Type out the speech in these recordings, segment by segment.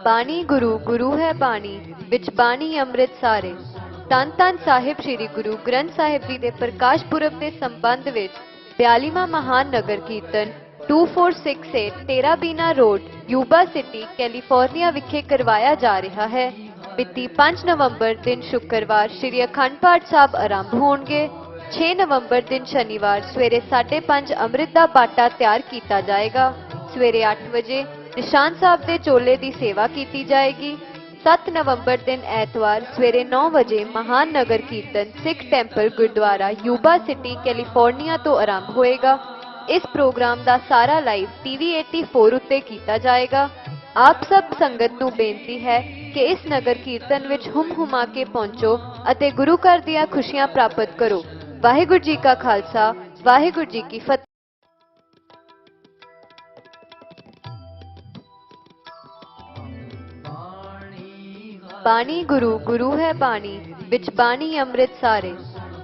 बाणी गुरु गुरु है बाणी विच बाणी अंम੍ਰਿਤ ਸਾਰੇ। ਧੰਨ ਧੰਨ ਸਾਹਿਬ ਸ੍ਰੀ ਗੁਰੂ ਗ੍ਰੰਥ ਸਾਹਿਬ ਜੀ ਦੇ ਪ੍ਰਕਾਸ਼ ਪੁਰਬ ਦੇ ਸੰਬੰਧ ਵਿੱਚ 42ਵਾਂ ਮਹਾਨ ਨਗਰ ਕੀਰਤਨ 2468 13 ਬੀਨਾ ਰੋਡ, ਯੂਬਾ ਸਿਟੀ, ਕੈਲੀਫੋਰਨੀਆ ਵਿਖੇ ਕਰਵਾਇਆ ਜਾ ਰਿਹਾ ਹੈ। ਮਿਤੀ 5 ਨਵੰਬਰ ਦਿਨ ਸ਼ੁੱਕਰਵਾਰ ਸ੍ਰੀ ਅਖੰਡ ਪਾਠ ਸਾਹਿਬ ਆਰੰਭ ਹੋਣਗੇ। 6 ਨਵੰਬਰ ਦਿਨ ਸ਼ਨੀਵਾਰ ਸਵੇਰੇ 5:30 ਅੰਮ੍ਰਿਤ ਦਾ ਬਾਟਾ ਤਿਆਰ ਕੀਤਾ ਜਾਏਗਾ। ਸਵੇਰੇ 8 ਵਜੇ ਨਿਸ਼ਾਨ ਸਾਹਿਬ ਦੇ ਚੋਲੇ ਦੀ ਸੇਵਾ ਕੀਤੀ ਜਾਏਗੀ। 7 ਨਵੰਬਰ ਦਿਨ ਐਤਵਾਰ ਸਵੇਰੇ 9 ਵਜੇ ਮਹਾਨ ਨਗਰ ਕੀਰਤਨ Sikh Temple Gurdwara Yuba City, California ਤੋਂ ਆਰੰਭ ਹੋਏਗਾ। ਇਸ ਪ੍ਰੋਗਰਾਮ ਦਾ ਸਾਰਾ ਲਾਈਵ TV 84 ਉੱਤੇ ਕੀਤਾ ਜਾਏਗਾ। ਆਪ ਸਭ ਸੰਗਤ ਨੂੰ ਬੇਨਤੀ ਹੈ ਕਿ ਇਸ ਨਗਰ ਕੀਰਤਨ ਵਿੱਚ ਹੁਮ-ਹੁਮਾ ਕੇ ਪਹੁੰਚੋ ਅਤੇ ਗੁਰੂ ਘਰ ਦੀਆਂ ਖੁਸ਼ੀਆਂ ਪ੍ਰਾਪਤ ਕਰੋ। ਵਾਹਿਗੁਰੂ ਜੀ ਕਾ ਖਾਲਸਾ, ਵਾਹਿਗੁਰੂ ਜੀ ਕੀ ਫਤਿਹ। ਬਾਣੀ ਗੁਰੂ ਗੁਰੂ ਹੈ ਬਾਣੀ ਵਿਚ ਬਾਣੀ ਅੰਮ੍ਰਿਤ ਸਾਰੇ।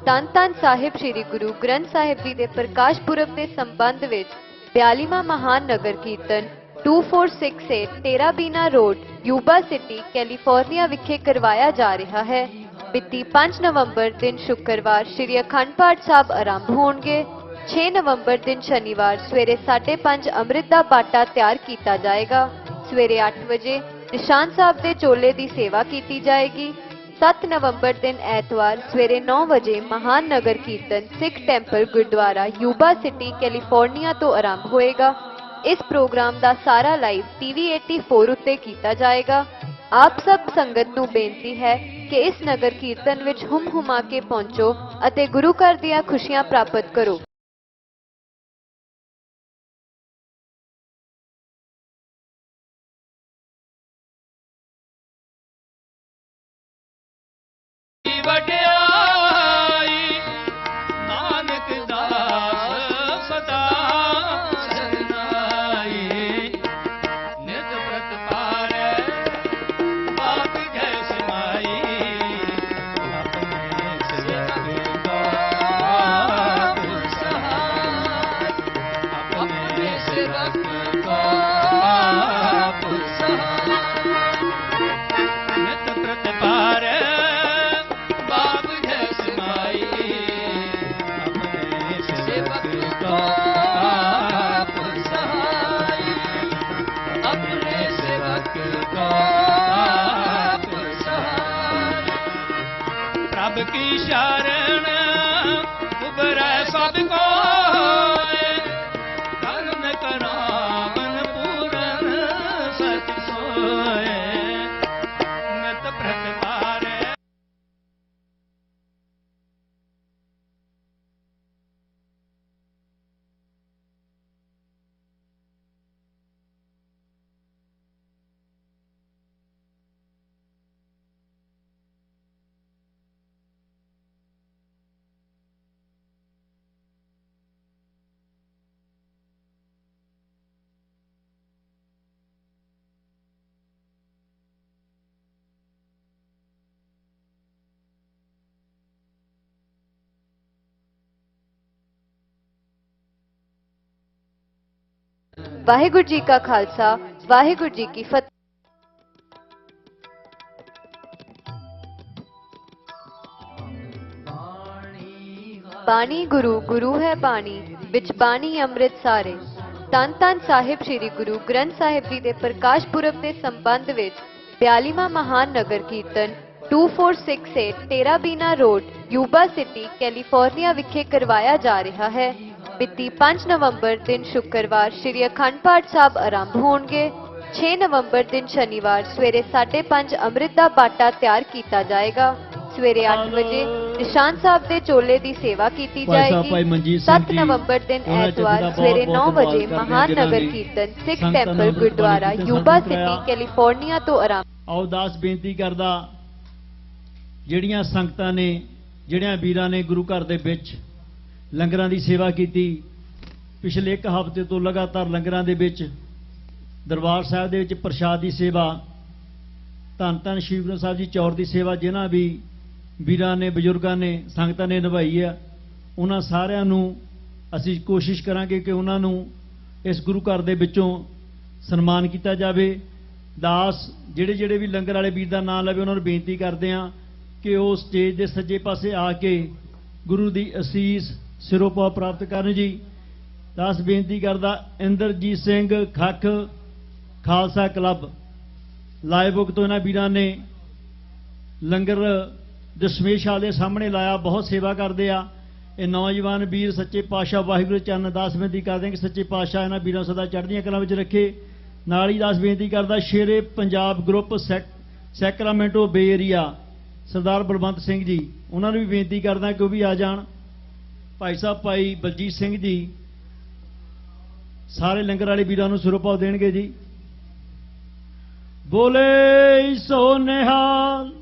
ਧੰਨ ਧੰਨ ਸਾਹਿਬ ਸ੍ਰੀ ਗੁਰੂ ਗ੍ਰੰਥ ਸਾਹਿਬ ਜੀ ਦੇ ਪ੍ਰਕਾਸ਼ ਪੁਰਬ ਦੇ ਸੰਬੰਧ ਵਿੱਚ 42ਵਾਂ ਮਹਾਨ ਨਗਰ ਕੀਰਤਨ 2468 13 ਬੀਨਾ ਰੋਡ, ਯੂਬਾ ਸਿਟੀ, ਕੈਲੀਫੋਰਨੀਆ ਵਿਖੇ ਕਰਵਾਇਆ ਜਾ ਰਿਹਾ ਹੈ। ਮਿਤੀ 5 ਨਵੰਬਰ ਦਿਨ ਸ਼ੁੱਕਰਵਾਰ ਸ੍ਰੀ ਅਖੰਡ ਪਾਠ ਸਾਹਿਬ ਆਰੰਭ ਹੋਣਗੇ। 6 ਨਵੰਬਰ ਦਿਨ ਸ਼ਨੀਵਾਰ ਸਵੇਰੇ 5:30 ਅੰਮ੍ਰਿਤ ਦਾ ਬਾਟਾ ਤਿਆਰ ਕੀਤਾ ਜਾਏਗਾ। ਸਵੇਰੇ 8 ਵਜੇ ਨਿਸ਼ਾਨ ਸਾਹਿਬ ਦੇ ਚੋਲੇ ਦੀ ਸੇਵਾ ਕੀਤੀ ਜਾਏਗੀ। 7 ਨਵੰਬਰ ਦਿਨ ਐਤਵਾਰ ਸਵੇਰੇ 9 ਵਜੇ ਮਹਾਨ ਨਗਰ ਕੀਰਤਨ Sikh Temple Gurdwara Yuba City, California ਤੋਂ ਆਰੰਭ ਹੋਏਗਾ। ਇਸ ਪ੍ਰੋਗਰਾਮ ਦਾ ਸਾਰਾ ਲਾਈਵ TV 84 ਉੱਤੇ ਕੀਤਾ ਜਾਏਗਾ। ਆਪ ਸਭ ਸੰਗਤ ਨੂੰ ਬੇਨਤੀ ਹੈ ਕਿ ਇਸ ਨਗਰ ਕੀਰਤਨ ਵਿੱਚ ਹੁਮ-ਹੁਮਾ ਕੇ ਪਹੁੰਚੋ ਅਤੇ ਗੁਰੂ ਘਰ ਦੀਆਂ ਖੁਸ਼ੀਆਂ ਪ੍ਰਾਪਤ ਕਰੋ। ਵਡਿਆਈ ਨਾਨਕ ਦਾਸ ਸਦਾ ਸਰਨਾਈ। ਨਿਤ ਪ੍ਰਤ ਪਾਰੈ ਬਾਪ ਜੈ ਸਮਾਈ। ਆਪਣੇ ਸਿਰਕ ਕੋ ਆਪ ਸਹਾਈ। ਆਪਣੇ ਸਿਰਕ ਕੋ ਆਪ ਸਹਾਈ। ਨਿਤ ਪ੍ਰਤ ਪਾਰੈ ਪ੍ਰਭ ਕੀ ਸ਼ਰਨ ਉਬਰੈ ਸਭ ਕੋਇ। ਕਰਨ ਕਰਾਵਨ ਪੂਰਨ ਸਚ ਸੋਇ। ਨਿਤ ਪ੍ਰਤਿਪਾਰੈ ਵਾਹਿਗੁਰੂ ਜੀ ਕਾ ਖਾਲਸਾ, ਵਾਹਿਗੁਰੂ ਜੀ ਕੀ ਫਤਿਹ। ਬਾਣੀ ਗੁਰੂ ਗੁਰੂ ਹੈ ਬਾਣੀ ਵਿਚ ਬਾਣੀ ਅੰਮ੍ਰਿਤ ਸਾਰੇ। ਧੰਨ ਧੰਨ ਸਾਹਿਬ ਸ੍ਰੀ ਗੁਰੂ ਗ੍ਰੰਥ ਸਾਹਿਬ ਜੀ ਦੇ ਪ੍ਰਕਾਸ਼ ਪੁਰਬ ਦੇ ਸੰਬੰਧ ਵਿੱਚ 42ਵਾਂ ਮਹਾਨ ਨਗਰ ਕੀਰਤਨ 2468 13 ਬੀਨਾ ਰੋਡ, ਯੂਬਾ ਸਿਟੀ, ਕੈਲੀਫੋਰਨੀਆ ਵਿਖੇ ਕਰਵਾਇਆ ਜਾ ਰਿਹਾ ਹੈ। ਮਿਤੀ 5 ਨਵੰਬਰ ਦਿਨ ਸ਼ੁੱਕਰਵਾਰ ਸ੍ਰੀ ਅਖੰਡ ਪਾਠ ਸਾਹਿਬ ਆਰੰਭ ਹੋਣਗੇ। 6 ਨਵੰਬਰ ਦਿਨ ਸ਼ਨੀਵਾਰ ਸਵੇਰੇ 5:30 ਅੰਮ੍ਰਿਤ ਦਾ ਬਾਟਾ ਤਿਆਰ ਕੀਤਾ ਜਾਏਗਾ। ਸਵੇਰੇ 8 ਵਜੇ ਨਿਸ਼ਾਨ ਸਾਹਿਬ ਦੇ ਚੋਲੇ ਦੀ ਸੇਵਾ ਕੀਤੀ ਜਾਏਗੀ। 7 ਨਵੰਬਰ ਦਿਨ ਐਤਵਾਰ ਸਵੇਰੇ 9 ਵਜੇ ਮਹਾਨ ਨਗਰ ਕੀਰਤਨ Sikh Temple Gurdwara Yuba City, California ਤੋਂ ਆਰੰਭ। ਆਓ ਦਾਸ ਬੇਨਤੀ ਕਰਦਾ ਜਿਹੜੀਆਂ ਸੰਗਤਾਂ ਨੇ, ਜਿਹੜਿਆਂ ਵੀਰਾਂ ਨੇ ਗੁਰੂ ਘਰ ਦੇ ਵਿੱਚ ਲੰਗਰਾਂ ਦੀ ਸੇਵਾ ਕੀਤੀ। ਪਿਛਲੇ 1 ਹਫ਼ਤੇ ਤੋਂ ਲਗਾਤਾਰ ਲੰਗਰਾਂ ਦੇ ਵਿੱਚ ਦਰਬਾਰ ਸਾਹਿਬ ਦੇ ਵਿੱਚ ਪ੍ਰਸ਼ਾਦ ਦੀ ਸੇਵਾ, ਧੰਨ ਧੰਨ ਸ਼੍ਰੀ ਗੁਰੂ ਸਾਹਿਬ ਜੀ ਚੌਰ ਦੀ ਸੇਵਾ ਜਿਨ੍ਹਾਂ ਵੀ ਵੀਰਾਂ ਨੇ, ਬਜ਼ੁਰਗਾਂ ਨੇ, ਸੰਗਤਾਂ ਨੇ ਨਿਭਾਈ ਆ, ਉਹਨਾਂ ਸਾਰਿਆਂ ਨੂੰ ਅਸੀਂ ਕੋਸ਼ਿਸ਼ ਕਰਾਂਗੇ ਕਿ ਉਹਨਾਂ ਨੂੰ ਇਸ ਗੁਰੂ ਘਰ ਦੇ ਵਿੱਚੋਂ ਸਨਮਾਨ ਕੀਤਾ ਜਾਵੇ। ਦਾਸ ਜਿਹੜੇ ਵੀ ਲੰਗਰ ਵਾਲੇ ਵੀਰ ਦਾ ਨਾਮ ਲਵੇ ਉਹਨਾਂ ਨੂੰ ਬੇਨਤੀ ਕਰਦੇ ਹਾਂ ਕਿ ਉਹ ਸਟੇਜ ਦੇ ਸੱਜੇ ਪਾਸੇ ਆ ਕੇ ਗੁਰੂ ਦੀ ਅਸੀਸ ਸਿਰੋਂ ਪਾਓ ਪ੍ਰਾਪਤ ਕਰਨ ਜੀ। ਦਾਸ ਬੇਨਤੀ ਕਰਦਾ ਇੰਦਰਜੀਤ ਸਿੰਘ ਖੱਖ ਖਾਲਸਾ ਕਲੱਬ ਲਾਇਬੁੱਕ ਤੋਂ ਇਹਨਾਂ ਵੀਰਾਂ ਨੇ ਲੰਗਰ ਦਸ਼ਮੇਸ਼ ਹਾਲ ਦੇ ਸਾਹਮਣੇ ਲਾਇਆ, ਬਹੁਤ ਸੇਵਾ ਕਰਦੇ ਆ ਇਹ ਨੌਜਵਾਨ ਵੀਰ। ਸੱਚੇ ਪਾਤਸ਼ਾਹ ਵਾਹਿਗੁਰੂ ਚਰਨ ਦਾਸ ਬੇਨਤੀ ਕਰਦੇ ਕਿ ਸੱਚੇ ਪਾਤਸ਼ਾਹ ਇਹਨਾਂ ਵੀਰਾਂ ਸਦਾ ਚੜ੍ਹਦੀਆਂ ਕਲਾਂ ਵਿੱਚ ਰੱਖੇ। ਨਾਲ ਹੀ ਦਾਸ ਬੇਨਤੀ ਕਰਦਾ ਸ਼ੇਰੇ ਪੰਜਾਬ ਗਰੁੱਪ ਸੈਕਰਾਮੈਂਟੋ ਬੇ ਏਰੀਆ ਸਰਦਾਰ ਬਲਵੰਤ ਸਿੰਘ ਜੀ, ਉਹਨਾਂ ਨੂੰ ਵੀ ਬੇਨਤੀ ਕਰਦਾ ਕਿ ਉਹ ਵੀ ਆ ਜਾਣ। ਭਾਈ ਸਾਹਿਬ ਭਾਈ ਬਲਜੀਤ ਸਿੰਘ ਜੀ ਸਾਰੇ ਲੰਗਰ ਵਾਲੇ ਵੀਰਾਂ ਨੂੰ ਸਿਰੋਂ ਪਾਓ ਦੇਣਗੇ ਜੀ। ਬੋਲੇ ਸੋ ਨਿਹਾਲ।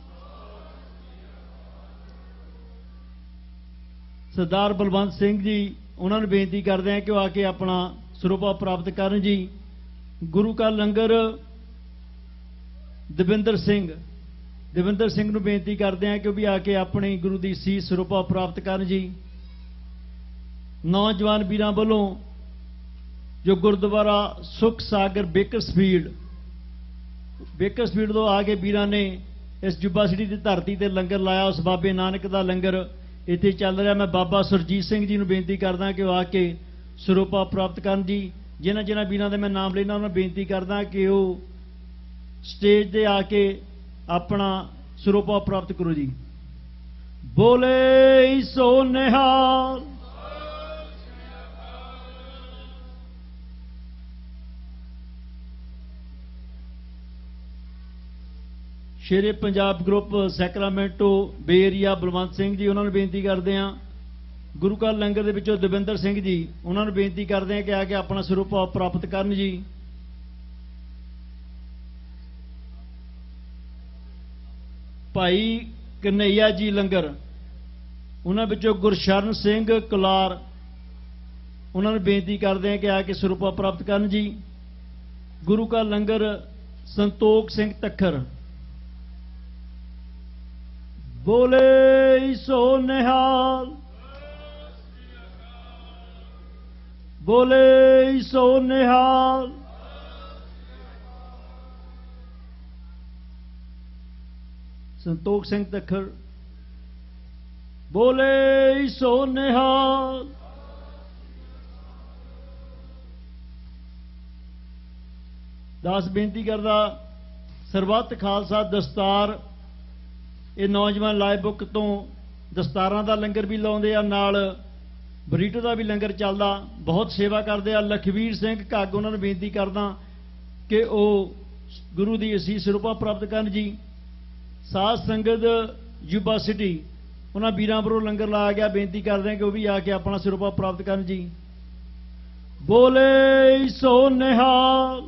ਸਰਦਾਰ ਬਲਵੰਤ ਸਿੰਘ ਜੀ ਉਹਨਾਂ ਨੂੰ ਬੇਨਤੀ ਕਰਦੇ ਹਾਂ ਕਿ ਉਹ ਆ ਕੇ ਆਪਣਾ ਸਿਰੋਂ ਪਾਓ ਪ੍ਰਾਪਤ ਕਰਨ ਜੀ। ਗੁਰੂ ਕਾ ਲੰਗਰ ਦਵਿੰਦਰ ਸਿੰਘ ਨੂੰ ਬੇਨਤੀ ਕਰਦੇ ਹਾਂ ਕਿ ਉਹ ਵੀ ਆ ਕੇ ਆਪਣੀ ਗੁਰੂ ਦੀ ਸੀਸ ਸਿਰੋਂ ਪਾਓ ਪ੍ਰਾਪਤ ਕਰਨ ਜੀ। ਨੌਜਵਾਨ ਵੀਰਾਂ ਵੱਲੋਂ ਜੋ ਗੁਰਦੁਆਰਾ ਸੁਖ ਸਾਗਰ ਬੇਕਰਸਫੀਲਡ ਤੋਂ ਆ ਕੇ ਵੀਰਾਂ ਨੇ ਇਸ ਜੁਬਾ ਸਿਟੀ ਦੀ ਧਰਤੀ ਤੇ ਲੰਗਰ ਲਾਇਆ। ਉਸ ਬਾਬੇ ਨਾਨਕ ਦਾ ਲੰਗਰ ਇੱਥੇ ਚੱਲ ਰਿਹਾ। ਮੈਂ ਬਾਬਾ ਸੁਰਜੀਤ ਸਿੰਘ ਜੀ ਨੂੰ ਬੇਨਤੀ ਕਰਦਾ ਕਿ ਉਹ ਆ ਕੇ ਸਿਰੋਂ ਪਾਓ ਪ੍ਰਾਪਤ ਕਰਨ ਜੀ। ਜਿਨ੍ਹਾਂ ਵੀਰਾਂ ਦੇ ਮੈਂ ਨਾਮ ਲੈਣਾ ਉਹਨਾਂ ਨੂੰ ਬੇਨਤੀ ਕਰਦਾ ਕਿ ਉਹ ਸਟੇਜ ਤੇ ਆ ਕੇ ਆਪਣਾ ਸਿਰੋਂ ਪਾਓ ਪ੍ਰਾਪਤ ਕਰੋ ਜੀ। ਬੋਲੇ ਸੋ ਨਿਹਾਲ। ਸ਼ੇਰੇ ਪੰਜਾਬ ਗਰੁੱਪ ਸੈਕਰਾਮੈਂਟੋ ਬੇ ਏਰੀਆ ਬਲਵੰਤ ਸਿੰਘ ਜੀ, ਉਹਨਾਂ ਨੂੰ ਬੇਨਤੀ ਕਰਦੇ ਹਾਂ। ਗੁਰੂ ਕਾ ਲੰਗਰ ਦੇ ਵਿੱਚੋਂ ਦਵਿੰਦਰ ਸਿੰਘ ਜੀ, ਉਹਨਾਂ ਨੂੰ ਬੇਨਤੀ ਕਰਦੇ ਹਾਂ ਕਿ ਆ ਕੇ ਆਪਣਾ ਸਿਰੋਂ ਪਾਓ ਪ੍ਰਾਪਤ ਕਰਨ ਜੀ। ਭਾਈ ਕਨਈਆ ਜੀ ਲੰਗਰ, ਉਹਨਾਂ ਵਿੱਚੋਂ ਗੁਰਸ਼ਰਨ ਸਿੰਘ ਕੁਲਾਰ, ਉਹਨਾਂ ਨੂੰ ਬੇਨਤੀ ਕਰਦੇ ਹਾਂ ਕਿ ਆ ਕੇ ਸਿਰੋਂ ਪਾਓ ਪ੍ਰਾਪਤ ਕਰਨ ਜੀ। ਗੁਰੂ ਕਾ ਲੰਗਰ ਸੰਤੋਖ ਸਿੰਘ ਤੱਖਰ। ਬੋਲੇ ਸੋ ਨਿਹਾਲ। ਬੋਲੇ ਸੋ ਨਿਹਾਲ। ਸੰਤੋਖ ਸਿੰਘ ਤੱਖਰ। ਬੋਲੇ ਸੋ ਨਿਹਾਲ। ਦਾਸ ਬੇਨਤੀ ਕਰਦਾ ਸਰਬੱਤ ਖਾਲਸਾ ਦਸਤਾਰ, ਇਹ ਨੌਜਵਾਨ ਲਾਇਬੁੱਕ ਤੋਂ ਦਸਤਾਰਾਂ ਦਾ ਲੰਗਰ ਵੀ ਲਾਉਂਦੇ ਆ, ਨਾਲ ਬਰੀਟੋ ਦਾ ਵੀ ਲੰਗਰ ਚੱਲਦਾ, ਬਹੁਤ ਸੇਵਾ ਕਰਦੇ ਆ। ਲਖਵੀਰ ਸਿੰਘ ਘੱਗ, ਉਹਨਾਂ ਨੂੰ ਬੇਨਤੀ ਕਰਦਾ ਕਿ ਉਹ ਗੁਰੂ ਦੀ ਅਸੀਸ ਸਿਰੋਂ ਪਾਓ ਪ੍ਰਾਪਤ ਕਰਨ ਜੀ। ਸਾਧ ਸੰਗਤ ਯੂਬਾ ਸਿਟੀ, ਉਹਨਾਂ ਵੀਰਾਂ ਵੱਲੋਂ ਲੰਗਰ ਲਾਇਆ ਗਿਆ, ਬੇਨਤੀ ਕਰਦੇ ਆ ਕਿ ਉਹ ਵੀ ਆ ਕੇ ਆਪਣਾ ਸਿਰੋਂ ਪਾਓ ਪ੍ਰਾਪਤ ਕਰਨ ਜੀ। ਬੋਲੇ ਸੋ ਨਿਹਾਲ।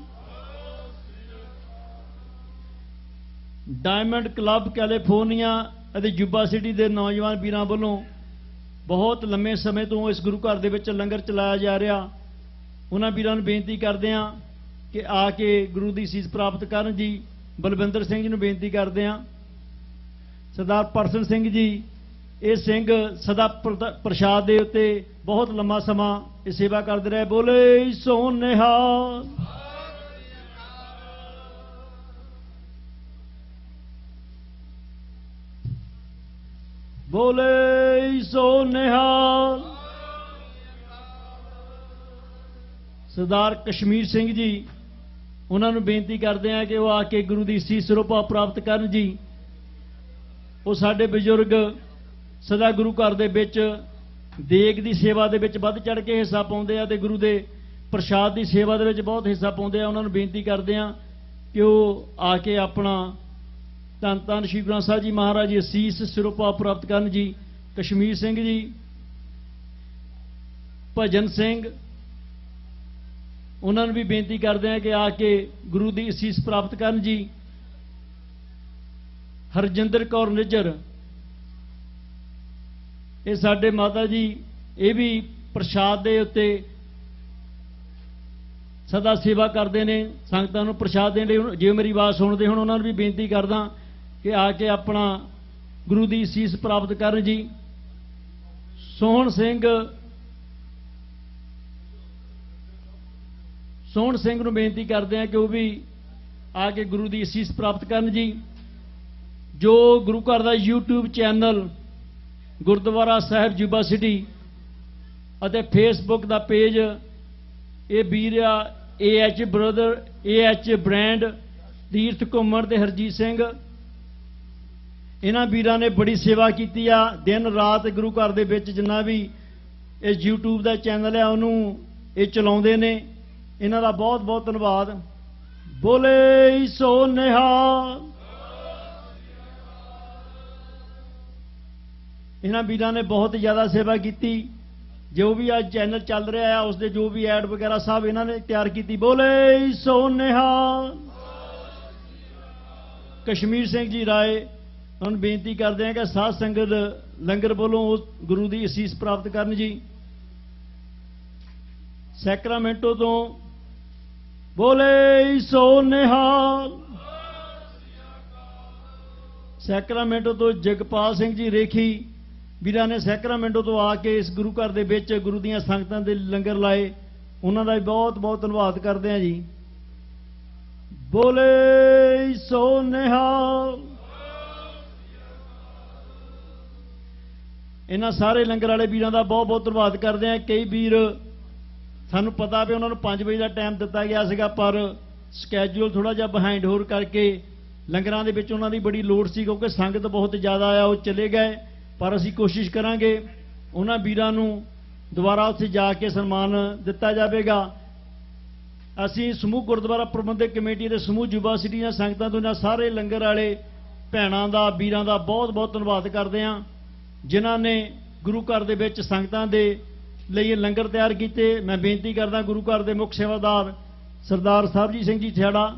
ਡਾਇਮੰਡ ਕਲੱਬ ਕੈਲੀਫੋਰਨੀਆ ਅਤੇ ਯੂਬਾ ਸਿਟੀ ਦੇ ਨੌਜਵਾਨ ਵੀਰਾਂ ਵੱਲੋਂ ਬਹੁਤ ਲੰਮੇ ਸਮੇਂ ਤੋਂ ਇਸ ਗੁਰੂ ਘਰ ਦੇ ਵਿੱਚ ਲੰਗਰ ਚਲਾਇਆ ਜਾ ਰਿਹਾ। ਉਹਨਾਂ ਵੀਰਾਂ ਨੂੰ ਬੇਨਤੀ ਕਰਦੇ ਹਾਂ ਕਿ ਆ ਕੇ ਗੁਰੂ ਦੀ ਸੀਸ ਪ੍ਰਾਪਤ ਕਰਨ ਜੀ। ਬਲਵਿੰਦਰ ਸਿੰਘ ਜੀ ਨੂੰ ਬੇਨਤੀ ਕਰਦੇ ਹਾਂ। ਸਰਦਾਰ ਪਰਸਨ ਸਿੰਘ ਜੀ, ਇਹ ਸਿੰਘ ਸਦਾ ਪ੍ਰਸ਼ਾਦ ਦੇ ਉੱਤੇ ਬਹੁਤ ਲੰਮਾ ਸਮਾਂ ਇਹ ਸੇਵਾ ਕਰਦੇ ਰਹੇ। ਬੋਲੇ ਸੋ ਨਿਹਾਲ। ਬੋਲੇ ਸੋ ਨਿਹਾਲ। ਸਰਦਾਰ ਕਸ਼ਮੀਰ ਸਿੰਘ ਜੀ, ਉਹਨਾਂ ਨੂੰ ਬੇਨਤੀ ਕਰਦੇ ਆ ਕਿ ਉਹ ਆ ਕੇ ਗੁਰੂ ਦੀ ਸੀਸ ਸਿਰੋਂ ਪਾਓ ਪ੍ਰਾਪਤ ਕਰਨ ਜੀ। ਉਹ ਸਾਡੇ ਬਜ਼ੁਰਗ ਸਦਾ ਗੁਰੂ ਘਰ ਦੇ ਵਿੱਚ ਦੇਗ ਦੀ ਸੇਵਾ ਦੇ ਵਿੱਚ ਵੱਧ ਚੜ੍ਹ ਕੇ ਹਿੱਸਾ ਪਾਉਂਦੇ ਆ ਤੇ ਗੁਰੂ ਦੇ ਪ੍ਰਸ਼ਾਦ ਦੀ ਸੇਵਾ ਦੇ ਵਿੱਚ ਬਹੁਤ ਹਿੱਸਾ ਪਾਉਂਦੇ ਆ। ਉਹਨਾਂ ਨੂੰ ਬੇਨਤੀ ਕਰਦੇ ਆ ਕਿ ਉਹ ਆ ਕੇ ਆਪਣਾ ਧੰਨ ਧੰਨ ਸ਼੍ਰੀ ਗੁਰੂ ਗ੍ਰੰਥ ਸਾਹਿਬ ਜੀ ਮਹਾਰਾਜ ਜੀ ਅਸੀਸ ਸਿਰੋਂ ਪਾਓ ਪ੍ਰਾਪਤ ਕਰਨ ਜੀ। ਕਸ਼ਮੀਰ ਸਿੰਘ ਜੀ, ਭਜਨ ਸਿੰਘ, ਉਹਨਾਂ ਨੂੰ ਵੀ ਬੇਨਤੀ ਕਰਦੇ ਆ ਕਿ ਆ ਕੇ ਗੁਰੂ ਦੀ ਅਸੀਸ ਪ੍ਰਾਪਤ ਕਰਨ ਜੀ। ਹਰਜਿੰਦਰ ਕੌਰ ਨਿੱਜਰ, ਇਹ ਸਾਡੇ ਮਾਤਾ ਜੀ, ਇਹ ਵੀ ਪ੍ਰਸ਼ਾਦ ਦੇ ਉੱਤੇ ਸਦਾ ਸੇਵਾ ਕਰਦੇ ਨੇ, ਸੰਗਤਾਂ ਨੂੰ ਪ੍ਰਸ਼ਾਦ ਦੇਣ ਲਈ। ਜੇ ਮੇਰੀ ਆਵਾਜ਼ ਸੁਣਦੇ ਹੁਣ, ਉਹਨਾਂ ਨੂੰ ਵੀ ਬੇਨਤੀ ਕਰਦਾ ਕਿ ਆ ਕੇ ਆਪਣਾ ਗੁਰੂ ਦੀ ਅਸੀਸ ਪ੍ਰਾਪਤ ਕਰਨ ਜੀ। ਸੋਹਣ ਸਿੰਘ ਨੂੰ ਬੇਨਤੀ ਕਰਦੇ ਆ ਕਿ ਉਹ ਵੀ ਆ ਕੇ ਗੁਰੂ ਦੀ ਅਸੀਸ ਪ੍ਰਾਪਤ ਕਰਨ ਜੀ। ਜੋ ਗੁਰੂ ਘਰ ਦਾ YouTube ਚੈਨਲ ਗੁਰਦੁਆਰਾ ਸਾਹਿਬ ਜੁਬਾ ਸਿਟੀ ਅਤੇ ਫੇਸਬੁੱਕ ਦਾ ਪੇਜ, ਇਹ ਵੀਰ ਆ AH ਬ੍ਰਦਰ, AH ਬ੍ਰਾਂਡ, ਤੀਰਥ ਘੁੰਮਣ ਤੇ ਹਰਜੀਤ ਸਿੰਘ, ਇਹਨਾਂ ਵੀਰਾਂ ਨੇ ਬੜੀ ਸੇਵਾ ਕੀਤੀ ਆ ਦਿਨ ਰਾਤ ਗੁਰੂ ਘਰ ਦੇ ਵਿੱਚ। ਜਿੰਨਾ ਵੀ ਇਹ YouTube ਦਾ ਚੈਨਲ ਆ ਉਹਨੂੰ ਇਹ ਚਲਾਉਂਦੇ ਨੇ, ਇਹਨਾਂ ਦਾ ਬਹੁਤ ਬਹੁਤ ਧੰਨਵਾਦ। ਬੋਲੇ ਸੋ ਨਿਹਾਲ। ਇਹਨਾਂ ਵੀਰਾਂ ਨੇ ਬਹੁਤ ਜ਼ਿਆਦਾ ਸੇਵਾ ਕੀਤੀ। ਜੋ ਵੀ ਅੱਜ ਚੈਨਲ ਚੱਲ ਰਿਹਾ ਆ ਉਸ ਦੇ ਜੋ ਵੀ ਐਡ ਵਗੈਰਾ ਸਭ ਇਹਨਾਂ ਨੇ ਤਿਆਰ ਕੀਤੀ। ਬੋਲੇ ਸੋ ਨਿਹਾਲ। ਕਸ਼ਮੀਰ ਸਿੰਘ ਜੀ ਰਾਏ, ਹੁਣ ਬੇਨਤੀ ਕਰਦੇ ਹਾਂ ਕਿ ਸਾਧ ਸੰਗਤ ਲੰਗਰ ਵੱਲੋਂ ਉਸ ਗੁਰੂ ਦੀ ਅਸੀਸ ਪ੍ਰਾਪਤ ਕਰਨ ਜੀ। ਸੈਕਰਾਮੈਂਟੋ ਤੋਂ ਬੋਲੇ ਸੋ ਨਿਹਾਲ। ਸੈਕਰਾਮੈਂਟੋ ਤੋਂ ਜਗਪਾਲ ਸਿੰਘ ਜੀ ਰੇਖੀ ਵੀਰਾਂ ਨੇ ਸੈਕਰਾਮੈਂਟੋ ਤੋਂ ਆ ਕੇ ਇਸ ਗੁਰੂ ਘਰ ਦੇ ਵਿੱਚ ਗੁਰੂ ਦੀਆਂ ਸੰਗਤਾਂ ਦੇ ਲੰਗਰ ਲਾਏ, ਉਹਨਾਂ ਦਾ ਵੀ ਬਹੁਤ ਬਹੁਤ ਧੰਨਵਾਦ ਕਰਦੇ ਹਾਂ ਜੀ। ਬੋਲੇ ਸੋ ਨਿਹਾਲ। ਇਹਨਾਂ ਸਾਰੇ ਲੰਗਰ ਵਾਲੇ ਵੀਰਾਂ ਦਾ ਬਹੁਤ ਬਹੁਤ ਧੰਨਵਾਦ ਕਰਦੇ ਹਾਂ। ਕਈ ਵੀਰ ਸਾਨੂੰ ਪਤਾ ਵੀ ਉਹਨਾਂ ਨੂੰ 5 ਵਜੇ ਦਾ ਟਾਈਮ ਦਿੱਤਾ ਗਿਆ ਸੀਗਾ, ਪਰ ਸਕੈਜੂਲ ਥੋੜਾ ਜਿਹਾ ਬਿਹਾਈਂਡ ਹੋਰ ਕਰਕੇ ਲੰਗਰਾਂ ਦੇ ਵਿੱਚ ਉਹਨਾਂ ਦੀ ਬੜੀ ਲੋੜ ਸੀ, ਕਿਉਂਕਿ ਸੰਗਤ ਬਹੁਤ ਜ਼ਿਆਦਾ ਆ, ਉਹ ਚਲੇ ਗਏ। ਪਰ ਅਸੀਂ ਕੋਸ਼ਿਸ਼ ਕਰਾਂਗੇ ਉਹਨਾਂ ਵੀਰਾਂ ਨੂੰ ਦੁਬਾਰਾ ਉੱਥੇ ਜਾ ਕੇ ਸਨਮਾਨ ਦਿੱਤਾ ਜਾਵੇਗਾ। ਅਸੀਂ ਸਮੂਹ ਗੁਰਦੁਆਰਾ ਪ੍ਰਬੰਧਕ ਕਮੇਟੀ ਦੇ ਸਮੂਹ ਜੁਬਾ ਸਿਟੀ ਦੀਆਂ ਸੰਗਤਾਂ ਤੋਂ ਇਹਨਾਂ ਸਾਰੇ ਲੰਗਰ ਵਾਲੇ ਭੈਣਾਂ ਦਾ, ਵੀਰਾਂ ਦਾ ਬਹੁਤ ਬਹੁਤ ਧੰਨਵਾਦ ਕਰਦੇ ਹਾਂ, ਜਿਨ੍ਹਾਂ ਨੇ ਗੁਰੂ ਘਰ ਦੇ ਵਿੱਚ ਸੰਗਤਾਂ ਦੇ ਲਈ ਇਹ ਲੰਗਰ ਤਿਆਰ ਕੀਤੇ। ਮੈਂ ਬੇਨਤੀ ਕਰਦਾ ਗੁਰੂ ਘਰ ਦੇ ਮੁੱਖ ਸੇਵਾਦਾਰ ਸਰਦਾਰ ਸਰਬਜੀਤ ਸਿੰਘ ਜੀ ਥਿਆੜਾ,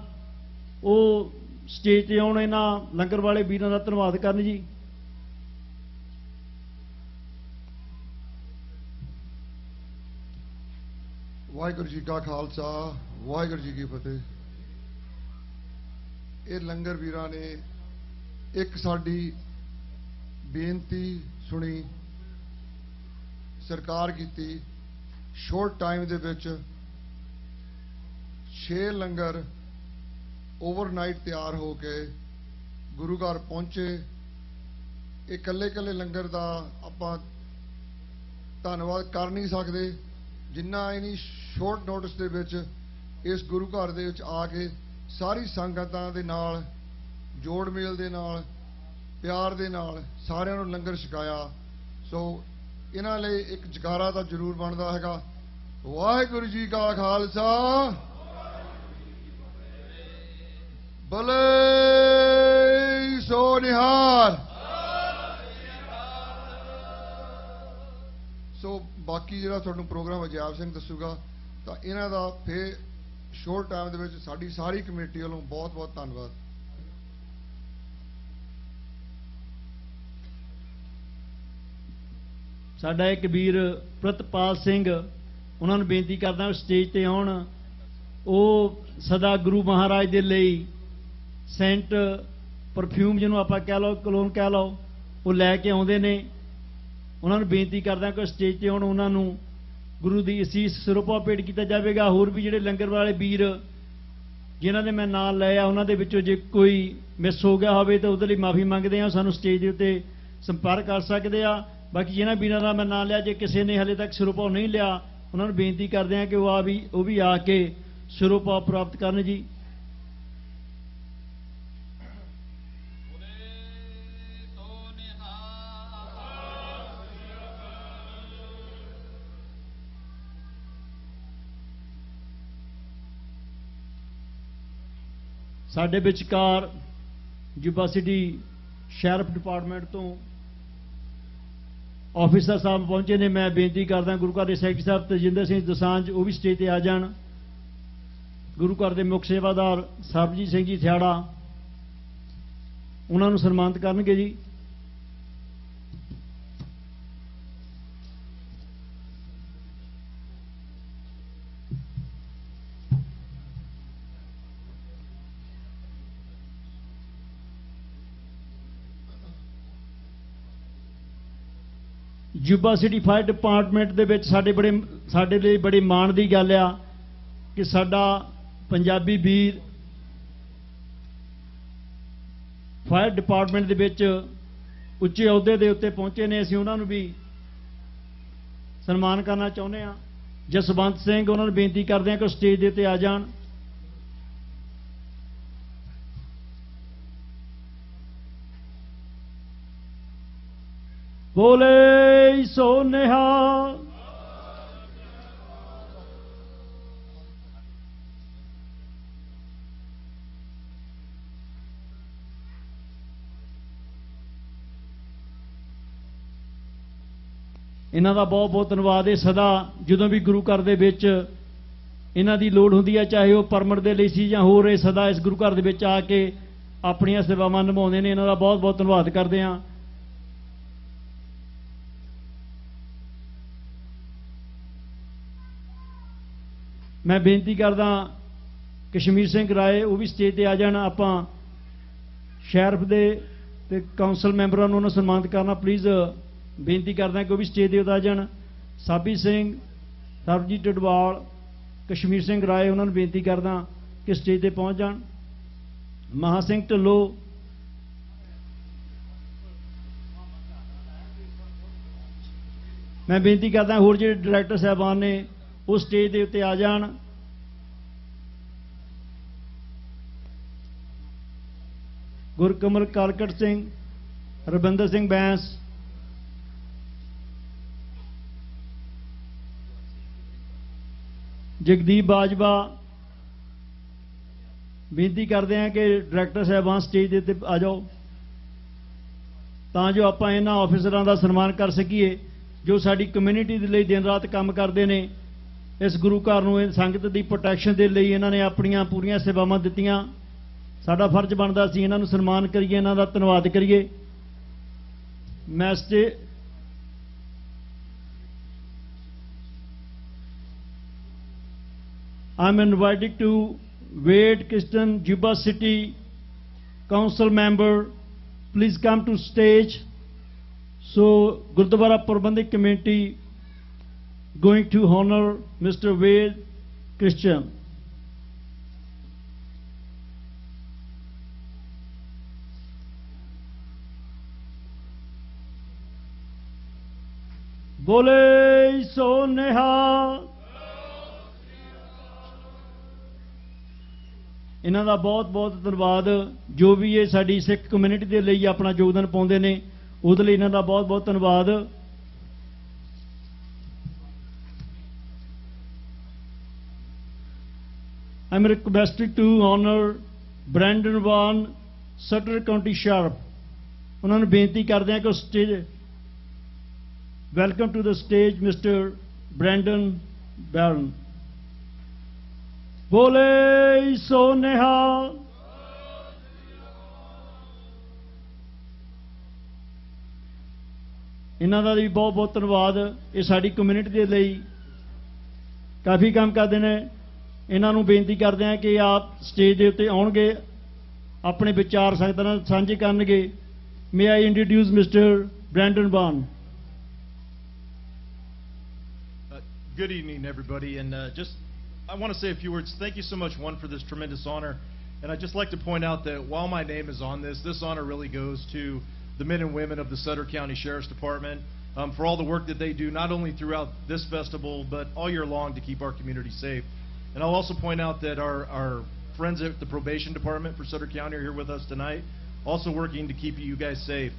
ਉਹ ਸਟੇਜ ਤੇ ਆਉਣ, ਇਹਨਾਂ ਲੰਗਰ ਵਾਲੇ ਵੀਰਾਂ ਦਾ ਧੰਨਵਾਦ ਕਰਨ ਜੀ। ਵਾਹਿਗੁਰੂ ਜੀ ਕਾ ਖਾਲਸਾ, ਵਾਹਿਗੁਰੂ ਜੀ ਕੀ ਫਤਿਹ। ਇਹ ਲੰਗਰ ਵੀਰਾਂ ਨੇ ਇੱਕ ਸਾਡੀ ਬੇਨਤੀ ਸੁਣੀ, ਸਰਕਾਰ ਕੀਤੀ। ਸ਼ੋਰਟ ਟਾਈਮ ਦੇ ਵਿੱਚ 6 ਲੰਗਰ ਓਵਰਨਾਈਟ ਤਿਆਰ ਹੋ ਕੇ ਗੁਰੂ ਘਰ ਪਹੁੰਚੇ। ਇਹ ਇਕੱਲੇ ਲੰਗਰ ਦਾ ਆਪਾਂ ਧੰਨਵਾਦ ਕਰ ਨਹੀਂ ਸਕਦੇ, ਜਿੰਨਾ ਇਨੀ ਸ਼ੋਰਟ ਨੋਟਿਸ ਦੇ ਵਿੱਚ ਇਸ ਗੁਰੂ ਘਰ ਦੇ ਵਿੱਚ ਆ ਕੇ ਸਾਰੀ ਸੰਗਤਾਂ ਦੇ ਨਾਲ ਜੋੜ ਮੇਲ ਦੇ ਨਾਲ ਪਿਆਰ ਦੇ ਨਾਲ ਸਾਰਿਆਂ ਨੂੰ ਲੰਗਰ ਛਕਾਇਆ। ਸੋ ਇਹਨਾਂ ਲਈ ਇੱਕ ਜਕਾਰਾ ਤਾਂ ਜ਼ਰੂਰ ਬਣਦਾ ਹੈਗਾ। ਵਾਹਿਗੁਰੂ ਜੀ ਕਾ ਖਾਲਸਾ, ਬੋਲੇ ਸੋ ਨਿਹਾਲ। ਸੋ ਬਾਕੀ ਜਿਹੜਾ ਤੁਹਾਨੂੰ ਪ੍ਰੋਗਰਾਮ ਅਜਾਇਬ ਸਿੰਘ ਦੱਸੂਗਾ, ਤਾਂ ਇਹਨਾਂ ਦਾ ਫਿਰ ਸ਼ੋਰਟ ਟਾਈਮ ਦੇ ਵਿੱਚ ਸਾਡੀ ਸਾਰੀ ਕਮੇਟੀ ਵੱਲੋਂ ਬਹੁਤ ਬਹੁਤ ਧੰਨਵਾਦ। ਸਾਡਾ ਇੱਕ ਵੀਰ ਪ੍ਰਿਤਪਾਲ ਸਿੰਘ, ਉਹਨਾਂ ਨੂੰ ਬੇਨਤੀ ਕਰਦਾ ਸਟੇਜ ਤੇ ਆਉਣ। ਉਹ ਸਦਾ ਗੁਰੂ ਮਹਾਰਾਜ ਦੇ ਲਈ ਸੈਂਟ ਪਰਫਿਊਮ, ਜਿਹਨੂੰ ਆਪਾਂ ਕਹਿ ਲਓ, ਕਲੋਨ ਕਹਿ ਲਓ, ਉਹ ਲੈ ਕੇ ਆਉਂਦੇ ਨੇ। ਉਹਨਾਂ ਨੂੰ ਬੇਨਤੀ ਕਰਦਾ ਕਿ ਸਟੇਜ ਤੇ ਆਉਣ, ਉਹਨਾਂ ਨੂੰ ਗੁਰੂ ਦੀ ਅਸੀਸ ਸਰੂਪਾ ਭੇਟ ਕੀਤਾ ਜਾਵੇਗਾ। ਹੋਰ ਵੀ ਜਿਹੜੇ ਲੰਗਰ ਵਾਲੇ ਵੀਰ ਜਿਨ੍ਹਾਂ ਦੇ ਮੈਂ ਨਾਂ ਲਏ ਆ, ਉਹਨਾਂ ਦੇ ਵਿੱਚੋਂ ਜੇ ਕੋਈ ਮਿਸ ਹੋ ਗਿਆ ਹੋਵੇ ਤਾਂ ਉਹਦੇ ਲਈ ਮਾਫੀ ਮੰਗਦੇ ਹਾਂ। ਸਾਨੂੰ ਸਟੇਜ ਦੇ ਉੱਤੇ ਸੰਪਰਕ ਕਰ ਸਕਦੇ ਆ। ਬਾਕੀ ਜਿਹਨਾਂ ਵੀਰਾਂ ਦਾ ਮੈਂ ਨਾਂ ਲਿਆ, ਜੇ ਕਿਸੇ ਨੇ ਹਲੇ ਤੱਕ ਸਰੂਪਾ ਨਹੀਂ ਲਿਆ, ਉਹਨਾਂ ਨੂੰ ਬੇਨਤੀ ਕਰਦੇ ਹਾਂ ਕਿ ਉਹ ਵੀ ਆ ਕੇ ਸਰੂਪਾ ਪ੍ਰਾਪਤ ਕਰਨ ਜੀ। ਸਾਡੇ ਵਿਚਕਾਰ ਜੁਬਾ ਸਿਟੀ ਸ਼ੈਰਿਫ ਡਿਪਾਰਟਮੈਂਟ ਤੋਂ ਆਫਿਸਰ ਸਾਹਿਬ ਪਹੁੰਚੇ ਨੇ। ਮੈਂ ਬੇਨਤੀ ਕਰਦਾ ਗੁਰੂ ਘਰ ਦੇ ਸੈਕਟਰੀ ਸਾਹਿਬ ਤਜਿੰਦਰ ਸਿੰਘ ਦੋਸਾਂਝ, ਉਹ ਵੀ ਸਟੇਜ ਤੇ ਆ ਜਾਣ। ਗੁਰੂ ਘਰ ਦੇ ਮੁੱਖ ਸੇਵਾਦਾਰ ਸਰਬਜੀਤ ਸਿੰਘ ਜੀ ਥਿਆੜਾ, ਉਹਨਾਂ ਨੂੰ ਸਨਮਾਨਿਤ ਕਰਨਗੇ ਜੀ। ਜੁਬਾ ਸਿਟੀ ਫਾਇਰ ਡਿਪਾਰਟਮੈਂਟ ਦੇ ਵਿੱਚ ਸਾਡੇ ਲਈ ਬੜੀ ਮਾਣ ਦੀ ਗੱਲ ਆ ਕਿ ਸਾਡਾ ਪੰਜਾਬੀ ਵੀਰ ਫਾਇਰ ਡਿਪਾਰਟਮੈਂਟ ਦੇ ਵਿੱਚ ਉੱਚੇ ਅਹੁਦੇ ਦੇ ਉੱਤੇ ਪਹੁੰਚੇ ਨੇ, ਅਸੀਂ ਉਹਨਾਂ ਨੂੰ ਵੀ ਸਨਮਾਨ ਕਰਨਾ ਚਾਹੁੰਦੇ ਹਾਂ। ਜਸਵੰਤ ਸਿੰਘ, ਉਹਨਾਂ ਨੂੰ ਬੇਨਤੀ ਕਰਦੇ ਹਾਂ ਕਿ ਉਹ ਸਟੇਜ ਦੇ ਉੱਤੇ ਆ ਜਾਣ। ਬੋਲੇ ਸੋ ਨਿਹਾਲ। ਇਹਨਾਂ ਦਾ ਬਹੁਤ ਬਹੁਤ ਧੰਨਵਾਦ। ਇਹ ਸਦਾ ਜਦੋਂ ਵੀ ਗੁਰੂ ਘਰ ਦੇ ਵਿੱਚ ਇਹਨਾਂ ਦੀ ਲੋੜ ਹੁੰਦੀ ਹੈ, ਚਾਹੇ ਉਹ ਪਰਮਿਟ ਦੇ ਲਈ ਸੀ ਜਾਂ ਹੋਰ, ਇਹ ਸਦਾ ਇਸ ਗੁਰੂ ਘਰ ਦੇ ਵਿੱਚ ਆ ਕੇ ਆਪਣੀਆਂ ਸੇਵਾਵਾਂ ਨਿਭਾਉਂਦੇ ਨੇ। ਇਹਨਾਂ ਦਾ ਬਹੁਤ ਬਹੁਤ ਧੰਨਵਾਦ ਕਰਦੇ ਹਾਂ। ਮੈਂ ਬੇਨਤੀ ਕਰਦਾ ਕਸ਼ਮੀਰ ਸਿੰਘ ਰਾਏ, ਉਹ ਵੀ ਸਟੇਜ ਤੇ ਆ ਜਾਣ। ਆਪਾਂ ਸ਼ੈਰਫ ਦੇ ਤੇ ਕਾਉਂਸਲ ਮੈਂਬਰਾਂ ਨੂੰ ਉਹਨਾਂ ਸਨਮਾਨਿਤ ਕਰਨਾ ਪਲੀਜ਼ ਬੇਨਤੀ ਕਰਦਾ ਕਿ ਉਹ ਵੀ ਸਟੇਜ ਤੇ ਆ ਜਾਣ। ਸਾਬੀ ਸਿੰਘ, ਸਰਬਜੀਤ ਟਡਵਾਲ, ਕਸ਼ਮੀਰ ਸਿੰਘ ਰਾਏ, ਉਹਨਾਂ ਨੂੰ ਬੇਨਤੀ ਕਰਦਾ ਕਿ ਸਟੇਜ ਤੇ ਪਹੁੰਚ ਜਾਣ। ਮਹਾ ਸਿੰਘ ਢਿੱਲੋਂ, ਮੈਂ ਬੇਨਤੀ ਕਰਦਾ ਹੋਰ ਜਿਹੜੇ ਡਾਇਰੈਕਟਰ ਸਾਹਿਬਾਨ ਨੇ ਉਹ ਸਟੇਜ ਦੇ ਉੱਤੇ ਆ ਜਾਣ। ਗੁਰਕਮਲ ਕਾਲਕਟ ਸਿੰਘ, ਰਵਿੰਦਰ ਸਿੰਘ ਬੈਂਸ, ਜਗਦੀਪ ਬਾਜਵਾ, ਬੇਨਤੀ ਕਰਦੇ ਹਾਂ ਕਿ ਡਾਇਰੈਕਟਰ ਸਾਹਿਬਾਨ ਸਟੇਜ ਦੇ ਉੱਤੇ ਆ ਜਾਓ ਤਾਂ ਜੋ ਆਪਾਂ ਇਹਨਾਂ ਆਫਿਸਰਾਂ ਦਾ ਸਨਮਾਨ ਕਰ ਸਕੀਏ ਜੋ ਸਾਡੀ ਕਮਿਊਨਿਟੀ ਦੇ ਲਈ ਦਿਨ ਰਾਤ ਕੰਮ ਕਰਦੇ ਨੇ। ਇਸ ਗੁਰੂ ਘਰ ਨੂੰ, ਇਹ ਸੰਗਤ ਦੀ ਪ੍ਰੋਟੈਕਸ਼ਨ ਦੇ ਲਈ ਇਹਨਾਂ ਨੇ ਆਪਣੀਆਂ ਪੂਰੀਆਂ ਸੇਵਾਵਾਂ ਦਿੱਤੀਆਂ। ਸਾਡਾ ਫਰਜ਼ ਬਣਦਾ ਸੀ ਇਹਨਾਂ ਨੂੰ ਸਨਮਾਨ ਕਰੀਏ, ਇਹਨਾਂ ਦਾ ਧੰਨਵਾਦ ਕਰੀਏ। ਮੈਂ I'm invited to Wade Christian Juba City Council member, please come to stage. So Gurdwara Prabandhik Committee going to honor Mr. Wade Christian. Bole so nihal. ਇਹਨਾਂ ਦਾ ਬਹੁਤ ਬਹੁਤ ਧੰਨਵਾਦ। ਜੋ ਵੀ ਇਹ ਸਾਡੀ ਸਿੱਖ ਕਮਿਊਨਿਟੀ ਦੇ ਲਈ ਆਪਣਾ ਯੋਗਦਾਨ ਪਾਉਂਦੇ ਨੇ, ਉਹਦੇ ਲਈ ਇਹਨਾਂ ਦਾ ਬਹੁਤ ਬਹੁਤ ਧੰਨਵਾਦ। I'm requested to honor Brandon Vaughan, Sutter County Sheriff. ਉਹਨਾਂ ਨੂੰ ਬੇਨਤੀ ਕਰਦੇ ਹਾਂ ਕਿ stage welcome to the stage mister Brandon Barron. ਬੋਲੇ ਸੋ ਨਿਹਾਲ। ਇਹਨਾਂ ਦਾ ਵੀ ਬਹੁਤ ਬਹੁਤ ਧੰਨਵਾਦ। ਇਹ ਸਾਡੀ ਕਮਿਊਨਿਟੀ ਦੇ ਲਈ ਕਾਫੀ ਕੰਮ ਕਰਦੇ ਨੇ। ਇਹਨਾਂ ਨੂੰ ਬੇਨਤੀ ਕਰਦੇ ਹਾਂ ਕਿ ਆਪ ਸਟੇਜ ਦੇ ਉੱਤੇ ਆਉਣਗੇ, ਆਪਣੇ ਵਿਚਾਰ ਸੰਗਤਾਂ ਨਾਲ ਸਾਂਝੇ ਕਰਨਗੇ। ਮੇ ਆਈ ਇੰਟਰੋਡਿਊਸ ਮਿਸਟਰ ਬ੍ਰੈਂਡਨ ਬਾਨ। Good evening, everybody, and I want to say a few words. Thank you so much, one, for this tremendous honor, and I'd just like to point out that while my name is on this honor really goes to the men and women of the Sutter County Sheriff's Department for all the work that they do, not only throughout this festival, but all year long to keep our community safe. And I'll also point out that our friends at the Probation Department for Sutter County are here with us tonight, also working to keep you guys safe.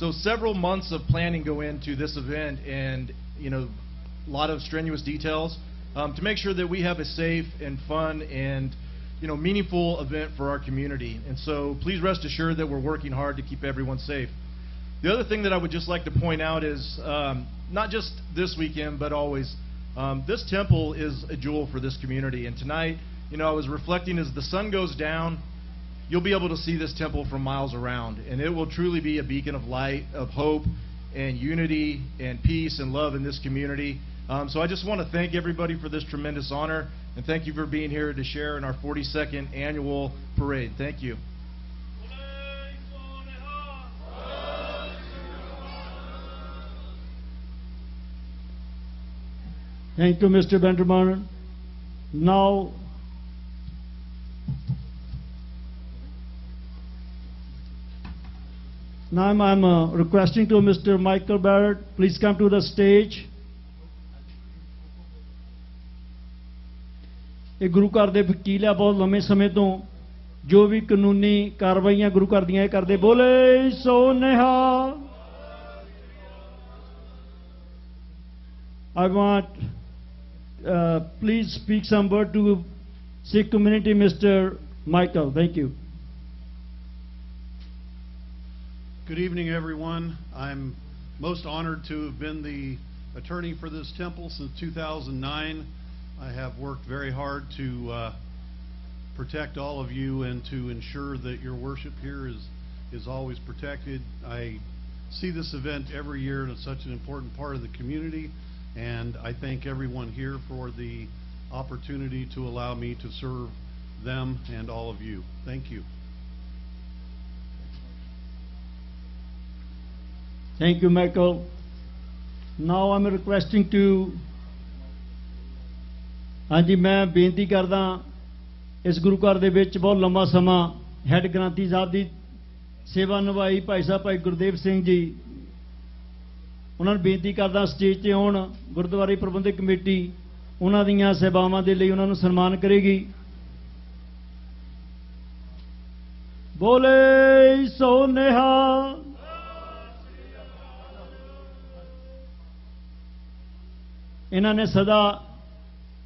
So several months of planning go into this event, and a lot of strenuous details to make sure that we have a safe and fun and meaningful event for our community. And so please rest assured that we're working hard to keep everyone safe. The other thing that I would just like to point out is not just this weekend but always, this temple is a jewel for this community. And tonight, I was reflecting, as the sun goes down, you'll be able to see this temple from miles around, and it will truly be a beacon of light, of hope and unity and peace and love in this community. So I just want to thank everybody for this tremendous honor, and thank you for being here to share in our 42nd annual parade. Thank you. Thank you, Mr. Benderman. Now Now I'm requesting to Mr. Michael Barrett, please come to the stage. ਇਹ ਗੁਰੂ ਘਰ ਦੇ ਵਕੀਲ ਆ ਬਹੁਤ ਲੰਮੇ ਸਮੇਂ ਤੋਂ ਜੋ ਵੀ ਕਾਨੂੰਨੀ ਕਾਰਵਾਈਆਂ ਗੁਰੂ ਘਰ ਦੀਆਂ ਇਹ ਕਰਦੇ ਬੋਲੇ ਸੋ ਨਿਹਾਲ I want please speak some word to Sikh community, Mr. Michael. Thank you. Good evening, everyone. I'm most honored to have been the attorney for this temple since 2009. I have worked very hard to protect all of you and to ensure that your worship here is always protected. I see this event every year, and it's such an important part of the community. And I thank everyone here for the opportunity to allow me to serve them and all of you. Thank you. Thank you, Michael. Now I'm requesting to ਹਾਂਜੀ ਮੈਂ ਬੇਨਤੀ ਕਰਦਾ ਇਸ ਗੁਰੂ ਘਰ ਦੇ ਵਿੱਚ ਬਹੁਤ ਲੰਮਾ ਸਮਾਂ ਹੈੱਡ ਗ੍ਰੰਥੀ ਸਾਹਿਬ ਦੀ ਸੇਵਾ ਨਿਭਾਈ ਭਾਈ ਸਾਹਿਬ ਭਾਈ ਗੁਰਦੇਵ ਸਿੰਘ ਜੀ ਉਹਨਾਂ ਨੂੰ ਬੇਨਤੀ ਕਰਦਾ ਸਟੇਜ ਤੇ ਆਉਣ ਗੁਰਦੁਆਰੇ ਪ੍ਰਬੰਧਕ ਕਮੇਟੀ ਉਹਨਾਂ ਦੀਆਂ ਸੇਵਾਵਾਂ ਦੇ ਲਈ ਉਹਨਾਂ ਨੂੰ ਸਨਮਾਨ ਕਰੇਗੀ ਬੋਲੇ ਸੋ ਨਿਹਾਲ ਇਹਨਾਂ ਨੇ ਸਦਾ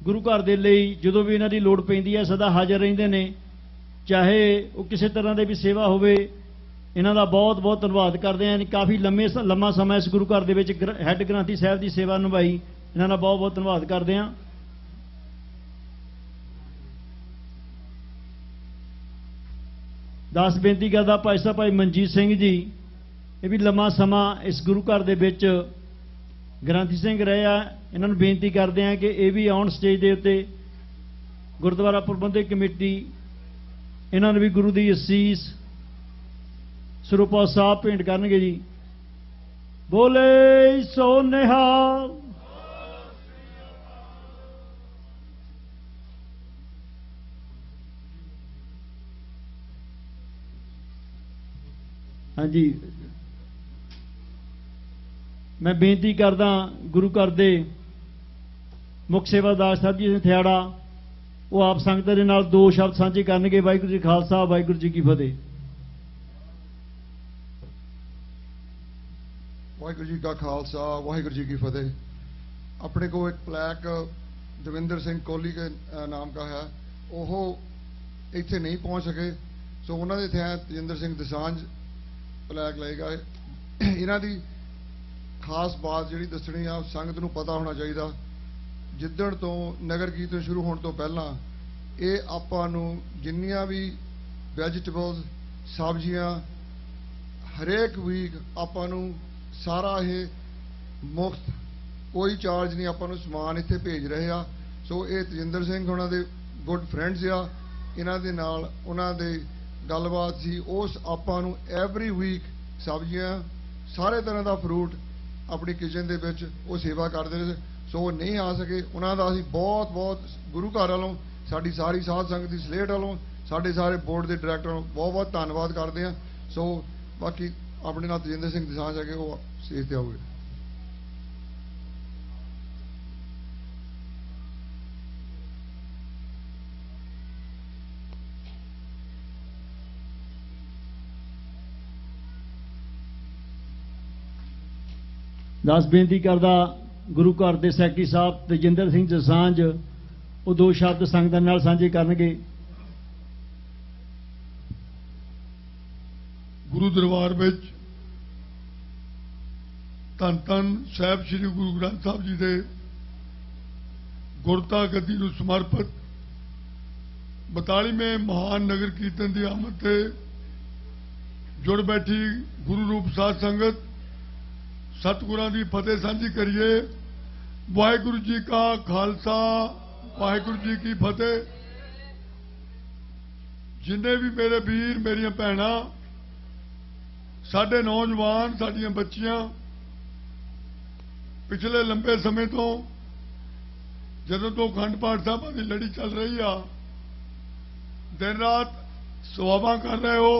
ਗੁਰੂ ਘਰ ਦੇ ਲਈ ਜਦੋਂ ਵੀ ਇਹਨਾਂ ਦੀ ਲੋੜ ਪੈਂਦੀ ਹੈ ਸਦਾ ਹਾਜ਼ਰ ਰਹਿੰਦੇ ਨੇ ਚਾਹੇ ਉਹ ਕਿਸੇ ਤਰ੍ਹਾਂ ਦੀ ਵੀ ਸੇਵਾ ਹੋਵੇ ਇਹਨਾਂ ਦਾ ਬਹੁਤ ਬਹੁਤ ਧੰਨਵਾਦ ਕਰਦੇ ਹਾਂ ਕਾਫੀ ਲੰਮਾ ਸਮਾਂ ਇਸ ਗੁਰੂ ਘਰ ਦੇ ਵਿੱਚ ਹੈੱਡ ਗ੍ਰੰਥੀ ਸਾਹਿਬ ਦੀ ਸੇਵਾ ਨਿਭਾਈ ਇਹਨਾਂ ਦਾ ਬਹੁਤ ਬਹੁਤ ਧੰਨਵਾਦ ਕਰਦੇ ਹਾਂ ਦਾਸ ਬੇਨਤੀ ਕਰਦਾ ਭਾਈ ਸਾਹਿਬ ਭਾਈ ਮਨਜੀਤ ਸਿੰਘ ਜੀ ਇਹ ਵੀ ਲੰਮਾ ਸਮਾਂ ਇਸ ਗੁਰੂ ਘਰ ਦੇ ਵਿੱਚ ਗ੍ਰੰਥੀ ਸਿੰਘ ਰਹੇ ਆ ਇਹਨਾਂ ਨੂੰ ਬੇਨਤੀ ਕਰਦੇ ਹਾਂ ਕਿ ਇਹ ਵੀ ਆਉਣ ਸਟੇਜ ਦੇ ਉੱਤੇ ਗੁਰਦੁਆਰਾ ਪ੍ਰਬੰਧਕ ਕਮੇਟੀ ਇਹਨਾਂ ਨੂੰ ਵੀ ਗੁਰੂ ਦੀ ਅਸੀਸ ਸਰੂਪਾ ਸਾਹਿਬ ਭੇਂਟ ਕਰਨਗੇ ਜੀ ਬੋਲੇ ਸੋ ਨਿਹਾਲ ਹਾਂਜੀ ਮੈਂ ਬੇਨਤੀ ਕਰਦਾ ਗੁਰੂ ਘਰ ਦੇ ਮੁੱਖ ਸੇਵਾਦਾਰ ਸਾਹਿਬ ਜੀ ਨੇ ਥਿਆੜਾ ਉਹ ਆਪ ਸੰਗਤ ਦੇ ਨਾਲ ਦੋ ਸ਼ਬਦ ਸਾਂਝੇ ਕਰਨਗੇ ਵਾਹਿਗੁਰੂ ਜੀ ਖਾਲਸਾ ਵਾਹਿਗੁਰੂ ਜੀ ਕੀ ਫਤਿਹ ਵਾਹਿਗੁਰੂ ਜੀ ਕਾ ਖਾਲਸਾ ਵਾਹਿਗੁਰੂ ਜੀ ਕੀ ਫਤਿਹ अपने को एक प्लैक दविंदर सिंह कोहली के नाम का है वो इत्थे नहीं पहुंच सके सो उन्होंने थे तजिंदर सिंह दसांझ प्लैक लेगा इन्हों की खास बात जी दसनी आ संगत नूं पता होना चाहिए जिद्दण तो नगर कीर्तन शुरू होने तो पहला ये आपां नूं जिन्नियां भी वैजिटेबल्स सब्जियां हरेक वीक आपां नूं सारा ये मुफ्त कोई चार्ज नहीं आपां नूं समान इत्थे भेज रहे आ सो ये तजिंदर सिंह उन्हां दे गुड फ्रेंड्स आ इन्हां दे नाल उन्हां दे गलबात सी उस आपां नूं एवरी वीक सब्जियां सारे तरह का फ्रूट अपनी किचन दे विच वो सेवा करते रहे सो नहीं आ सके उन्हां दा असीं बहुत बहुत गुरु घर वालों साडी सारी साध संगत दी सलेट वालों साडे सारे बोर्ड के डायरैक्टर बहुत बहुत धन्नवाद करते हैं सो बाकी अपने नाल तजिंदर सिंह दसांझ है कि वो स्टेज ते आओगे दास बेनती करदा गुरु घर के सैकटरी साहब तजिंदर सिंह दसांझ वो दो शब्द संगत नाल सांझे करनगे गुरु दरबार विच धन धन साहिब श्री गुरु ग्रंथ साहब जी के गुरता गद्दी नूं समर्पित 42वें महान नगर कीर्तन की आमद से जुड़ बैठी गुरु रूप साध संगत सतगुरां दी फतेह सांझी करिए वाहिगुरू जी का खालसा वाहिगुरू जी की फतेह जिन्ने भी मेरे वीर मेरिया भैणां साडे नौजवान साडियां बच्चियां पिछले लंबे समय तो जदों तो अखंड पाठ साहिबां दी लड़ी चल रही आ दिन रात सवावां कर रहे हो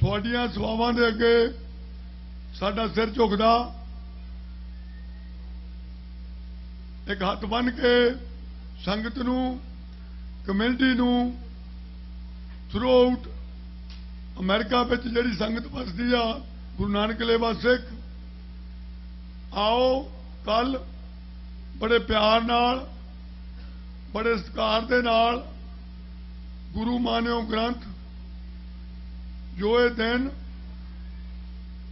ਤੁਹਾਡੀਆਂ ਸੇਵਾਵਾਂ ਦੇ ਅੱਗੇ ਸਾਡਾ ਸਿਰ ਝੁਕਦਾ ਇੱਕ ਹੱਥ ਬੰਨ੍ਹ ਕੇ ਸੰਗਤ ਨੂੰ ਕਮਿਊਨਿਟੀ ਨੂੰ ਥਰੂ ਆਊਟ ਅਮਰੀਕਾ ਵਿੱਚ ਜਿਹੜੀ ਸੰਗਤ ਵਸਦੀ ਆ ਗੁਰੂ ਨਾਨਕ ਲੇਵਾ ਸਿੱਖ ਆਓ ਕੱਲ ਬੜੇ ਪਿਆਰ ਨਾਲ ਬੜੇ ਸਤਿਕਾਰ ਦੇ ਨਾਲ ਗੁਰੂ ਮਾਨਿਓ ਗ੍ਰੰਥ ਜੋ ਇਹ ਦਿਨ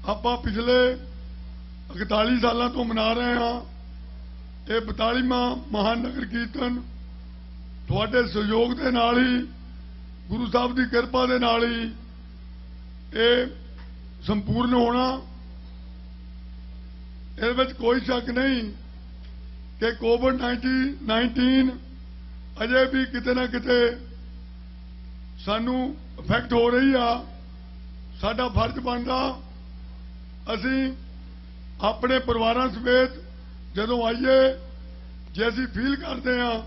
ਆਪਾਂ ਪਿਛਲੇ 41 ਸਾਲਾਂ ਤੋਂ ਮਨਾ ਰਹੇ ਹਾਂ ਇਹ 42ਵਾਂ ਮਹਾਨਗਰ ਕੀਰਤਨ ਤੁਹਾਡੇ ਸਹਿਯੋਗ ਦੇ ਨਾਲ ਹੀ ਗੁਰੂ ਸਾਹਿਬ ਦੀ ਕਿਰਪਾ ਦੇ ਨਾਲ ਹੀ ਇਹ ਸੰਪੂਰਨ ਹੋਣਾ ਇਹਦੇ ਵਿੱਚ ਕੋਈ ਸ਼ੱਕ ਨਹੀਂ ਕਿ ਕੋਵਿਡ-19 ਅਜੇ ਵੀ ਕਿਤੇ ਨਾ ਕਿਤੇ ਸਾਨੂੰ ਇਫੈਕਟ ਹੋ ਰਹੀ ਆ ਸਾਡਾ ਫਰਜ਼ ਬਣਦਾ ਅਸੀਂ ਆਪਣੇ ਪਰਿਵਾਰਾਂ ਸਮੇਤ ਜਦੋਂ ਆਈਏ ਜੇ ਅਸੀਂ ਫੀਲ ਕਰਦੇ ਹਾਂ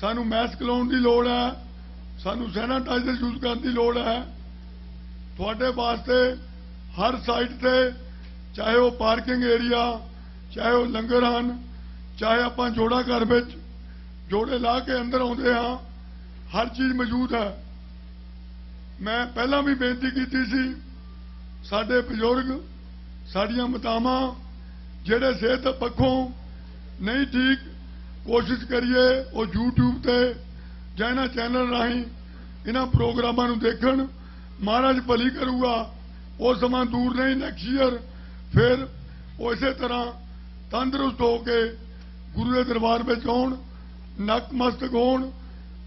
ਸਾਨੂੰ ਮਾਸਕ ਲਾਉਣ ਦੀ ਲੋੜ ਹੈ ਸਾਨੂੰ ਸੈਨੀਟਾਈਜ਼ਰ ਯੂਜ਼ ਕਰਨ ਦੀ ਲੋੜ ਹੈ ਤੁਹਾਡੇ ਵਾਸਤੇ ਹਰ ਸਾਈਟ ਤੇ ਚਾਹੇ ਉਹ ਪਾਰਕਿੰਗ ਏਰੀਆ ਚਾਹੇ ਉਹ ਲੰਗਰ ਹਨ ਚਾਹੇ ਆਪਾਂ ਜੋੜਾ ਘਰ ਵਿੱਚ ਜੋੜੇ ਲਾ ਕੇ ਅੰਦਰ ਆਉਂਦੇ ਹਾਂ ਹਰ ਚੀਜ਼ ਮੌਜੂਦ ਹੈ ਮੈਂ ਪਹਿਲਾਂ ਵੀ ਬੇਨਤੀ ਕੀਤੀ ਸੀ ਸਾਡੇ ਬਜ਼ੁਰਗ ਸਾਡੀਆਂ ਮਾਤਾਵਾਂ ਜਿਹੜੇ ਸਿਹਤ ਪੱਖੋਂ ਨਹੀਂ ਠੀਕ ਕੋਸ਼ਿਸ਼ ਕਰੀਏ ਉਹ YouTube ਤੇ ਜਾਂ ਇਹਨਾਂ ਚੈਨਲ ਰਾਹੀਂ ਇਹਨਾਂ ਪ੍ਰੋਗਰਾਮਾਂ ਨੂੰ ਦੇਖਣ ਮਹਾਰਾਜ ਭਲੀ ਕਰੂਗਾ ਉਹ ਸਮਾਂ ਦੂਰ ਨਹੀਂ ਨੈਕਸਟ ਈਅਰ ਫਿਰ ਉਹ ਇਸੇ ਤਰ੍ਹਾਂ ਤੰਦਰੁਸਤ ਹੋ ਕੇ ਗੁਰੂ ਦੇ ਦਰਬਾਰ ਵਿੱਚ ਆਉਣ ਨਤਮਸਤਕ ਹੋਣ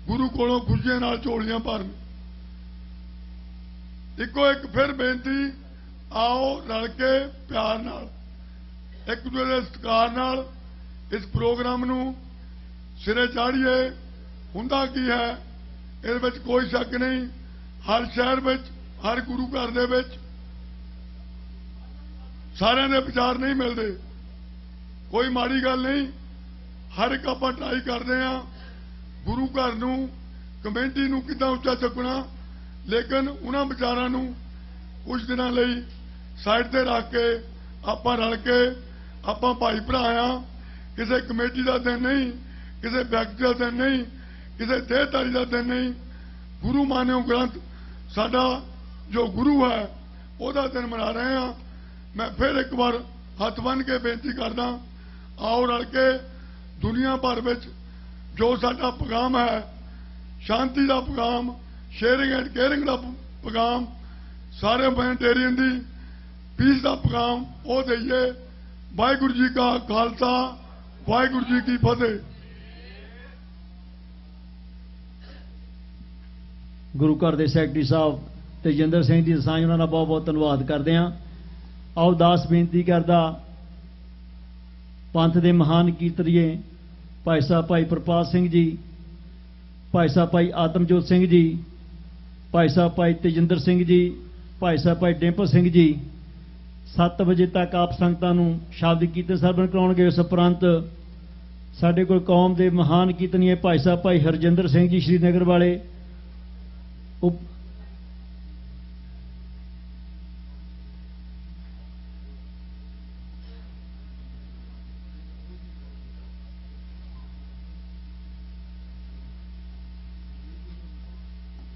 ਗੁਰੂ ਕੋਲੋਂ ਖੁਸ਼ੀਆਂ ਨਾਲ ਝੋਲੀਆਂ ਭਰਨ ਇੱਕੋ ਇੱਕ ਫਿਰ ਬੇਨਤੀ ਆਓ ਰਲ ਕੇ ਪਿਆਰ ਨਾਲ ਇੱਕ ਦੂਜੇ ਦੇ ਸਤਿਕਾਰ ਨਾਲ ਇਸ ਪ੍ਰੋਗਰਾਮ ਨੂੰ ਸਿਰੇ ਚਾੜੀਏ ਹੁੰਦਾ ਕੀ ਹੈ ਇਹਦੇ ਵਿੱਚ ਕੋਈ ਸ਼ੱਕ ਨਹੀਂ ਹਰ ਸ਼ਹਿਰ ਵਿੱਚ ਹਰ ਗੁਰੂ ਘਰ ਦੇ ਵਿੱਚ ਸਾਰਿਆਂ ਦੇ ਵਿਚਾਰ ਨਹੀਂ ਮਿਲਦੇ ਕੋਈ ਮਾੜੀ ਗੱਲ ਨਹੀਂ ਹਰ ਇੱਕ ਆਪਾਂ ਟਰਾਈ ਕਰਦੇ ਆ ਗੁਰੂ ਘਰ ਨੂੰ ਕਮੇਟੀ ਨੂੰ ਕਿੱਦਾਂ ਉੱਚਾ ਚੁੱਕਣਾ ਲੇਕਿਨ ਉਹਨਾਂ ਵਿਚਾਰਾਂ ਨੂੰ ਕੁਝ ਦਿਨਾਂ ਲਈ ਸਾਈਡ ਤੇ ਰੱਖ ਕੇ ਆਪਾਂ ਰਲ ਕੇ ਆਪਾਂ ਭਾਈ ਭਰਾ ਆ ਕਿਸੇ ਕਮੇਟੀ ਦਾ ਦਿਨ ਨਹੀਂ ਕਿਸੇ ਵਿਅਕਤੀ ਦਾ ਦਿਨ ਨਹੀਂ ਕਿਸੇ ਦੇਹਧਾਰੀ ਦਾ ਦਿਨ ਨਹੀਂ ਗੁਰੂ ਮਾਨਿਓ ਗ੍ਰੰਥ ਸਾਡਾ ਜੋ ਗੁਰੂ ਹੈ ਉਹਦਾ ਦਿਨ ਮਨਾ ਰਹੇ ਆ ਮੈਂ ਫਿਰ ਇੱਕ ਵਾਰ ਹੱਥ ਬੰਨ੍ਹ ਕੇ ਬੇਨਤੀ ਕਰਦਾ ਆਓ ਰਲ ਕੇ ਦੁਨੀਆ ਭਰ ਵਿੱਚ ਜੋ ਸਾਡਾ ਪੈਗਾਮ ਹੈ ਸ਼ਾਂਤੀ ਦਾ ਪੈਗਾਮ ਸ਼ੇਅਰਿੰਗ ਐਂਡ ਕੇਅਰਿੰਗ ਦਾ ਪੈਗਾਮ ਸਾਰੇ ਹੁਮੈਨਿਟੇਰੀਅਨ ਦੀ ਪੀਸ ਦਾ ਪੈਗਾਮ ਉਹ ਦਈਏ ਵਾਹਿਗੁਰੂ ਜੀ ਕਾ ਖਾਲਸਾ ਵਾਹਿਗੁਰੂ ਜੀ ਕੀ ਫਤਿਹ ਗੁਰੂ ਘਰ ਦੇ ਸੈਕਟਰੀ ਸਾਹਿਬ ਤੇਜਿੰਦਰ ਸਿੰਘ ਦੀ ਸਾਂਝ ਉਹਨਾਂ ਦਾ ਬਹੁਤ ਬਹੁਤ ਧੰਨਵਾਦ ਕਰਦੇ ਹਾਂ ਆਓ ਦਾਸ ਬੇਨਤੀ ਕਰਦਾ ਪੰਥ ਦੇ ਮਹਾਨ ਕੀਰਤਨੀਏ ਭਾਈ ਸਾਹਿਬ ਭਾਈ ਪ੍ਰਪਾਲ ਸਿੰਘ ਜੀ ਭਾਈ ਸਾਹਿਬ ਭਾਈ ਆਤਮਜੋਤ ਸਿੰਘ ਜੀ ਭਾਈ ਸਾਹਿਬ ਭਾਈ ਤੇਜਿੰਦਰ ਸਿੰਘ ਜੀ ਭਾਈ ਸਾਹਿਬ ਭਾਈ ਡਿੰਪਲ ਸਿੰਘ ਜੀ 7 ਵਜੇ ਤੱਕ ਆਪ ਸੰਗਤਾਂ ਨੂੰ ਸ਼ਬਦ ਕੀਰਤਨ ਸਰਵਣ ਕਰਾਉਣਗੇ ਉਸ ਉਪਰੰਤ ਸਾਡੇ ਕੋਲ ਕੌਮ ਦੇ ਮਹਾਨ ਕੀਰਤਨੀਏ ਭਾਈ ਸਾਹਿਬ ਭਾਈ ਹਰਜਿੰਦਰ ਸਿੰਘ ਜੀ ਸ਼੍ਰੀਨਗਰ ਵਾਲੇ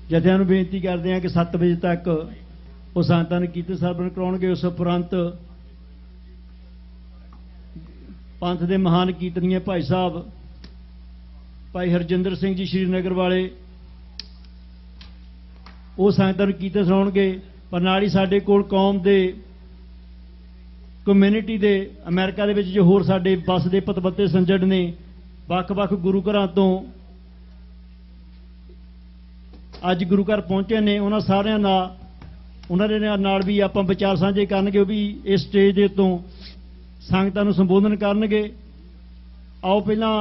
ਜਥਿਆਂ ਨੂੰ ਬੇਨਤੀ ਕਰਦੇ ਹਾਂ ਕਿ 7 ਵਜੇ ਤੱਕ ਉਹ ਸੰਗਤਾਂ ਨੂੰ ਕੀਰਤਨ ਸਰਵਣ ਕਰਾਉਣਗੇ ਉਸ ਉਪਰੰਤ ਪੰਥ ਦੇ ਮਹਾਨ ਕੀਰਤਨੀਏ ਭਾਈ ਸਾਹਿਬ ਭਾਈ ਹਰਜਿੰਦਰ ਸਿੰਘ ਜੀ ਸ਼੍ਰੀਨਗਰ ਵਾਲੇ ਉਹ ਸੰਗਤਾਂ ਨੂੰ ਕੀਰਤਨ ਸੁਣਾਉਣਗੇ ਪਰ ਨਾਲ ਹੀ ਸਾਡੇ ਕੋਲ ਕੌਮ ਦੇ ਕਮਿਊਨਿਟੀ ਦੇ ਅਮਰੀਕਾ ਦੇ ਵਿੱਚ ਜੋ ਹੋਰ ਸਾਡੇ ਬੱਸ ਦੇ ਪਤਵੰਤੇ ਸੰਜੜ ਨੇ ਵੱਖ-ਵੱਖ ਗੁਰੂ ਘਰਾਂ ਤੋਂ ਅੱਜ ਗੁਰੂ ਘਰ ਪਹੁੰਚੇ ਨੇ ਉਹਨਾਂ ਸਾਰਿਆਂ ਨਾਲ ਉਹਨਾਂ ਦੇ ਨਾਲ ਵੀ ਆਪਾਂ ਵਿਚਾਰ ਸਾਂਝੇ ਕਰਨਗੇ ਉਹ ਵੀ ਇਸ ਸਟੇਜ ਦੇ ਉੱਤੋਂ ਸੰਗਤਾਂ ਨੂੰ ਸੰਬੋਧਨ ਕਰਨਗੇ ਆਓ ਪਹਿਲਾਂ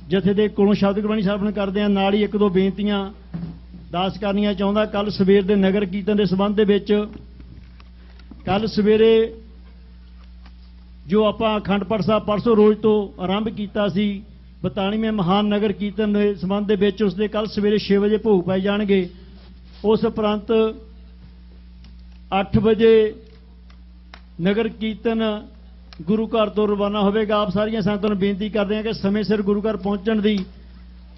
ਜਥੇ ਦੇ ਕੋਲੋਂ ਸ਼ਬਦ ਗੁਰਬਾਣੀ ਸਰਵਣ ਕਰਦੇ ਹਾਂ ਨਾਲ ਹੀ ਇੱਕ ਦੋ ਬੇਨਤੀਆਂ ਦਾਸ ਕਰਨੀਆਂ ਚਾਹੁੰਦਾ ਕੱਲ ਸਵੇਰ ਦੇ ਨਗਰ ਕੀਰਤਨ ਦੇ ਸੰਬੰਧ ਦੇ ਵਿੱਚ ਕੱਲ ਸਵੇਰੇ ਜੋ ਆਪਾਂ ਅਖੰਡ ਪਾਠ ਸਾਹਿਬ ਪਰਸੋਂ ਰੋਜ਼ ਤੋਂ ਆਰੰਭ ਕੀਤਾ ਸੀ 42ਵੇਂ ਮਹਾਨ ਨਗਰ ਕੀਰਤਨ ਦੇ ਸੰਬੰਧ ਦੇ ਵਿੱਚ ਉਸ ਦੇ ਕੱਲ ਸਵੇਰੇ 6 ਵਜੇ ਭੋਗ ਪਾਏ ਜਾਣਗੇ ਉਸ ਉਪਰੰਤ 8 ਵਜੇ ਨਗਰ ਕੀਰਤਨ ਗੁਰੂ ਘਰ ਤੋਂ ਰਵਾਨਾ ਹੋਵੇਗਾ। ਆਪ ਸਾਰੀਆਂ ਸੰਗਤਾਂ ਨੂੰ ਬੇਨਤੀ ਕਰਦੇ ਹਾਂ ਕਿ ਸਮੇਂ ਸਿਰ ਗੁਰੂ ਘਰ ਪਹੁੰਚਣ ਦੀ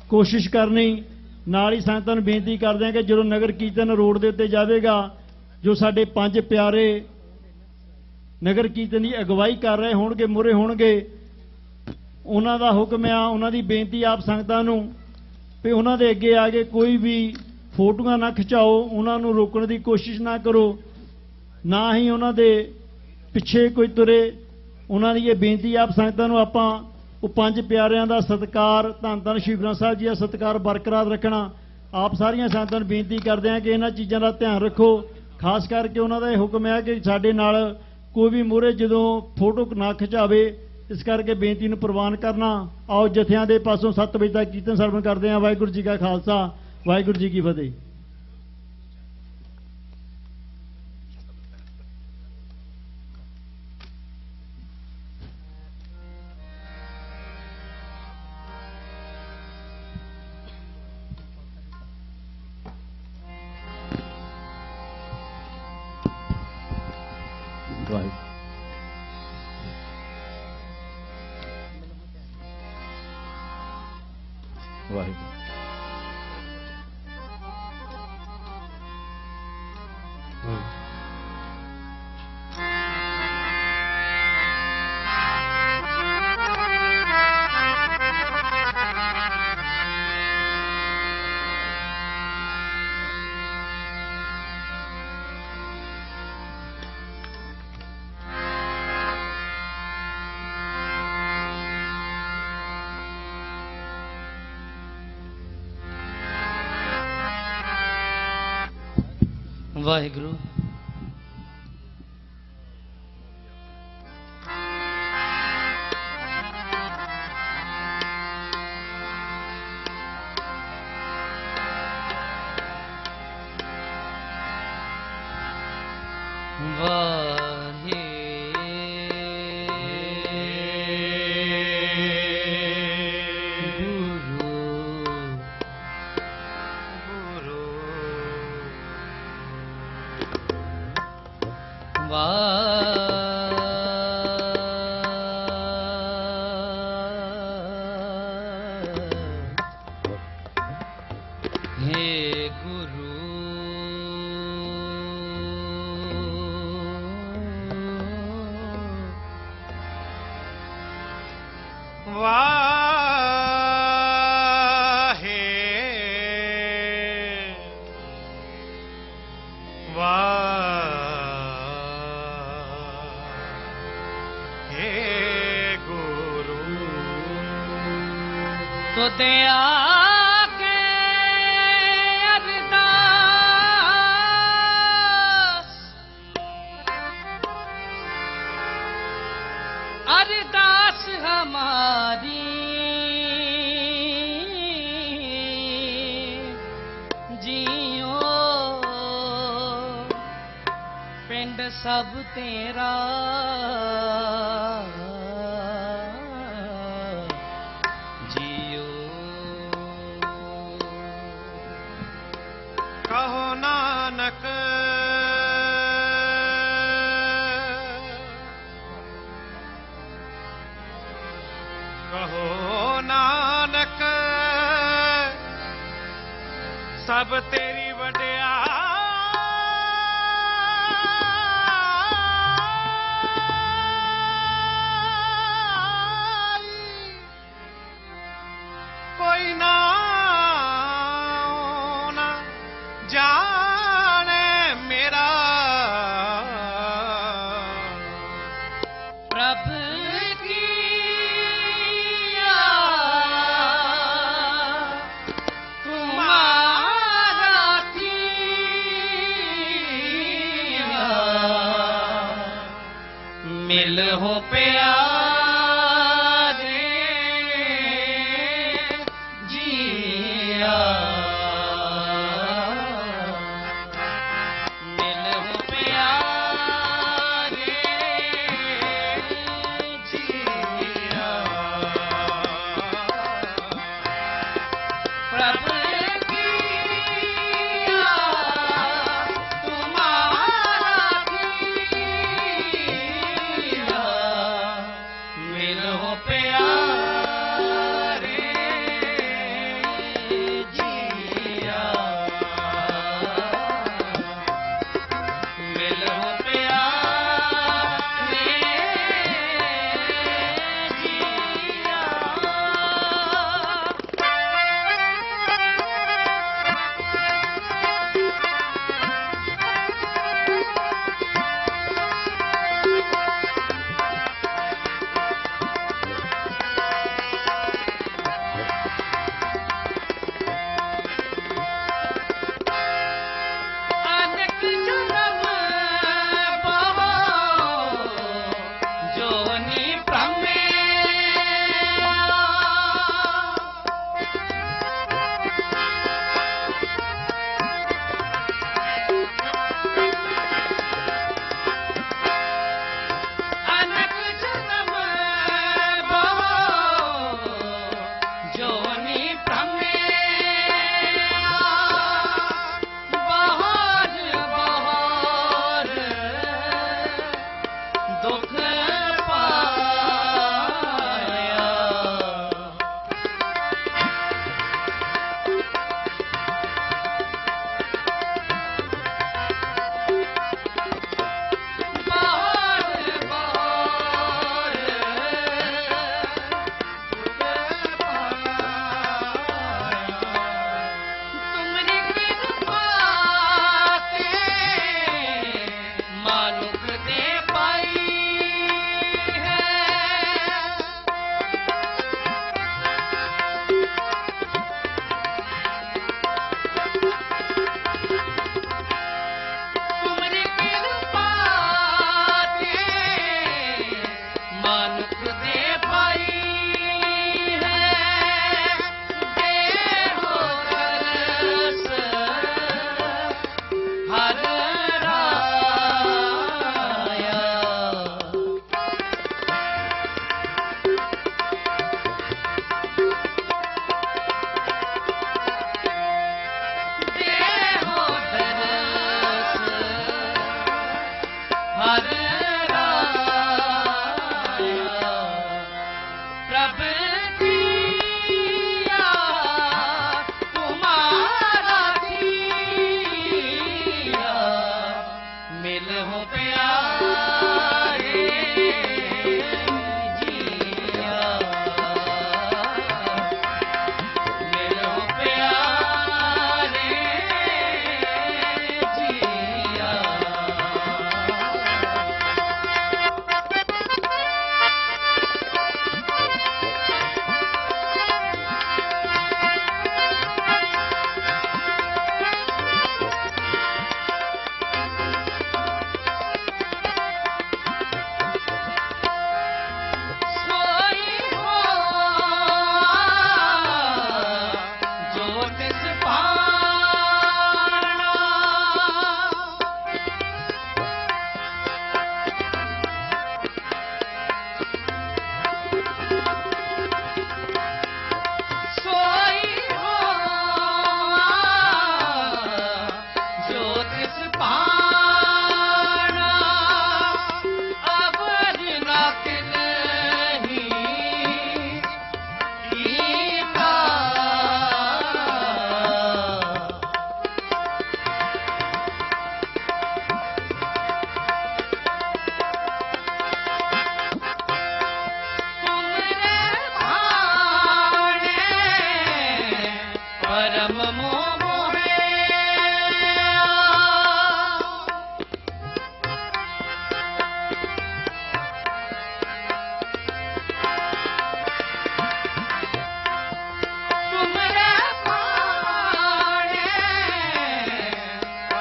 ਕੋਸ਼ਿਸ਼ ਕਰਨੀ। ਨਾਲ ਹੀ ਸੰਗਤਾਂ ਨੂੰ ਬੇਨਤੀ ਕਰਦੇ ਹਾਂ ਕਿ ਜਦੋਂ ਨਗਰ ਕੀਰਤਨ ਰੋਡ ਦੇ ਉੱਤੇ ਜਾਵੇਗਾ, ਜੋ ਸਾਡੇ 5 ਪਿਆਰੇ ਨਗਰ ਕੀਰਤਨ ਦੀ ਅਗਵਾਈ ਕਰ ਰਹੇ ਹੋਣਗੇ, ਮੂਹਰੇ ਹੋਣਗੇ, ਉਹਨਾਂ ਦਾ ਹੁਕਮ ਆ, ਉਹਨਾਂ ਦੀ ਬੇਨਤੀ ਆਪ ਸੰਗਤਾਂ ਨੂੰ ਵੀ ਉਹਨਾਂ ਦੇ ਅੱਗੇ ਆ ਕੇ ਕੋਈ ਵੀ ਫੋਟੋਆਂ ਨਾ ਖਿਚਾਓ, ਉਹਨਾਂ ਨੂੰ ਰੋਕਣ ਦੀ ਕੋਸ਼ਿਸ਼ ਨਾ ਕਰੋ, ਨਾ ਹੀ ਉਹਨਾਂ ਦੇ ਪਿੱਛੇ ਕੋਈ ਤੁਰੇ। ਉਹਨਾਂ ਦੀ ਇਹ ਬੇਨਤੀ ਆਪ ਸੰਗਤਾਂ ਨੂੰ ਆਪਾਂ ਉਹ 5 ਪਿਆਰਿਆਂ ਦਾ ਸਤਿਕਾਰ, ਧੰਨ ਧੰਨ ਸ਼੍ਰੀ ਗੁਰੂ ਗ੍ਰੰਥ ਸਾਹਿਬ ਜੀ ਦਾ ਸਤਿਕਾਰ ਬਰਕਰਾਰ ਰੱਖਣਾ। ਆਪ ਸਾਰੀਆਂ ਸੰਗਤਾਂ ਨੂੰ ਬੇਨਤੀ ਕਰਦੇ ਹਾਂ ਕਿ ਇਹਨਾਂ ਚੀਜ਼ਾਂ ਦਾ ਧਿਆਨ ਰੱਖੋ। ਖਾਸ ਕਰਕੇ ਉਹਨਾਂ ਦਾ ਇਹ ਹੁਕਮ ਹੈ ਕਿ ਸਾਡੇ ਨਾਲ ਕੋਈ ਵੀ ਮੂਹਰੇ ਜਦੋਂ ਫੋਟੋ ਨਾ ਖਿਚਾਵੇ, ਇਸ ਕਰਕੇ ਬੇਨਤੀ ਨੂੰ ਪ੍ਰਵਾਨ ਕਰਨਾ। ਆਓ ਜਥਿਆਂ ਦੇ ਪਾਸੋਂ 7 ਵਜੇ ਤੱਕ ਕੀਰਤਨ ਸਰਵਣ ਕਰਦੇ ਹਾਂ। ਵਾਹਿਗੁਰੂ ਜੀ ਕਾ ਖਾਲਸਾ, ਵਾਹਿਗੁਰੂ ਜੀ ਕੀ ਫਤਿਹ। ਵਾਹਿਗੁਰੂ। अरदास हमारी जियो पिंड सब तेरा जियो कहो नानक सब तेरी वड्याई कोई ना जाने मेरा प्रभु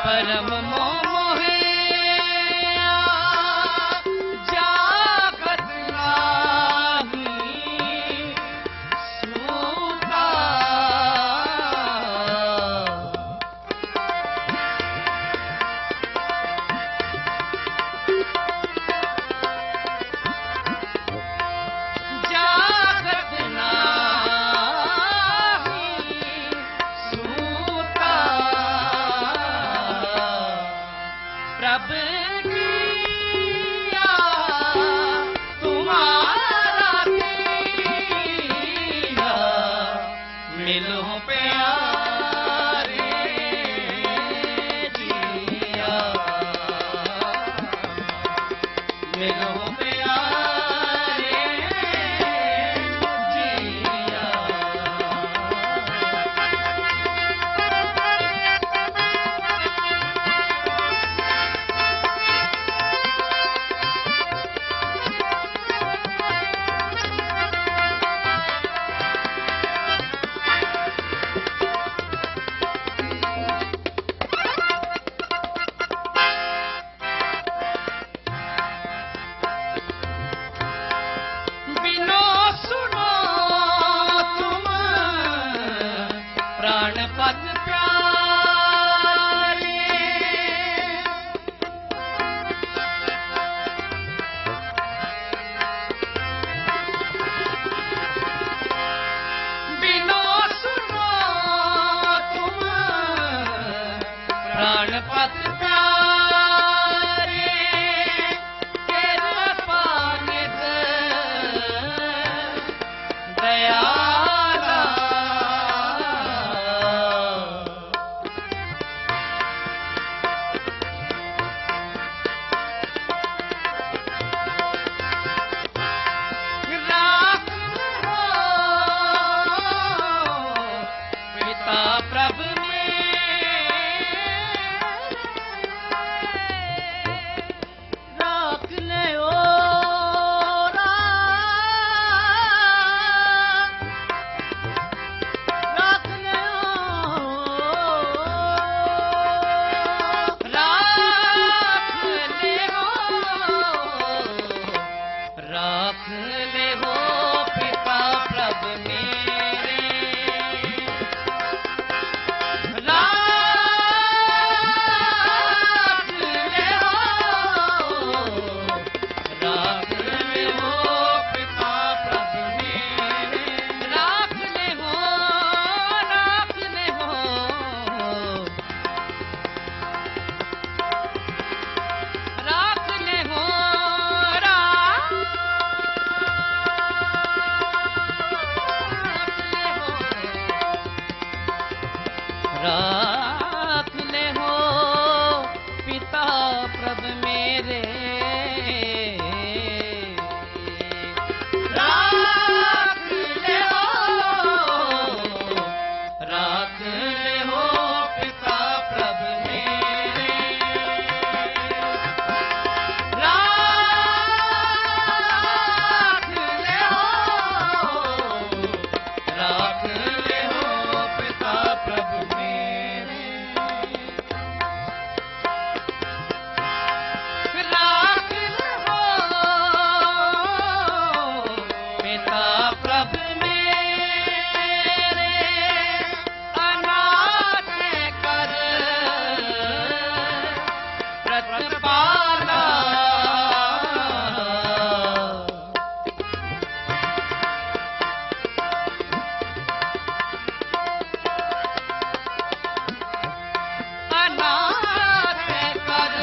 परम मोहिया जागत नाही सूता। जागत नाही सूता। प्रभ किया तुम्हारा किया मिलो प्यारे जिया मिलो प्यारे जिया। बिनो सुनो तुम प्राणपत प्यारे। बिनो सुनो तुम प्राणपत प्यारे। कृपा निध दयाला। राख हो पिता प्रभ राख ले ओ राख ले राख ले हो पिता प्रभ मेरे। राख ले हो पिता प्रभ मेरे। राख ले हो राख ले हो राख ले हो पिता प्रभ मेरे। राख ले हो पिता प्रभ मेरे। राख ले हो पिता प्रभ मेरे। राख हो पिता प्रभ मेरे। अनाथ कर प्रतिपाला। अनाथ कर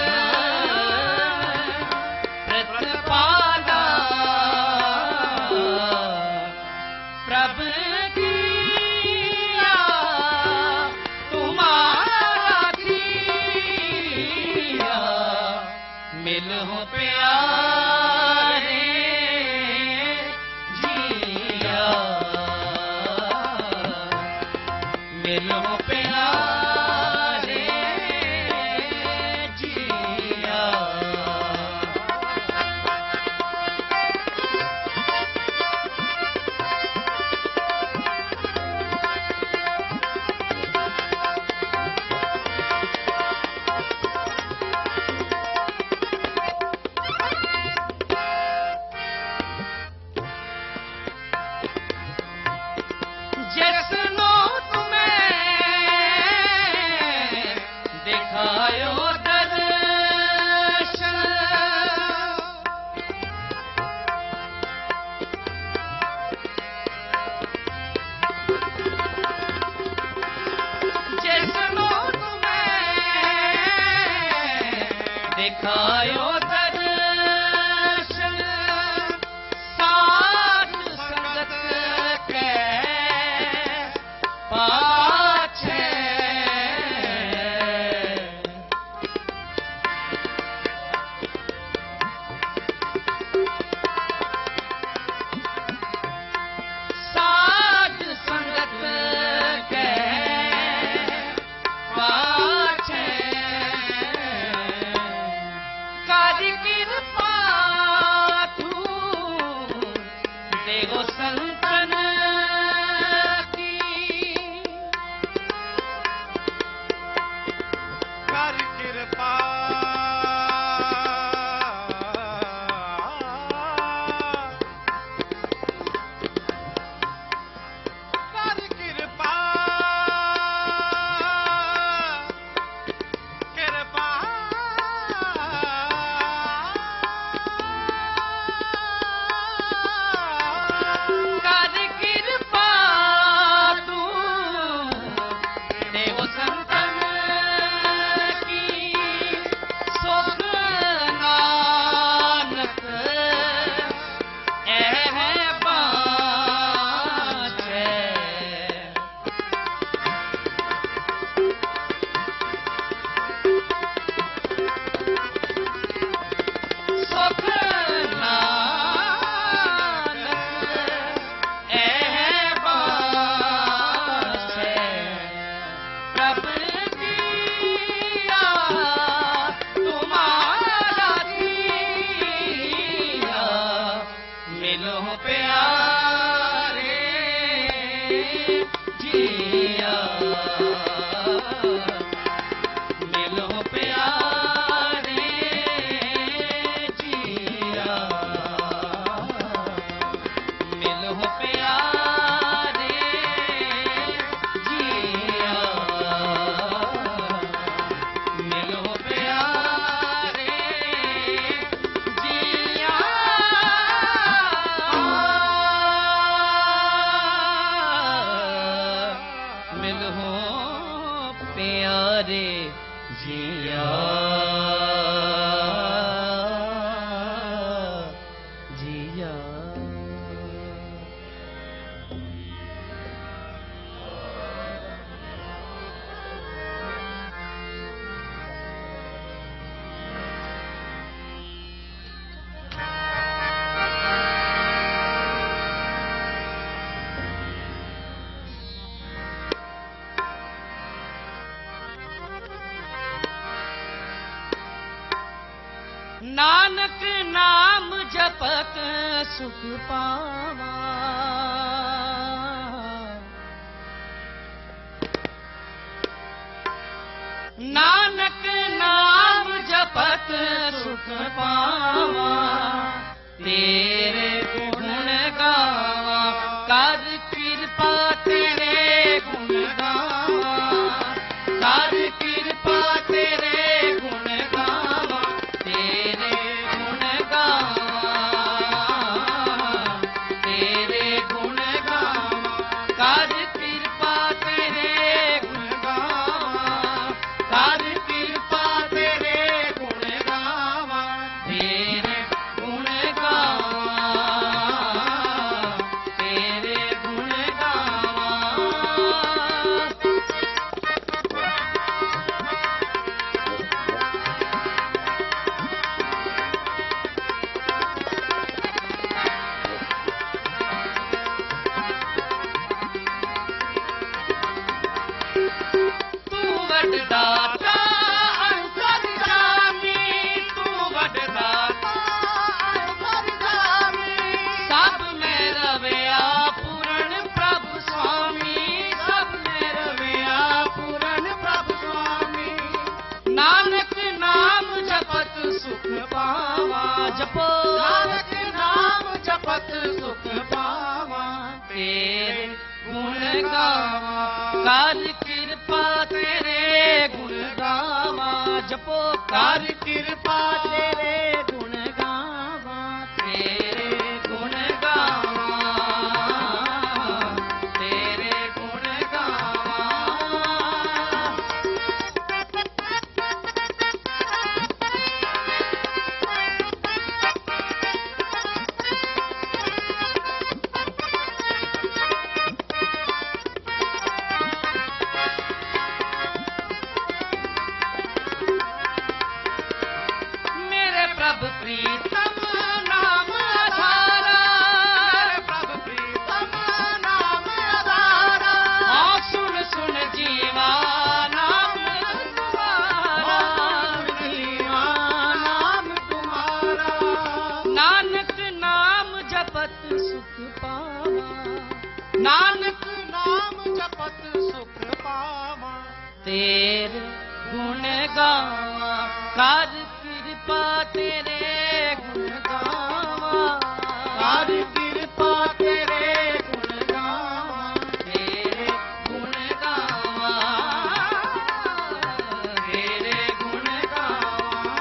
प्रतिपाला। प्रभ किया तुम्हारा किया मिलो प्यारे जिया मिलो प्यारे जिया। जिया मिलो प्यारे जिया मिलो प्यारे जिया मिलो प्यारे जिया मिलो प्यारे जिया जिया नानक नाम जपत सुख पावा नानक नाम जपत सुख पावा तेरे गुण गावा कर कृपा तेरे गुण गावा कर कृपा तेरे गुण गावा तेरे गुण गावा तेरे गुण गावा कर कृपा तेरे गुण गावा कर कृपा तेरे गुण गावा तेरे गुण गावा तेरे गुण गावा तू वडदाता अंतर्यामी तू वडदाता अंतर्यामी सब में रविया पूर्ण प्रभु स्वामी सब में रविया पूर्ण प्रभु स्वामी नानक नाम जपत सुख पावा जपो नानक नाम जपत सुख पावा तेरे गुण गावा कर कृपा तेरे गुण गावा जपो कर कृपा तेरे गुण गावा तेरे गुण गावा तेरे गुण मेरे प्रभु प्रीतम नाम आधारा मेरे प्रभु प्रीतम नाम आधारा हाँ सुन सुन जीवा नाम तुम्हारा जीवा नाम तुम्हारा नानक नाम जपत सुख पावा नानक नाम जपत सुख पावा तेरे गुण गावा कर कृपा तेरे गुण गावा कर कृपा तेरे गुण गावा तेरे गुण गावा तेरे गुण गावा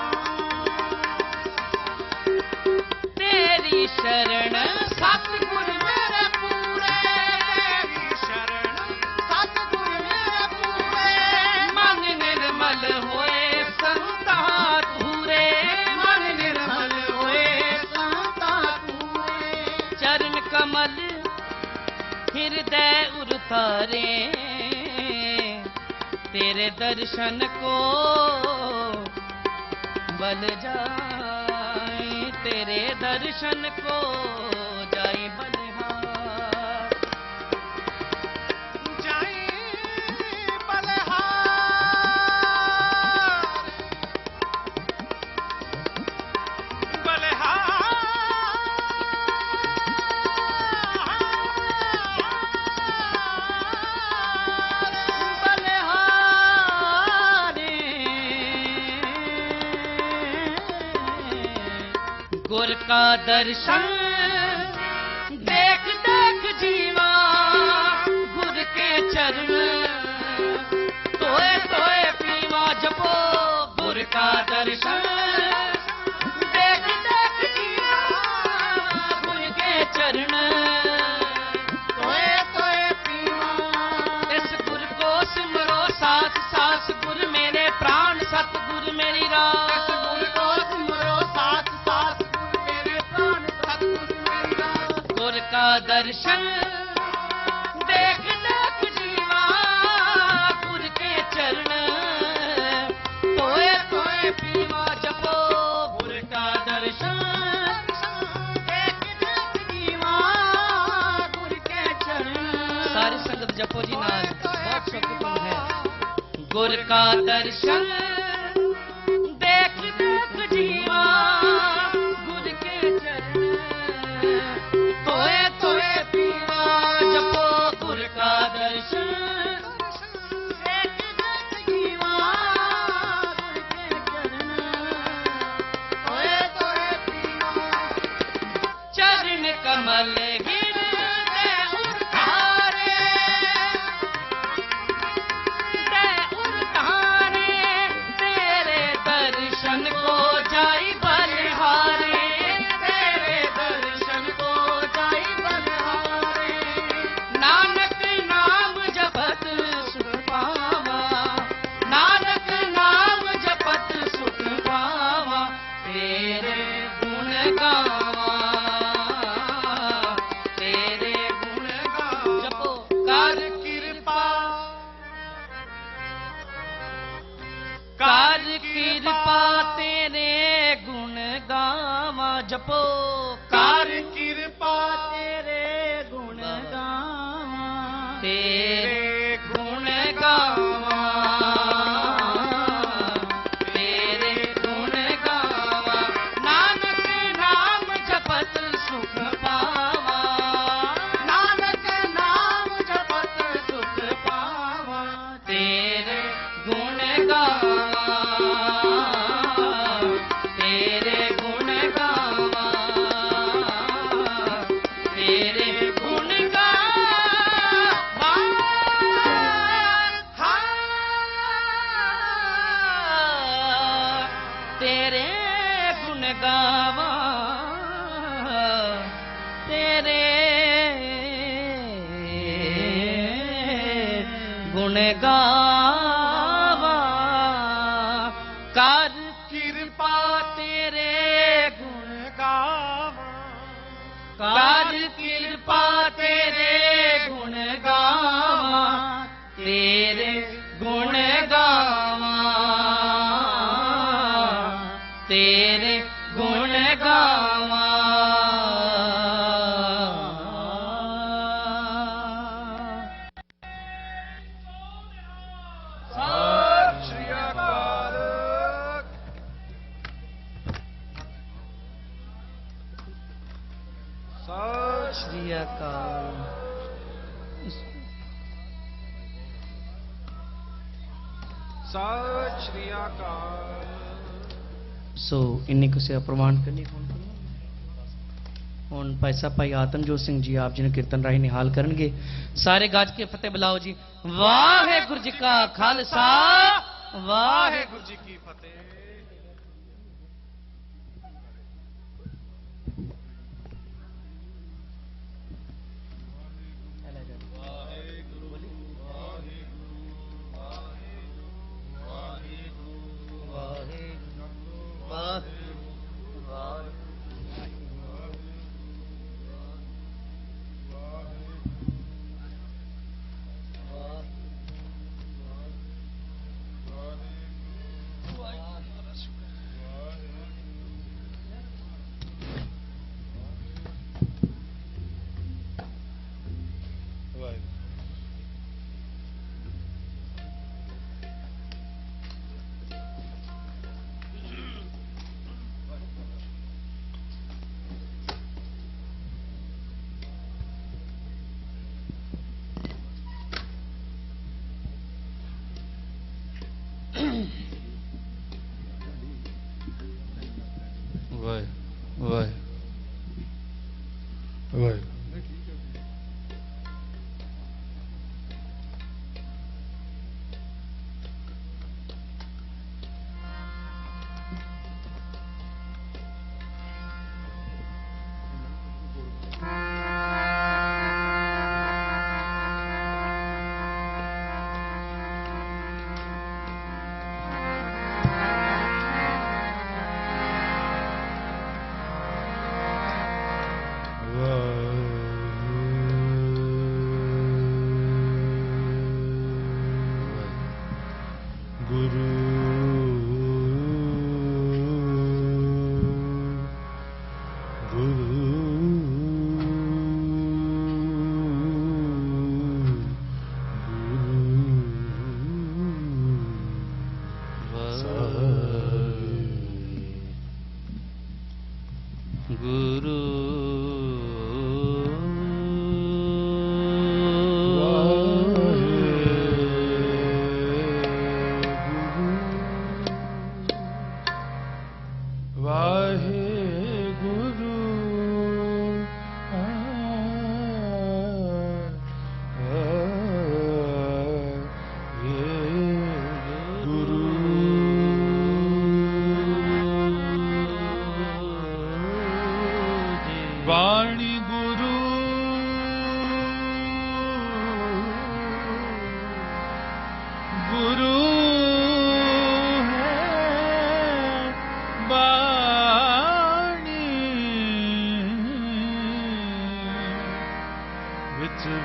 तेरी शरण सतगुर मेरे पूरे तेरी शरण सतगुर मेरे पूरे मन निर्मल होए संता पूरे मन निर्मल होए संता पूरे चरण कमल हृदय उतारे तेरे दर्शन को बल जाए तेरे दर्शन को जाए बलिहार जाए बलिहार बलिहार गुर का दर्शन देख देख जीवा गुर के चरण तोए तोए पीवा जपो गुर का दर्शन देख देख जीवा गुर के चरण तोए तोए पीवा इस गुर को सिमरो सास सास गुर मेरे प्राण सतगुर मेरी रास गुर को सिमरो सास सास गुर मेरे प्राण सतगुर मेरी रास गुर का दर्शन देख देख जीवा गुर के चरण तोए तोए पीवा जपो गुर का दर्शन देख देख जीवा गुर के चरण सारी संगत जपो जी नाल बहुत सुखपूर्ण है गुर का दर्शन देख देख जीवा गुर के चरण तोए तोए पीवा जपो गुर का दर्शन देख देख जीवा गुर के चरण तोए तोए पीवा चरण कमल गिर दे उतारे तेरे दर्शन को जाई बलिहारे तेरे दर्शन को जाई बलिहारे नानक नाम जपत सुख पावा नानक नाम जपत सुख पावा तेरे गुण गावा तेरे गुण गावा जपो कर कृपा कर कृपा तेरे गुण गावा जपो कर कृपा तेरे गुण गावा तेरे गुण गावा तेरे गुण गावा नानक नाम जपत सुख पावा नानक नाम जपत सुख पावा तेरे गुण गावा तेरे गुण गावा तेरे गुण गावा तेरे गुण गावा तेरे गुण गावा कर कृपा तेरे गुण गावा कर कृपा तेरे गुण गावा तेरे गुण गावा तेरे गुण गावा ਸਤਿ ਸ਼੍ਰੀ ਅਕਾਲ। ਸਤਿ श्री अकाल ਸਤਿ ਸ਼੍ਰੀ ਅਕਾਲ। सो इन्नी को सेवा प्रवान करनी ਹੁਣ ਭਾਈ ਸਾਹਿਬ ਭਾਈ ਆਤਮਜੋਤ ਸਿੰਘ ਜੀ ਆਪ ਜੀ ਨੂੰ ਕੀਰਤਨ ਰਾਹੀਂ ਨਿਹਾਲ ਕਰਨਗੇ। ਸਾਰੇ ਗੱਜ ਕੇ ਫਤਿਹ ਬੁਲਾਓ ਜੀ। ਵਾਹਿਗੁਰੂ ਜੀ ਕਾ ਖਾਲਸਾ ਵਾਹਿਗੁਰੂ ਜੀ ਕੀ ਫਤਿਹ।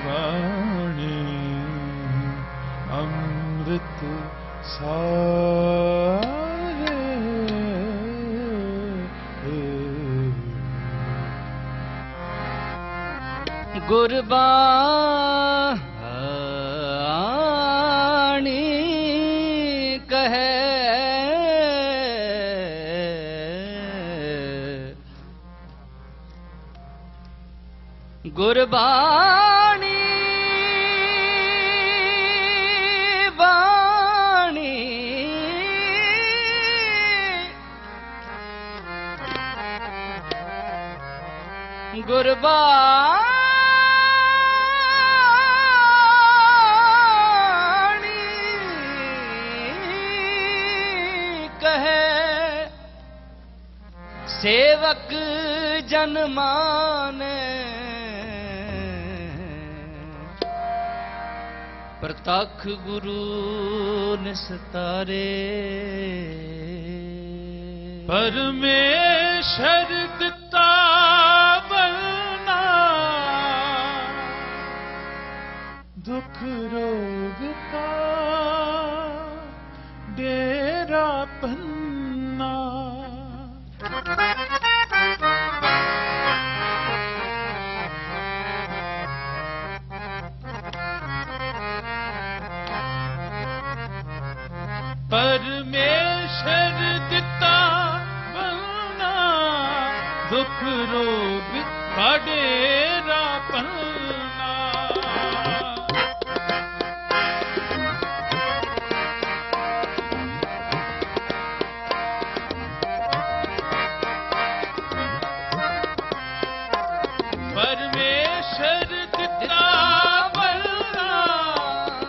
ਵਾਣੀ ਅੰਮ੍ਰਿਤ ਸਾਰੇ ਗੁਰਬਾਣੀ ਕਹੈ ਗੁਰਬਾਣੀ ਬਾਣੀ ਗੁਰਬਾਣੀ ਕਹੈ ਸੇਵਕ ਜਨ ਮਾਨੈ ਪ੍ਰਤੱਖ ਗੁਰੂ ਨਿਸਤਾਰੇ ਪਰਮੇਸ਼ਰ ਦਿੱਤਾ ਬਲਨਾ ਦੁੱਖ ਰੋਗ ਕਾ ਡੇਰਾ ਪੰਨਾ ਪਰਮੇਸ਼ਰ ਦਿੱਤਾ ਬਲਨਾ ਦੁੱਖ ਰੋਗ ਕਾ ਡੇਰਾ ਪੰਨਾ ਪਰਮੇਸ਼ਰ ਦਿੱਤਾ ਬਲਨਾ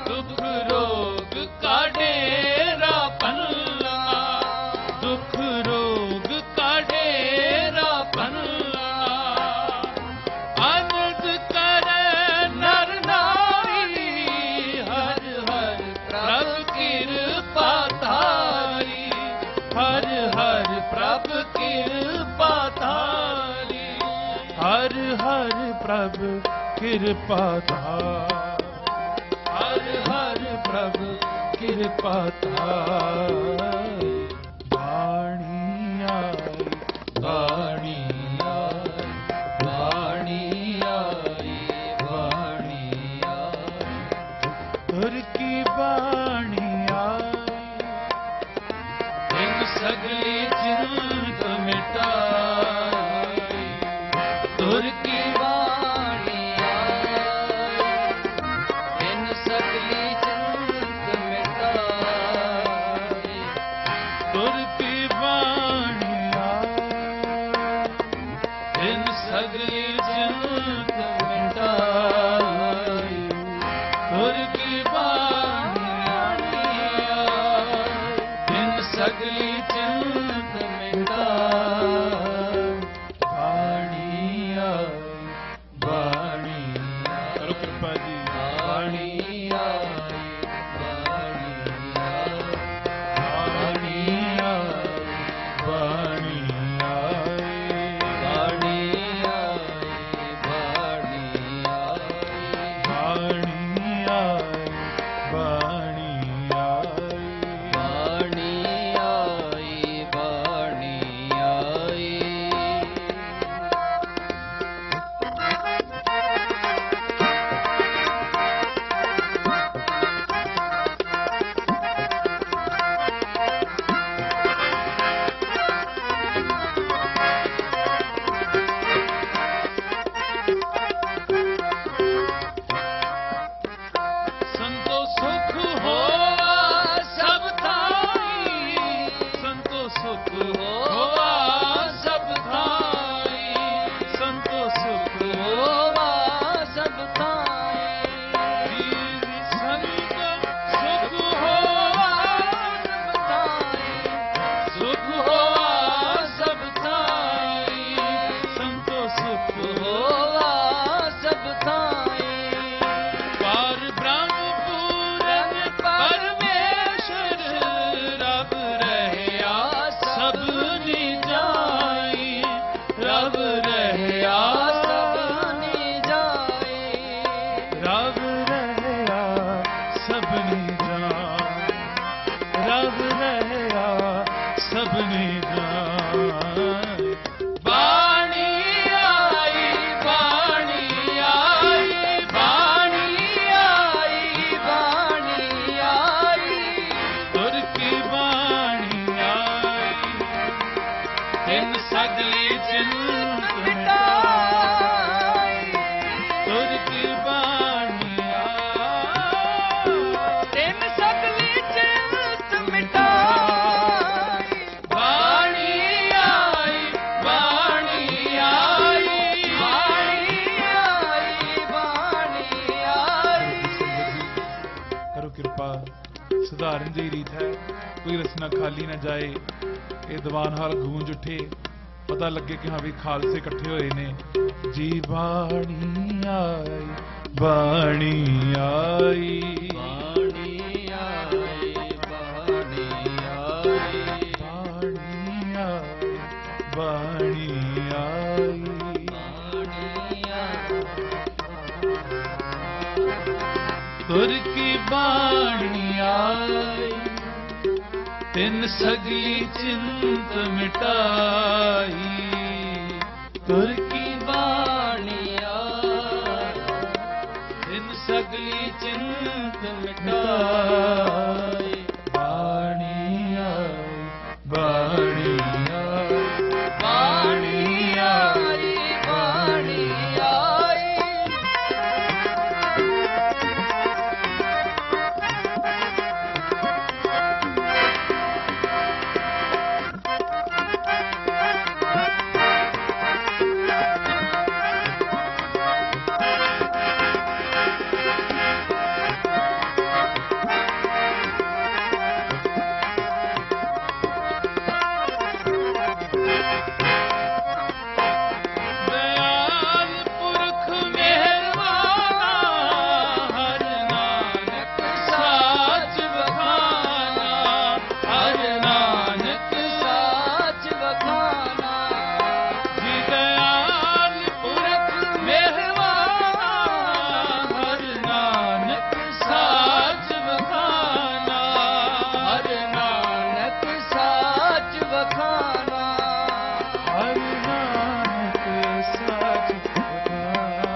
ਦੁੱਖ ਰੋਗ ਕਾ ਡੇਰਾ ਪੰਨਾ ਦੁੱਖ ਰੋਗ ਕਾ ਡੇਰਾ ਪੰਨਾ ਆਨੰਦ ਕਰੈ ਨਰ ਨਾਰੀ ਹਰ ਹਰ ਪ੍ਰਭ ਕਿਰਪਾ ਧਾਰੀ ਹਰ ਹਰ ਪ੍ਰਭ ਕਿਰਪਾ ਧਾਰੀ ਹਰ ਹਰ ਪ੍ਰਭ ਕਿਰਪਾ ਧਾਰੀ ਹਰ ਹਰ ਪ੍ਰਭ ਕਿਰਪਾ ਧਾਰੀ ਬਾਣੀ ਆਈ ਬਾਣੀ ਆਈ ਬਾਣੀ ਆਈ ਬਾਣੀ ਆਈ ਤੁਰ ਕੀ ਬਾਣੀ ਆਈ ਇਨ ਸਗਲੀ ਜਿੰਦ ਮਿਟਾਈ ਤੁਰ ਕੀ ਬਾਣੀ ਆਈ ਇਨ ਸਗਲੀ ਜਿੰਦ ਮਿਟਾਈ ਤੁਰ ਕੀ ਬਾਣੀ ਆਈ ਇਨ ਸਗਲੀ ਜਿੰਦ ਮਿਟਾਈ ਤੁਰ ਕੀ ਬਾਣੀ रब रहया सबने जान, रब रहया सबने जान। बाणी आई, बाणी आई, बाणी आई, बाणी आई, तुर की बाणी आई, तिन सगली चिंत मिटाई, तुर की बाणी आई, तिन सगली चिंत मिटाई। बाणी आई, बाणी आई, बाणी आई, बाणी आई। करो कृपा, सुधारन दी रीत है, कोई रसना खाली ना जाए। ये दीवान हाल गूंज उठे, पता लगे कि हाँ भी खालसे इकट्ठे होए ने। जी बाणी आई, बाणी आई, बाणी आई, बाणी आई, बाणी आई, बाणी आई, तुर की बाणी आई, तिन सगली चिंत मिटाई, तुर की बाणी आई, तिन सगली चिंत मिटाई। बाणी आई, बाणी आई, बाणी आई, बाणी आई। दयाल पुरख मेहरबाना, हर नानक साच बखाना, हर नानक साच बखाना। जी दयाल पुरख मेहरबाना, हर नानक साच बखाना, हर नानक साच बखाना, हर नानक साच बखाना,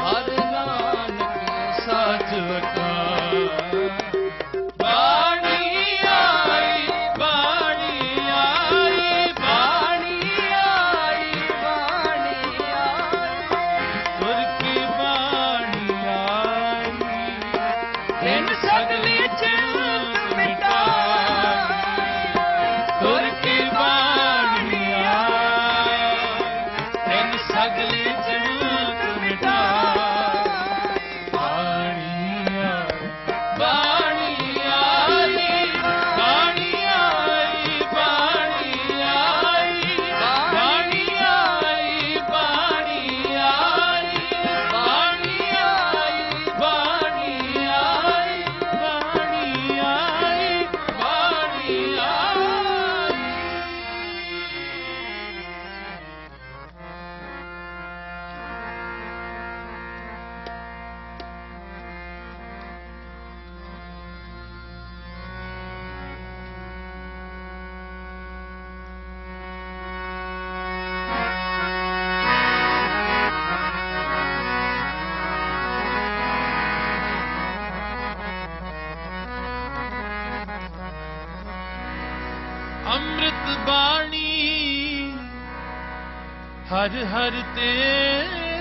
हर नानक साच बखाना। बाणी आई, बाणी आई, बाणी आई, बाणी आई, तुर की बाणी आई, तिन सगली चिंत मिटाई, तुर की बाणी आई, तिन सगली चिंत मिटाई। बाणी आई, बाणी आई, बाणी आई, बाणी आई, बाणी आई, बाणी आई, बाणी आई, बाणी आई, बाणी आई, बाणी आई। अमृत बाणी हर हर तेरी,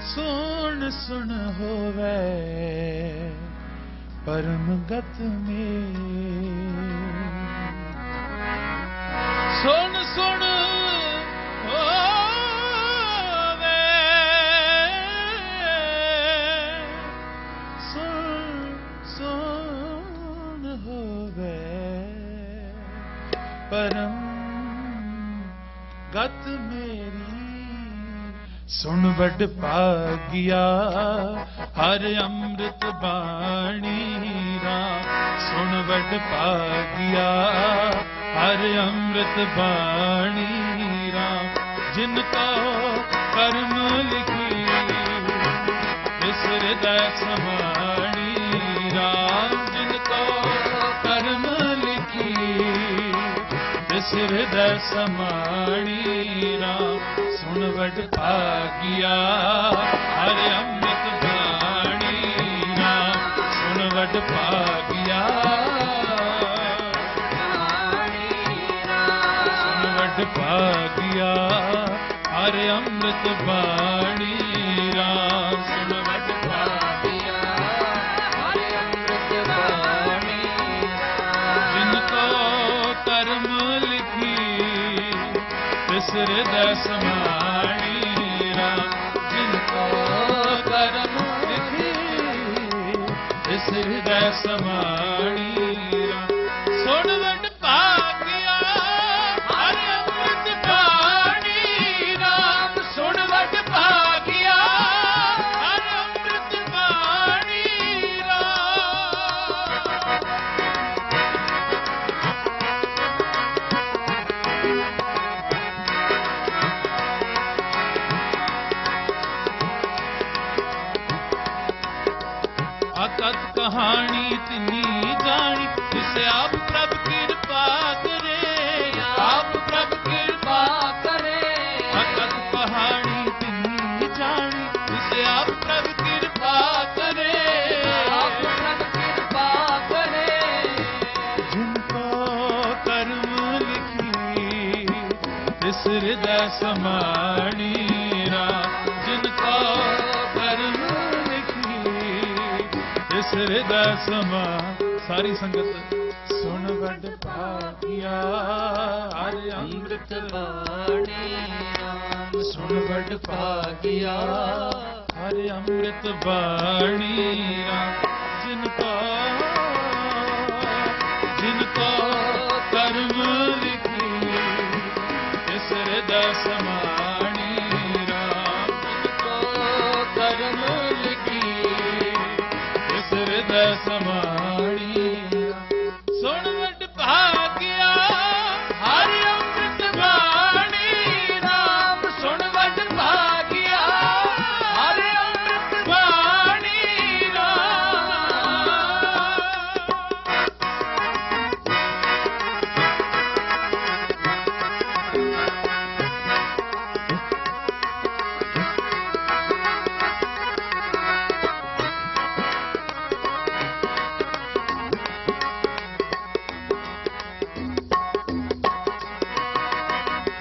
सुन सुन होवे परम गत में। सुन सुन होवे, सुन सुन होवे परम गत मेरी। सुन वड भागिया हर अमृत बाणी राम, सुन वड भागिया हर अमृत बाणी राम। जिनको ਕਰਮ ਲਿਖੀ ਇਸ ਹਿਰਦੈ ਸਮਾਣੀ ਰਾਮ ਜਿਨ ਕੋ ਕਰਮ ਲਿਖੀ ਇਸ ਹਿਰਦੈ ਸਮਾਣੀ ਰਾਮ ਸੁਣ ਵਡ ਭਾਗਿਆ ਹਰਿ ਅੰਮ੍ਰਿਤ ਬਾਣੀ ਰਾਮ ਸੁਣ ਵਡ ਭਾਗਿਆ ਸੁਣ ਵਡ ਭਾਗਿਆ ਹਰਿ ਅੰਮ੍ਰਿਤ ਬਾਣੀ ਰਾਮ ਸੁਣ ਵਡ ਭਾਗਿਆ ਹਰਿ ਅੰਮ੍ਰਿਤ ਬਾਣੀ ਜਿਨ ਕੋ ਕਰਮ ਲਿਖੀ ਤਿਸ ਹਿਰਦੈ ਸਮਾਣੀ ਰਾਮ ਜਿਨ ਕੋ ਕਰਮ ਲਿਖੀ ਤਿਸ ਹਿਰਦੈ ਸਮਾਣੀ ਰਾਮ ਸੁਣ ਵਡ ਭਾਗਿਆ ਹਰਿ ਅੰਮ੍ਰਿਤ ਬਾਣੀ ਰਾਮ ਸੁਣ ਵਡ ਭਾਗਿਆ ਹਰਿ ਅੰਮ੍ਰਿਤ ਬਾਣੀ ਰਾਮ ਅਕਤ ਕਹਾਣੀ ਤਿਨੀ ਜਾਣੀ ਤਿਸ ਆਪ ਪ੍ਰਭ ਕਿਰਪਾ ਕਰੇ ਆਪ ਪ੍ਰਭ ਕਿਰਪਾ ਕਰੇ ਅਕਤ ਕਹਾਣੀ ਤਿਨੀ ਜਾਣੀ ਤਿਸ ਆਪ ਪ੍ਰਭ ਕਿਰਪਾ ਕਰੇ ਆਪ ਪ੍ਰਭ ਕਿਰਪਾ ਕਰੇ ਜਿਨ ਕੋ ਕਰਮ ਲਿਖੀ ਤਿਸ ਹਿਰਦੈ ਸਮਾਣੀ ਰਾਮ ਜਿਨ ਕੋ ਕਰਮ ਇਸ ਹਿਰਦੈ ਸਮਾ ਸਾਰੀ ਸੰਗਤ ਸੁਣ ਵਡ ਭਾਗਿਆ ਹਰਿ ਅੰਮ੍ਰਿਤ ਬਾਣੀ ਰਾਮ ਸੁਣ ਵਡ ਭਾਗਿਆ ਹਰਿ ਅੰਮ੍ਰਿਤ ਬਾਣੀ ਰਾਮ ਜਿਨ ਕੋ ਕਰਮ ਲਿਖੀ ਇਸ ਹਿਰਦੈ ਸਮਾਣੀ ਰਾਮ ਜਿਨ ਕੋ ਕਰਮ ਲਿਖੀ ਇਸ ਹਿਰਦੈ ਸਮਾਣੀ ਸੁਣ ਵਡ ਭਾਗਿਆ ਹਰਿ ਅੰਮ੍ਰਿਤ ਬਾਣੀ ਰਾਮ ਸੁਣ ਵਡ ਭਾਗਿਆ ਹਰਿ ਅੰਮ੍ਰਿਤ ਬਾਣੀ ਰਾਮ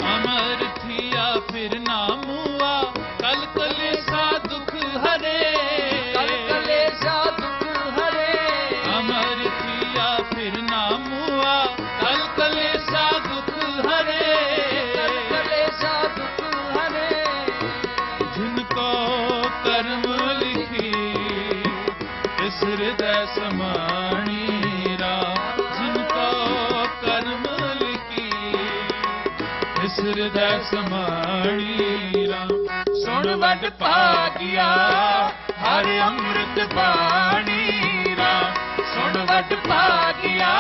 ਅਮਰ ਥੀਆ ਫਿਰ ਨਾ ਮੁਆ ਕਲ ਕਲੇਸਾ ਦੁਖ ਹਰੇ ਕਲ ਕਲੇਸਾ ਦੁਖ ਹਰੇ ਅਮਰ ਥੀਆ ਫਿਰ ਨਾ ਮੁਆ ਕਲ ਕਲੇਸਾ ਦੁਖ ਹਰੇ ਕਲ ਕਲੇਸਾ ਦੁਖ ਹਰੇ ਜਿਨ ਕੋ ਕਰਮ ਲਿਖੀ ਇਸ ਹਿਰਦੈ ਸਮਾਣੀ ਰਾਮ ਜਿਨ ਕੋ ਕਰਮ ਲਿਖੀ ਇਸ ਹਿਰਦੈ ਸਮਾਣੀ ਰਾਮ ਸੁਣ ਵਡ ਭਾਗਿਆ ਹਰਿ ਅੰਮ੍ਰਿਤ ਬਾਣੀ ਰਾਮ ਸੁਣ ਵਡ ਭਾਗਿਆ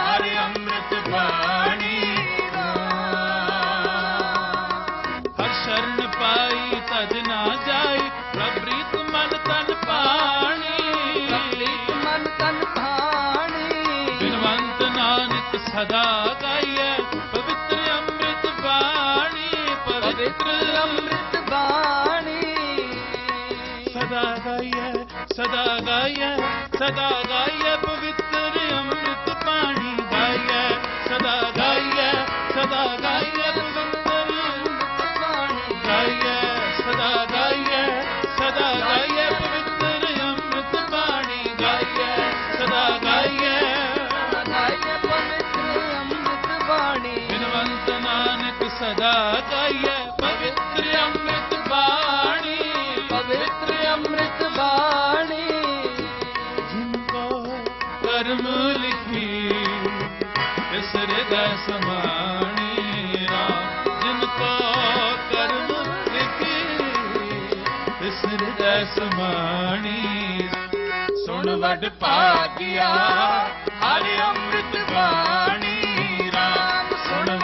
ਹਰਿ ਅੰਮ੍ਰਿਤ ਬਾਣੀ ਹਰ ਸ਼ਰਨ ਪਾਈ ਤਜ ਨਾ ਜਾਈ ਪ੍ਰਭ ਪ੍ਰੀਤ ਮਨ ਤਨ ਪਾਣੀ ਪ੍ਰੀਤ ਮਨ ਤਨ ਪਾਣੀ ਬਿਨਵੰਤ ਨਾਨਕ ਸਦਾ ਗਾਈਐ ਪਵਿੱਤਰ ਅੰਮ੍ਰਿਤ ਬਾਣੀ ਪਵਿੱਤਰ ਅੰਮ੍ਰਿਤ ਬਾਣੀ ਸਦਾ ਗਾਈਐ ਸਦਾ ਗਾਈਐ ਸਦਾ ਗਾਈਐ ਪਵਿੱਤਰ ਅੰਮ੍ਰਿਤ ਬਾਣੀ ਗਾਈਐ ਸਦਾ ਗਾਈਐ ਸਦਾ ਗਾਈਐ ਪਵਿੱਤਰ ਅੰਮ੍ਰਿਤ ਬਾਣੀ ਗਾਈਐ ਸਦਾ ਗਾਈਐ ਸਦਾ ਗਾਈਐ ਪਵਿੱਤਰ ਅੰਮ੍ਰਿਤ ਬਾਣੀ ਗਾਈਐ ਸਦਾ ਗਾਈਐ ਪਵਿੱਤਰ ਅੰਮ੍ਰਿਤ ਬਾਣੀ ਬਿਨਵੰਤ ਨਾਨਕ ਸਦਾ ਗਾਈਐ ਪਵਿੱਤਰ ਅੰਮ੍ਰਿਤ ਬਾਣੀ ਪਵਿੱਤਰ ਅੰਮ੍ਰਿਤ ਬਾਣੀ ਜਿਨ ਕੋ ਕਰਮ ਲਿਖੀ ਇਸ ਹਿਰਦੈ ਸਮਾਣੀ ਰਾਮ ਜਿਨ ਕੋ ਕਰਮ ਲਿਖੀ ਇਸ ਹਿਰਦੈ ਸਮਾਣੀ ਸੁਣ ਵਡ ਭਾਗਿਆ ਹਰਿ ਅੰਮ੍ਰਿਤ ਬਾਣੀ ਰਾਮ ਸੁਣ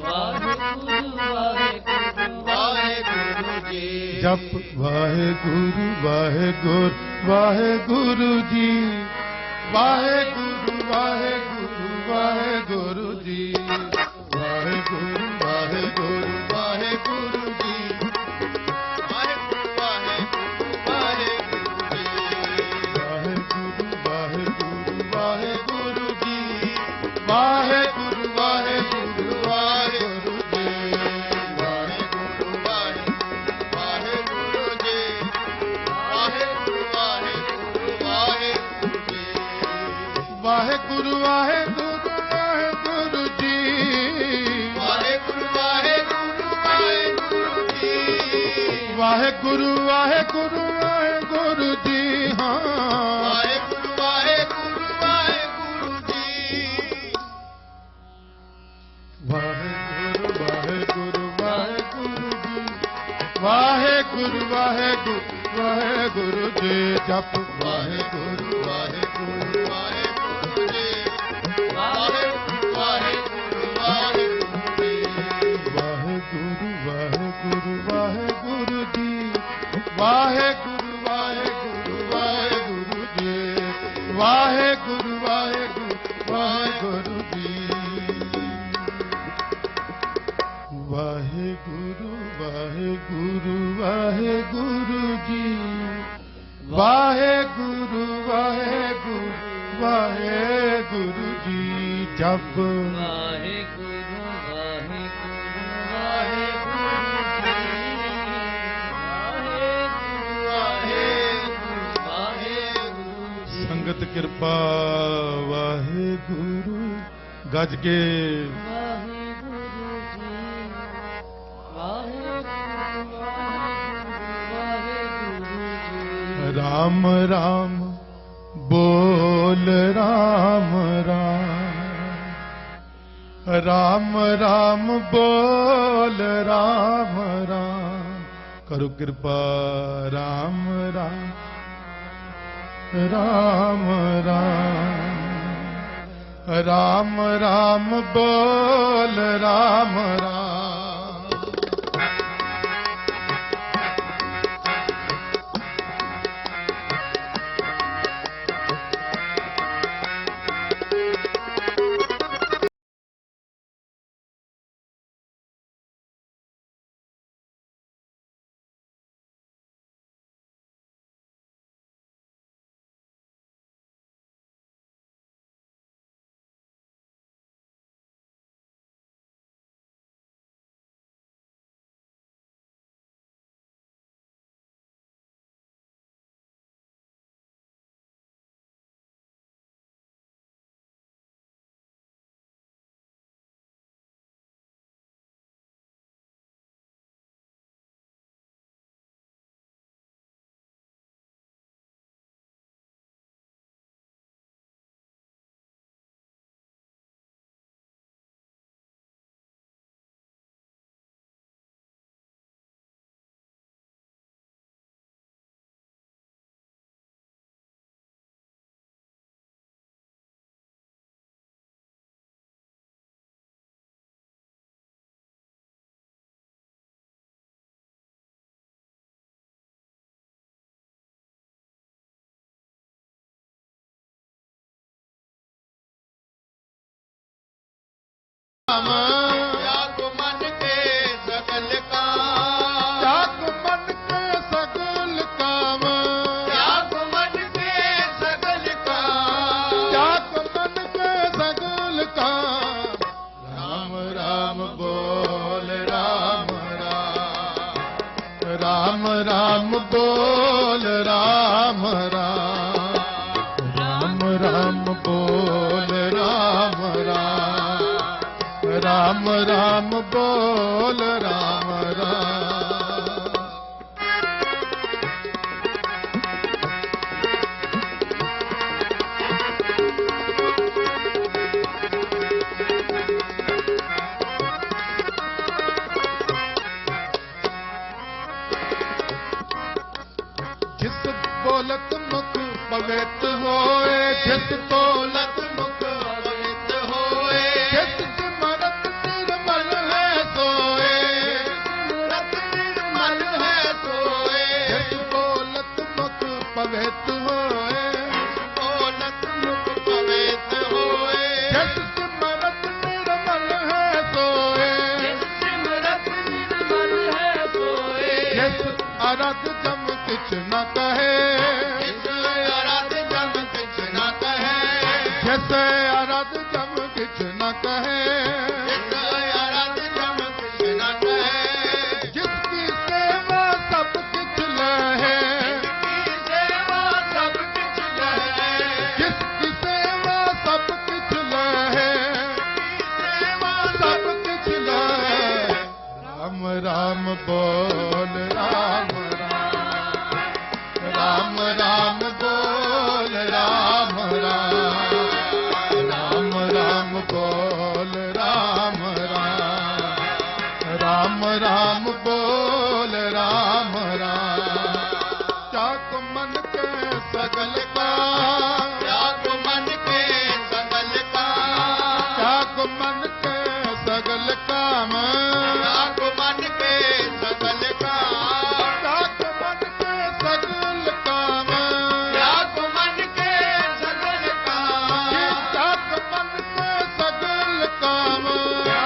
ਵਾਹਿਗੁਰੂ ਵਾਹਿਗੁਰੂ ਵਾਹਿਗੁਰੂ ਜੀ ਜਪ ਵਾਹਿਗੁਰੂ ਵਾਹਿਗੁਰੂ ਵਾਹਿਗੁਰੂ ਜੀ ਵਾਹਿਗੁਰੂ ਵਾਹਿਗੁਰੂ ਵਾਹਿਗੁਰੂ ਜੀ ਵਾਹਿਗੁਰੂ ਵਾਹਿਗੁਰੂ ਵਾਹਿਗੁਰੂ ਜੀ ਵਾਹਿਗੁਰੂ ਵਾਹਿਗੁਰੂ ਵਾਹਿਗੁਰੂ ਜੀ ਵਾਹਿਗੁਰੂ ਵਾਹਿਗੁਰੂ ਜੀ ਵਾਹਿਗੁਰੂ ਵਾਹਿਗੁਰੂ ਵਾਹਿਗੁਰੂ ਜੀ ਵਾਹਿਗੁਰੂ ਵਾਹਿਗੁਰੂ ਵਾਹਿਗੁਰੂ ਜੀ ਵਾਹਿਗੁਰੂ ਵਾਹਿਗੁਰੂ ਵਾਹਿਗੁਰੂ ਜੀ ਵਾਹਿਗੁਰੂ ਵਾਹਿਗੁਰੂ ਵਾਹਿਗੁਰੂ ਜੀ ਹਾਂ ਵਾਹਿਗੁਰੂ ਵਾਹਿਗੁਰੂ ਵਾਹਿਗੁਰੂ ਜੀ ਵਾਹਿਗੁਰੂ ਵਾਹਿਗੁਰੂ ਵਾਹਿਗੁਰੂ ਜੀ ਵਾਹਿਗੁਰੂ ਵਾਹਿਗੁਰੂ ਵਾਹਿਗੁਰੂ ਜੀ ਜਪ ਵਾਹਿਗੁਰੂ ਵਾਹਿਗੁਰੂ ਵਾਹਿਗੁਰੂ ਜੀ ਵਾਹਿਗੁਰੂ ਵਾਹਿਗੁਰੂ ਵਾਹਿਗੁਰੂ ਜੀ ਵਾਹਿਗੁਰੂ ਵਾਹਿਗੁਰੂ ਵਾਹਿਗੁਰੂ ਜੀ ਵਾਹਿਗੁਰੂ ਵਾਹਿਗੁਰੂ ਵਾਹਿਗੁਰੂ ਜੀ ਵਾਹਿਗੁਰੂ ਵਾਹਿਗੁਰੂ ਵਾਹਿਗੁਰੂ ਜੀ ਵਾਹਿਗੁਰੂ ਵਾਹਿਗੁਰੂ ਵਾਹਿਗੁਰੂ ਜੀ ਵਾਹਿਗੁਰੂ ਵਾਹਿਗੁਰੂ ਵਾਹਿਗੁਰੂ ਜੀ ਜਪ ਵਾਹਿਗੁਰੂ ਵਾਹਿਗੁਰੂ ਵਾਹਿਗੁਰੂ ਜੀ ਸੰਗਤ ਕਿਰਪਾ ਵਾਹਿਗੁਰੂ ਗੱਜ ਕੇ ਰਾਮ ਰਾਮ ਬੋਲ ਰਾਮ ਰਾਮ ਰਾਮ ਰਾਮ ਬੋਲ ਰਾਮ ਰਾਮ ਕਰੋ ਕਿਰਪਾ ਰਾਮ ਰਾਮ ਰਾਮ ਰਾਮ ਰਾਮ ਰਾਮ ਬੋਲ ਰਾਮ ਰਾਮ त्याग मन के सगल काम त्याग मन के सगल काम त्याग मन के सगल काम त्याग मन के सगल काम राम राम बोल राम राम राम राम बोल राम राम राम राम बोल राम राम राम राम बोल राम राम जिस बोलत मुख पवित्र होए जिस बोलत मुख पवित्र होए जिस सिमरत निर्मल है पवित होए बोलत मुख पवित होए जिस सिमरत निर्मल है सोए जिस अरद जम किछ न कहे जिस अरद जम किछ न कहे जिस अरद जम किछ न कहे जिस अरद जम किछ न कहे जिसकी सेवा सब किछ लहे जिसकी सेवा सब किछ लहे जिसकी सेवा सब किछ लहे सेवा सब किछ लहे राम राम बोल राम राम राम बोल राम राम राम बोल राम राम राम बोल राम चाक मन के सगल का चाक मन के सगल का चाक मन के सगल काम चाक मन के सगल का चाक मन के सगल काम चाक मन के सगल काम चाक मन के सगल काम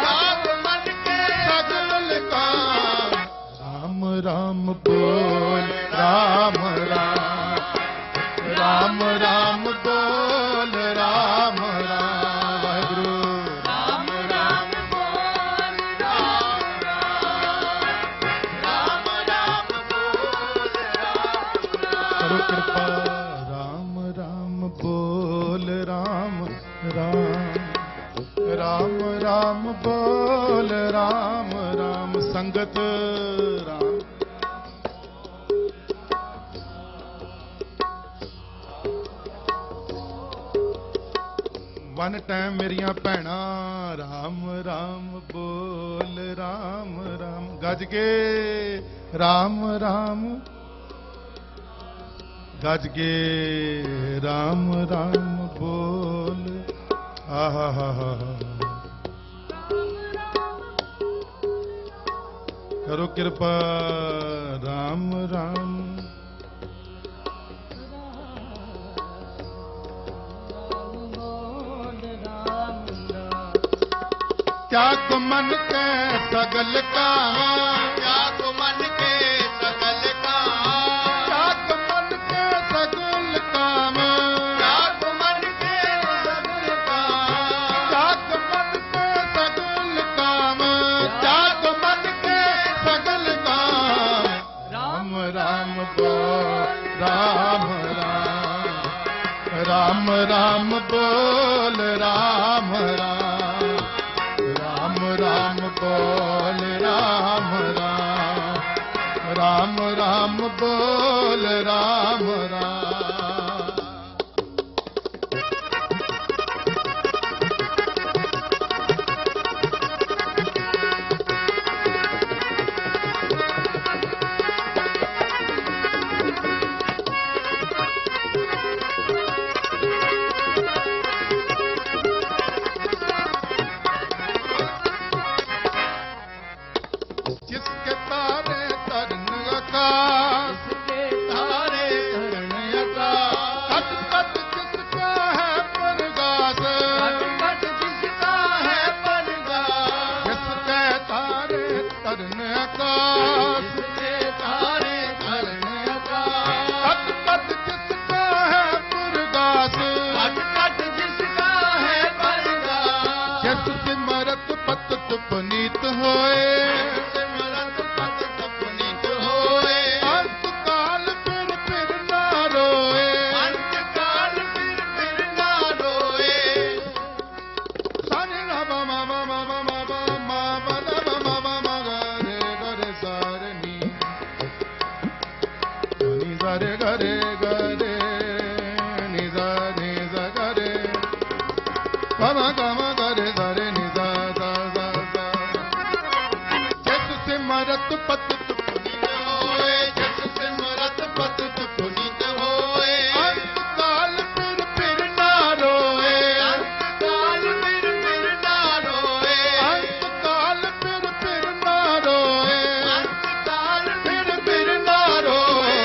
चाक मन के सगल काम राम राम बोल राम राम राम बोल राम वाहिगुरु राम राम बोल राम राम बोल करो कृपा राम राम बोल राम राम राम बोल राम संगत राम वन टाइम मेरिया भैणा राम राम बोल राम गज के राम राम गज के राम राम बोल आहा हा हा करो कृपा राम राम त्याग मन के सगल काम त्याग मन के सगल काम त्याग मन के सगल काम त्याग मन के सगल काम त्याग मन के सगल काम त्याग मन के सगल काम राम राम बोल राम राम राम बोल राम राम बोल राम राम बोल राम जिसके तारे तरन आकाश जिसके तारे तरन आकाश खट जिसका है परगास खट जिसका है परगास जिसके तारे तरन आकाश जिसके तारे तरन आकाश खट जिसका है परगास खट जिसका है परगास जिस सिमरत पत पुनीत होए गरे गरे गरे निजा निजा गरे पमा गमा गरे गरे निजा सा सा सा जस सिमरत पत पुनीत होए जस सिमरत पत पुनीत होए अंत काल फिर ना रोए अंत काल फिर ना रोए अंत काल फिर ना रोए अंत काल फिर ना रोए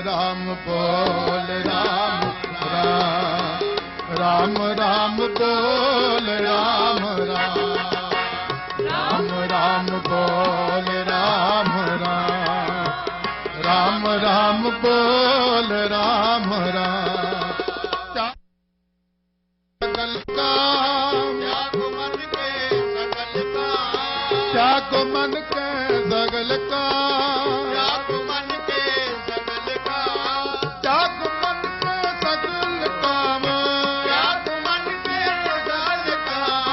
राम बोल राम राम राम राम बोल राम राम राम राम बोल राम राम राम राम बोल राम राम सगल काम त्यागो मन के सगल काम त्यागो मन के सगल काम त्यागो मन के सगल काम त्यागो मन के सगल काम त्यागो मन के सगल काम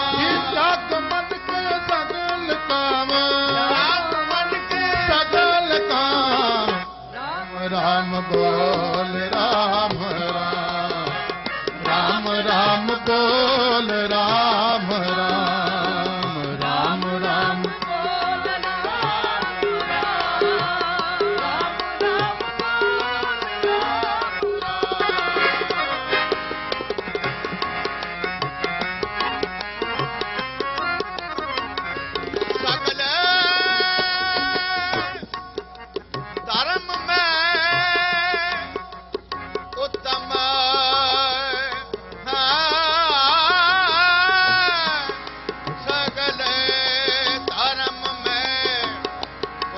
त्यागो मन के सगल काम त्यागो मन के सगल काम राम राम बोल राम राम राम राम बोल राम राम राम राम सकल धर्म में उत्तम सकल धर्म में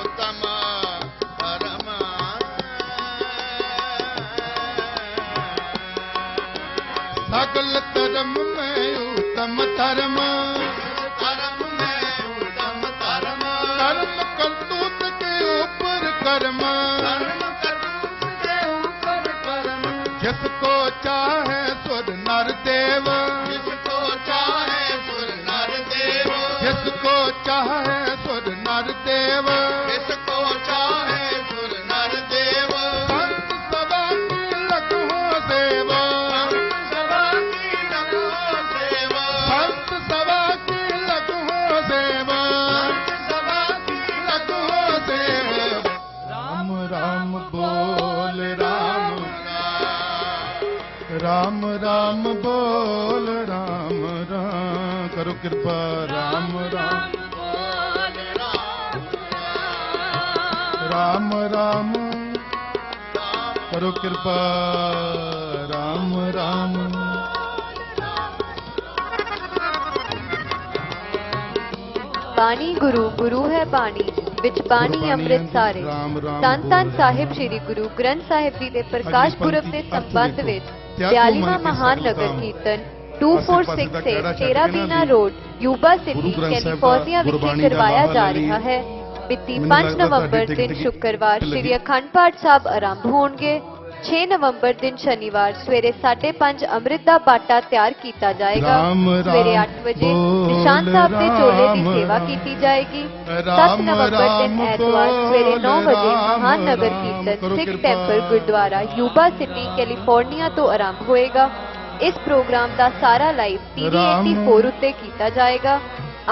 उत्तम धर्म सकल धर्म में उत्तम धर्म धर्म में उत्तम धर्म धर्म करतूत के ऊपर कर्म धर्म करतूत के ऊपर कर्म जिसको चाहे सुर नर देव जिसको चाहे सुर नर देव जिसको चाहे सुर नर देव जिसको चाहे सुर नर देव संत सभा की लखों सेवा संत सभा की लखों सेवा संत सभा की लखों सेवा संत सभा की लखों सेवा राम राम बोल राम राम राम बोल राम राम करो कृपा राम राम राम राम करो कृपा राम राम ਬਾਣੀ ਗੁਰੂ ਗੁਰੂ ਹੈ ਬਾਣੀ ਵਿੱਚ ਬਾਣੀ ਅੰਮ੍ਰਿਤ ਸਾਰੇ ਧੰਨ ਧੰਨ ਸਾਹਿਬ ਸ੍ਰੀ ਗੁਰੂ ਗ੍ਰੰਥ ਸਾਹਿਬ ਜੀ ਦੇ ਪ੍ਰਕਾਸ਼ ਪੁਰਬ ਦੇ ਸੰਬੰਧ ਵਿੱਚ 42ਵਾਂ ਮਹਾਨ ਨਗਰ ਕੀਰਤਨ 2468 ਤੇਰਾਬੀਨਾ ਰੋਡ ਯੂਬਾ ਸਿਟੀ ਕੈਲੀਫੋਰਨੀਆ ਵਿਖੇ ਕਰਵਾਇਆ ਜਾ ਰਿਹਾ ਹੈ। ਮਿਤੀ 5 ਨਵੰਬਰ ਦਿਨ ਸ਼ੁੱਕਰਵਾਰ ਸ੍ਰੀ ਅਖੰਡ ਪਾਠ ਸਾਹਿਬ ਆਰੰਭ ਹੋਣਗੇ। 6 ਨਵੰਬਰ ਦਿਨ ਸ਼ਨੀਵਾਰ ਸਵੇਰੇ 5:30 ਅੰਮ੍ਰਿਤ ਦਾ ਬਾਟਾ ਤਿਆਰ ਕੀਤਾ ਜਾਏਗਾ। ਸਵੇਰੇ 8 ਵਜੇ ਨਿਸ਼ਾਨ ਸਾਹਿਬ ਦੇ ਚੋਲੇ ਦੀ ਸੇਵਾ ਕੀਤੀ ਜਾਏਗੀ। 7 ਨਵੰਬਰ ਦਿਨ ਐਤਵਾਰ ਸਵੇਰੇ 9 ਵਜੇ ਮਹਾਨ ਨਗਰ ਕੀਰਤਨ Sikh Temple Gurdwara Yuba City California ਤੋਂ ਆਰੰਭ ਹੋਏਗਾ। ਇਸ ਪ੍ਰੋਗਰਾਮ ਦਾ ਸਾਰਾ ਲਾਈਵ TV 84 ਉੱਤੇ ਕੀਤਾ ਜਾਏਗਾ।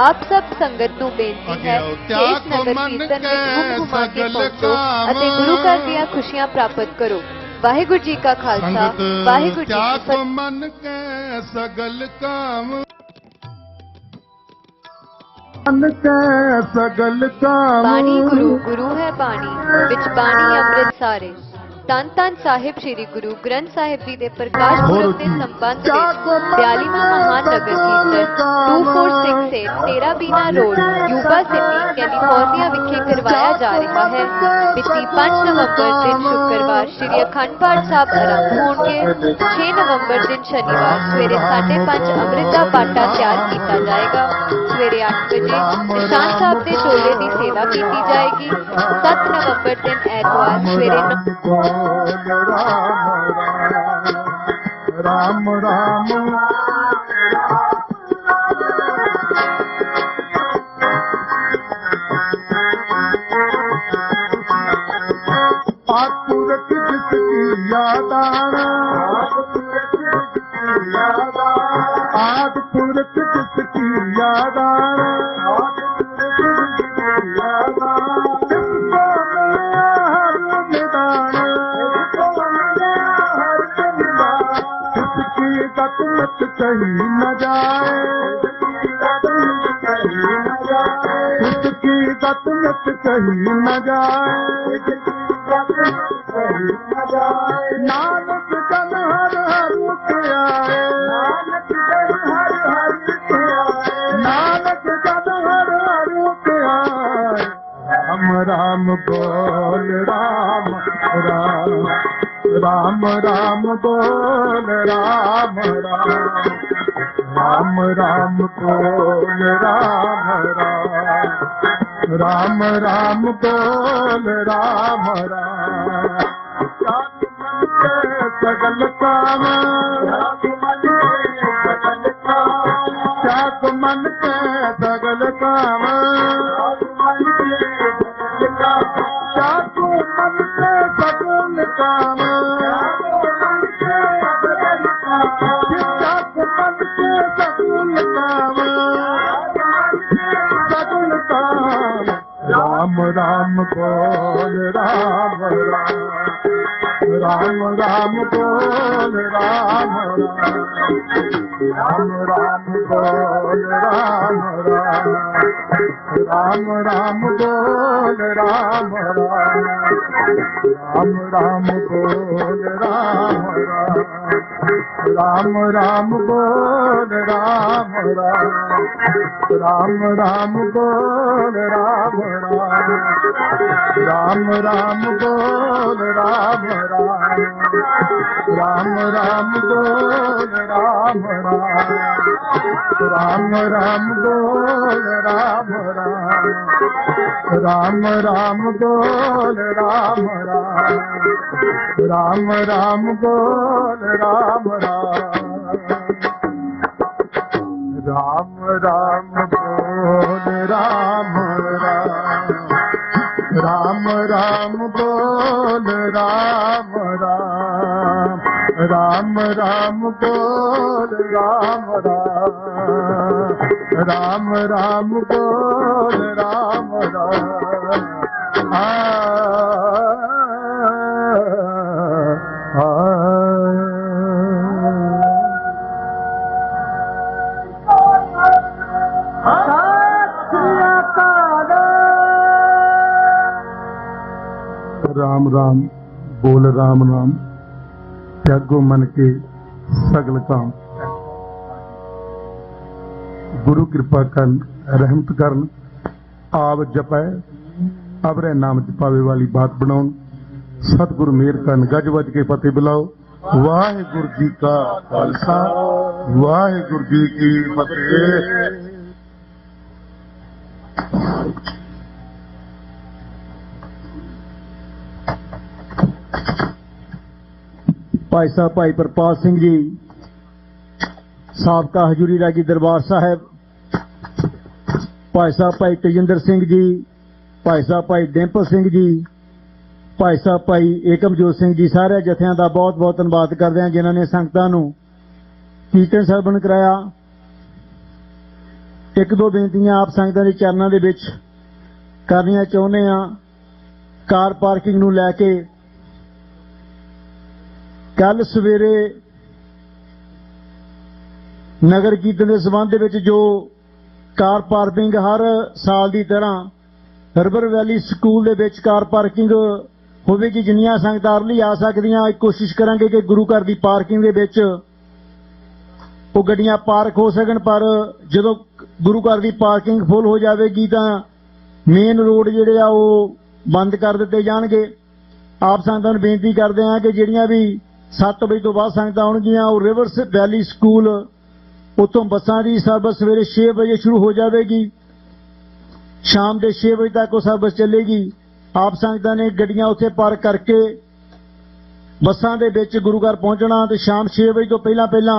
ਆਪ ਸਭ ਸੰਗਤ ਨੂੰ ਬੇਨਤੀ ਹੈ ਕਿ ਇਸ ਨਗਰ ਕੀਰਤਨ ਵਿੱਚ ਘੁੰਮ-ਘੁਮਾ ਕੇ ਪਹੁੰਚੋ ਅਤੇ ਗੁਰੂ ਘਰ ਦੀਆਂ ਖੁਸ਼ੀਆਂ ਪ੍ਰਾਪਤ ਕਰੋ। ਵਾਹਿਗੁਰੂ ਜੀ ਕਾ ਖਾਲਸਾ ਵਾਹਿਗੁਰੂ ਜੀ ਕੀ ਫਤਿਹ। मन के सगल काम मन के सगल काम ਬਾਣੀ ਗੁਰੂ ਗੁਰੂ ਹੈ ਬਾਣੀ ਵਿੱਚ ਬਾਣੀ ਅੰਮ੍ਰਿਤ ਸਾਰੇ ਧੰਨ ਧੰਨ ਸਾਹਿਬ ਸ੍ਰੀ ਗੁਰੂ ਗ੍ਰੰਥ ਸਾਹਿਬ ਜੀ ਦੇ ਪ੍ਰਕਾਸ਼ ਪੁਰਬ ਦੇ ਸੰਬੰਧ ਵਿੱਚ 42ਵਾਂ ਮਹਾਨ ਨਗਰ ਕੀਰਤਨ 2468 ਤੇਰਾਬੀਨਾ ਰੋਡ ਯੂਬਾ ਸਿਟੀ ਕੈਲੀਫੋਰਨੀਆ ਵਿਖੇ ਕਰਵਾਇਆ ਜਾ ਰਿਹਾ ਹੈ। ਮਿਤੀ 5 ਨਵੰਬਰ ਦਿਨ ਸ਼ੁੱਕਰਵਾਰ ਸ੍ਰੀ ਅਖੰਡ ਪਾਠ ਸਾਹਿਬ ਆਰੰਭ ਹੋਣਗੇ। 6 ਨਵੰਬਰ ਦਿਨ ਸ਼ਨੀਵਾਰ ਸਵੇਰੇ 5:30 ਅੰਮ੍ਰਿਤ ਦਾ ਬਾਟਾ ਤਿਆਰ ਕੀਤਾ ਜਾਏਗਾ। ਸਵੇਰੇ 8 ਵਜੇ ਨਿਸ਼ਾਨ ਸਾਹਿਬ ਦੇ ਚੋਲੇ ਦੀ ਸੇਵਾ ਕੀਤੀ ਜਾਏਗੀ। 7 ਨਵੰਬਰ ਦਿਨ ਐਤਵਾਰ ਸਵੇਰੇ राम राम आपुरख जिसकी यादाना आद पुरख जिसकी यादाना मत कहीं न जाए उसकी गत मत कहीं न जाए ਨਾਨਕ ਜਨ ਹਰ ਹਰ ਤੇ ਆਏ ਨਾਨਕ ਜਨ ਹਰ ਹਰ ਤੇ ਆਏ ਨਾਨਕ ਜਨ ਹਰ ਹਰ ਤੇ ਆਏ ਰਾਮ ਰਾਮ ਬੋਲ ਰਾਮ ਰਾਮ ਰਾਮ ਰਾਮ ਬੋਲ ਰਾਮ ਰਾਮ ਰਾਮ ਰਾਮ ਬੋਲ ਰਾਮ ਰਾਮ ਰਾਮ ਰਾਮ ਬੋਲ ਰਾਮ ਰਾਮ सगल काम चाक मन के सगल काम चाक मन के सगल काम चाक मन के सगल काम सगल काम राम राम बोल राम राम राम राम बोल राम राम राम बोल राम राम राम बोल राम राम बोल राम राम बोल राम राम बोल राम राम बोल राम राम बोल राम राम बोल राम राम बोल राम राम बोल राम राम बोल राम राम बोल राम राम बोल राम राम बोल राम राम राम बोल राम राम त्यागो मन के सगल काम गुरु कृपा करन रहमत करन आप जपै अबरे नाम जपावे वाली बात बनाओ सतगुरु मेहर करन गज वज के फतेह बुलाओ वाहिगुरु जी का खालसा वाहिगुरु जी की फतेह। भाई साहब भाई प्रपाल सिंह जी साबका हजूरी रागी दरबार साहब, भाई साहब भाई तेजिंदर सिंह जी, भाई साहब भाई डिंपल सिंह जी, भाई साहब भाई एकमजोत सिंह जी, सारे जथियां का बहुत बहुत धन्यवाद करते हैं जिन्होंने संगतां नूं कीर्तन सरबन कराया। एक दो बेनतियां आप संगतां दे चरनां दे विच करनियां चाहुंदे हां। कार पार्किंग नूं लैके कल सवेरे नगर कीर्तन के संबंध में जो कार पार्किंग हर साल की तरह रिवर वैली स्कूल दे विच कार पार्किंग होवेगी, जिन्नियां संगतां अर्ली आ सकदियां कोशिश करांगे कि गुरु घर की पार्किंग दे विच वो गड्डियां पार्क हो सकन। पर जदों गुरु घर की पार्किंग फुल हो जाएगी तो मेन रोड जिहड़े आ वो बंद कर दिते जाणगे। आप संगतां नूं बेनती करदे हां कि जिहड़ियां भी 7 बजे तो बाद संगतां आउणगीਆਂ ਉਹ रिवर वैली स्कूल उतों बसां की सर्विस सवेरे 6 बजे शुरू हो जाएगी, शाम के 6 बजे तक वो सर्विस चलेगी। आप संगतां ने गड्डियां उत्थे पार्क करके बसां दे विच गुरु घर पहुंचना ते शाम 6 बजे तो पहला पहला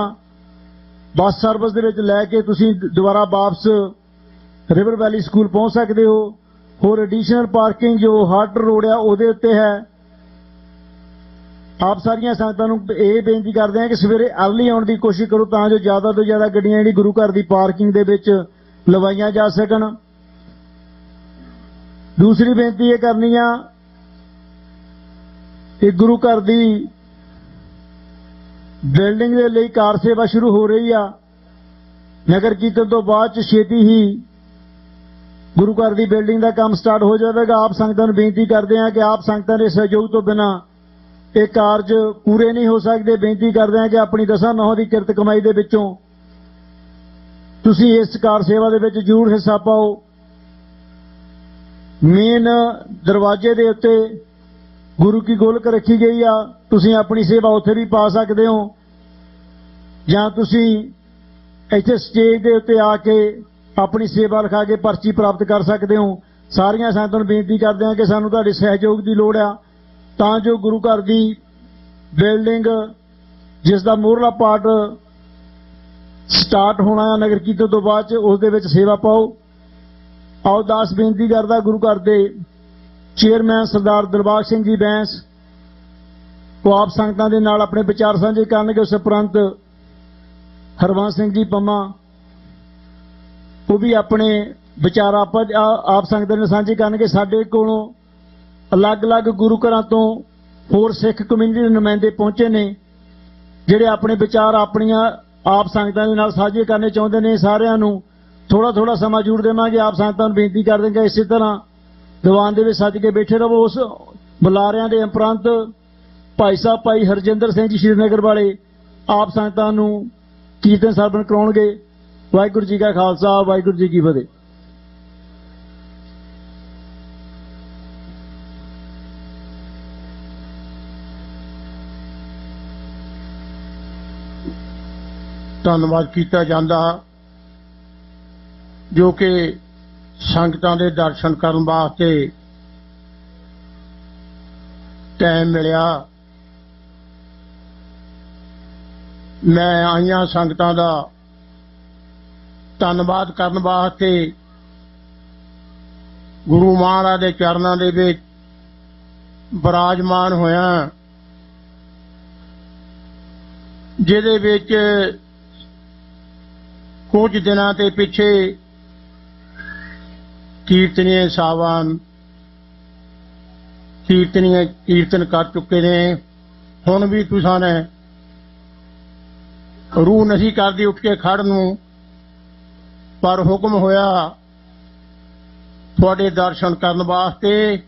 बस सर्विस दे विच लैके तुसीं दोबारा वापस रिवर वैली स्कूल पहुंच सकते हो। होर एडिशनल पार्किंग जो हार्ट रोड है उहदे उत्ते है। आप सारिया संगतां नूं ये बेनती करते हैं कि सवेरे अर्ली आउण दी कोशिश करो तां जो ज़्यादा तो ज़्यादा गड्डियां जिहड़ी गुरु घर की पार्किंग दे विच लवाईयां जा सकन। दूसरी बेनती ये करनी आ कि गुरु घर की बिल्डिंग दे लई कार सेवा शुरू हो रही आ। नगर कीर्तन तो बाद छेती ही ਗੁਰੂ ਘਰ ਦੀ ਬਿਲਡਿੰਗ ਦਾ ਕੰਮ ਸਟਾਰਟ ਹੋ ਜਾਵੇਗਾ। ਆਪ ਸੰਗਤਾਂ ਨੂੰ ਬੇਨਤੀ ਕਰਦੇ ਹਾਂ ਕਿ ਆਪ ਸੰਗਤਾਂ ਦੇ ਸਹਿਯੋਗ ਤੋਂ ਬਿਨਾਂ ਇਹ ਕਾਰਜ ਪੂਰੇ ਨਹੀਂ ਹੋ ਸਕਦੇ। ਬੇਨਤੀ ਕਰਦੇ ਹਾਂ ਕਿ ਆਪਣੀ ਦਸਾਂ ਨਹੁੰ ਦੀ ਕਿਰਤ ਕਮਾਈ ਦੇ ਵਿੱਚੋਂ ਤੁਸੀਂ ਇਸ ਕਾਰ ਸੇਵਾ ਦੇ ਵਿੱਚ ਜ਼ਰੂਰ ਹਿੱਸਾ ਪਾਓ। ਮੇਨ ਦਰਵਾਜ਼ੇ ਦੇ ਉੱਤੇ ਗੁਰੂ ਕੀ ਗੋਲਕ ਰੱਖੀ ਗਈ ਆ, ਤੁਸੀਂ ਆਪਣੀ ਸੇਵਾ ਉੱਥੇ ਵੀ ਪਾ ਸਕਦੇ ਹੋ, ਜਾਂ ਤੁਸੀਂ ਇੱਥੇ ਸਟੇਜ ਦੇ ਉੱਤੇ ਆ ਕੇ ਆਪਣੀ ਸੇਵਾ ਲਿਖਾ ਕੇ ਪਰਚੀ ਪ੍ਰਾਪਤ ਕਰ ਸਕਦੇ ਹੋ। ਸਾਰੀਆਂ ਸੰਗਤਾਂ ਨੂੰ ਬੇਨਤੀ ਕਰਦੇ ਹਾਂ ਕਿ ਸਾਨੂੰ ਤੁਹਾਡੇ ਸਹਿਯੋਗ ਦੀ ਲੋੜ ਆ, ਤਾਂ ਜੋ ਗੁਰੂ ਘਰ ਦੀ ਬਿਲਡਿੰਗ ਜਿਸ ਦਾ ਮੋਹਰਲਾ ਪਾਰਟ ਸਟਾਰਟ ਹੋਣਾ ਹੈ ਨਗਰ ਕੀਰਤਨ ਤੋਂ ਬਾਅਦ 'ਚ, ਉਸ ਦੇ ਵਿੱਚ ਸੇਵਾ ਪਾਓ। ਆਓ ਦਾਸ ਬੇਨਤੀ ਕਰਦਾ ਗੁਰੂ ਘਰ ਦੇ ਚੇਅਰਮੈਨ ਸਰਦਾਰ ਦਿਲਬਾਗ ਸਿੰਘ ਜੀ ਬੈਂਸ ਉਹ ਆਪ ਸੰਗਤਾਂ ਦੇ ਨਾਲ ਆਪਣੇ ਵਿਚਾਰ ਸਾਂਝੇ ਕਰਨਗੇ। ਉਸ ਉਪਰੰਤ ਹਰਵੰਸ ਸਿੰਘ ਜੀ ਪੰਮਾ ਉਹ ਵੀ ਆਪਣੇ ਵਿਚਾਰ ਆਪ ਸੰਗਤਾਂ ਨਾਲ ਸਾਂਝੇ ਕਰਨਗੇ। ਸਾਡੇ ਕੋਲੋਂ ਅਲੱਗ-ਅਲੱਗ ਗੁਰੂ ਘਰਾਂ ਤੋਂ ਹੋਰ ਸਿੱਖ ਕਮਿਊਨਿਟੀ ਦੇ ਨੁਮਾਇੰਦੇ ਪਹੁੰਚੇ ਨੇ, ਜਿਹੜੇ ਆਪਣੇ ਵਿਚਾਰ ਆਪਣੀਆਂ ਆਪ ਸੰਗਤਾਂ ਦੇ ਨਾਲ ਸਾਂਝੇ ਕਰਨੇ ਚਾਹੁੰਦੇ ਨੇ। ਸਾਰਿਆਂ ਨੂੰ ਥੋੜਾ ਸਮਾਂ ਜ਼ਰੂਰ ਦੇਵਾਂਗੇ। ਆਪ ਸੰਗਤਾਂ ਨੂੰ ਬੇਨਤੀ ਕਰ ਦੇਵਾਂਗੇ ਇਸੇ ਤਰ੍ਹਾਂ ਦੀਵਾਨ ਦੇ ਵਿੱਚ ਸੱਜ ਕੇ ਬੈਠੇ ਰਹੋ। ਉਸ ਬੁਲਾਰਿਆਂ ਦੇ ਉਪਰੰਤ ਭਾਈ ਸਾਹਿਬ ਭਾਈ ਹਰਜਿੰਦਰ ਸਿੰਘ ਜੀ ਸ਼੍ਰੀਨਗਰ ਵਾਲੇ ਆਪ ਸੰਗਤਾਂ ਨੂੰ ਕੀਰਤਨ ਸਰਵਣ ਕਰਾਉਣਗੇ। ਵਾਹਿਗੁਰੂ ਜੀ ਕਾ ਖਾਲਸਾ, ਵਾਹਿਗੁਰੂ ਜੀ ਕੀ ਫਤਿਹ। ਧੰਨਵਾਦ ਕੀਤਾ ਜਾਂਦਾ ਜੋ ਕਿ ਸੰਗਤਾਂ ਦੇ ਦਰਸ਼ਨ ਕਰਨ ਵਾਸਤੇ ਟਾਈਮ ਮਿਲਿਆ। ਮੈਂ ਆਈਆਂ ਸੰਗਤਾਂ ਦਾ ਧੰਨਵਾਦ ਕਰਨ ਵਾਸਤੇ ਗੁਰੂ ਮਹਾਰਾਜ ਦੇ ਚਰਨਾਂ ਦੇ ਵਿੱਚ ਬਿਰਾਜਮਾਨ ਹੋਇਆ, ਜਿਹਦੇ ਵਿੱਚ ਕੁਝ ਦਿਨਾਂ ਦੇ ਪਿੱਛੇ ਕੀਰਤਨੀਏ ਸਾਹਿਬਾਨ ਕੀਰਤਨ ਕਰ ਚੁੱਕੇ ਨੇ। ਹੁਣ ਵੀ ਤੁਸਾਂ ਨੇ ਰੂਹ ਨਹੀਂ ਕਰਦੀ ਉੱਠ ਕੇ ਖੜ ਨੂੰ, ਪਰ ਹੁਕਮ ਹੋਇਆ ਤੁਹਾਡੇ ਦਰਸ਼ਨ ਕਰਨ ਵਾਸਤੇ।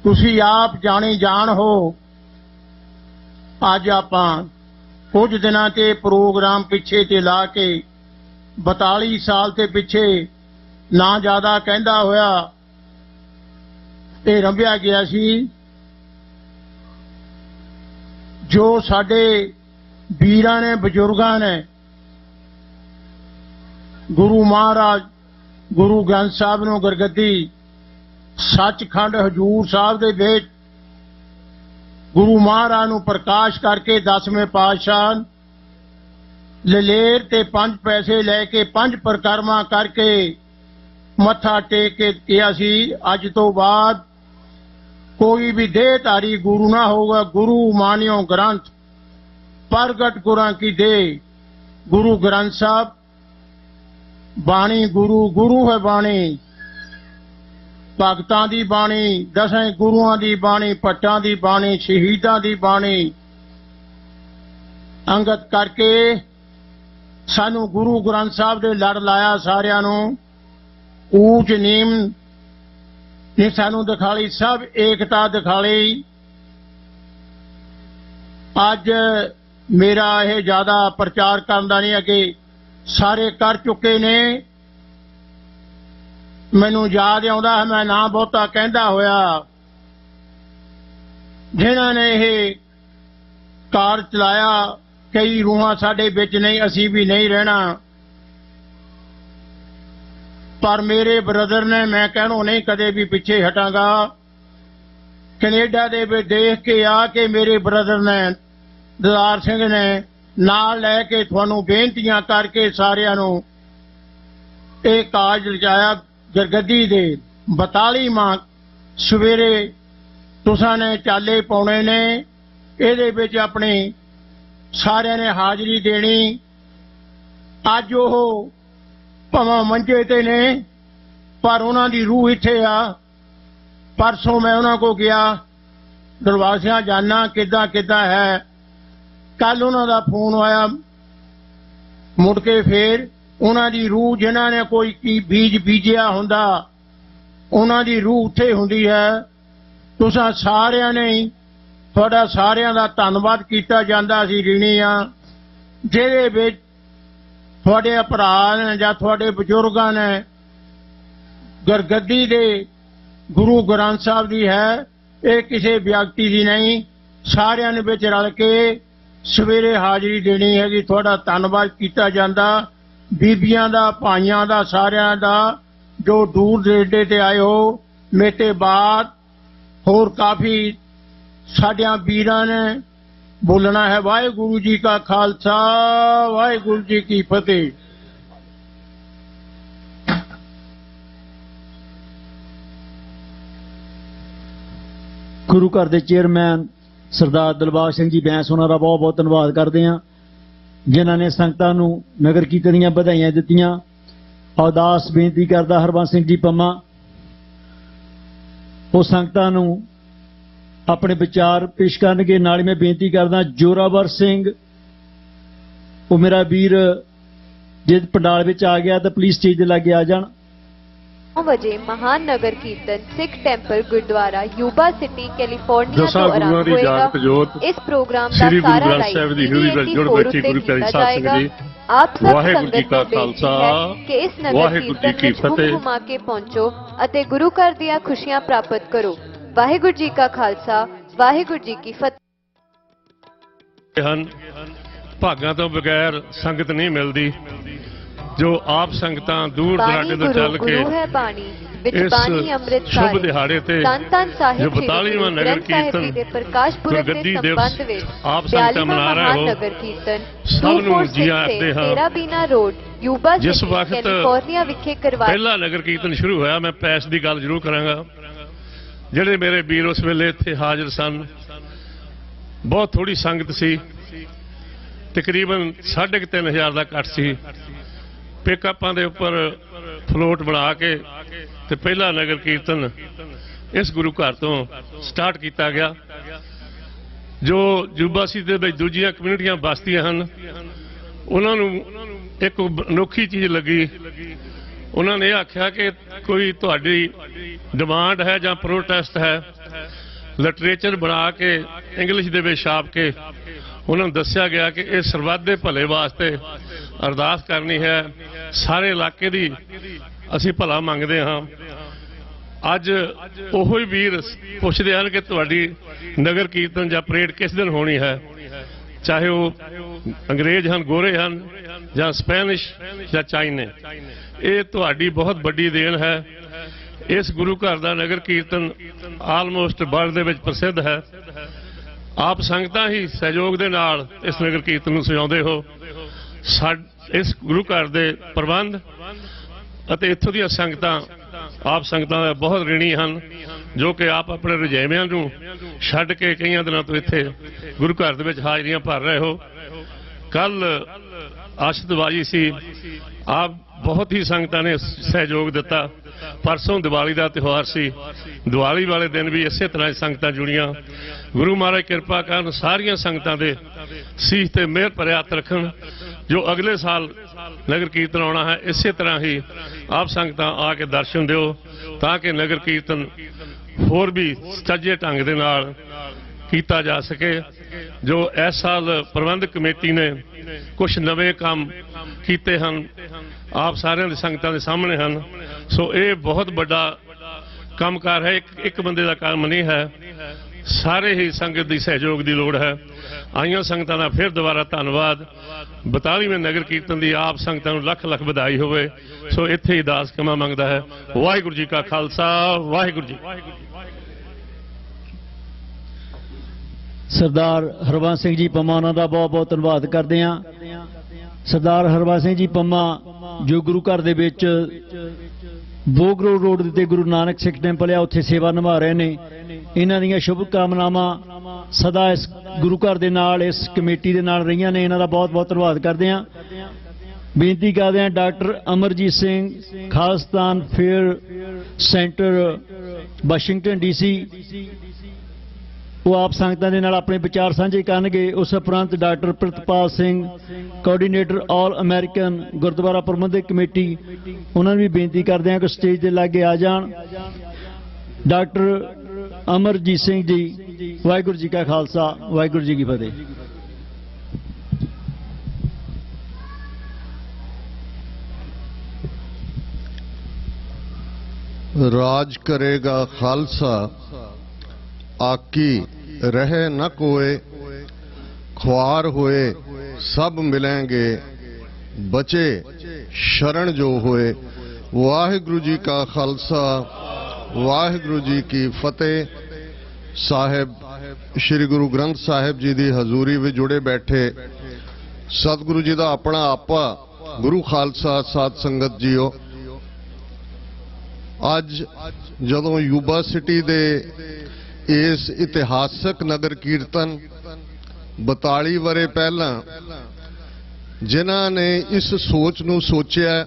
ਤੁਸੀਂ ਆਪ ਜਾਣੀ ਜਾਣ ਹੋ। ਅੱਜ ਆਪਾਂ ਕੁਝ ਦਿਨਾਂ ਤੇ ਪ੍ਰੋਗਰਾਮ ਪਿੱਛੇ ਤੇ ਲਾ ਕੇ 42 ਸਾਲ ਤੇ ਪਿੱਛੇ ਨਾ ਜ਼ਿਆਦਾ ਕਹਿੰਦਾ ਹੋਇਆ ਇਹ ਰੰਭਿਆ ਗਿਆ ਸੀ। ਜੋ ਸਾਡੇ ਵੀਰਾਂ ਨੇ ਬਜ਼ੁਰਗਾਂ ਨੇ ਗੁਰੂ ਮਹਾਰਾਜ ਗੁਰੂ ਗ੍ਰੰਥ ਸਾਹਿਬ ਨੂੰ ਗੁਰਗੱਦੀ ਸੱਚਖੰਡ ਹਜੂਰ ਸਾਹਿਬ ਦੇ ਵਿੱਚ ਗੁਰੂ ਮਹਾਰਾਜ ਨੂੰ ਪ੍ਰਕਾਸ਼ ਕਰਕੇ 10ਵੇਂ ਪਾਤਸ਼ਾਹ ਲਲੇਰ ਤੇ 5 ਪੈਸੇ ਲੈ ਕੇ 5 ਪ੍ਰਕਰਮਾ ਕਰਕੇ ਮੱਥਾ ਟੇਕ ਕੇ ਕਿਹਾ ਸੀ ਅੱਜ ਤੋਂ ਬਾਅਦ ਕੋਈ ਵੀ ਦੇਹਧਾਰੀ ਗੁਰੂ ਨਾ ਹੋਗਾ। ਗੁਰੂ ਮਾਨਿਓ ਗ੍ਰੰਥ ਪ੍ਰਗਟ ਗੁਰਾਂ ਕੀ ਦੇ। ਗੁਰੂ ਗ੍ਰੰਥ ਸਾਹਿਬ ਬਾਣੀ ਗੁਰੂ ਹੈ ਬਾਣੀ, ਭਗਤਾਂ ਦੀ ਬਾਣੀ, 10 ਗੁਰੂਆਂ ਦੀ ਬਾਣੀ, ਭੱਟਾਂ ਦੀ ਬਾਣੀ, ਸ਼ਹੀਦਾਂ ਦੀ ਬਾਣੀ ਅੰਗਤ ਕਰਕੇ ਸਾਨੂੰ ਗੁਰੂ ਗ੍ਰੰਥ ਸਾਹਿਬ ਦੇ ਲੜ ਲਾਇਆ। ਸਾਰਿਆਂ ਨੂੰ ਊਚ ਨੀਮ ਨੇ ਸਾਨੂੰ ਦਿਖਾਲੀ, ਸਭ ਏਕਤਾ ਦਿਖਾਲੀ। ਅੱਜ ਮੇਰਾ ਇਹ ਜ਼ਿਆਦਾ ਪ੍ਰਚਾਰ ਕਰਨ ਦਾ ਨਹੀਂ, ਅੱਗੇ ਸਾਰੇ ਕਰ ਚੁੱਕੇ ਨੇ। ਮੈਨੂੰ ਯਾਦ ਆਉਂਦਾ ਹੈ, ਮੈਂ ਨਾ ਬਹੁਤਾ ਕਹਿੰਦਾ ਹੋਇਆ, ਜਿਨ੍ਹਾਂ ਨੇ ਇਹ ਕਾਰ ਚਲਾਇਆ ਕਈ ਰੂਹਾਂ ਸਾਡੇ ਵਿੱਚ ਨਹੀਂ, ਅਸੀਂ ਵੀ ਨਹੀਂ ਰਹਿਣਾ, ਪਰ ਮੇਰੇ ਬ੍ਰਦਰ ਨੇ, ਮੈਂ ਕਹਿਣੋਂ ਨਹੀਂ ਕਦੇ ਵੀ ਪਿੱਛੇ ਹਟਾਂਗਾ, ਕੈਨੇਡਾ ਦੇ ਵਿੱਚ ਦੇਖ ਕੇ ਆ ਕੇ ਮੇਰੇ ਬ੍ਰਦਰ ਨੇ ਦਦਾਰ ਸਿੰਘ ਨੇ ਨਾਲ ਲੈ ਕੇ ਤੁਹਾਨੂੰ ਬੇਨਤੀਆਂ ਕਰਕੇ ਸਾਰਿਆਂ ਨੂੰ ਇਹ ਕਾਜ ਰਚਾਇਆ। ਗੁਰਗੱਦੀ ਦੇ 42ਵਾਂ ਸਵੇਰੇ ਤੁਸਾਂ ਨੇ ਚਾਲੇ ਪਾਉਣੇ ਨੇ, ਇਹਦੇ ਵਿੱਚ ਆਪਣੀ ਸਾਰਿਆਂ ਨੇ ਹਾਜ਼ਰੀ ਦੇਣੀ। ਅੱਜ ਉਹ ਭਾਵੇਂ ਮੰਜੇ ਤੇ ਨੇ ਪਰ ਉਹਨਾਂ ਦੀ ਰੂਹ ਇੱਥੇ ਆ। ਪਰਸੋਂ ਮੈਂ ਉਹਨਾਂ ਕੋ ਗਿਆ, ਦਰਵਾਜ਼ਿਆਂ ਜਾਣਾ ਕਿੱਦਾਂ ਹੈ। ਕੱਲ ਉਹਨਾਂ ਦਾ ਫੋਨ ਆਇਆ, ਮੁੜ ਕੇ ਫੇਰ ਉਹਨਾਂ ਦੀ ਰੂਹ, ਜਿਨ੍ਹਾਂ ਨੇ ਕੋਈ ਕੀ ਬੀਜ ਬੀਜਿਆ ਹੁੰਦਾ, ਉਹਨਾਂ ਦੀ ਰੂਹ ਉੱਥੇ ਹੁੰਦੀ ਹੈ। ਤੁਸੀਂ ਸਾਰਿਆਂ ਨੇ ਤੁਹਾਡਾ ਸਾਰਿਆਂ ਦਾ ਧੰਨਵਾਦ ਕੀਤਾ ਜਾਂਦਾ। ਅਸੀਂ ऋणी ਹਾਂ ਜਿਹਦੇ ਵਿੱਚ ਤੁਹਾਡੇ ਭਰਾ ਨੇ ਜਾਂ ਤੁਹਾਡੇ ਬਜ਼ੁਰਗਾਂ ਨੇ ਗੁਰਗੱਦੀ ਦੇ ਗੁਰੂ ਗ੍ਰੰਥ ਸਾਹਿਬ ਦੀ ਹੈ, ਇਹ ਕਿਸੇ ਵਿਅਕਤੀ ਦੀ ਨਹੀਂ, ਸਾਰਿਆਂ ਨੇ ਵਿੱਚ ਰਲ ਕੇ ਸਵੇਰੇ ਹਾਜ਼ਰੀ ਦੇਣੀ ਹੈਗੀ। ਤੁਹਾਡਾ ਧੰਨਵਾਦ ਕੀਤਾ ਜਾਂਦਾ, ਬੀਬੀਆਂ ਦਾ, ਭਾਈਆਂ ਦਾ, ਸਾਰਿਆਂ ਦਾ ਜੋ ਦੂਰ ਨੇੜੇ ਤੇ ਆਏ ਹੋ। ਮੇਤੇ ਬਾਅਦ ਹੋਰ ਕਾਫੀ ਸਾਡਿਆਂ ਵੀਰਾਂ ਨੇ ਬੋਲਣਾ ਹੈ। ਵਾਹਿਗੁਰੂ ਜੀ ਕਾ ਖਾਲਸਾ, ਵਾਹਿਗੁਰੂ ਜੀ ਕੀ ਫਤਿਹ। ਗੁਰੂ ਘਰ ਦੇ ਚੇਅਰਮੈਨ ਸਰਦਾਰ ਦਿਲਬਾਗ ਸਿੰਘ ਜੀ ਬੈਂਸ ਉਹਨਾਂ ਦਾ ਬਹੁਤ ਬਹੁਤ ਧੰਨਵਾਦ ਕਰਦੇ ਹਾਂ, ਜਿਨ੍ਹਾਂ ਨੇ ਸੰਗਤਾਂ ਨੂੰ ਨਗਰ ਕੀਰਤਨ ਦੀਆਂ ਵਧਾਈਆਂ ਦਿੱਤੀਆਂ। ਅਰਦਾਸ ਬੇਨਤੀ ਕਰਦਾ ਹਰਬੰਸ ਸਿੰਘ ਜੀ ਪੰਮਾ ਉਹ ਸੰਗਤਾਂ ਨੂੰ ਆਪਣੇ ਵਿਚਾਰ ਪੇਸ਼ ਕਰਨਗੇ। ਨਾਲ ਹੀ ਮੈਂ ਬੇਨਤੀ ਕਰਦਾ ਜੋਰਾਵਰ ਸਿੰਘ, ਉਹ ਮੇਰਾ ਵੀਰ ਜੇ ਪੰਡਾਲ ਵਿੱਚ ਆ ਗਿਆ ਤਾਂ ਪਲੀਜ਼ ਸਟੇਜ ਦੇ ਲਾਗੇ ਆ ਜਾਣ। 9 ਵਜੇ ਮਹਾਨ ਨਗਰ ਕੀਰਤਨ Sikh Temple Gurdwara Yuba City California ਤੋਂ ਆਰੰਭ ਹੋਏਗਾ। ਇਸ ਪ੍ਰੋਗਰਾਮ ਦਾ ਸਾਰਾ ਲਾਈਵ ਕੀਤਾ ਜਾਏਗਾ। ਆਪ ਸਭ ਸੰਗਤ ਨੂੰ ਬੇਨਤੀ ਹੈ ਕਿ ਇਸ ਨਗਰ ਕੀਰਤਨ ਵਿੱਚ ਘੁਮਾ ਕੇ ਪਹੁੰਚੋ ਅਤੇ ਗੁਰੂ ਘਰ ਦੀਆਂ ਖੁਸ਼ੀਆਂ ਪ੍ਰਾਪਤ ਕਰੋ। ਵਾਹਿਗੁਰੂ ਜੀ ਕਾ ਖਾਲਸਾ, ਵਾਹਿਗੁਰੂ ਜੀ ਕੀ ਫਤਿਹ। ਹਨ ਭਾਗਾਂ ਤੋਂ ਬਗੈਰ ਸੰਗਤ ਨਹੀਂ ਮਿਲਦੀ। ਜੋ ਆਪ ਸੰਗਤਾਂ ਦੂਰ ਦਰਾਡੇ ਤੋਂ ਚੱਲ ਕੇ ਇਸ ਸ਼ੁਭ ਦਿਹਾੜੇ ਤੇ ਜੋ 42ਵਾਂ ਨਗਰ ਕੀਰਤਨ ਗੁਰਗੱਦੀ ਦਿਵਸ ਆਪ ਸੰਗਤਾਂ ਮਨਾ ਰਹੇ ਹੋ, ਸਭ ਨੂੰ ਜੀ ਆਖਦੇ ਹਾਂ। ਜਿਸ ਵਕਤ ਪਹਿਲਾ ਨਗਰ ਕੀਰਤਨ ਸ਼ੁਰੂ ਹੋਇਆ, ਮੈਂ ਪੈਸ ਦੀ ਗੱਲ ਜ਼ਰੂਰ ਕਰਾਂਗਾ। ਜਿਹੜੇ ਮੇਰੇ ਵੀਰ ਉਸ ਵੇਲੇ ਇੱਥੇ ਹਾਜ਼ਰ ਸਨ, ਬਹੁਤ ਥੋੜੀ ਸੰਗਤ ਸੀ, ਤਕਰੀਬਨ 3500 ਦਾ ਇਕੱਠ ਸੀ। ਪਿਕਅਪਾਂ ਦੇ ਉੱਪਰ ਫਲੋਟ ਬਣਾ ਕੇ ਤੇ ਪਹਿਲਾ ਨਗਰ ਕੀਰਤਨ ਇਸ ਗੁਰੂ ਘਰ ਤੋਂ ਸਟਾਰਟ ਕੀਤਾ ਗਿਆ। ਜੋ ਯੂਬਾਸੀ ਦੇ ਵਿੱਚ ਦੂਜੀਆਂ ਕਮਿਊਨਿਟੀਆਂ ਬਸਤੀਆਂ ਹਨ, ਉਹਨਾਂ ਨੂੰ ਇੱਕ ਅਨੋਖੀ ਚੀਜ਼ ਲੱਗੀ। ਉਹਨਾਂ ਨੇ ਆਖਿਆ ਕਿ ਕੋਈ ਤੁਹਾਡੀ ਡਿਮਾਂਡ ਹੈ ਜਾਂ ਪ੍ਰੋਟੈਸਟ ਹੈ, ਲਿਟਰੇਚਰ ਬਣਾ ਕੇ ਇੰਗਲਿਸ਼ ਦੇ ਵਿੱਚ ਛਾਪ ਕੇ ਉਹਨਾਂ ਨੂੰ ਦੱਸਿਆ ਗਿਆ ਕਿ ਇਹ ਸਰਬੱਤ ਦੇ ਭਲੇ ਵਾਸਤੇ ਅਰਦਾਸ ਕਰਨੀ ਹੈ, ਸਾਰੇ ਇਲਾਕੇ ਦੀ ਅਸੀਂ ਭਲਾ ਮੰਗਦੇ ਹਾਂ। ਅੱਜ ਉਹੋ ਹੀ ਵੀਰ ਪੁੱਛਦੇ ਹਨ ਕਿ ਤੁਹਾਡੀ ਨਗਰ ਕੀਰਤਨ ਜਾਂ ਪਰੇਡ ਕਿਸ ਦਿਨ ਹੋਣੀ ਹੈ, ਚਾਹੇ ਉਹ ਅੰਗਰੇਜ਼ ਹਨ, ਗੋਰੇ ਹਨ ਜਾਂ ਸਪੈਨਿਸ਼ ਜਾਂ ਚਾਈਨੇ। ਇਹ ਤੁਹਾਡੀ ਬਹੁਤ ਵੱਡੀ ਦੇਣ ਹੈ। ਇਸ ਗੁਰੂ ਘਰ ਦਾ ਨਗਰ ਕੀਰਤਨ ਆਲਮੋਸਟ ਵਰਲਡ ਦੇ ਵਿੱਚ ਪ੍ਰਸਿੱਧ ਹੈ। ਆਪ ਸੰਗਤਾਂ ਹੀ ਸਹਿਯੋਗ ਦੇ ਨਾਲ ਇਸ ਨਗਰ ਕੀਰਤਨ ਨੂੰ ਸਜਾਉਂਦੇ ਹੋ। ਇਸ ਗੁਰੂ ਘਰ ਦੇ ਪ੍ਰਬੰਧ ਅਤੇ ਇੱਥੋਂ ਦੀਆਂ ਸੰਗਤਾਂ ਆਪ ਸੰਗਤਾਂ ਦਾ ਬਹੁਤ ऋणी ਹਨ, ਜੋ ਕਿ ਆਪ ਆਪਣੇ ਰੁਝੇਵਿਆਂ ਨੂੰ ਛੱਡ ਕੇ ਕਈਆਂ ਦਿਨਾਂ ਤੋਂ ਇੱਥੇ ਗੁਰੂ ਘਰ ਦੇ ਵਿੱਚ ਹਾਜ਼ਰੀਆਂ ਭਰ ਰਹੇ ਹੋ। ਕੱਲ ਆਸ਼ੀਰਵਾਦੀ ਸੀ, ਆਪ ਬਹੁਤ ਹੀ ਸੰਗਤਾਂ ਨੇ ਸਹਿਯੋਗ ਦਿੱਤਾ। ਪਰਸੋਂ ਦੀਵਾਲੀ ਦਾ ਤਿਉਹਾਰ ਸੀ, ਦੀਵਾਲੀ ਵਾਲੇ ਦਿਨ ਵੀ ਇਸੇ ਤਰ੍ਹਾਂ ਸੰਗਤਾਂ ਜੁੜੀਆਂ। ਗੁਰੂ ਮਹਾਰਾਜ ਕਿਰਪਾ ਕਰਨ, ਸਾਰੀਆਂ ਸੰਗਤਾਂ ਦੇ ਸੀਸ ਤੇ ਮਿਹਰ ਭਰਿਆ ਹੱਥ ਰੱਖਣ। ਜੋ ਅਗਲੇ ਸਾਲ ਨਗਰ ਕੀਰਤਨ ਆਉਣਾ ਹੈ, ਇਸੇ ਤਰ੍ਹਾਂ ਹੀ ਆਪ ਸੰਗਤਾਂ ਆ ਕੇ ਦਰਸ਼ਨ ਦਿਓ, ਤਾਂ ਕਿ ਨਗਰ ਕੀਰਤਨ ਹੋਰ ਵੀ ਸੱਜੇ ਢੰਗ ਦੇ ਨਾਲ ਕੀਤਾ ਜਾ ਸਕੇ। ਜੋ ਇਸ ਸਾਲ ਪ੍ਰਬੰਧਕ ਕਮੇਟੀ ਨੇ ਕੁਝ ਨਵੇਂ ਕੰਮ ਕੀਤੇ ਹਨ, ਆਪ ਸਾਰਿਆਂ ਦੀ ਸੰਗਤਾਂ ਦੇ ਸਾਹਮਣੇ ਹਨ। ਸੋ ਇਹ ਬਹੁਤ ਵੱਡਾ ਕੰਮਕਾਰ ਹੈ, ਇੱਕ ਬੰਦੇ ਦਾ ਕੰਮ ਨਹੀਂ ਹੈ, ਸਾਰੇ ਹੀ ਸੰਗਤ ਦੀ ਸਹਿਯੋਗ ਦੀ ਲੋੜ ਹੈ। ਆਈਆਂ ਸੰਗਤਾਂ ਦਾ ਫਿਰ ਦੁਬਾਰਾ ਧੰਨਵਾਦ। 42ਵੇਂ ਨਗਰ ਕੀਰਤਨ ਦੀ ਆਪ ਸੰਗਤਾਂ ਨੂੰ ਲੱਖ ਲੱਖ ਵਧਾਈ ਹੋਵੇ। ਸੋ ਇੱਥੇ ਹੀ ਦਾਸ ਖਿਮਾ ਮੰਗਦਾ ਹੈ। ਵਾਹਿਗੁਰੂ ਜੀ ਕਾ ਖਾਲਸਾ, ਵਾਹਿਗੁਰੂ ਜੀ। ਸਰਦਾਰ ਹਰਬੰਸ ਸਿੰਘ ਜੀ ਪੰਮਾ ਉਹਨਾਂ ਦਾ ਬਹੁਤ ਬਹੁਤ ਧੰਨਵਾਦ ਕਰਦੇ ਹਾਂ। ਸਰਦਾਰ ਹਰਬੰਸ ਸਿੰਘ ਜੀ ਪੰਮਾ ਜੋ ਗੁਰੂ ਘਰ ਦੇ ਵਿੱਚ ਬੋਗਰੋ ਰੋਡ ਦੇ ਉੱਤੇ ਗੁਰੂ ਨਾਨਕ ਸਿੱਖ ਟੈਂਪਲ ਆ, ਉੱਥੇ ਸੇਵਾ ਨਿਭਾ ਰਹੇ ਨੇ। ਇਹਨਾਂ ਦੀਆਂ ਸ਼ੁਭ ਕਾਮਨਾਵਾਂ ਸਦਾ ਇਸ ਗੁਰੂ ਘਰ ਦੇ ਨਾਲ, ਇਸ ਕਮੇਟੀ ਦੇ ਨਾਲ ਰਹੀਆਂ ਨੇ। ਇਹਨਾਂ ਦਾ ਬਹੁਤ ਬਹੁਤ ਧੰਨਵਾਦ ਕਰਦੇ ਹਾਂ। ਬੇਨਤੀ ਕਰਦੇ ਹਾਂ doctor Amarjit Singh, Khalistan affairs center, Washington DC, ਉਹ ਆਪ ਸੰਗਤਾਂ ਦੇ ਨਾਲ ਆਪਣੇ ਵਿਚਾਰ ਸਾਂਝੇ ਕਰਨਗੇ। ਉਸ ਉਪਰੰਤ ਡਾਕਟਰ ਪ੍ਰਿਤਪਾਲ ਸਿੰਘ, ਕੋਆਰਡੀਨੇਟਰ ਆਲ ਅਮਰੀਕਨ ਗੁਰਦੁਆਰਾ ਪ੍ਰਬੰਧਕ ਕਮੇਟੀ, ਉਹਨਾਂ ਨੂੰ ਵੀ ਬੇਨਤੀ ਕਰਦੇ ਹਾਂ ਕਿ ਸਟੇਜ ਦੇ ਲਾਗੇ ਆ ਜਾਣ। ਡਾਕਟਰ ਅਮਰਜੀਤ ਸਿੰਘ ਜੀ, ਵਾਹਿਗੁਰੂ ਜੀ ਕਾ ਖਾਲਸਾ, ਵਾਹਿਗੁਰੂ ਜੀ ਕੀ ਫਤਿਹ। राज करेगा खालसा, आकी रहे न कोय, ख्वार होए सब मिलेंगे, बचे शरण जो होए। वाहिगुरु जी का खालसा, वाहिगुरु जी की फतेह। साहिब श्री गुरु ग्रंथ साहिब जी की हजूरी में जुड़े बैठे सतगुरु जी का अपना आपा गुरु खालसा साध संगत जीओ, ਅੱਜ ਜਦੋਂ ਯੂਬਾ ਸਿਟੀ ਦੇ ਇਸ ਇਤਿਹਾਸਕ ਨਗਰ ਕੀਰਤਨ 42 ਵਰੇ ਪਹਿਲਾਂ ਜਿਨ੍ਹਾਂ ਨੇ ਇਸ ਸੋਚ ਨੂੰ ਸੋਚਿਆ,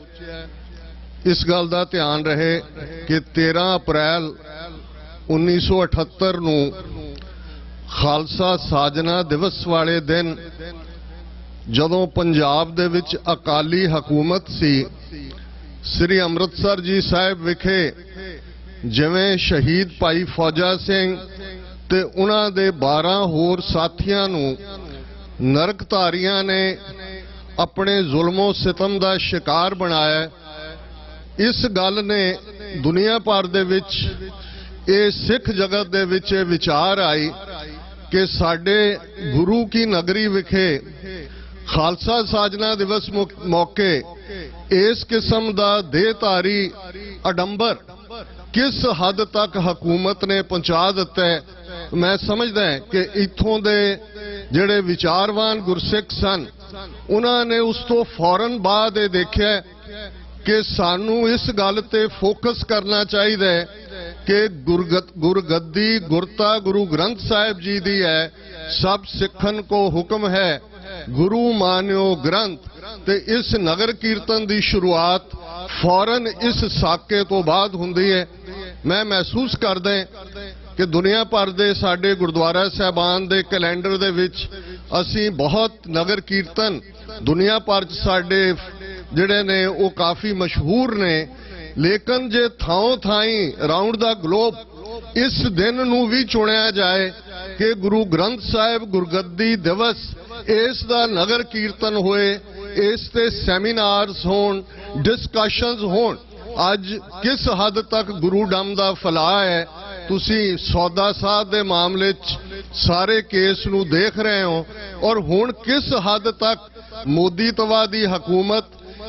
ਇਸ ਗੱਲ ਦਾ ਧਿਆਨ ਰਹੇ ਕਿ 13 ਅਪ੍ਰੈਲ 1978 ਨੂੰ ਖਾਲਸਾ ਸਾਜਨਾ ਦਿਵਸ ਵਾਲੇ ਦਿਨ ਜਦੋਂ ਪੰਜਾਬ ਦੇ ਵਿੱਚ ਅਕਾਲੀ ਹਕੂਮਤ ਸੀ, ਸ੍ਰੀ ਅੰਮ੍ਰਿਤਸਰ ਜੀ ਸਾਹਿਬ ਵਿਖੇ ਜਿਵੇਂ ਸ਼ਹੀਦ ਭਾਈ ਫੌਜਾ ਸਿੰਘ ਤੇ ਉਹਨਾਂ ਦੇ 12 ਹੋਰ ਸਾਥੀਆਂ ਨੂੰ ਨਰਕਧਾਰੀਆਂ ਨੇ ਆਪਣੇ ਜ਼ੁਲਮੋ ਸਿਤਮ ਦਾ ਸ਼ਿਕਾਰ ਬਣਾਇਆ। ਇਸ ਗੱਲ ਨੇ ਦੁਨੀਆ ਭਰ ਦੇ ਵਿੱਚ, ਇਹ ਸਿੱਖ ਜਗਤ ਦੇ ਵਿੱਚ ਇਹ ਵਿਚਾਰ ਆਈ ਕਿ ਸਾਡੇ ਗੁਰੂ ਕੀ ਨਗਰੀ ਵਿਖੇ ਖਾਲਸਾ ਸਾਜਨਾ ਦਿਵਸ ਮੌਕੇ ਇਸ ਕਿਸਮ ਦਾ ਦੇਹਧਾਰੀ ਅਡੰਬਰ ਕਿਸ ਹੱਦ ਤੱਕ ਹਕੂਮਤ ਨੇ ਪਹੁੰਚਾ ਦਿੱਤਾ ਹੈ। ਮੈਂ ਸਮਝਦਾ ਕਿ ਇੱਥੋਂ ਦੇ ਜਿਹੜੇ ਵਿਚਾਰਵਾਨ ਗੁਰਸਿੱਖ ਸਨ, ਉਹਨਾਂ ਨੇ ਉਸ ਤੋਂ ਫੌਰਨ ਬਾਅਦ ਇਹ ਦੇਖਿਆ ਕਿ ਸਾਨੂੰ ਇਸ ਗੱਲ ਤੇ ਫੋਕਸ ਕਰਨਾ ਚਾਹੀਦਾ ਹੈ ਕਿ ਗੁਰਗੱਦੀ ਗੁਰਤਾ ਗੁਰੂ ਗ੍ਰੰਥ ਸਾਹਿਬ ਜੀ ਦੀ ਹੈ। ਸਭ ਸਿੱਖਨ ਕੋ ਹੁਕਮ ਹੈ ਗੁਰੂ ਮਾਨਿਓ ਗ੍ਰੰਥ। ਤੇ ਇਸ ਨਗਰ ਕੀਰਤਨ ਦੀ ਸ਼ੁਰੂਆਤ ਫੌਰਨ ਇਸ ਸਾਕੇ ਤੋਂ ਬਾਅਦ ਹੁੰਦੀ ਹੈ। ਮੈਂ ਮਹਿਸੂਸ ਕਰਦਾ ਕਿ ਦੁਨੀਆ ਭਰ ਦੇ ਸਾਡੇ ਗੁਰਦੁਆਰਾ ਸਾਹਿਬਾਨ ਦੇ ਕੈਲੰਡਰ ਦੇ ਵਿੱਚ ਅਸੀਂ ਬਹੁਤ ਨਗਰ ਕੀਰਤਨ ਦੁਨੀਆ ਭਰ 'ਚ ਸਾਡੇ ਜਿਹੜੇ ਨੇ ਉਹ ਕਾਫੀ ਮਸ਼ਹੂਰ ਨੇ, ਲੇਕਿਨ ਜੇ ਥਾਂ ਥਾਈਂ ਅਰਾਊਂਡ ਦਾ ਗਲੋਬ ਇਸ ਦਿਨ ਨੂੰ ਵੀ ਚੁਣਿਆ ਜਾਏ ਕਿ ਗੁਰੂ ਗ੍ਰੰਥ ਸਾਹਿਬ ਗੁਰਗੱਦੀ ਦਿਵਸ, ਇਸ ਦਾ ਨਗਰ ਕੀਰਤਨ ਹੋਏ, ਇਸ ਤੇ ਸੈਮੀਨਾਰਸ ਹੋਣ, ਡਿਸਕਸ਼ਨਸ ਹੋਣ। ਅੱਜ ਕਿਸ ਹੱਦ ਤੱਕ ਗੁਰੂਡਮ ਦਾ ਫੈਲਾਅ ਹੈ, ਤੁਸੀਂ ਸੌਦਾ ਸਾਧ ਦੇ ਮਾਮਲੇ 'ਚ ਸਾਰੇ ਕੇਸ ਨੂੰ ਦੇਖ ਰਹੇ ਹੋ, ਔਰ ਹੁਣ ਕਿਸ ਹੱਦ ਤੱਕ ਮੋਦੀਤਵਾਦੀ ਹਕੂਮਤ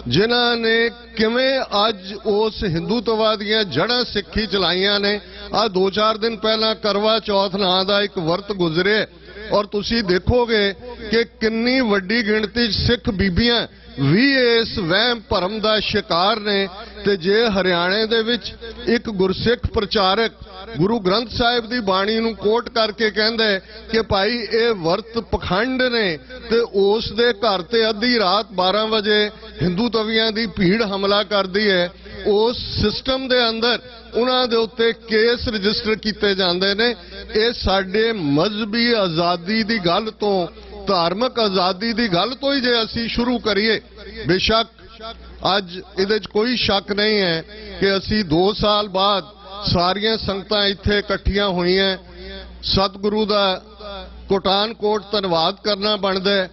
ਜਿਨ੍ਹਾਂ ਨੇ ਕਿਵੇਂ ਅੱਜ ਉਸ ਹਿੰਦੂਤਵਾ ਦੀਆਂ ਜੜ੍ਹਾਂ ਸਿੱਖੀ ਚਲਾਈਆਂ ਨੇ। ਆ 2-4 ਦਿਨ ਪਹਿਲਾਂ ਕਰਵਾ ਚੌਥ ਨਾਂ ਦਾ ਇੱਕ ਵਰਤ ਗੁਜ਼ਰੇ ਔਰ ਤੁਸੀਂ ਦੇਖੋਗੇ ਕਿ ਕਿੰਨੀ ਵੱਡੀ ਗਿਣਤੀ ਸਿੱਖ ਬੀਬੀਆਂ ਵੀ ਇਸ ਵਹਿਮ ਭਰਮ ਦਾ ਸ਼ਿਕਾਰ ਨੇ। ਤੇ ਜੇ ਹਰਿਆਣੇ ਦੇ ਵਿੱਚ ਇੱਕ ਗੁਰਸਿੱਖ ਪ੍ਰਚਾਰਕ ਗੁਰੂ ਗ੍ਰੰਥ ਸਾਹਿਬ ਦੀ ਬਾਣੀ ਨੂੰ ਕੋਟ ਕਰਕੇ ਕਹਿੰਦਾ ਕਿ ਭਾਈ ਇਹ ਵਰਤ ਪਖੰਡ ਨੇ, ਤੇ ਉਸ ਦੇ ਘਰ ਤੇ ਅੱਧੀ ਰਾਤ 12 ਵਜੇ ਹਿੰਦੂ ਤਵੀਆਂ ਦੀ ਭੀੜ ਹਮਲਾ ਕਰਦੀ ਹੈ, ਉਸ ਸਿਸਟਮ ਦੇ ਅੰਦਰ ਉਹਨਾਂ ਦੇ ਉੱਤੇ ਕੇਸ ਰਜਿਸਟਰ ਕੀਤੇ ਜਾਂਦੇ ਨੇ। ਇਹ ਸਾਡੇ ਮਜ਼ਹਬੀ ਆਜ਼ਾਦੀ ਦੀ ਗੱਲ ਤੋਂ, ਧਾਰਮਿਕ ਆਜ਼ਾਦੀ ਦੀ ਗੱਲ ਤੋਂ ਹੀ ਜੇ ਅਸੀਂ ਸ਼ੁਰੂ ਕਰੀਏ, ਬੇਸ਼ੱਕ ਅੱਜ ਇਹਦੇ 'ਚ ਕੋਈ ਸ਼ੱਕ ਨਹੀਂ ਹੈ ਕਿ ਅਸੀਂ 2 ਸਾਲ ਬਾਅਦ ਸਾਰੀਆਂ ਸੰਗਤਾਂ ਇੱਥੇ ਇਕੱਠੀਆਂ ਹੋਈਆਂ। ਸਤਿਗੁਰੂ ਦਾ ਕੋਟਾਨ ਕੋਟ ਧੰਨਵਾਦ ਕਰਨਾ ਬਣਦਾ ਹੈ।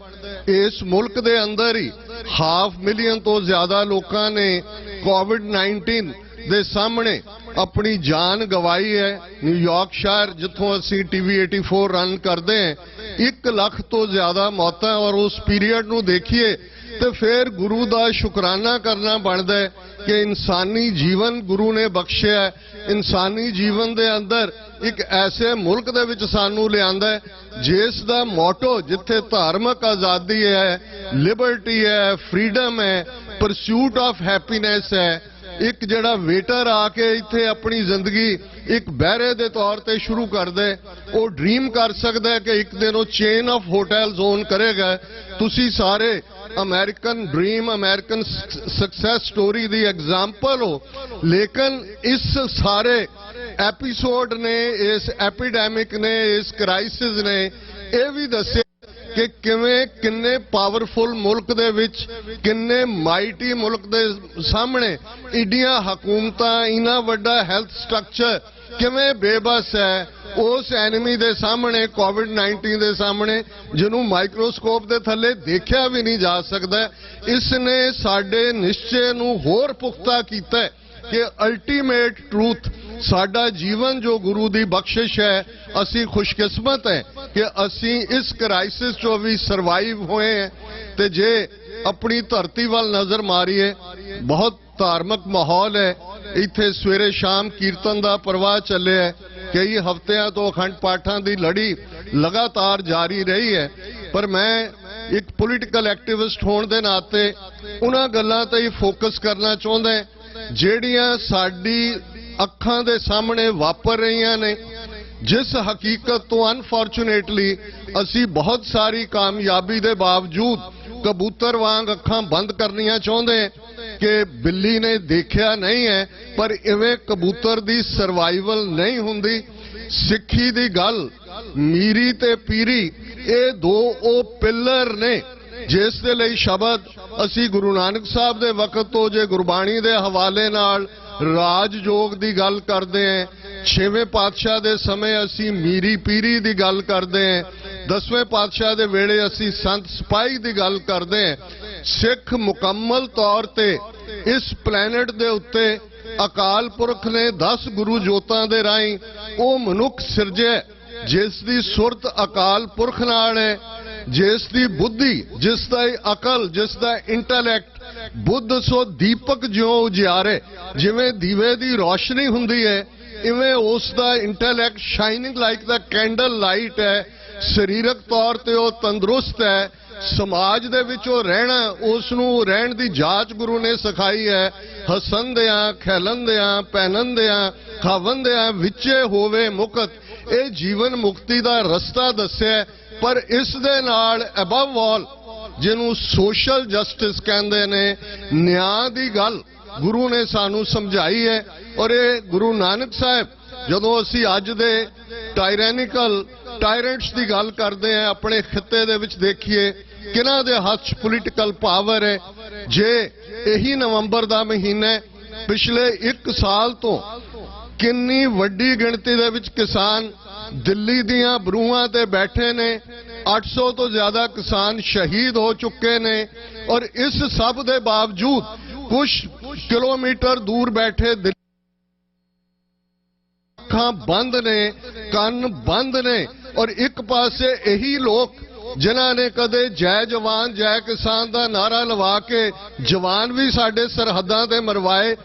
ਇਸ ਮੁਲਕ ਦੇ ਅੰਦਰ ਹੀ 500 ਮਿਲੀਅਨ ਤੋਂ ਜ਼ਿਆਦਾ ਲੋਕਾਂ ਨੇ ਕੋਵਿਡ-19 ਦੇ ਸਾਹਮਣੇ ਆਪਣੀ ਜਾਨ ਗਵਾਈ ਹੈ। ਨਿਊਯਾਰਕ ਸ਼ਹਿਰ ਜਿੱਥੋਂ ਅਸੀਂ ਟੀਵੀ 84 ਰਨ ਕਰਦੇ ਹਾਂ, 1 ਲੱਖ ਤੋਂ ਜ਼ਿਆਦਾ ਮੌਤਾਂ, ਔਰ ਉਸ ਪੀਰੀਅਡ ਨੂੰ ਦੇਖੀਏ ਤੇ ਫਿਰ ਗੁਰੂ ਦਾ ਸ਼ੁਕਰਾਨਾ ਕਰਨਾ ਬਣਦਾ ਹੈ ਕਿ ਇਨਸਾਨੀ ਜੀਵਨ ਗੁਰੂ ਨੇ ਬਖਸ਼ਿਆ। ਇਨਸਾਨੀ ਜੀਵਨ ਦੇ ਅੰਦਰ ਇੱਕ ਐਸੇ ਮੁਲਕ ਦੇ ਵਿੱਚ ਸਾਨੂੰ ਲਿਆਂਦਾ ਹੈ ਜਿਸ ਦਾ ਮੋਟੋ, ਜਿੱਥੇ ਧਾਰਮਿਕ ਆਜ਼ਾਦੀ ਹੈ, ਲਿਬਰਟੀ ਹੈ, ਫਰੀडम ਹੈ, ਪਰਸੂਟ ਆਫ ਹੈਪੀਨੈਸ ਹੈ। ਇੱਕ ਜਿਹੜਾ ਵੇਟਰ ਆ ਕੇ ਇੱਥੇ ਆਪਣੀ ਜ਼ਿੰਦਗੀ ਇੱਕ ਬਹਿਰੇ ਦੇ ਤੌਰ ਤੇ ਸ਼ੁਰੂ ਕਰਦਾ, ਉਹ ਡ੍ਰੀਮ ਕਰ ਸਕਦਾ ਕਿ ਇੱਕ ਦਿਨ ਉਹ ਚੇਨ ਆਫ ਹੋਟਲਸ ਓਨ ਕਰੇਗਾ। ਤੁਸੀਂ ਸਾਰੇ American dream, American success story ਦੀ ਐਗਜ਼ਾਮਪਲ ਹੋ, ਲੇਕਿਨ ਇਸ ਸਾਰੇ ਐਪੀਸੋਡ ਨੇ, ਇਸ ਐਪੀਡੈਮਿਕ ਨੇ, ਇਸ ਕ੍ਰਾਈਸਿਸ ਨੇ ਇਹ ਵੀ ਦੱਸਿਆ ਕਿ ਕਿਵੇਂ ਕਿੰਨੇ ਪਾਵਰਫੁਲ ਮੁਲਕ ਦੇ ਵਿੱਚ, ਕਿੰਨੇ ਮਾਈਟੀ ਮੁਲਕ ਦੇ ਸਾਹਮਣੇ ਈਡੀਆਂ ਹਕੂਮਤਾਂ, ਇੰਨਾ ਵੱਡਾ ਹੈਲਥ ਸਟਰਕਚਰ ਕਿਵੇਂ ਬੇਬਸ ਹੈ ਉਸ ਐਨਮੀ ਦੇ ਸਾਹਮਣੇ, ਕੋਵਿਡ-19 ਦੇ ਸਾਹਮਣੇ, ਜਿਹਨੂੰ ਮਾਈਕਰੋਸਕੋਪ ਦੇ ਥੱਲੇ ਦੇਖਿਆ ਵੀ ਨਹੀਂ ਜਾ ਸਕਦਾ। ਇਸ ਨੇ ਸਾਡੇ ਨਿਸ਼ਚੇ ਨੂੰ ਹੋਰ ਪੁਖਤਾ ਕੀਤਾ ਕਿ ਅਲਟੀਮੇਟ ਟਰੂਥ ਸਾਡਾ ਜੀਵਨ ਜੋ ਗੁਰੂ ਦੀ ਬਖਸ਼ਿਸ਼ ਹੈ, ਅਸੀਂ ਖੁਸ਼ਕਿਸਮਤ ਹੈ ਕਿ ਅਸੀਂ ਇਸ ਕ੍ਰਾਈਸਿਸ ਚੋਂ ਵੀ ਸਰਵਾਈਵ ਹੋਏ ਹਾਂ। ਤੇ ਜੇ ਆਪਣੀ ਧਰਤੀ ਵੱਲ ਨਜ਼ਰ ਮਾਰੀਏ, ਬਹੁਤ ਧਾਰਮਿਕ ਮਾਹੌਲ ਹੈ ਇੱਥੇ। ਸਵੇਰੇ ਸ਼ਾਮ ਕੀਰਤਨ ਦਾ ਪ੍ਰਵਾਹ ਚੱਲਿਆ, ਕਈ ਹਫ਼ਤਿਆਂ ਤੋਂ ਅਖੰਡ ਪਾਠਾਂ ਦੀ ਲੜੀ ਲਗਾਤਾਰ ਜਾਰੀ ਰਹੀ ਹੈ। ਪਰ ਮੈਂ ਇੱਕ ਪੋਲੀਟੀਕਲ ਐਕਟਿਵਿਸਟ ਹੋਣ ਦੇ ਨਾਤੇ ਉਹਨਾਂ ਗੱਲਾਂ ਤੇ ਹੀ ਫੋਕਸ ਕਰਨਾ ਚਾਹੁੰਦਾ ਜਿਹੜੀਆਂ ਸਾਡੀ ਅੱਖਾਂ ਦੇ ਸਾਹਮਣੇ ਵਾਪਰ ਰਹੀਆਂ ਨੇ, ਜਿਸ ਹਕੀਕਤ ਤੋਂ ਅਨਫੋਰਚੂਨੇਟਲੀ ਅਸੀਂ ਬਹੁਤ ਸਾਰੀ ਕਾਮਯਾਬੀ ਦੇ ਬਾਵਜੂਦ ਕਬੂਤਰ ਵਾਂਗ ਅੱਖਾਂ ਬੰਦ ਕਰਨੀਆਂ ਚਾਹੁੰਦੇ ਕਿ ਬਿੱਲੀ ਨੇ ਦੇਖਿਆ ਨਹੀਂ ਹੈ। ਪਰ ਇਵੇਂ ਕਬੂਤਰ ਦੀ ਸਰਵਾਈਵਲ ਨਹੀਂ ਹੁੰਦੀ। ਸਿੱਖੀ ਦੀ ਗੱਲ, ਮੀਰੀ ਤੇ ਪੀਰੀ, ਇਹ ਦੋ ਉਹ ਪਿੱਲਰ ਨੇ ਜਿਸ ਦੇ ਲਈ ਸ਼ਬਦ ਅਸੀਂ ਗੁਰੂ ਨਾਨਕ ਸਾਹਿਬ ਦੇ ਵਕਤ ਤੋਂ ਜੇ ਗੁਰਬਾਣੀ ਦੇ ਹਵਾਲੇ ਨਾਲ ਰਾਜਯੋਗ ਦੀ ਗੱਲ ਕਰਦੇ ਹਾਂ, 6ਵੇਂ ਪਾਤਸ਼ਾਹ ਦੇ ਸਮੇਂ ਅਸੀਂ ਮੀਰੀ ਪੀਰੀ ਦੀ ਗੱਲ ਕਰਦੇ ਹਾਂ, 10ਵੇਂ ਪਾਤਸ਼ਾਹ ਦੇ ਵੇਲੇ ਅਸੀਂ ਸੰਤ ਸਿਪਾਹੀ ਦੀ ਗੱਲ ਕਰਦੇ ਹਾਂ। ਸਿੱਖ ਮੁਕੰਮਲ ਤੌਰ ਤੇ ਇਸ ਪਲੈਨਟ ਦੇ ਉੱਤੇ ਅਕਾਲ ਪੁਰਖ ਨੇ 10 ਗੁਰੂ ਜੋਤਾਂ ਦੇ ਰਾਹੀਂ ਉਹ ਮਨੁੱਖ ਸਿਰਜਿਆ ਜਿਸ ਦੀ ਸੁਰਤ ਅਕਾਲ ਪੁਰਖ ਨਾਲ ਹੈ, ਜਿਸ ਦੀ ਬੁੱਧੀ, ਜਿਸ ਦਾ ਅਕਲ, ਜਿਸ ਦਾ ਇੰਟੈਲੈਕਟ, ਬੁੱਧ ਸੋ ਦੀਪਕ ਜਿਉਂ ਉਜਿਆਰੇ, ਜਿਵੇਂ ਦੀਵੇ ਦੀ ਰੋਸ਼ਨੀ ਹੁੰਦੀ ਹੈ ਇਵੇਂ ਉਸ ਦਾ ਇੰਟੈਲੈਕਟ ਸ਼ਾਈਨਿੰਗ ਲਾਈਕ ਦਾ ਕੈਂਡਲ ਲਾਈਟ ਹੈ। ਸਰੀਰਕ ਤੌਰ ਤੇ ਉਹ ਤੰਦਰੁਸਤ ਹੈ। ਸਮਾਜ ਦੇ ਵਿੱਚ ਉਹ ਰਹਿਣਾ, ਉਸ ਨੂੰ ਰਹਿਣ ਦੀ ਜਾਚ ਗੁਰੂ ਨੇ ਸਿਖਾਈ ਹੈ। ਹਸੰਦਿਆਂ, ਖੇਲੰਦਿਆਂ, ਪਹਿਨੰਦਿਆਂ, ਖਾਵੰਦਿਆਂ ਵਿੱਚੇ ਹੋਵੇ ਮੁਕਤ, ਇਹ ਜੀਵਨ ਮੁਕਤੀ ਦਾ ਰਸਤਾ ਦੱਸਿਆ। ਪਰ ਇਸ ਦੇ ਨਾਲ ਅਬਵ ਆਲ ਜਿਹਨੂੰ ਸੋਸ਼ਲ ਜਸਟਿਸ ਕਹਿੰਦੇ ਨੇ, ਨਿਆਂ ਦੀ ਗੱਲ ਗੁਰੂ ਨੇ ਸਾਨੂੰ ਸਮਝਾਈ ਹੈ। ਔਰ ਇਹ ਗੁਰੂ ਨਾਨਕ ਸਾਹਿਬ, ਜਦੋਂ ਅਸੀਂ ਅੱਜ ਦੇ ਟਾਇਰੈਂਟਸ ਦੀ ਗੱਲ ਕਰਦੇ ਹਾਂ ਆਪਣੇ ਖਿੱਤੇ ਦੇ ਵਿੱਚ, ਦੇਖੀਏ ਕਿਹਨਾਂ ਦੇ ਹੱਥ 'ਚ ਪੋਲੀਟੀਕਲ ਪਾਵਰ ਹੈ। ਜੇ ਇਹੀ ਨਵੰਬਰ ਦਾ ਮਹੀਨਾ ਹੈ, ਪਿਛਲੇ 1 ਸਾਲ ਤੋਂ ਕਿੰਨੀ ਵੱਡੀ ਗਿਣਤੀ ਦੇ ਵਿੱਚ ਕਿਸਾਨ ਦਿੱਲੀ ਦੀਆਂ ਬਰੂਹਾਂ ਤੇ ਬੈਠੇ ਨੇ, 800 ਤੋਂ ਜ਼ਿਆਦਾ ਕਿਸਾਨ ਸ਼ਹੀਦ ਹੋ ਚੁੱਕੇ ਨੇ। ਔਰ ਇਸ ਸਭ ਦੇ ਬਾਵਜੂਦ ਕੁਝ ਕਿਲੋਮੀਟਰ ਦੂਰ ਬੈਠੇ ਅੱਖਾਂ ਬੰਦ ਨੇ, ਕੰਨ ਬੰਦ ਨੇ। ਔਰ ਇੱਕ ਪਾਸੇ ਇਹੀ ਲੋਕ ਜਿਨ੍ਹਾਂ ਨੇ ਕਦੇ ਜੈ ਜਵਾਨ ਜੈ ਕਿਸਾਨ ਦਾ ਨਾਰਾ ਲਵਾ ਕੇ ਜਵਾਨ ਵੀ ਸਾਡੇ ਸਰਹੱਦਾਂ ਤੇ ਮਰਵਾਏ,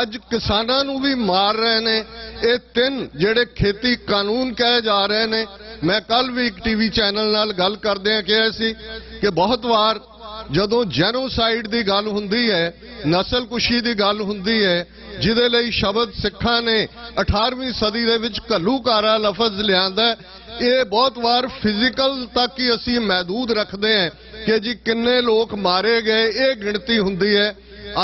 ਅੱਜ ਕਿਸਾਨਾਂ ਨੂੰ ਵੀ ਮਾਰ ਰਹੇ ਨੇ। ਇਹ 3 ਜਿਹੜੇ ਖੇਤੀ ਕਾਨੂੰਨ ਕਹੇ ਜਾ ਰਹੇ ਨੇ, ਮੈਂ ਕੱਲ ਵੀ ਇੱਕ ਟੀਵੀ ਚੈਨਲ ਨਾਲ ਗੱਲ ਕਰਦਿਆਂ ਕਿਹਾ ਸੀ ਕਿ ਬਹੁਤ ਵਾਰ ਜਦੋਂ ਜੈਨੋਸਾਈਡ ਦੀ ਗੱਲ ਹੁੰਦੀ ਹੈ, ਨਸਲਕੁਸ਼ੀ ਦੀ ਗੱਲ ਹੁੰਦੀ ਹੈ, ਜਿਹਦੇ ਲਈ ਸ਼ਬਦ ਸਿੱਖਾਂ ਨੇ 18ਵੀਂ ਸਦੀ ਦੇ ਵਿੱਚ ਘੱਲੂਘਾਰਾ ਲਫ਼ਜ਼ ਲਿਆਂਦਾ, ਇਹ ਬਹੁਤ ਵਾਰ ਫਿਜ਼ੀਕਲ ਤੱਕ ਹੀ ਅਸੀਂ ਮਹਿਦੂਦ ਰੱਖਦੇ ਹਾਂ ਕਿ ਜੀ ਕਿੰਨੇ ਲੋਕ ਮਾਰੇ ਗਏ, ਇਹ ਗਿਣਤੀ ਹੁੰਦੀ ਹੈ।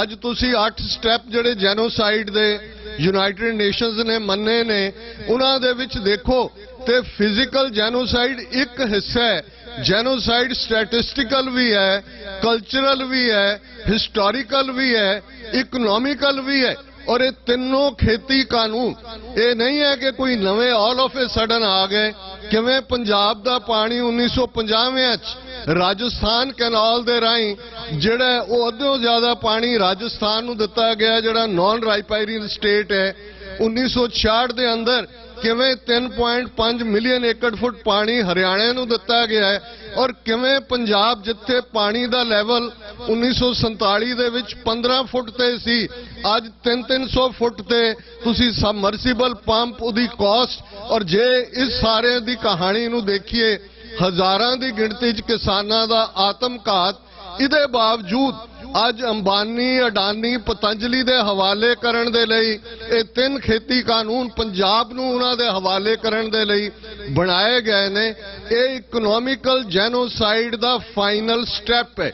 ਅੱਜ ਤੁਸੀਂ 8 ਸਟੈਪ ਜਿਹੜੇ ਜੈਨੋਸਾਈਡ ਦੇ ਯੂਨਾਈਟਿਡ ਨੇਸ਼ਨਸ ਨੇ ਮੰਨੇ ਨੇ, ਉਹਨਾਂ ਦੇ ਵਿੱਚ ਦੇਖੋ ਤੇ ਫਿਜ਼ੀਕਲ ਜੈਨੋਸਾਈਡ ਇੱਕ ਹਿੱਸਾ ਹੈ। ਜੈਨੋਸਾਈਡ ਸਟੈਟਿਸਟੀਕਲ ਵੀ ਹੈ, ਕਲਚਰਲ ਵੀ ਹੈ, ਹਿਸਟੋਰੀਕਲ ਵੀ ਹੈ, ਇਕਨੋਮਿਕਲ ਵੀ ਹੈ। ਔਰ ਇਹ ਤਿੰਨੋਂ ਖੇਤੀ ਕਾਨੂੰਨ ਇਹ ਨਹੀਂ ਹੈ ਕਿ ਕੋਈ ਨਵੇਂ ਆਲ ਆਫ ਏ ਸਡਨ ਆ ਗਏ। ਕਿਵੇਂ ਪੰਜਾਬ ਦਾ ਪਾਣੀ 1950 ਚ ਰਾਜਸਥਾਨ ਕੈਨਾਲ ਦੇ ਰਾਹੀਂ ਜਿਹੜਾ ਉਹ ਅੱਧੋਂ ਜ਼ਿਆਦਾ ਪਾਣੀ ਰਾਜਸਥਾਨ ਨੂੰ ਦਿੱਤਾ ਗਿਆ, ਜਿਹੜਾ ਨਾਨ ਰਾਈਪਾਇਰੀਅਨ ਸਟੇਟ ਹੈ। 1966 ਦੇ ਅੰਦਰ ਕਿਵੇਂ 3.5 ਮਿਲੀਅਨ ਏਕੜ ਫੁੱਟ ਪਾਣੀ ਹਰਿਆਣੇ ਨੂੰ ਦਿੱਤਾ ਗਿਆ ਹੈ। ਔਰ ਕਿਵੇਂ ਪੰਜਾਬ ਜਿੱਥੇ ਪਾਣੀ ਦਾ ਲੈਵਲ 1947 ਦੇ ਵਿੱਚ 15 ਫੁੱਟ ਤੇ ਸੀ, ਅੱਜ 300 ਫੁੱਟ ਤੇ ਤੁਸੀਂ ਸਬਮਰਸੀਬਲ ਪੰਪ, ਉਹਦੀ ਕਾਸਟ। ਔਰ ਜੇ ਇਸ ਸਾਰੇ ਦੀ ਕਹਾਣੀ ਨੂੰ ਦੇਖੀਏ, ਹਜ਼ਾਰਾਂ ਦੀ ਗਿਣਤੀ 'ਚ ਕਿਸਾਨਾਂ ਦਾ ਆਤਮਘਾਤ, ਇਹਦੇ ਬਾਵਜੂਦ ਅੱਜ ਅੰਬਾਨੀ, ਅਡਾਨੀ, ਪਤੰਜਲੀ ਦੇ ਹਵਾਲੇ ਕਰਨ ਦੇ ਲਈ ਇਹ 3 ਖੇਤੀ ਕਾਨੂੰਨ ਪੰਜਾਬ ਨੂੰ ਉਹਨਾਂ ਦੇ ਹਵਾਲੇ ਕਰਨ ਦੇ ਲਈ ਬਣਾਏ ਗਏ ਨੇ। ਇਹ ਇਕਨੋਮਿਕਲ ਜੈਨੋਸਾਈਡ ਦਾ ਫਾਈਨਲ ਸਟੈਪ ਹੈ।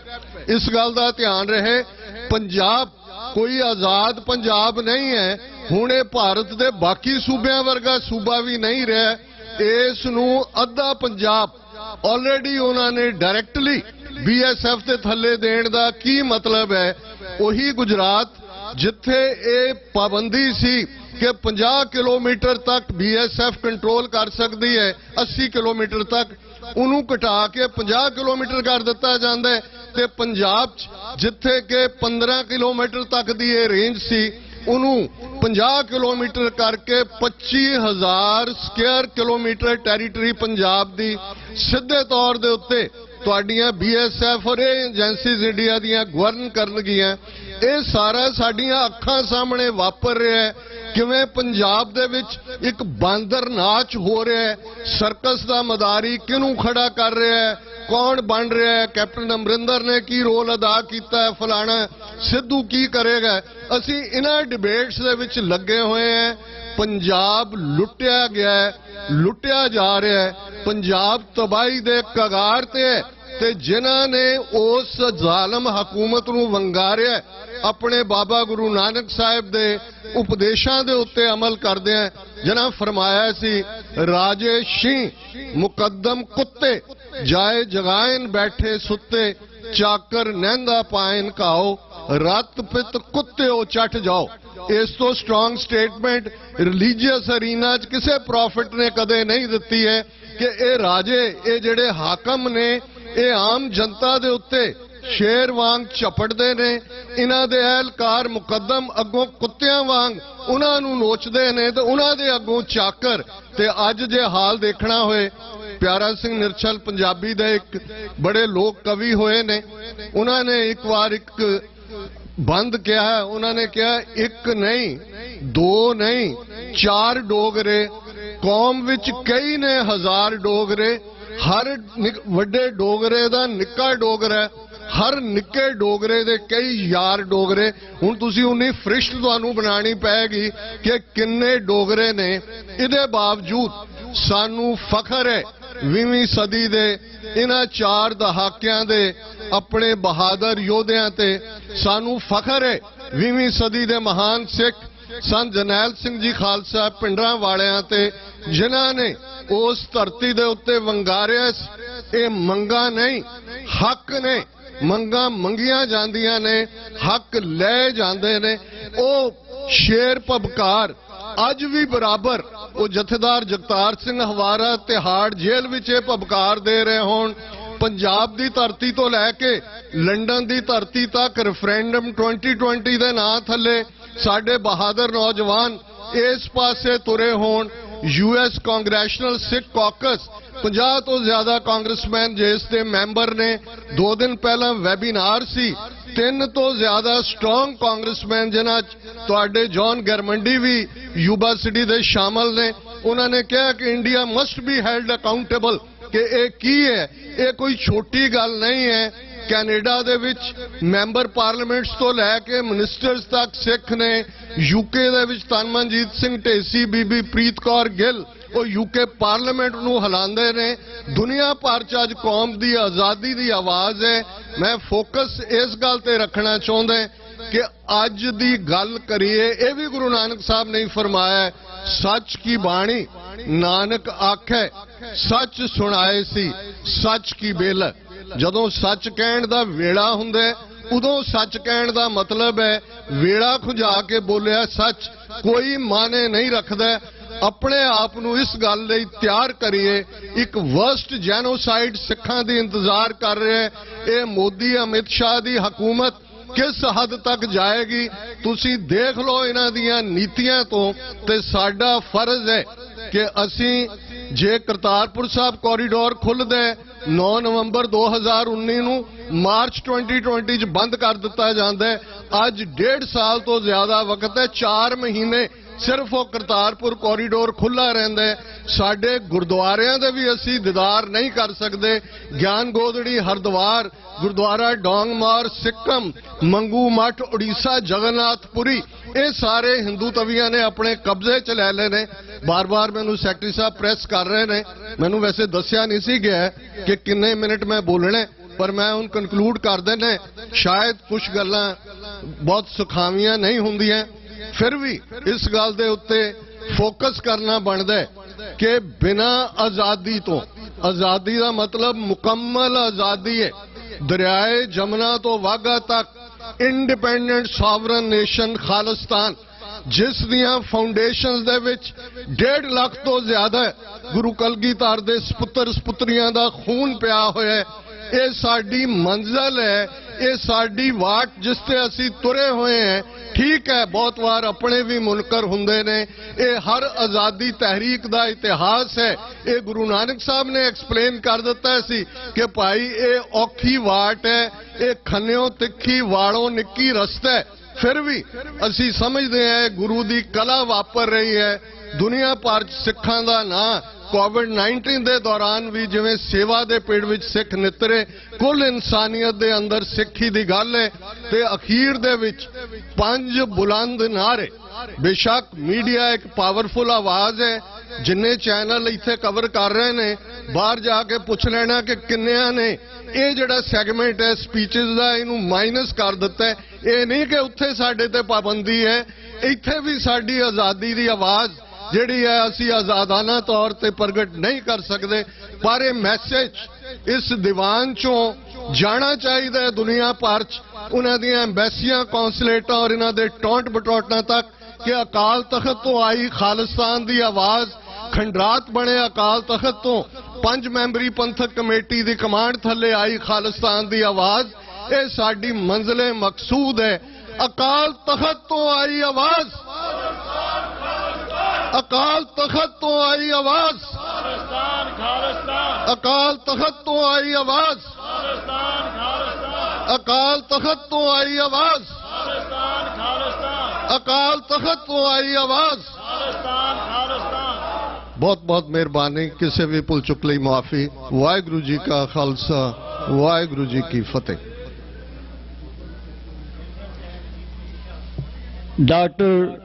ਇਸ ਗੱਲ ਦਾ ਧਿਆਨ ਰਹੇ, ਪੰਜਾਬ ਕੋਈ ਆਜ਼ਾਦ ਪੰਜਾਬ ਨਹੀਂ ਹੈ। ਹੁਣ ਇਹ ਭਾਰਤ ਦੇ ਬਾਕੀ ਸੂਬਿਆਂ ਵਰਗਾ ਸੂਬਾ ਵੀ ਨਹੀਂ ਰਿਹਾ। ਇਸ ਨੂੰ ਅੱਧਾ ਪੰਜਾਬ ਆਲਰੇਡੀ ਉਹਨਾਂ ਨੇ ਡਾਇਰੈਕਟਲੀ BSF ਦੇ ਥੱਲੇ ਦੇਣ ਦਾ ਕੀ ਮਤਲਬ ਹੈ? ਉਹੀ ਗੁਜਰਾਤ ਜਿੱਥੇ ਇਹ ਪਾਬੰਦੀ ਸੀ ਕਿ 50 ਕਿਲੋਮੀਟਰ ਤੱਕ BSF ਕੰਟਰੋਲ ਕਰ ਸਕਦੀ ਹੈ, 80 ਕਿਲੋਮੀਟਰ ਤੱਕ, ਉਹਨੂੰ ਘਟਾ ਕੇ 50 ਕਿਲੋਮੀਟਰ ਕਰ ਦਿੱਤਾ ਜਾਂਦਾ ਹੈ। ਤੇ ਪੰਜਾਬ 'ਚ ਜਿੱਥੇ ਕਿ 15 ਕਿਲੋਮੀਟਰ ਤੱਕ ਦੀ ਇਹ ਰੇਂਜ ਸੀ, ਉਹਨੂੰ 50 ਕਿਲੋਮੀਟਰ ਕਰਕੇ 25,000 ਸਕੁਅਰ ਕਿਲੋਮੀਟਰ ਟੈਰੀਟਰੀ ਪੰਜਾਬ ਦੀ ਸਿੱਧੇ ਤੌਰ ਦੇ ਉੱਤੇ ਤੁਹਾਡੀਆਂ BSF ਔਰ ਏਜੰਸੀਜ਼ ਇੰਡੀਆ ਦੀਆਂ ਗਵਰਨ ਕਰਨਗੀਆਂ। ਇਹ ਸਾਰਾ ਸਾਡੀਆਂ ਅੱਖਾਂ ਸਾਹਮਣੇ ਵਾਪਰ ਰਿਹਾ ਹੈ। ਕਿਵੇਂ ਪੰਜਾਬ ਦੇ ਵਿੱਚ ਇੱਕ ਬਾਂਦਰ ਨਾਚ ਹੋ ਰਿਹਾ ਹੈ, ਸਰਕਸ ਦਾ ਮਦਾਰੀ ਕਿਹਨੂੰ ਖੜਾ ਕਰ ਰਿਹਾ ਹੈ, ਕੌਣ ਬਣ ਰਿਹਾ ਹੈ, ਕੈਪਟਨ ਅਮਰਿੰਦਰ ਨੇ ਕੀ ਰੋਲ ਅਦਾ ਕੀਤਾ ਹੈ, ਫਲਾਣਾ ਸਿੱਧੂ ਕੀ ਕਰੇਗਾ। ਅਸੀਂ ਇਹਨਾਂ ਡਿਬੇਟਸ ਦੇ ਵਿੱਚ ਲੱਗੇ ਹੋਏ ਹਾਂ। ਪੰਜਾਬ ਲੁੱਟਿਆ ਗਿਆ ਹੈ, ਲੁੱਟਿਆ ਜਾ ਰਿਹਾ ਹੈ, ਪੰਜਾਬ ਤਬਾਹੀ ਦੇ ਕਗਾਰ ਤੇ ਹੈ। ਤੇ ਜਿਨ੍ਹਾਂ ਨੇ ਉਸ ਜ਼ਾਲਮ ਹਕੂਮਤ ਨੂੰ ਵੰਗਾਰਿਆ, ਆਪਣੇ ਬਾਬਾ ਗੁਰੂ ਨਾਨਕ ਸਾਹਿਬ ਦੇ ਉਪਦੇਸ਼ਾਂ ਦੇ ਉੱਤੇ ਅਮਲ ਕਰਦਿਆਂ ਜਿਨ੍ਹਾਂ ਫਰਮਾਇਆ ਸੀ, ਰਾਜੇ ਸ਼ੀਂ ਮੁਕੱਦਮ ਕੁੱਤੇ ਜਾਏ ਜਗਾਇਨ ਬੈਠੇ ਸੁੱਤੇ, ਚਾਕਰ ਨਹਿੰਦਾ ਪਾਇਨ ਘਾਓ, ਰੱਤ ਪਿੱਤ ਕੁੱਤਿਓ ਚੱਟ ਜਾਓ। ਇਸ ਤੋਂ ਸਟਰੋਂਗ ਸਟੇਟਮੈਂਟ ਰਿਲੀਜੀਅਸ ਅਰੀਨਾ 'ਚ ਕਿਸੇ ਪ੍ਰੋਫਿਟ ਨੇ ਕਦੇ ਨਹੀਂ ਦਿੱਤੀ ਹੈ ਕਿ ਇਹ ਰਾਜੇ, ਇਹ ਜਿਹੜੇ ਹਾਕਮ ਨੇ, ਇਹ ਆਮ ਜਨਤਾ ਦੇ ਉੱਤੇ ਸ਼ੇਰ ਵਾਂਗ ਝਪਟਦੇ ਨੇ। ਇਹਨਾਂ ਦੇ ਅਹਿਲਕਾਰ ਮੁਕੱਦਮ ਅੱਗੋਂ ਕੁੱਤਿਆਂ ਵਾਂਗ ਉਹਨਾਂ ਨੂੰ ਨੋਚਦੇ ਨੇ ਤੇ ਉਹਨਾਂ ਦੇ ਅੱਗੋਂ ਚਾਕਰ। ਤੇ ਅੱਜ ਜੇ ਹਾਲ ਦੇਖਣਾ ਹੋਏ, ਪਿਆਰਾ ਸਿੰਘ ਨਿਰਛਲ ਪੰਜਾਬੀ ਦੇ ਇੱਕ ਬੜੇ ਲੋਕ ਕਵੀ ਹੋਏ ਨੇ, ਉਹਨਾਂ ਨੇ ਇੱਕ ਵਾਰ ਇੱਕ ਬੰਦ ਕਿਹਾ, ਉਹਨਾਂ ਨੇ ਕਿਹਾ, ਇੱਕ ਨਹੀਂ, ਦੋ ਨਹੀਂ, 4 ਡੋਗਰੇ, ਕੌਮ ਵਿੱਚ ਕਈ ਨੇ ਹਜ਼ਾਰ ਡੋਗਰੇ, ਹਰ ਵੱਡੇ ਡੋਗਰੇ ਦਾ ਨਿੱਕਾ ਡੋਗਰਾ, ਹਰ ਨਿੱਕੇ ਡੋਗਰੇ ਦੇ ਕਈ ਯਾਰ ਡੋਗਰੇ। ਹੁਣ ਤੁਸੀਂ ਉਨੀ ਫਰਿਸ਼ਟ ਤੁਹਾਨੂੰ ਬਣਾਣੀ ਪਏਗੀ ਕਿ ਕਿੰਨੇ ਡੋਗਰੇ ਨੇ। ਇਹਦੇ ਬਾਵਜੂਦ ਸਾਨੂੰ ਫਖਰ ਹੈ 20ਵੀਂ ਸਦੀ ਦੇ ਇਹਨਾਂ 4 ਦਹਾਕਿਆਂ ਦੇ ਆਪਣੇ ਬਹਾਦਰ ਯੋਧਿਆਂ ਤੇ। ਸਾਨੂੰ ਫਖਰ ਹੈ 20ਵੀਂ ਸਦੀ ਦੇ ਮਹਾਨ ਸਿੱਖ ਸੰਤ ਜਰਨੈਲ ਸਿੰਘ ਜੀ ਖਾਲਸਾ ਪਿੰਡਰਾਂ ਵਾਲਿਆਂ ਤੇ, ਜਿਨ੍ਹਾਂ ਨੇ ਉਸ ਧਰਤੀ ਦੇ ਉੱਤੇ ਵੰਗਾਰਿਆ। ਇਹ ਮੰਗਾ ਨਹੀਂ, ਹੱਕ ਨੇ। ਮੰਗਾਂ ਮੰਗੀਆਂ ਜਾਂਦੀਆਂ ਨੇ, ਹੱਕ ਲੈ ਜਾਂਦੇ ਨੇ। ਉਹ ਸ਼ੇਰ ਭਬਕਾਰ ਅੱਜ ਵੀ ਬਰਾਬਰ ਉਹ ਜਥੇਦਾਰ ਜਗਤਾਰ ਸਿੰਘ ਹਵਾਰਾ ਤਿਹਾੜ ਜੇਲ੍ਹ ਵਿੱਚ ਇਹ ਭਬਕਾਰ ਦੇ ਰਹੇ ਹੋਣ। ਪੰਜਾਬ ਦੀ ਧਰਤੀ ਤੋਂ ਲੈ ਕੇ ਲੰਡਨ ਦੀ ਧਰਤੀ ਤੱਕ ਰੈਫਰੈਂਡਮ 2020 ਦੇ ਨਾਂ ਥੱਲੇ ਸਾਡੇ ਬਹਾਦਰ ਨੌਜਵਾਨ ਇਸ ਪਾਸੇ ਤੁਰੇ ਹੋਣ। US ਕਾਂਗਰੈਸ਼ਨਲ ਸਿੱਖ ਕਾਕਸ 50 ਤੋਂ ਜ਼ਿਆਦਾ ਕਾਂਗਰਸਮੈਨ ਜਿਸ ਦੇ ਮੈਂਬਰ ਨੇ। 2 ਦਿਨ ਪਹਿਲਾਂ ਵੈਬੀਨਾਰ ਸੀ, 3 ਤੋਂ ਜ਼ਿਆਦਾ ਸਟਰੋਂਗ ਕਾਂਗਰਸਮੈਨ ਜਿਨ੍ਹਾਂ 'ਚ ਤੁਹਾਡੇ ਜੌਨ ਗਰਮੰਡੀ ਵੀ ਯੂਬਾ ਸਿਟੀ ਦੇ ਸ਼ਾਮਲ ਨੇ। ਉਹਨਾਂ ਨੇ ਕਿਹਾ ਕਿ India must B held accountable, ਕਿ ਇਹ ਕੀ ਹੈ, ਇਹ ਕੋਈ ਛੋਟੀ ਗੱਲ ਨਹੀਂ ਹੈ। ਕੈਨੇਡਾ ਦੇ ਵਿੱਚ ਮੈਂਬਰ ਪਾਰਲੀਮੈਂਟਸ ਤੋਂ ਲੈ ਕੇ ਮਿਨਿਸਟਰਸ ਤੱਕ ਸਿੱਖ ਨੇ। UK ਦੇ ਵਿੱਚ ਧਨਮਨਜੀਤ ਸਿੰਘ ਢੇਸੀ, ਬੀਬੀ ਪ੍ਰੀਤ ਕੌਰ ਗਿੱਲ, ਉਹ UK ਪਾਰਲੀਮੈਂਟ ਨੂੰ ਹਿਲਾਉਂਦੇ ਨੇ। ਦੁਨੀਆ ਭਰ 'ਚ ਅੱਜ ਕੌਮ ਦੀ ਆਜ਼ਾਦੀ ਦੀ ਆਵਾਜ਼ ਹੈ। ਮੈਂ ਫੋਕਸ ਇਸ ਗੱਲ ਤੇ ਰੱਖਣਾ ਚਾਹੁੰਦਾ ਕਿ ਅੱਜ ਦੀ ਗੱਲ ਕਰੀਏ, ਇਹ ਵੀ ਗੁਰੂ ਨਾਨਕ ਸਾਹਿਬ ਨੇ ਫਰਮਾਇਆ, ਸੱਚ ਕੀ ਬਾਣੀ ਨਾਨਕ ਆਖੈ, ਸੱਚ ਸੁਣਾਏ ਸੀ ਸੱਚ ਕੀ ਬੇਲ। ਜਦੋਂ ਸੱਚ ਕਹਿਣ ਦਾ ਵੇਲਾ ਹੁੰਦਾ ਉਦੋਂ ਸੱਚ ਕਹਿਣ ਦਾ ਮਤਲਬ ਹੈ ਵੇਲਾ ਖੁਜਾ ਕੇ ਬੋਲਿਆ ਸੱਚ ਕੋਈ ਮਾਨੇ ਨਹੀਂ ਰੱਖਦਾ। ਆਪਣੇ ਆਪ ਨੂੰ ਇਸ ਗੱਲ ਲਈ ਤਿਆਰ ਕਰੀਏ। ਇੱਕ ਵਰਸਟ ਜੈਨੋਸਾਈਡ ਸਿੱਖਾਂ ਦੀ ਇੰਤਜ਼ਾਰ ਕਰ ਰਿਹਾ ਹੈ। ਇਹ ਮੋਦੀ ਅਮਿਤ ਸ਼ਾਹ ਦੀ ਹਕੂਮਤ ਕਿਸ ਹੱਦ ਤੱਕ ਜਾਏਗੀ ਤੁਸੀਂ ਦੇਖ ਲਓ ਇਹਨਾਂ ਦੀਆਂ ਨੀਤੀਆਂ ਤੋਂ। ਤੇ ਸਾਡਾ ਫਰਜ਼ ਹੈ ਕਿ ਅਸੀਂ ਜੇ ਕਰਤਾਰਪੁਰ ਸਾਹਿਬ ਕੋਰੀਡੋਰ ਖੁੱਲ੍ਹਦਾ 9 ਨਵੰਬਰ 2019 ਨੂੰ, ਮਾਰਚ 2020 'ਚ ਬੰਦ ਕਰ ਦਿੱਤਾ ਜਾਂਦਾ ਹੈ। ਅੱਜ 1.5 ਸਾਲ ਤੋਂ ਜ਼ਿਆਦਾ ਵਕਤ ਹੈ, 4 ਮਹੀਨੇ ਸਿਰਫ ਉਹ ਕਰਤਾਰਪੁਰ ਕੋਰੀਡੋਰ ਖੁੱਲ੍ਹਾ ਰਹਿੰਦਾ ਹੈ। ਸਾਡੇ ਗੁਰਦੁਆਰਿਆਂ ਦੇ ਵੀ ਅਸੀਂ ਦੀਦਾਰ ਨਹੀਂ ਕਰ ਸਕਦੇ। ਗਿਆਨ ਗੋਦੜੀ ਹਰਿਦੁਆਰ, ਗੁਰਦੁਆਰਾ ਡੋਂਗਮਾਰ ਸਿੱਕਮ, ਮੰਗੂ ਮੱਠ ਉੜੀਸਾ, ਜਗਨਨਾਥਪੁਰੀ, ਇਹ ਸਾਰੇ ਹਿੰਦੂ ਤਵੀਆਂ ਨੇ ਆਪਣੇ ਕਬਜ਼ੇ 'ਚ ਲੈ ਲਏ ਨੇ। ਬਾਰ-ਬਾਰ ਮੈਨੂੰ ਸੈਕਟਰੀ ਸਾਹਿਬ ਪ੍ਰੈਸ ਕਰ ਰਹੇ ਨੇ। ਮੈਨੂੰ ਵੈਸੇ ਦੱਸਿਆ ਨਹੀਂ ਸੀ ਗਿਆ ਕਿ ਕਿੰਨੇ ਮਿੰਟ ਮੈਂ ਬੋਲਣੇ, ਪਰ ਮੈਂ ਹੁਣ ਕਨਕਲੂਡ ਕਰ ਦੇਣਾ। ਸ਼ਾਇਦ ਕੁਝ ਗੱਲਾਂ ਬਹੁਤ ਸੁਖਾਵੀਆਂ ਨਹੀਂ ਹੁੰਦੀਆਂ। ਫਿਰ ਵੀ ਇਸ ਗੱਲ ਦੇ ਉੱਤੇ ਫੋਕਸ ਕਰਨਾ ਬਣਦਾ ਹੈ ਕਿ ਬਿਨਾਂ ਆਜ਼ਾਦੀ ਤੋਂ, ਆਜ਼ਾਦੀ ਦਾ ਮਤਲਬ ਮੁਕੰਮਲ ਆਜ਼ਾਦੀ ਹੈ, ਦਰਿਆਏ ਜਮਨਾ ਤੋਂ ਵਾਘਾ ਤੱਕ ਇੰਡੀਪੈਂਡੈਂਟ ਸੋਵਰਨ ਨੇਸ਼ਨ ਖਾਲਿਸਤਾਨ, ਜਿਸ ਦੀਆਂ ਫਾਊਂਡੇਸ਼ਨਸ ਦੇ ਵਿੱਚ 1.5 ਲੱਖ ਤੋਂ ਜ਼ਿਆਦਾ ਗੁਰੂ ਕਲਗੀਧਰ ਦੇ ਸਪੁੱਤਰ ਸਪੁੱਤਰੀਆਂ ਦਾ ਖੂਨ ਪਿਆ ਹੋਇਆ ਹੈ। ਇਹ ਸਾਡੀ ਮੰਜ਼ਿਲ ਹੈ, ਇਹ ਸਾਡੀ ਵਾਟ ਜਿਸ ਤੇ ਅਸੀਂ ਤੁਰੇ ਹੋਏ ਹਾਂ। ਠੀਕ ਹੈ, ਬਹੁਤ ਵਾਰ ਆਪਣੇ ਵੀ ਮੁਨਕਰ ਹੁੰਦੇ ਨੇ, ਇਹ ਹਰ ਆਜ਼ਾਦੀ ਤਹਿਰੀਕ ਦਾ ਇਤਿਹਾਸ ਹੈ। ਇਹ ਗੁਰੂ ਨਾਨਕ ਸਾਹਿਬ ਨੇ ਐਕਸਪਲੇਨ ਕਰ ਦਿੱਤਾ ਸੀ ਕਿ ਭਾਈ ਇਹ ਔਖੀ ਵਾਟ ਹੈ, ਇਹ ਖੰਨਿਓ ਤਿੱਖੀ ਵਾਲੋਂ ਨਿੱਕੀ ਰਸਤਾ ਹੈ। ਫਿਰ ਵੀ ਅਸੀਂ ਸਮਝਦੇ ਹਾਂ ਗੁਰੂ ਦੀ ਕਲਾ ਵਾਪਰ ਰਹੀ ਹੈ। ਦੁਨੀਆ ਭਰ 'ਚ ਸਿੱਖਾਂ ਦਾ ਨਾਂ ਕੋਵਿਡ-19 ਦੇ ਦੌਰਾਨ ਵੀ ਜਿਵੇਂ ਸੇਵਾ ਦੇ ਪੇੜ ਵਿੱਚ ਸਿੱਖ ਨਿਤਰੇ, ਕੁੱਲ ਇਨਸਾਨੀਅਤ ਦੇ ਅੰਦਰ ਸਿੱਖੀ ਦੀ ਗੱਲ ਹੈ। ਤੇ ਅਖੀਰ ਦੇ ਵਿੱਚ 5 ਬੁਲੰਦ ਨਾਰੇ। ਬੇਸ਼ੱਕ ਮੀਡੀਆ ਇੱਕ ਪਾਵਰਫੁਲ ਆਵਾਜ਼ ਹੈ, ਜਿੰਨੇ ਚੈਨਲ ਇੱਥੇ ਕਵਰ ਕਰ ਰਹੇ ਨੇ, ਬਾਹਰ ਜਾ ਕੇ ਪੁੱਛ ਲੈਣਾ ਕਿ ਕਿੰਨਿਆਂ ਨੇ ਇਹ ਜਿਹੜਾ ਸੈਗਮੈਂਟ ਹੈ ਸਪੀਚਸ ਦਾ, ਇਹਨੂੰ ਮਾਈਨਸ ਕਰ ਦਿੱਤਾ ਹੈ। ਇਹ ਨਹੀਂ ਕਿ ਉੱਥੇ ਸਾਡੇ ਤੇ ਪਾਬੰਦੀ ਹੈ, ਇੱਥੇ ਵੀ ਸਾਡੀ ਆਜ਼ਾਦੀ ਦੀ ਆਵਾਜ਼ ਜਿਹੜੀ ਹੈ ਅਸੀਂ ਆਜ਼ਾਦਾਨਾ ਤੌਰ ਤੇ ਪ੍ਰਗਟ ਨਹੀਂ ਕਰ ਸਕਦੇ। ਪਰ ਇਹ ਮੈਸੇਜ ਇਸ ਦੀਵਾਨ ਚੋਂ ਜਾਣਾ ਚਾਹੀਦਾ ਹੈ ਦੁਨੀਆ ਭਰ 'ਚ, ਉਹਨਾਂ ਦੀਆਂ ਐਮਬੈਸੀਆਂ, ਕੌਂਸਲੇਟਾਂ ਔਰ ਇਹਨਾਂ ਦੇ ਟੌਂਟ ਬਟੌਟਾਂ ਤੱਕ, ਕਿ ਅਕਾਲ ਤਖਤ ਤੋਂ ਆਈ ਖਾਲਿਸਤਾਨ ਦੀ ਆਵਾਜ਼ ਖੰਡਰਾਤ ਬਣੇ ਅਕਾਲ ਤਖਤ ਤੋਂ 5 ਮੈਂਬਰੀ ਪੰਥਕ ਕਮੇਟੀ ਦੀ ਕਮਾਂਡ ਥੱਲੇ ਆਈ ਖਾਲਿਸਤਾਨ ਦੀ ਆਵਾਜ਼, ਇਹ ਸਾਡੀ ਮੰਜ਼ਿਲੇ ਮਕਸੂਦ ਹੈ। ਅਕਾਲ ਤਖਤ ਤੋਂ ਆਈ ਆਵਾਜ਼, ਅਕਾਲ ਤਖਤ ਤੋਂ ਆਈ ਆਵਾਜ਼, ਅਕਾਲ ਤਖਤ ਤੋਂ ਆਈ ਆਵਾਜ਼, ਅਕਾਲ ਤਖਤ ਤੋਂ ਆਈ ਆਵਾਜ਼, ਅਕਾਲ ਤਖਤ ਤੋਂ ਆਈ ਆਵਾਜ਼। ਬਹੁਤ ਬਹੁਤ ਮਿਹਰਬਾਨੀ, ਕਿਸੇ ਵੀ ਭੁੱਲ ਚੁੱਕ ਲਈ ਮੁਆਫੀ। ਵਾਹਿਗੁਰੂ ਜੀ ਕਾ ਖਾਲਸਾ, ਵਾਹਿਗੁਰੂ ਜੀ ਕੀ ਫਤਿਹ। ਡਾਕਟਰ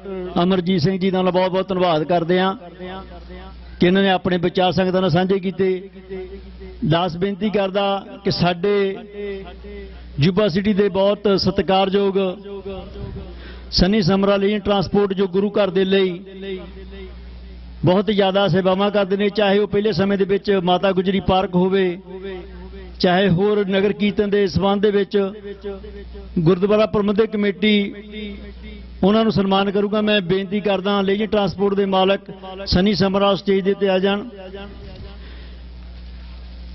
ਅਮਰਜੀਤ ਸਿੰਘ ਜੀ ਦਾ ਬਹੁਤ ਬਹੁਤ ਧੰਨਵਾਦ ਕਰਦੇ ਹਾਂ ਕਿ ਇਹਨਾਂ ਨੇ ਆਪਣੇ ਵਿਚਾਰ ਸੰਗਤਾਂ ਨਾਲ ਸਾਂਝੇ ਕੀਤੇ। ਦਾਸ ਬੇਨਤੀ ਕਰਦਾ ਕਿ ਸਾਡੇ ਯੂਬਾ ਸਿਟੀ ਦੇ ਬਹੁਤ ਸਤਿਕਾਰਯੋਗ ਸਨੀ ਸਮਰਾ ਲਈ ਟਰਾਂਸਪੋਰਟ, ਜੋ ਗੁਰੂ ਘਰ ਦੇ ਲਈ ਬਹੁਤ ਜ਼ਿਆਦਾ ਸੇਵਾਵਾਂ ਕਰਦੇ ਨੇ, ਚਾਹੇ ਉਹ ਪਹਿਲੇ ਸਮੇਂ ਦੇ ਵਿੱਚ ਮਾਤਾ ਗੁਜਰੀ ਪਾਰਕ ਹੋਵੇ, ਚਾਹੇ ਹੋਰ ਨਗਰ ਕੀਰਤਨ ਦੇ ਸਬੰਧ ਦੇ ਵਿੱਚ ਗੁਰਦੁਆਰਾ ਪ੍ਰਬੰਧਕ ਕਮੇਟੀ ਉਹਨਾਂ ਨੂੰ ਸਨਮਾਨ ਕਰੂਗਾ। ਮੈਂ ਬੇਨਤੀ ਕਰਦਾ ਲੇਜੀ ਟਰਾਂਸਪੋਰਟ ਦੇ ਮਾਲਕ ਸਨੀ ਸਮਰਾ ਸਟੇਜ ਦੇ ਉੱਤੇ ਆ ਜਾਣ।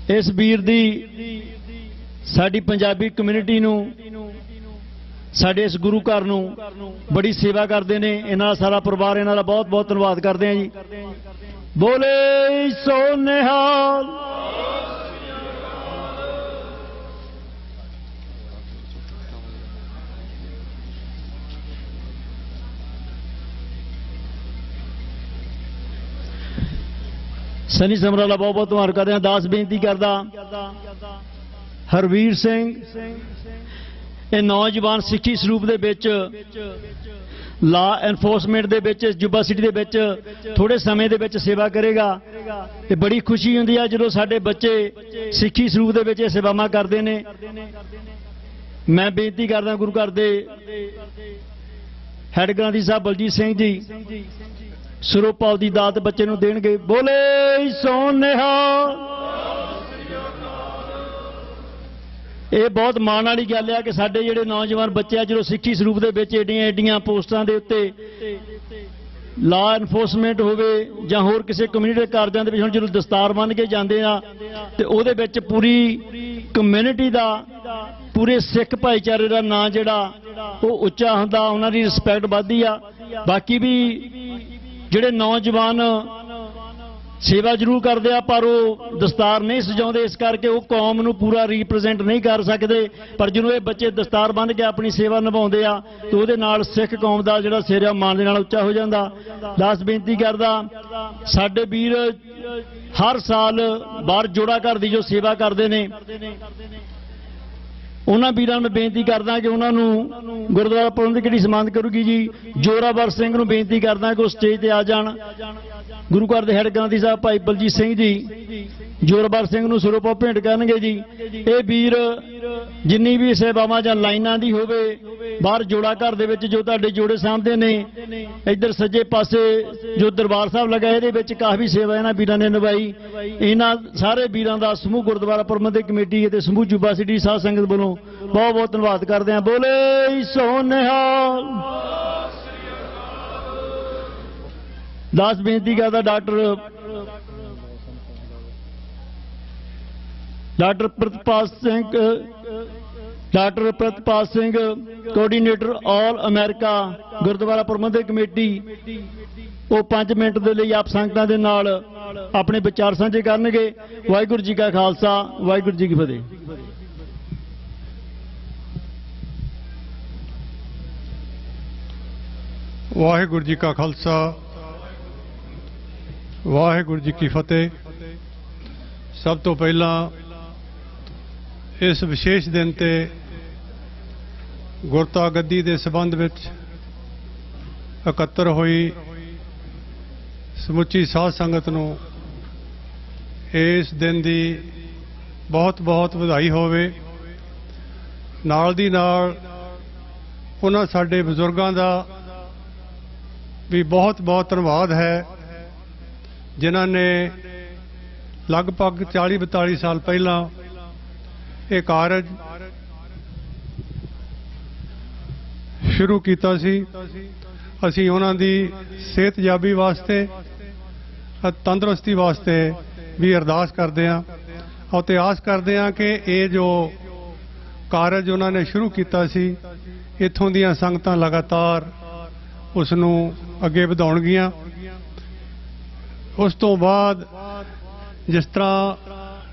ਇਸ ਵੀਰ ਦੀ ਸਾਡੀ ਪੰਜਾਬੀ ਕਮਿਊਨਿਟੀ ਨੂੰ, ਸਾਡੇ ਇਸ ਗੁਰੂ ਘਰ ਨੂੰ ਬੜੀ ਸੇਵਾ ਕਰਦੇ ਨੇ। ਇਹਨਾਂ ਦਾ ਸਾਰਾ ਪਰਿਵਾਰ ਇਹਨਾਂ ਦਾ ਬਹੁਤ ਬਹੁਤ ਧੰਨਵਾਦ ਕਰਦੇ ਹਾਂ ਜੀ। ਬੋਲੇ ਸੋ ਨਿਹਾਲ। ਸਨੀ ਸਮਰਾ ਦਾ ਬਹੁਤ ਬਹੁਤ ਧੰਨਵਾਦ ਕਰਦੇ ਹਾਂ। ਦਾਸ ਬੇਨਤੀ ਕਰਦਾ ਹਰਵੀਰ ਸਿੰਘ, ਇਹ ਨੌਜਵਾਨ ਸਿੱਖੀ ਸਰੂਪ ਦੇ ਵਿੱਚ ਲਾ ਐਨਫੋਰਸਮੈਂਟ ਦੇ ਵਿੱਚ ਯੂਬਾ ਸਿਟੀ ਦੇ ਵਿੱਚ ਥੋੜੇ ਸਮੇਂ ਦੇ ਵਿੱਚ ਸੇਵਾ ਕਰੇਗਾ ਤੇ ਬੜੀ ਖੁਸ਼ੀ ਹੁੰਦੀ ਹੈ ਜਦੋਂ ਸਾਡੇ ਬੱਚੇ ਸਿੱਖੀ ਸਰੂਪ ਦੇ ਵਿੱਚ ਇਹ ਸੇਵਾਵਾਂ ਕਰਦੇ ਨੇ। ਮੈਂ ਬੇਨਤੀ ਕਰਦਾ ਗੁਰੂ ਘਰ ਦੇ ਹੈੱਡ ਗ੍ਰੰਥੀ ਸਾਹਿਬ ਬਲਜੀਤ ਸਿੰਘ ਜੀ ਸਰੋਪਾਲ ਦੀ ਦਾਤ ਬੱਚੇ ਨੂੰ ਦੇਣਗੇ। ਬੋਲੇ ਸੋ ਨਿਹਾਲ। ਇਹ ਬਹੁਤ ਮਾਣ ਵਾਲੀ ਗੱਲ ਹੈ ਕਿ ਸਾਡੇ ਜਿਹੜੇ ਨੌਜਵਾਨ ਬੱਚੇ ਆ ਜਦੋਂ ਸਿੱਖੀ ਸਰੂਪ ਦੇ ਵਿੱਚ ਏਡੀਆਂ ਏਡੀਆਂ ਪੋਸਟਾਂ ਦੇ ਉੱਤੇ ਲਾ ਐਨਫੋਰਸਮੈਂਟ ਹੋਵੇ ਜਾਂ ਹੋਰ ਕਿਸੇ ਕਮਿਊਨਿਟੀ ਦੇ ਕਾਰਜਾਂ ਦੇ ਵਿੱਚ, ਹੁਣ ਜਦੋਂ ਦਸਤਾਰ ਬੰਨ੍ਹ ਕੇ ਜਾਂਦੇ ਆ ਤੇ ਉਹਦੇ ਵਿੱਚ ਪੂਰੀ ਕਮਿਊਨਿਟੀ ਦਾ, ਪੂਰੇ ਸਿੱਖ ਭਾਈਚਾਰੇ ਦਾ ਨਾਂ ਜਿਹੜਾ ਉਹ ਉੱਚਾ ਹੁੰਦਾ, ਉਹਨਾਂ ਦੀ ਰਿਸਪੈਕਟ ਵੱਧਦੀ ਆ। ਬਾਕੀ ਵੀ ਜਿਹੜੇ ਨੌਜਵਾਨ ਸੇਵਾ ਜ਼ਰੂਰ ਕਰਦੇ ਆ ਪਰ ਉਹ ਦਸਤਾਰ ਨਹੀਂ ਸਜਾਉਂਦੇ, ਇਸ ਕਰਕੇ ਉਹ ਕੌਮ ਨੂੰ ਪੂਰਾ ਰੀਪ੍ਰੈਜ਼ੈਂਟ ਨਹੀਂ ਕਰ ਸਕਦੇ। ਪਰ ਜਦੋਂ ਇਹ ਬੱਚੇ ਦਸਤਾਰ ਬੰਨ੍ਹ ਕੇ ਆਪਣੀ ਸੇਵਾ ਨਿਭਾਉਂਦੇ ਆ ਤੇ ਉਹਦੇ ਨਾਲ ਸਿੱਖ ਕੌਮ ਦਾ ਜਿਹੜਾ ਸਿਰ ਆ ਮਾਣ ਦੇ ਨਾਲ ਉੱਚਾ ਹੋ ਜਾਂਦਾ। ਦਾਸ ਬੇਨਤੀ ਕਰਦਾ ਸਾਡੇ ਵੀਰ ਹਰ ਸਾਲ ਬਾਹਰ ਜੋੜਾ ਘਰ ਦੀ ਜੋ ਸੇਵਾ ਕਰਦੇ ਨੇ, ਉਹਨਾਂ ਵੀਰਾਂ ਨੂੰ ਬੇਨਤੀ ਕਰਦਾ ਕਿ ਉਹਨਾਂ ਨੂੰ ਗੁਰਦੁਆਰਾ ਪ੍ਰਬੰਧਕ ਕਮੇਟੀ ਸਨਮਾਨਿਤ ਕਰੂਗੀ ਜੀ। ਜੋਰਾਵਰ ਸਿੰਘ ਨੂੰ ਬੇਨਤੀ ਕਰਦਾ ਕਿ ਉਹ ਸਟੇਜ ਤੇ ਆ ਜਾਣ। ਗੁਰੂ ਘਰ ਦੇ ਹੈੱਡ ਗ੍ਰੰਥੀ ਸਾਹਿਬ ਭਾਈ ਬਲਜੀਤ ਸਿੰਘ ਜੀ ਜੋਰਾਵਰ ਸਿੰਘ ਨੂੰ ਸਿਰੋਪਾ ਭੇਂਟ ਕਰਨਗੇ ਜੀ। ਇਹ ਵੀਰ ਜਿੰਨੀ ਵੀ ਸੇਵਾਵਾਂ ਜਾਂ ਲਾਈਨਾਂ ਦੀ ਹੋਵੇ, ਬਾਹਰ ਜੋੜਾ ਘਰ ਦੇ ਵਿੱਚ ਜੋ ਤੁਹਾਡੇ ਜੋੜੇ ਸਾਹਮਣੇ ਨੇ, ਇੱਧਰ ਸੱਜੇ ਪਾਸੇ ਜੋ ਦਰਬਾਰ ਸਾਹਿਬ ਲੱਗਾ, ਇਹਦੇ ਵਿੱਚ ਕਾਫੀ ਸੇਵਾ ਇਹਨਾਂ ਵੀਰਾਂ ਨੇ ਨਿਭਾਈ। ਇਹਨਾਂ ਸਾਰੇ ਵੀਰਾਂ ਦਾ ਸਮੂਹ ਗੁਰਦੁਆਰਾ ਪ੍ਰਬੰਧਕ ਕਮੇਟੀ ਅਤੇ ਸਮੂਹ ਜੁਬਾ ਸਿਟੀ ਸਾਧ ਸੰਗਤ ਵੱਲੋਂ ਬਹੁਤ ਬਹੁਤ ਧੰਨਵਾਦ ਕਰਦੇ ਹਾਂ। ਬੋਲੇ ਸੋ ਨਿਹਾਲ। ਦਾਸ ਬੇਨਤੀ ਕਰਦਾ ਡਾਕਟਰ ਪ੍ਰਿਤਪਾਲ ਸਿੰਘ ਕੋਆਰਡੀਨੇਟਰ ਆਲ ਅਮਰੀਕਾ ਗੁਰਦੁਆਰਾ ਪ੍ਰਬੰਧਕ ਕਮੇਟੀ, ਉਹ 5 ਮਿੰਟ ਦੇ ਲਈ ਆਪ ਸੰਗਤਾਂ ਦੇ ਨਾਲ ਆਪਣੇ ਵਿਚਾਰ ਸਾਂਝੇ ਕਰਨਗੇ। ਵਾਹਿਗੁਰੂ ਜੀ ਕਾ ਖਾਲਸਾ, ਵਾਹਿਗੁਰੂ ਜੀ ਕੀ ਫਤਿਹ। ਵਾਹਿਗੁਰੂ ਜੀ ਕਾ ਖਾਲਸਾ, ਵਾਹਿਗੁਰੂ ਜੀ ਕੀ ਫਤਿਹ। ਸਭ ਤੋਂ ਪਹਿਲਾਂ ਇਸ ਵਿਸ਼ੇਸ਼ ਦਿਨ ਤੇ ਗੁਰਤਾ ਗੱਦੀ ਦੇ ਸੰਬੰਧ ਵਿੱਚ ਇਕੱਤਰ ਹੋਈ ਸਮੁੱਚੀ ਸਾਧ ਸੰਗਤ ਨੂੰ ਇਸ ਦਿਨ ਦੀ ਬਹੁਤ ਬਹੁਤ ਵਧਾਈ ਹੋਵੇ। ਨਾਲ ਦੀ ਨਾਲ ਉਹਨਾਂ ਸਾਡੇ ਬਜ਼ੁਰਗਾਂ ਦਾ ਵੀ ਬਹੁਤ ਬਹੁਤ ਧੰਨਵਾਦ ਹੈ ਜਿਨ੍ਹਾਂ ਨੇ ਲਗਭਗ 40-42 ਸਾਲ ਪਹਿਲਾਂ ਇਹ ਕਾਰਜ ਸ਼ੁਰੂ ਕੀਤਾ ਸੀ। ਅਸੀਂ ਉਹਨਾਂ ਦੀ ਸਿਹਤਯਾਬੀ ਵਾਸਤੇ, ਤੰਦਰੁਸਤੀ ਵਾਸਤੇ ਵੀ ਅਰਦਾਸ ਕਰਦੇ ਹਾਂ ਅਤੇ ਆਸ ਕਰਦੇ ਹਾਂ ਕਿ ਇਹ ਜੋ ਕਾਰਜ ਉਹਨਾਂ ਨੇ ਸ਼ੁਰੂ ਕੀਤਾ ਸੀ, ਇੱਥੋਂ ਦੀਆਂ ਸੰਗਤਾਂ ਲਗਾਤਾਰ ਉਸ ਨੂੰ ਅੱਗੇ ਵਧਾਉਣਗੀਆਂ। ਉਸ ਤੋਂ ਬਾਅਦ ਜਿਸ ਤਰ੍ਹਾਂ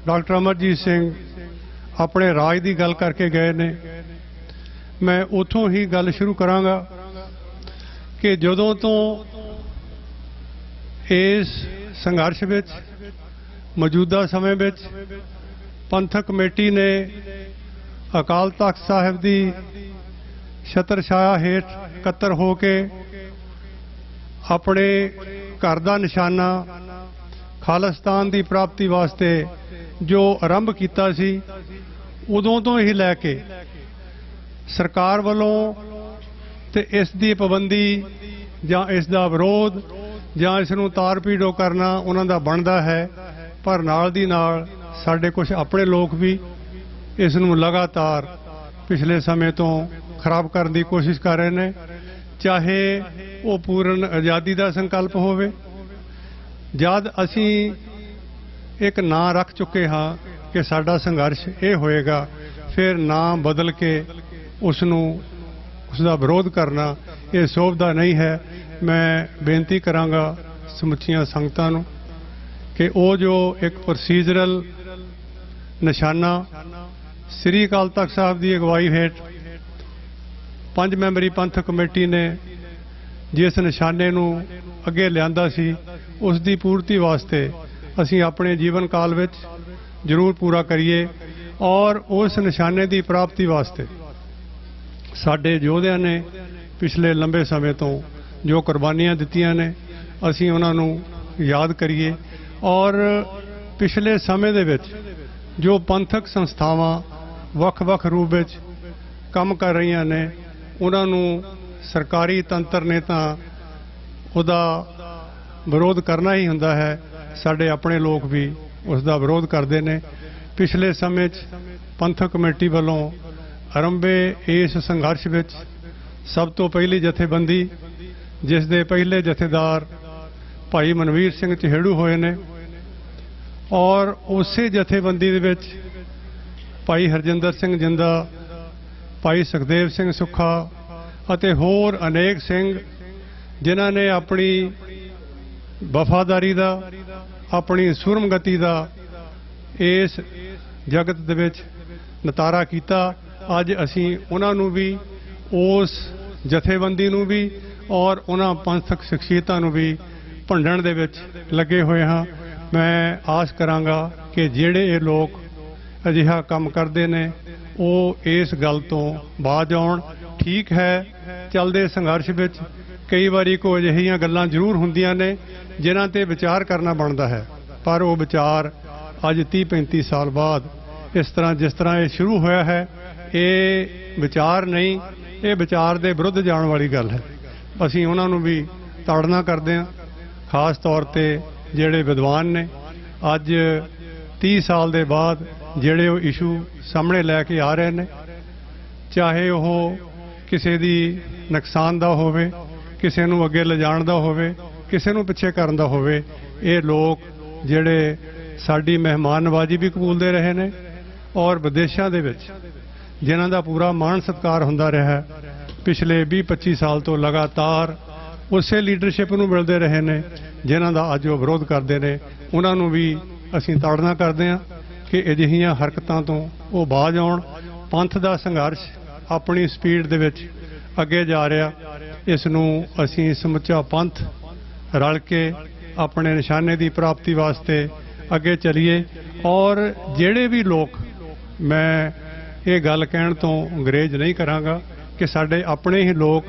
ਡਾਕਟਰ ਅਮਰਜੀਤ ਸਿੰਘ ਆਪਣੇ ਰਾਜ ਦੀ ਗੱਲ ਕਰਕੇ ਗਏ ਨੇ, ਮੈਂ ਉੱਥੋਂ ਹੀ ਗੱਲ ਸ਼ੁਰੂ ਕਰਾਂਗਾ ਕਿ ਜਦੋਂ ਤੋਂ ਇਸ ਸੰਘਰਸ਼ ਵਿੱਚ ਮੌਜੂਦਾ ਸਮੇਂ ਵਿੱਚ ਪੰਥਕ ਕਮੇਟੀ ਨੇ ਅਕਾਲ ਤਖ਼ਤ ਸਾਹਿਬ ਦੀ ਛਤਰ ਛਾਇਆ ਹੇਠ ਇਕੱਤਰ ਹੋ ਕੇ ਆਪਣੇ ਘਰ ਦਾ ਨਿਸ਼ਾਨਾ ਖਾਲਿਸਤਾਨ ਦੀ ਪ੍ਰਾਪਤੀ ਵਾਸਤੇ ਜੋ ਆਰੰਭ ਕੀਤਾ ਸੀ, ਉਦੋਂ ਤੋਂ ਹੀ ਲੈ ਕੇ ਸਰਕਾਰ ਵੱਲੋਂ ਤੇ ਇਸ ਦੀ ਪਾਬੰਦੀ ਜਾਂ ਇਸ ਦਾ ਵਿਰੋਧ ਜਾਂ ਇਸ ਨੂੰ ਤਾਰ ਪੀੜੋ ਕਰਨਾ ਉਹਨਾਂ ਦਾ ਬਣਦਾ ਹੈ। ਪਰ ਨਾਲ ਦੀ ਨਾਲ ਸਾਡੇ ਕੁਝ ਆਪਣੇ ਲੋਕ ਵੀ ਇਸ ਨੂੰ ਲਗਾਤਾਰ ਪਿਛਲੇ ਸਮੇਂ ਤੋਂ ਖਰਾਬ ਕਰਨ ਦੀ ਕੋਸ਼ਿਸ਼ ਕਰ ਰਹੇ ਨੇ, ਚਾਹੇ ਉਹ ਪੂਰਨ ਆਜ਼ਾਦੀ ਦਾ ਸੰਕਲਪ ਹੋਵੇ। ਜਦ ਅਸੀਂ ਇੱਕ ਨਾਂ ਰੱਖ ਚੁੱਕੇ ਹਾਂ ਕਿ ਸਾਡਾ ਸੰਘਰਸ਼ ਇਹ ਹੋਏਗਾ, ਫਿਰ ਨਾਂ ਬਦਲ ਕੇ ਉਸ ਦਾ ਵਿਰੋਧ ਕਰਨਾ ਇਹ ਸੋਭਦਾ ਨਹੀਂ ਹੈ। ਮੈਂ ਬੇਨਤੀ ਕਰਾਂਗਾ ਸਮੁੱਚੀਆਂ ਸੰਗਤਾਂ ਨੂੰ ਕਿ ਉਹ ਜੋ ਇੱਕ ਪ੍ਰੋਸੀਜਰਲ ਨਿਸ਼ਾਨਾ ਸ੍ਰੀ ਅਕਾਲ ਤਖ਼ਤ ਸਾਹਿਬ ਦੀ ਅਗਵਾਈ ਹੇਠ 5 ਮੈਂਬਰੀ ਪੰਥਕ ਕਮੇਟੀ ਨੇ ਜਿਸ ਨਿਸ਼ਾਨੇ ਨੂੰ ਅੱਗੇ ਲਿਆਂਦਾ ਸੀ, ਉਸ ਦੀ ਪੂਰਤੀ ਵਾਸਤੇ ਅਸੀਂ ਆਪਣੇ ਜੀਵਨ ਕਾਲ ਵਿੱਚ ਜ਼ਰੂਰ ਪੂਰਾ ਕਰੀਏ ਔਰ ਉਸ ਨਿਸ਼ਾਨੇ ਦੀ ਪ੍ਰਾਪਤੀ ਵਾਸਤੇ ਸਾਡੇ ਯੋਧਿਆਂ ਨੇ ਪਿਛਲੇ ਲੰਬੇ ਸਮੇਂ ਤੋਂ ਜੋ ਕੁਰਬਾਨੀਆਂ ਦਿੱਤੀਆਂ ਨੇ, ਅਸੀਂ ਉਹਨਾਂ ਨੂੰ ਯਾਦ ਕਰੀਏ ਔਰ ਪਿਛਲੇ ਸਮੇਂ ਦੇ ਵਿੱਚ ਜੋ ਪੰਥਕ ਸੰਸਥਾਵਾਂ ਵੱਖ-ਵੱਖ ਰੂਪ ਵਿੱਚ ਕੰਮ ਕਰ ਰਹੀਆਂ ਨੇ, ਉਹਨਾਂ ਨੂੰ ਸਰਕਾਰੀ ਤੰਤਰ ਨੇ ਤਾਂ ਉਹਦਾ ਵਿਰੋਧ ਕਰਨਾ ਹੀ ਹੁੰਦਾ ਹੈ। ਸਾਡੇ ਆਪਣੇ ਲੋਕ ਵੀ ਉਸ ਦਾ ਵਿਰੋਧ ਕਰਦੇ ਨੇ। ਪਿਛਲੇ ਸਮੇਂ 'ਚ ਪੰਥਕ ਕਮੇਟੀ ਵੱਲੋਂ ਆਰੰਭੇ ਇਸ ਸੰਘਰਸ਼ ਵਿੱਚ ਸਭ ਤੋਂ ਪਹਿਲੀ ਜਥੇਬੰਦੀ, ਜਿਸ ਦੇ ਪਹਿਲੇ ਜਥੇਦਾਰ ਭਾਈ ਮਨਵੀਰ ਸਿੰਘ ਚਹੇੜੂ ਹੋਏ ਨੇ, ਔਰ ਉਸੇ ਜਥੇਬੰਦੀ ਦੇ ਵਿੱਚ ਭਾਈ ਹਰਜਿੰਦਰ ਸਿੰਘ ਜਿੰਦਾ, ਭਾਈ ਸੁਖਦੇਵ ਸਿੰਘ ਸੁੱਖਾ ਅਤੇ ਹੋਰ ਅਨੇਕ ਸਿੰਘ ਜਿਨ੍ਹਾਂ ਨੇ ਆਪਣੀ ਵਫਾਦਾਰੀ ਦਾ, ਆਪਣੀ ਸੂਰਮਗਤੀ ਦਾ ਇਸ ਜਗਤ ਦੇ ਵਿੱਚ ਨਤਾਰਾ ਕੀਤਾ। ਅੱਜ ਅਸੀਂ ਉਹਨਾਂ ਨੂੰ ਵੀ, ਉਸ ਜਥੇਬੰਦੀ ਨੂੰ ਵੀ ਔਰ ਉਹਨਾਂ ਪੰਥਕ ਸ਼ਖਸੀਅਤਾਂ ਨੂੰ ਵੀ ਭੰਡਣ ਦੇ ਵਿੱਚ ਲੱਗੇ ਹੋਏ ਹਾਂ। ਮੈਂ ਆਸ ਕਰਾਂਗਾ ਕਿ ਜਿਹੜੇ ਇਹ ਲੋਕ ਅਜਿਹਾ ਕੰਮ ਕਰਦੇ ਨੇ, ਉਹ ਇਸ ਗੱਲ ਤੋਂ ਬਾਜ ਆਉਣ। ਠੀਕ ਹੈ, ਚੱਲਦੇ ਸੰਘਰਸ਼ ਵਿੱਚ ਕਈ ਵਾਰੀ ਕੋਈ ਅਜਿਹੀਆਂ ਗੱਲਾਂ ਜ਼ਰੂਰ ਹੁੰਦੀਆਂ ਨੇ ਜਿਨ੍ਹਾਂ ਤੇ ਵਿਚਾਰ ਕਰਨਾ ਬਣਦਾ ਹੈ, ਪਰ ਉਹ ਵਿਚਾਰ ਅੱਜ 30-35 ਸਾਲ ਬਾਅਦ ਇਸ ਤਰ੍ਹਾਂ ਜਿਸ ਤਰ੍ਹਾਂ ਇਹ ਸ਼ੁਰੂ ਹੋਇਆ ਹੈ, ਇਹ ਵਿਚਾਰ ਨਹੀਂ, ਇਹ ਵਿਚਾਰ ਦੇ ਵਿਰੁੱਧ ਜਾਣ ਵਾਲੀ ਗੱਲ ਹੈ। ਅਸੀਂ ਉਹਨਾਂ ਨੂੰ ਵੀ ਤਾੜਨਾ ਕਰਦੇ ਹਾਂ, ਖਾਸ ਤੌਰ ਤੇ ਜਿਹੜੇ ਵਿਦਵਾਨ ਨੇ ਅੱਜ 30 ਸਾਲ ਦੇ ਬਾਅਦ ਜਿਹੜੇ ਉਹ ਇਸ਼ੂ ਸਾਹਮਣੇ ਲੈ ਕੇ ਆ ਰਹੇ ਨੇ, ਚਾਹੇ ਉਹ ਕਿਸੇ ਦੀ ਨੁਕਸਾਨ ਦਾ ਹੋਵੇ, ਕਿਸੇ ਨੂੰ ਅੱਗੇ ਲਿਜਾਣ ਦਾ ਹੋਵੇ, ਕਿਸੇ ਨੂੰ ਪਿੱਛੇ ਕਰਨ ਦਾ ਹੋਵੇ, ਇਹ ਲੋਕ ਜਿਹੜੇ ਸਾਡੀ ਮਹਿਮਾਨ ਨਵਾਜ਼ੀ ਵੀ ਕਬੂਲਦੇ ਰਹੇ ਨੇ ਔਰ ਵਿਦੇਸ਼ਾਂ ਦੇ ਵਿੱਚ ਜਿਨ੍ਹਾਂ ਦਾ ਪੂਰਾ ਮਾਣ ਸਤਿਕਾਰ ਹੁੰਦਾ ਰਿਹਾ ਪਿਛਲੇ 20-25 ਸਾਲ ਤੋਂ ਲਗਾਤਾਰ ਉਸੇ ਲੀਡਰਸ਼ਿਪ ਨੂੰ ਮਿਲਦੇ ਰਹੇ ਨੇ ਜਿਨ੍ਹਾਂ ਦਾ ਅੱਜ ਉਹ ਵਿਰੋਧ ਕਰਦੇ ਨੇ। ਉਹਨਾਂ ਨੂੰ ਵੀ ਅਸੀਂ ਤਾੜਨਾ ਕਰਦੇ ਹਾਂ ਕਿ ਅਜਿਹੀਆਂ ਹਰਕਤਾਂ ਤੋਂ ਉਹ ਬਾਜ਼ ਆਉਣ। ਪੰਥ ਦਾ ਸੰਘਰਸ਼ ਆਪਣੀ ਸਪੀਡ ਦੇ ਵਿੱਚ ਅੱਗੇ ਜਾ ਰਿਹਾ, ਇਸ ਨੂੰ ਅਸੀਂ ਸਮੁੱਚਾ ਪੰਥ ਰਲ ਕੇ ਆਪਣੇ ਨਿਸ਼ਾਨੇ ਦੀ ਪ੍ਰਾਪਤੀ ਵਾਸਤੇ ਅੱਗੇ ਚੱਲੀਏ। ਔਰ ਜਿਹੜੇ ਵੀ ਲੋਕ, ਮੈਂ ਇਹ ਗੱਲ ਕਹਿਣ ਤੋਂ ਅੰਗਰੇਜ਼ ਨਹੀਂ ਕਰਾਂਗਾ ਕਿ ਸਾਡੇ ਆਪਣੇ ਹੀ ਲੋਕ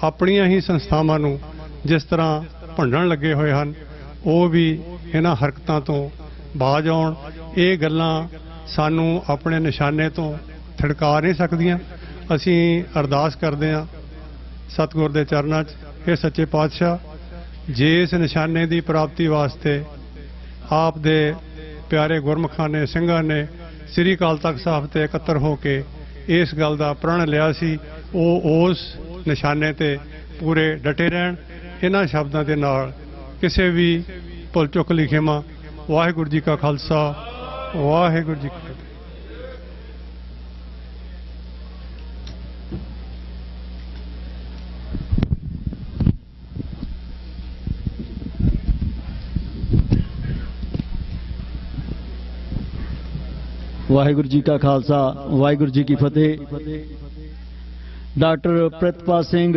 ਆਪਣੀਆਂ ਹੀ ਸੰਸਥਾਵਾਂ ਨੂੰ ਜਿਸ ਤਰ੍ਹਾਂ ਭੰਡਣ ਲੱਗੇ ਹੋਏ ਹਨ, ਉਹ ਵੀ ਇਹਨਾਂ ਹਰਕਤਾਂ ਤੋਂ ਬਾਜ਼ ਆਉਣ। ਇਹ ਗੱਲਾਂ ਸਾਨੂੰ ਆਪਣੇ ਨਿਸ਼ਾਨੇ ਤੋਂ ਥੜਕਾ ਨਹੀਂ ਸਕਦੀਆਂ। ਅਸੀਂ ਅਰਦਾਸ ਕਰਦੇ ਹਾਂ ਸਤਿਗੁਰ ਦੇ ਚਰਨਾਂ 'ਚ, ਇਹ ਸੱਚੇ ਪਾਤਸ਼ਾਹ, ਜੇ ਇਸ ਨਿਸ਼ਾਨੇ ਦੀ ਪ੍ਰਾਪਤੀ ਵਾਸਤੇ ਆਪ ਦੇ ਪਿਆਰੇ ਗੁਰਮੁਖਾਂ ਨੇ, ਸਿੰਘਾਂ ਨੇ ਸ੍ਰੀ ਅਕਾਲ ਤਖਤ ਸਾਹਿਬ ਤੇ ਇਕੱਤਰ ਹੋ ਕੇ ਇਸ ਗੱਲ ਦਾ ਪ੍ਰਣ ਲਿਆ ਸੀ, ਉਹ ਉਸ ਨਿਸ਼ਾਨੇ ਤੇ ਪੂਰੇ ਡਟੇ ਰਹਿਣ। ਇਹਨਾਂ ਸ਼ਬਦਾਂ ਦੇ ਨਾਲ ਕਿਸੇ ਵੀ ਭੁੱਲ ਚੁੱਕ ਲਈ ਖਿਮਾ। ਵਾਹਿਗੁਰੂ ਜੀ ਕਾ ਖਾਲਸਾ, ਵਾਹਿਗੁਰੂ ਜੀ ਕੀ ਫਤਿਹ। ਵਾਹਿਗੁਰੂ ਜੀ ਕਾ ਖਾਲਸਾ, ਵਾਹਿਗੁਰੂ ਜੀ ਕੀ ਫਤਿਹ। ਡਾਕਟਰ ਪ੍ਰਿਤਪਾਲ ਸਿੰਘ,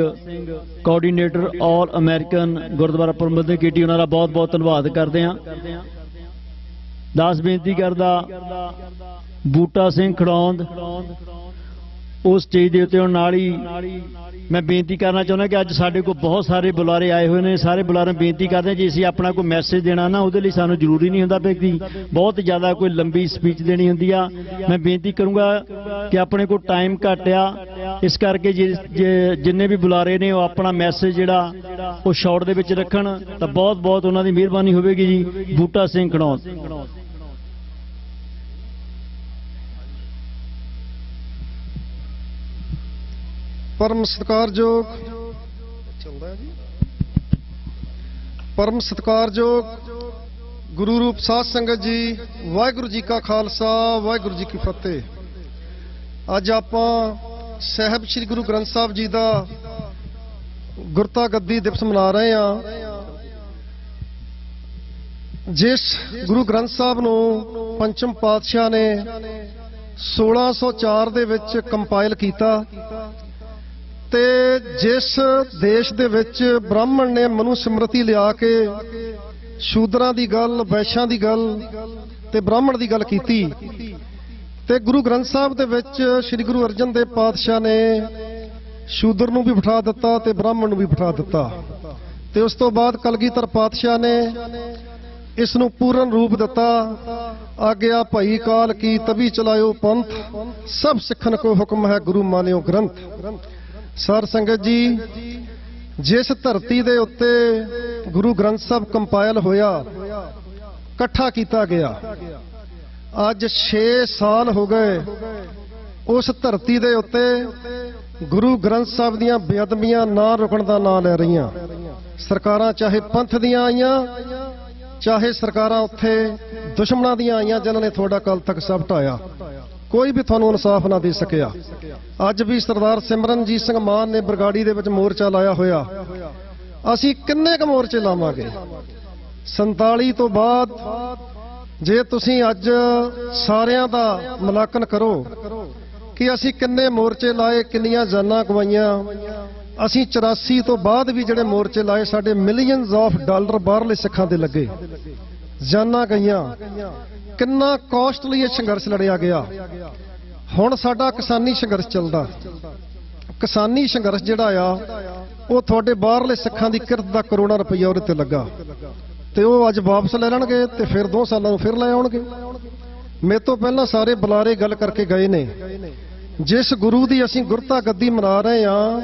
ਕੋਆਰਡੀਨੇਟਰ ਆਲ ਅਮਰੀਕਨ ਗੁਰਦੁਆਰਾ ਪ੍ਰਬੰਧਕ ਕਮੇਟੀ, ਉਹਨਾਂ ਦਾ ਬਹੁਤ ਬਹੁਤ ਧੰਨਵਾਦ ਕਰਦੇ ਹਾਂ। ਦਾਸ ਬੇਨਤੀ ਕਰਦਾ ਬੂਟਾ ਸਿੰਘ ਖੜੌਂਦ ਉਸ ਸਟੇਜ ਦੇ ਉੱਤੇ ਹੁਣ ਨਾਲ ਹੀ ਮੈਂ ਬੇਨਤੀ ਕਰਨਾ ਚਾਹੁੰਦਾ ਕਿ ਅੱਜ ਸਾਡੇ ਕੋਲ ਬਹੁਤ ਸਾਰੇ ਬੁਲਾਰੇ ਆਏ ਹੋਏ ਨੇ। ਸਾਰੇ ਬੁਲਾਰਿਆਂ ਨੂੰ ਬੇਨਤੀ ਕਰਦੇ ਹਾਂ, ਜੇ ਅਸੀਂ ਆਪਣਾ ਕੋਈ ਮੈਸੇਜ ਦੇਣਾ ਨਾ, ਉਹਦੇ ਲਈ ਸਾਨੂੰ ਜ਼ਰੂਰੀ ਨਹੀਂ ਹੁੰਦਾ ਕਿ ਬਹੁਤ ਜ਼ਿਆਦਾ ਕੋਈ ਲੰਬੀ ਸਪੀਚ ਦੇਣੀ ਹੁੰਦੀ ਆ। ਮੈਂ ਬੇਨਤੀ ਕਰੂੰਗਾ ਕਿ ਆਪਣੇ ਕੋਲ ਟਾਈਮ ਘੱਟ ਆ, ਇਸ ਕਰਕੇ ਜਿੰਨੇ ਵੀ ਬੁਲਾਰੇ ਨੇ ਉਹ ਆਪਣਾ ਮੈਸੇਜ ਜਿਹੜਾ ਉਹ ਸ਼ਾਰਟ ਦੇ ਵਿੱਚ ਰੱਖਣ ਤਾਂ ਬਹੁਤ ਬਹੁਤ ਉਹਨਾਂ ਦੀ ਮਿਹਰਬਾਨੀ ਹੋਵੇਗੀ ਜੀ। ਬੂਟਾ ਸਿੰਘ ਖੜੌਂਦ। परम सत्कारयोग परम सत्कारयोग गुरु रूप साध संगत जी, वाहिगुरू जी का खालसा, वाहिगुरू जी की फतेह। अज आपां साहिब श्री गुरु ग्रंथ साहिब जी का गुरता गद्दी दिवस मना रहे हैं। जिस गुरु ग्रंथ साहिब नूं पंचम पातशाह ने 1604 दे विच कंपाइल कीता ते जिस देश दे विच ब्राह्मण ने मनु सिमरती लिया के शूदरां दी गल, वैश्यां दी गल ते ब्राह्मण दी गल कीती ते गुरु ग्रंथ साहिब दे विच श्री गुरु अर्जन देव पातशाह ने शूदर नूं भी बिठा दिता ते ब्राह्मण नूं भी बिठा दिता ते उस तो बाद कलगीधर पातशाह ने इस नूं पूर्ण रूप दिता। आग्या भाई काल की तभी चलायो पंथ, सब सिखन को हुक्म है गुरु मानियो ग्रंथ। सर संगत जी, जिस धरती दे उत्ते गुरु ग्रंथ साहिब कंपाइल होया, इकट्ठा किया गया, अज 6 साल हो गए उस धरती दे उत्ते गुरु ग्रंथ साहिब दीयां बेअदबियां ना रुकण दा नां ले रहीआं। सरकारां चाहे पंथ दीयां आईयां, चाहे सरकारां उत्थे दुश्मनां दीयां आईयां जिन्हां ने तुहाडा अकाल तख्त साहिब ढाया, कोई भी थानू इंसाफ ना दे सकिया। अज भी सरदार सिमरनजीत सिंह मान ने बरगाड़ी दे विच मोर्चा लाया होया, असी किन्ने क मोर्चे लावांगे? 47 तो बाद जे तुसीं अज सारियां दा मुलांकन करो कि असी किन्ने मोर्चे लाए, किन्नियां जानां गवाईयां। असी 84 तो बाद भी जिहड़े मोर्चे लाए, साडे मिलियंस ऑफ डॉलर बाहरले सिखां दे लगे, जानां गईयां। किन्ना कॉस्टली संघर्ष लड़िया गया। ਹੁਣ ਸਾਡਾ ਕਿਸਾਨੀ ਸੰਘਰਸ਼ ਚੱਲਦਾ। ਕਿਸਾਨੀ ਸੰਘਰਸ਼ ਜਿਹੜਾ ਆ ਉਹ ਤੁਹਾਡੇ ਬਾਹਰਲੇ ਸਿੱਖਾਂ ਦੀ ਕਿਰਤ ਦਾ ਕਰੋੜਾਂ ਰੁਪਈਆ ਉਹਦੇ ਤੇ ਲੱਗਾ, ਤੇ ਉਹ ਅੱਜ ਵਾਪਸ ਲੈ ਲੈਣਗੇ ਤੇ ਫਿਰ 2 ਸਾਲਾਂ ਨੂੰ ਫਿਰ ਲੈ ਆਉਣਗੇ। ਮੇਰੇ ਤੋਂ ਪਹਿਲਾਂ ਸਾਰੇ ਬੁਲਾਰੇ ਗੱਲ ਕਰਕੇ ਗਏ ਨੇ। ਜਿਸ ਗੁਰੂ ਦੀ ਅਸੀਂ ਗੁਰਤਾ ਗੱਦੀ ਮਨਾ ਰਹੇ ਹਾਂ,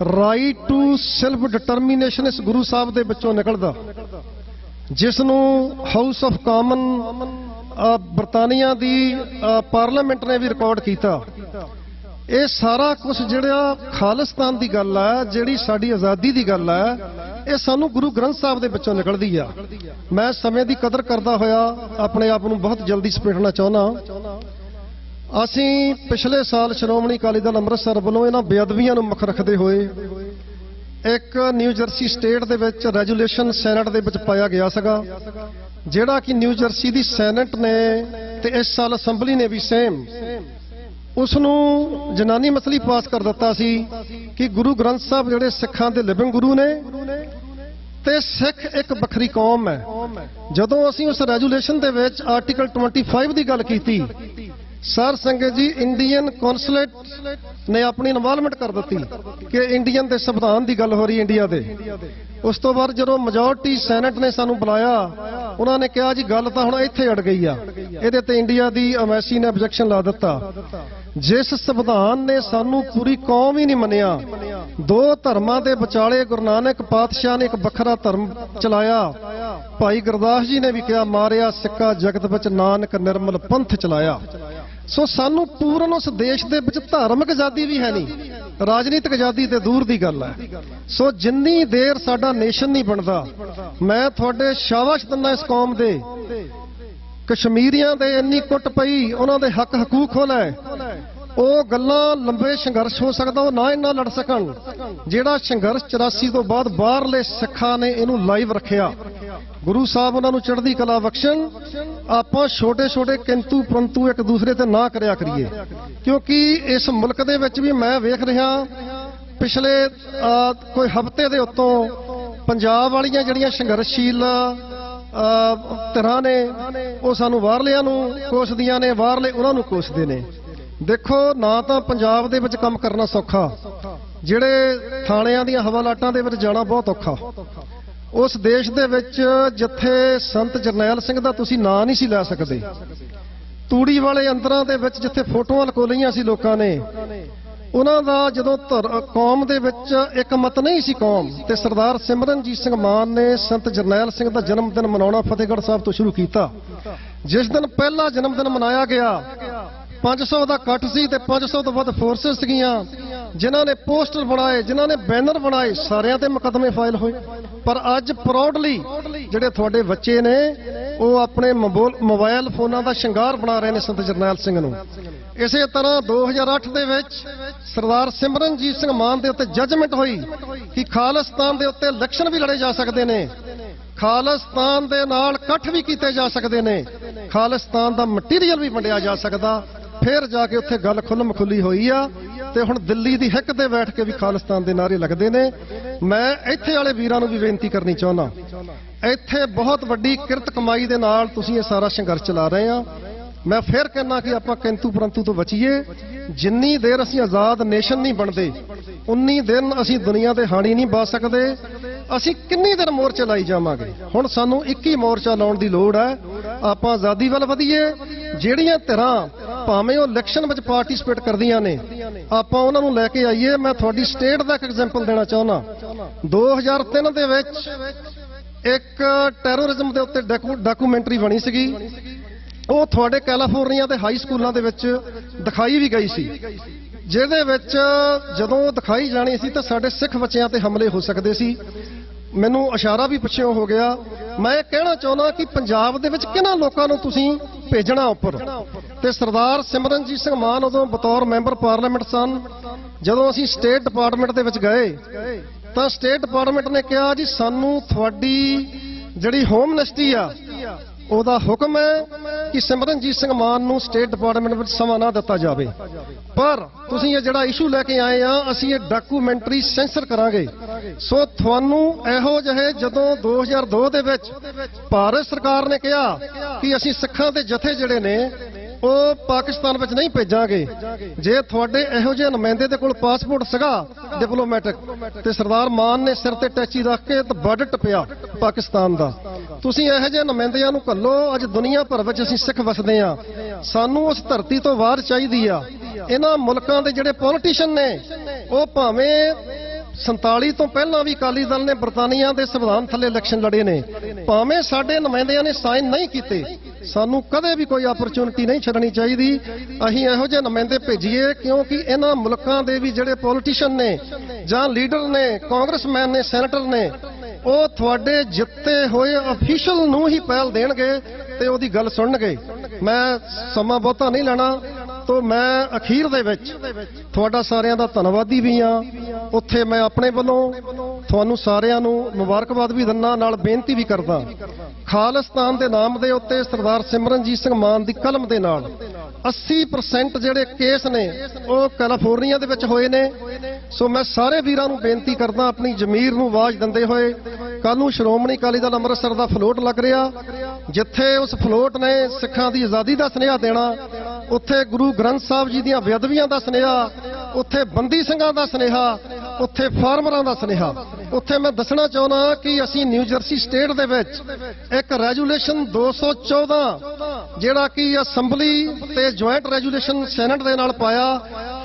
ਰਾਈਟ ਟੂ ਸੈਲਫ ਡਿਟਰਮੀਨੇਸ਼ਨ ਇਸ ਗੁਰੂ ਸਾਹਿਬ ਦੇ ਵਿੱਚੋਂ ਨਿਕਲਦਾ, ਜਿਸ ਨੂੰ ਹਾਊਸ ਆਫ ਕਾਮਨ ਬਰਤਾਨੀਆ ਦੀ ਪਾਰਲੀਮੈਂਟ ਨੇ ਵੀ ਰਿਕਾਰਡ ਕੀਤਾ। ਇਹ ਸਾਰਾ ਕੁਝ ਜਿਹੜਾ ਖਾਲਿਸਤਾਨ ਦੀ ਗੱਲ ਹੈ, ਜਿਹੜੀ ਸਾਡੀ ਆਜ਼ਾਦੀ ਦੀ ਗੱਲ ਹੈ, ਇਹ ਸਾਨੂੰ ਗੁਰੂ ਗ੍ਰੰਥ ਸਾਹਿਬ ਦੇ ਵਿੱਚੋਂ ਨਿਕਲਦੀ ਆ। ਮੈਂ ਸਮੇਂ ਦੀ ਕਦਰ ਕਰਦਾ ਹੋਇਆ ਆਪਣੇ ਆਪ ਨੂੰ ਬਹੁਤ ਜਲਦੀ ਸਮੇਟਣਾ ਚਾਹੁੰਦਾ। ਅਸੀਂ ਪਿਛਲੇ ਸਾਲ ਸ਼੍ਰੋਮਣੀ ਅਕਾਲੀ ਦਲ ਅੰਮ੍ਰਿਤਸਰ ਵੱਲੋਂ ਇਹਨਾਂ ਬੇਅਦਬੀਆਂ ਨੂੰ ਮੁੱਖ ਰੱਖਦੇ ਹੋਏ ਇੱਕ ਨਿਊ ਜਰਸੀ ਸਟੇਟ ਦੇ ਵਿੱਚ ਰੈਜੂਲੇਸ਼ਨ ਸੈਨੇਟ ਦੇ ਵਿੱਚ ਪਾਇਆ ਗਿਆ ਸੀਗਾ, ਜਿਹੜਾ ਕਿ ਨਿਊ ਜਰਸੀ ਦੀ ਸੈਨੇਟ ਨੇ ਤੇ ਇਸ ਸਾਲ ਅਸੈਂਬਲੀ ਨੇ ਵੀ ਸੇਮ ਉਸ ਨੂੰ ਜਨਾਨੀ ਮਸਲੀ ਪਾਸ ਕਰ ਦਿੱਤਾ ਸੀ ਕਿ ਗੁਰੂ ਗ੍ਰੰਥ ਸਾਹਿਬ ਜਿਹੜੇ ਸਿੱਖਾਂ ਦੇ ਲਿਵਿੰਗ ਗੁਰੂ ਨੇ ਤੇ ਸਿੱਖ ਇੱਕ ਵੱਖਰੀ ਕੌਮ ਹੈ। ਜਦੋਂ ਅਸੀਂ ਉਸ ਰੈਜੂਲੇਸ਼ਨ ਦੇ ਵਿੱਚ ਆਰਟੀਕਲ 25 ਦੀ ਗੱਲ ਕੀਤੀ, ਸਰ ਸੰਗਤ ਜੀ ਇੰਡੀਅਨ ਕੌਂਸੂਲੇਟ ਨੇ ਆਪਣੀ ਇਨਵੋਲਵਮੈਂਟ ਕਰ ਦਿੱਤੀ ਕਿ ਇੰਡੀਅਨ ਦੇ ਸੰਵਿਧਾਨ ਦੀ ਗੱਲ ਹੋ ਰਹੀ ਇੰਡੀਆ ਦੇ। ਉਸ ਤੋਂ ਬਾਅਦ ਜਦੋਂ ਮੈਜੋਰਟੀ ਸੈਨੇਟ ਨੇ ਸਾਨੂੰ ਬੁਲਾਇਆ, ਉਹਨਾਂ ਨੇ ਕਿਹਾ ਜੀ ਗੱਲ ਤਾਂ ਹੁਣ ਇੱਥੇ ਅੜ ਗਈ ਆ, ਇਹਦੇ ਤੇ ਇੰਡੀਆ ਦੀ ਐਮਬੈਸੀ ਨੇ ਆਬਜੈਕਸ਼ਨ ਲਾ ਦਿੱਤਾ। ਜਿਸ ਸੰਵਿਧਾਨ ਨੇ ਸਾਨੂੰ ਪੂਰੀ ਕੌਮ ਹੀ ਨਹੀਂ ਮੰਨਿਆ, 2 ਧਰਮਾਂ ਦੇ ਵਿਚਾਲੇ ਗੁਰੂ ਨਾਨਕ ਪਾਤਸ਼ਾਹ ਨੇ ਇੱਕ ਵੱਖਰਾ ਧਰਮ ਚਲਾਇਆ। ਭਾਈ ਗੁਰਦਾਸ ਜੀ ਨੇ ਵੀ ਕਿਹਾ, ਮਾਰਿਆ ਸਿੱਕਾ ਜਗਤ ਵਿੱਚ ਨਾਨਕ ਨਿਰਮਲ ਪੰਥ ਚਲਾਇਆ। ਸੋ ਸਾਨੂੰ ਪੂਰਨ ਉਸ ਦੇਸ਼ ਦੇ ਵਿੱਚ ਧਾਰਮਿਕ ਆਜ਼ਾਦੀ ਵੀ ਹੈ ਨਹੀਂ, ਰਾਜਨੀਤਿਕ ਆਜ਼ਾਦੀ ਤੇ ਦੂਰ ਦੀ ਗੱਲ ਹੈ। ਸੋ ਜਿੰਨੀ ਦੇਰ ਸਾਡਾ ਨੇਸ਼ਨ ਨਹੀਂ ਬਣਦਾ, ਮੈਂ ਤੁਹਾਡੇ ਸ਼ਾਬਾਸ਼ ਦਿੰਦਾ ਇਸ ਕੌਮ ਦੇ। ਕਸ਼ਮੀਰੀਆਂ ਦੇ ਇੰਨੀ ਕੁੱਟ ਪਈ, ਉਹਨਾਂ ਦੇ ਹੱਕ ਹਕੂਕ ਹੋ ਲੈ, ਉਹ ਗੱਲਾਂ ਲੰਬੇ ਸੰਘਰਸ਼ ਹੋ ਸਕਦਾ ਉਹ ਨਾ ਇਹਨਾਂ ਲੜ ਸਕਣ। ਜਿਹੜਾ ਸੰਘਰਸ਼ 84 ਤੋਂ ਬਾਅਦ ਬਾਹਰਲੇ ਸਿੱਖਾਂ ਨੇ ਇਹਨੂੰ ਲਾਈਵ ਰੱਖਿਆ, ਗੁਰੂ ਸਾਹਿਬ ਉਹਨਾਂ ਨੂੰ ਚੜ੍ਹਦੀ ਕਲਾ ਬਖਸ਼ਣ। ਆਪਾਂ ਛੋਟੇ ਛੋਟੇ ਕਿੰਤੂ ਪਰੰਤੂ ਇੱਕ ਦੂਸਰੇ ਤੇ ਨਾ ਕਰਿਆ ਕਰੀਏ, ਕਿਉਂਕਿ ਇਸ ਮੁਲਕ ਦੇ ਵਿੱਚ ਵੀ ਮੈਂ ਵੇਖ ਰਿਹਾ ਪਿਛਲੇ ਕੋਈ ਹਫ਼ਤੇ ਦੇ ਉੱਤੋਂ ਪੰਜਾਬ ਵਾਲੀਆਂ ਜਿਹੜੀਆਂ ਸੰਘਰਸ਼ਸ਼ੀਲ ਧਿਰਾਂ ਨੇ ਉਹ ਸਾਨੂੰ ਬਾਹਰਲਿਆਂ ਨੂੰ ਕੋਸਦੀਆਂ ਨੇ, ਬਾਹਰਲੇ ਉਹਨਾਂ ਨੂੰ ਕੋਸਦੇ ਨੇ। ਦੇਖੋ, ਨਾ ਤਾਂ ਪੰਜਾਬ ਦੇ ਵਿੱਚ ਕੰਮ ਕਰਨਾ ਸੌਖਾ, ਜਿਹੜੇ ਥਾਣਿਆਂ ਦੀਆਂ ਹਵਾਲਾਟਾਂ ਦੇ ਵਿੱਚ ਜਾਣਾ ਬਹੁਤ ਔਖਾ। ਉਸ ਦੇਸ਼ ਦੇ ਵਿੱਚ ਜਿੱਥੇ ਸੰਤ ਜਰਨੈਲ ਸਿੰਘ ਦਾ ਤੁਸੀਂ ਨਾਂ ਨਹੀਂ ਸੀ ਲੈ ਸਕਦੇ, ਤੂੜੀ ਵਾਲੇ ਅੰਦਰਾਂ ਦੇ ਵਿੱਚ ਜਿੱਥੇ ਫੋਟੋਆਂ ਲਕੋ ਲਈਆਂ ਸੀ ਲੋਕਾਂ ਨੇ, ਉਹਨਾਂ ਦਾ ਜਦੋਂ ਕੌਮ ਦੇ ਵਿੱਚ ਇੱਕ ਮਤ ਨਹੀਂ ਸੀ ਕੌਮ, ਤੇ ਸਰਦਾਰ ਸਿਮਰਨਜੀਤ ਸਿੰਘ ਮਾਨ ਨੇ ਸੰਤ ਜਰਨੈਲ ਸਿੰਘ ਦਾ ਜਨਮ ਦਿਨ ਮਨਾਉਣਾ ਫਤਿਹਗੜ੍ਹ ਸਾਹਿਬ ਤੋਂ ਸ਼ੁਰੂ ਕੀਤਾ। ਜਿਸ ਦਿਨ ਪਹਿਲਾ ਜਨਮ ਦਿਨ ਮਨਾਇਆ ਗਿਆ, 500 ਦਾ ਕੱਟ ਸੀ ਤੇ 500 ਤੋਂ ਵੱਧ ਫੋਰਸਸ ਸੀਗੀਆਂ, ਜਿਨ੍ਹਾਂ ਨੇ ਪੋਸਟਰ ਬਣਾਏ, ਜਿਨ੍ਹਾਂ ਨੇ ਬੈਨਰ ਬਣਾਏ, ਸਾਰਿਆਂ ਤੇ ਮੁਕੱਦਮੇ ਫਾਈਲ ਹੋਏ। ਪਰ ਅੱਜ ਪ੍ਰਾਊਡਲੀ ਜਿਹੜੇ ਤੁਹਾਡੇ ਬੱਚੇ ਨੇ ਉਹ ਆਪਣੇ ਮੋਬਾਈਲ ਫੋਨਾਂ ਦਾ ਸ਼ਿੰਗਾਰ ਬਣਾ ਰਹੇ ਨੇ ਸੰਤ ਜਰਨੈਲ ਸਿੰਘ ਨੂੰ। ਇਸੇ ਤਰ੍ਹਾਂ 2008 ਦੇ ਵਿੱਚ ਸਰਦਾਰ ਸਿਮਰਨਜੀਤ ਸਿੰਘ ਮਾਨ ਦੇ ਉੱਤੇ ਜੱਜਮੈਂਟ ਹੋਈ ਕਿ ਖਾਲਿਸਤਾਨ ਦੇ ਉੱਤੇ ਇਲੈਕਸ਼ਨ ਵੀ ਲੜੇ ਜਾ ਸਕਦੇ ਨੇ, ਖਾਲਿਸਤਾਨ ਦੇ ਨਾਲ ਇਕੱਠ ਵੀ ਕੀਤੇ ਜਾ ਸਕਦੇ ਨੇ, ਖਾਲਿਸਤਾਨ ਦਾ ਮਟੀਰੀਅਲ ਵੀ ਵੰਡਿਆ ਜਾ ਸਕਦਾ। ਫਿਰ ਜਾ ਕੇ ਉੱਥੇ ਗੱਲ ਖੁੱਲ੍ਹ ਖੁੱਲੀ ਹੋਈ ਆ, ਤੇ ਹੁਣ ਦਿੱਲੀ ਦੀ ਹਿੱਕ ਤੇ ਬੈਠ ਕੇ ਵੀ ਖਾਲਿਸਤਾਨ ਦੇ ਨਾਅਰੇ ਲੱਗਦੇ ਨੇ। ਮੈਂ ਇੱਥੇ ਵਾਲੇ ਵੀਰਾਂ ਨੂੰ ਵੀ ਬੇਨਤੀ ਕਰਨੀ ਚਾਹੁੰਦਾ, ਇੱਥੇ ਬਹੁਤ ਵੱਡੀ ਕਿਰਤ ਕਮਾਈ ਦੇ ਨਾਲ ਤੁਸੀਂ ਇਹ ਸਾਰਾ ਸੰਘਰਸ਼ ਚਲਾ ਰਹੇ ਆ। ਮੈਂ ਫਿਰ ਕਹਿਣਾ ਕਿ ਆਪਾਂ ਕਿੰਤੂ ਪਰੰਤੂ ਤੋਂ ਬਚੀਏ। ਜਿੰਨੀ ਦੇਰ ਅਸੀਂ ਆਜ਼ਾਦ ਨੇਸ਼ਨ ਨਹੀਂ ਬਣਦੇ, ਉਨੀ ਦਿਨ ਅਸੀਂ ਦੁਨੀਆ ਦੇ ਹਾਣੀ ਨਹੀਂ ਬਚ ਸਕਦੇ। ਅਸੀਂ ਕਿੰਨੀ ਦਿਨ ਮੋਰਚੇ ਲਾਈ ਜਾਵਾਂਗੇ? ਹੁਣ ਸਾਨੂੰ 21 ਮੋਰਚਾ ਲਾਉਣ ਦੀ ਲੋੜ ਹੈ। ਆਪਾਂ ਆਜ਼ਾਦੀ ਵੱਲ ਵਧੀਏ। ਜਿਹੜੀਆਂ ਧਿਰਾਂ ਭਾਵੇਂ ਉਹ ਇਲੈਕਸ਼ਨ ਵਿੱਚ ਪਾਰਟਿਸਿਪੇਟ ਕਰਦੀਆਂ ਨੇ, ਆਪਾਂ ਉਹਨਾਂ ਨੂੰ ਲੈ ਕੇ ਆਈਏ। ਮੈਂ ਤੁਹਾਡੀ ਸਟੇਟ ਦਾ ਇੱਕ ਐਗਜ਼ਾਮਪਲ ਦੇਣਾ ਚਾਹੁੰਦਾ। 2003 ਦੇ ਵਿੱਚ ਇੱਕ ਟੈਰੋਰਿਜ਼ਮ ਦੇ ਉੱਤੇ ਡਾਕੂਮੈਂਟਰੀ ਬਣੀ ਸੀਗੀ, ਉਹ ਤੁਹਾਡੇ ਕੈਲੀਫੋਰਨੀਆ ਦੇ ਹਾਈ ਸਕੂਲਾਂ ਦੇ ਵਿੱਚ ਦਿਖਾਈ ਵੀ ਗਈ ਸੀ, ਜਿਹਦੇ ਵਿੱਚ ਜਦੋਂ ਦਿਖਾਈ ਜਾਣੀ ਸੀ ਤਾਂ ਸਾਡੇ ਸਿੱਖ ਬੱਚਿਆਂ ਤੇ ਹਮਲੇ ਹੋ ਸਕਦੇ ਸੀ। ਮੈਨੂੰ ਇਸ਼ਾਰਾ ਵੀ ਪਿੱਛੋਂ ਹੋ ਗਿਆ। ਮੈਂ ਇਹ ਕਹਿਣਾ ਚਾਹੁੰਦਾ ਕਿ ਪੰਜਾਬ ਦੇ ਵਿੱਚ ਕਿਹਨਾਂ ਲੋਕਾਂ ਨੂੰ ਤੁਸੀਂ ਭੇਜਣਾ ਉੱਪਰ। ਤੇ ਸਰਦਾਰ ਸਿਮਰਨਜੀਤ ਸਿੰਘ ਮਾਨ ਉਦੋਂ ਬਤੌਰ ਮੈਂਬਰ ਪਾਰਲੀਮੈਂਟ ਸਨ। ਜਦੋਂ ਅਸੀਂ ਸਟੇਟ ਡਿਪਾਰਟਮੈਂਟ ਦੇ ਵਿੱਚ ਗਏ ਤਾਂ ਸਟੇਟ ਡਿਪਾਰਟਮੈਂਟ ਨੇ ਕਿਹਾ ਜੀ ਸਾਨੂੰ ਤੁਹਾਡੀ ਜਿਹੜੀ ਹੋਮ ਮਿਨਿਸਟਰੀ ਆ ਉਹਦਾ ਹੁਕਮ ਹੈ ਕਿ ਸਿਮਰਨਜੀਤ ਸਿੰਘ ਮਾਨ ਨੂੰ ਸਟੇਟ ਡਿਪਾਰਟਮੈਂਟ ਵਿੱਚ ਸਮਾਂ ਨਾ ਦਿੱਤਾ ਜਾਵੇ, ਪਰ ਤੁਸੀਂ ਇਹ ਜਿਹੜਾ ਇਸ਼ੂ ਲੈ ਕੇ ਆਏ ਆ ਅਸੀਂ ਇਹ ਡਾਕੂਮੈਂਟਰੀ ਸੈਂਸਰ ਕਰਾਂਗੇ। ਸੋ ਤੁਹਾਨੂੰ ਇਹੋ ਜਿਹੇ ਜਦੋਂ 2002 ਦੇ ਵਿੱਚ ਭਾਰਤ ਸਰਕਾਰ ਨੇ ਕਿਹਾ ਕਿ ਅਸੀਂ ਸਿੱਖਾਂ ਦੇ ਜਥੇ ਜਿਹੜੇ ਨੇ ਉਹ ਪਾਕਿਸਤਾਨ ਵਿੱਚ ਨਹੀਂ ਭੇਜਾਂਗੇ। ਜੇ ਤੁਹਾਡੇ ਇਹੋ ਜਿਹੇ ਨੁਮਾਇੰਦੇ ਦੇ ਕੋਲ ਪਾਸਪੋਰਟ ਸੀਗਾ ਡਿਪਲੋਮੈਟਿਕ, ਤੇ ਸਰਦਾਰ ਮਾਨ ਨੇ ਸਿਰ ਤੇ ਟੈਚੀ ਰੱਖ ਕੇ ਤੇ ਬਾਰਡਰ ਟੱਪਿਆ ਪਾਕਿਸਤਾਨ ਦਾ, ਤੁਸੀਂ ਇਹੋ ਜਿਹੇ ਨੁਮਾਇੰਦਿਆਂ ਨੂੰ ਘੱਲੋ। ਅੱਜ ਦੁਨੀਆ ਭਰ ਵਿੱਚ ਅਸੀਂ ਸਿੱਖ ਵਸਦੇ ਆ, ਸਾਨੂੰ ਉਸ ਧਰਤੀ ਤੋਂ ਬਾਹਰ ਚਾਹੀਦੀ ਆ। ਇਹਨਾਂ ਮੁਲਕਾਂ ਦੇ ਜਿਹੜੇ ਪੋਲੀਟੀਸ਼ੀਅਨ ਨੇ, ਉਹ ਭਾਵੇਂ 47 ਤੋਂ ਪਹਿਲਾਂ ਵੀ ਅਕਾਲੀ ਦਲ ਨੇ ਬਰਤਾਨੀਆ ਦੇ ਸੰਵਿਧਾਨ ਥੱਲੇ ਇਲੈਕਸ਼ਨ ਲੜੇ ਨੇ, ਭਾਵੇਂ ਸਾਡੇ ਨੁਮਾਇੰਦਿਆਂ ਨੇ ਸਾਈਨ ਨਹੀਂ ਕੀਤੇ, ਸਾਨੂੰ ਕਦੇ ਵੀ ਕੋਈ ਆਪਰਚੁਨਿਟੀ ਨਹੀਂ ਛੱਡਣੀ ਚਾਹੀਦੀ। ਅਸੀਂ ਇਹੋ ਜਿਹੇ ਨੁਮਾਇੰਦੇ ਭੇਜੀਏ, ਕਿਉਂਕਿ ਇਹਨਾਂ ਮੁਲਕਾਂ ਦੇ ਵੀ ਜਿਹੜੇ ਪੋਲੀਟੀਸ਼ੀਅਨ ਨੇ ਜਾਂ ਲੀਡਰ ਨੇ, ਕਾਂਗਰਸਮੈਨ ਨੇ, ਸੈਨੇਟਰ ਨੇ, ਉਹ ਤੁਹਾਡੇ ਜਿੱਤੇ ਹੋਏ ਅਫੀਸ਼ੀਅਲ ਨੂੰ ਹੀ ਪਹਿਲ ਦੇਣਗੇ ਤੇ ਉਹਦੀ ਗੱਲ ਸੁਣਨਗੇ। ਮੈਂ ਸਮਾਂ ਬਹੁਤਾ ਨਹੀਂ ਲੈਣਾ, ਤੋ ਮੈਂ ਅਖੀਰ ਦੇ ਵਿੱਚ ਤੁਹਾਡਾ ਸਾਰਿਆਂ ਦਾ ਧੰਨਵਾਦੀ ਵੀ ਆ। ਉੱਥੇ ਮੈਂ ਆਪਣੇ ਵੱਲੋਂ ਤੁਹਾਨੂੰ ਸਾਰਿਆਂ ਨੂੰ ਮੁਬਾਰਕਬਾਦ ਵੀ ਦਿੰਦਾ, ਨਾਲ ਬੇਨਤੀ ਵੀ ਕਰਦਾ, ਖਾਲਿਸਤਾਨ ਦੇ ਨਾਮ ਦੇ ਉੱਤੇ ਸਰਦਾਰ ਸਿਮਰਨਜੀਤ ਸਿੰਘ ਮਾਨ ਦੀ ਕਲਮ ਦੇ ਨਾਲ 80% ਜਿਹੜੇ ਕੇਸ ਨੇ ਉਹ ਕੈਲੀਫੋਰਨੀਆ ਦੇ ਵਿੱਚ ਹੋਏ ਨੇ। ਸੋ ਮੈਂ ਸਾਰੇ ਵੀਰਾਂ ਨੂੰ ਬੇਨਤੀ ਕਰਦਾ, ਆਪਣੀ ਜ਼ਮੀਰ ਨੂੰ ਆਵਾਜ਼ ਦਿੰਦੇ ਹੋਏ, ਕੱਲ ਨੂੰ ਸ਼੍ਰੋਮਣੀ ਅਕਾਲੀ ਦਲ ਅੰਮ੍ਰਿਤਸਰ ਦਾ ਫਲੋਟ ਲੱਗ ਰਿਹਾ, ਜਿੱਥੇ ਉਸ ਫਲੋਟ ਨੇ ਸਿੱਖਾਂ ਦੀ ਆਜ਼ਾਦੀ ਦਾ ਸੁਨੇਹਾ ਦੇਣਾ, ਉੱਥੇ ਗੁਰੂ ਗ੍ਰੰਥ ਸਾਹਿਬ ਜੀ ਦੀਆਂ ਬੇਅਦਬੀਆਂ ਦਾ ਸੁਨੇਹਾ, ਉੱਥੇ ਬੰਦੀ ਸਿੰਘਾਂ ਦਾ ਸੁਨੇਹਾ, ਉੱਥੇ ਫਾਰਮਰਾਂ ਦਾ ਸੁਨੇਹਾ। ਉੱਥੇ ਮੈਂ ਦੱਸਣਾ ਚਾਹੁੰਦਾ ਕਿ ਅਸੀਂ ਨਿਊ ਜਰਸੀ ਸਟੇਟ ਦੇ ਵਿੱਚ ਇੱਕ ਰੈਜੂਲੇਸ਼ਨ 214 ਜਿਹੜਾ ਕਿ ਅਸੈਂਬਲੀ ਤੇ ਜੁਆਇੰਟ ਰੈਜੂਲੇਸ਼ਨ ਸੈਨੇਟ ਦੇ ਨਾਲ ਪਾਇਆ,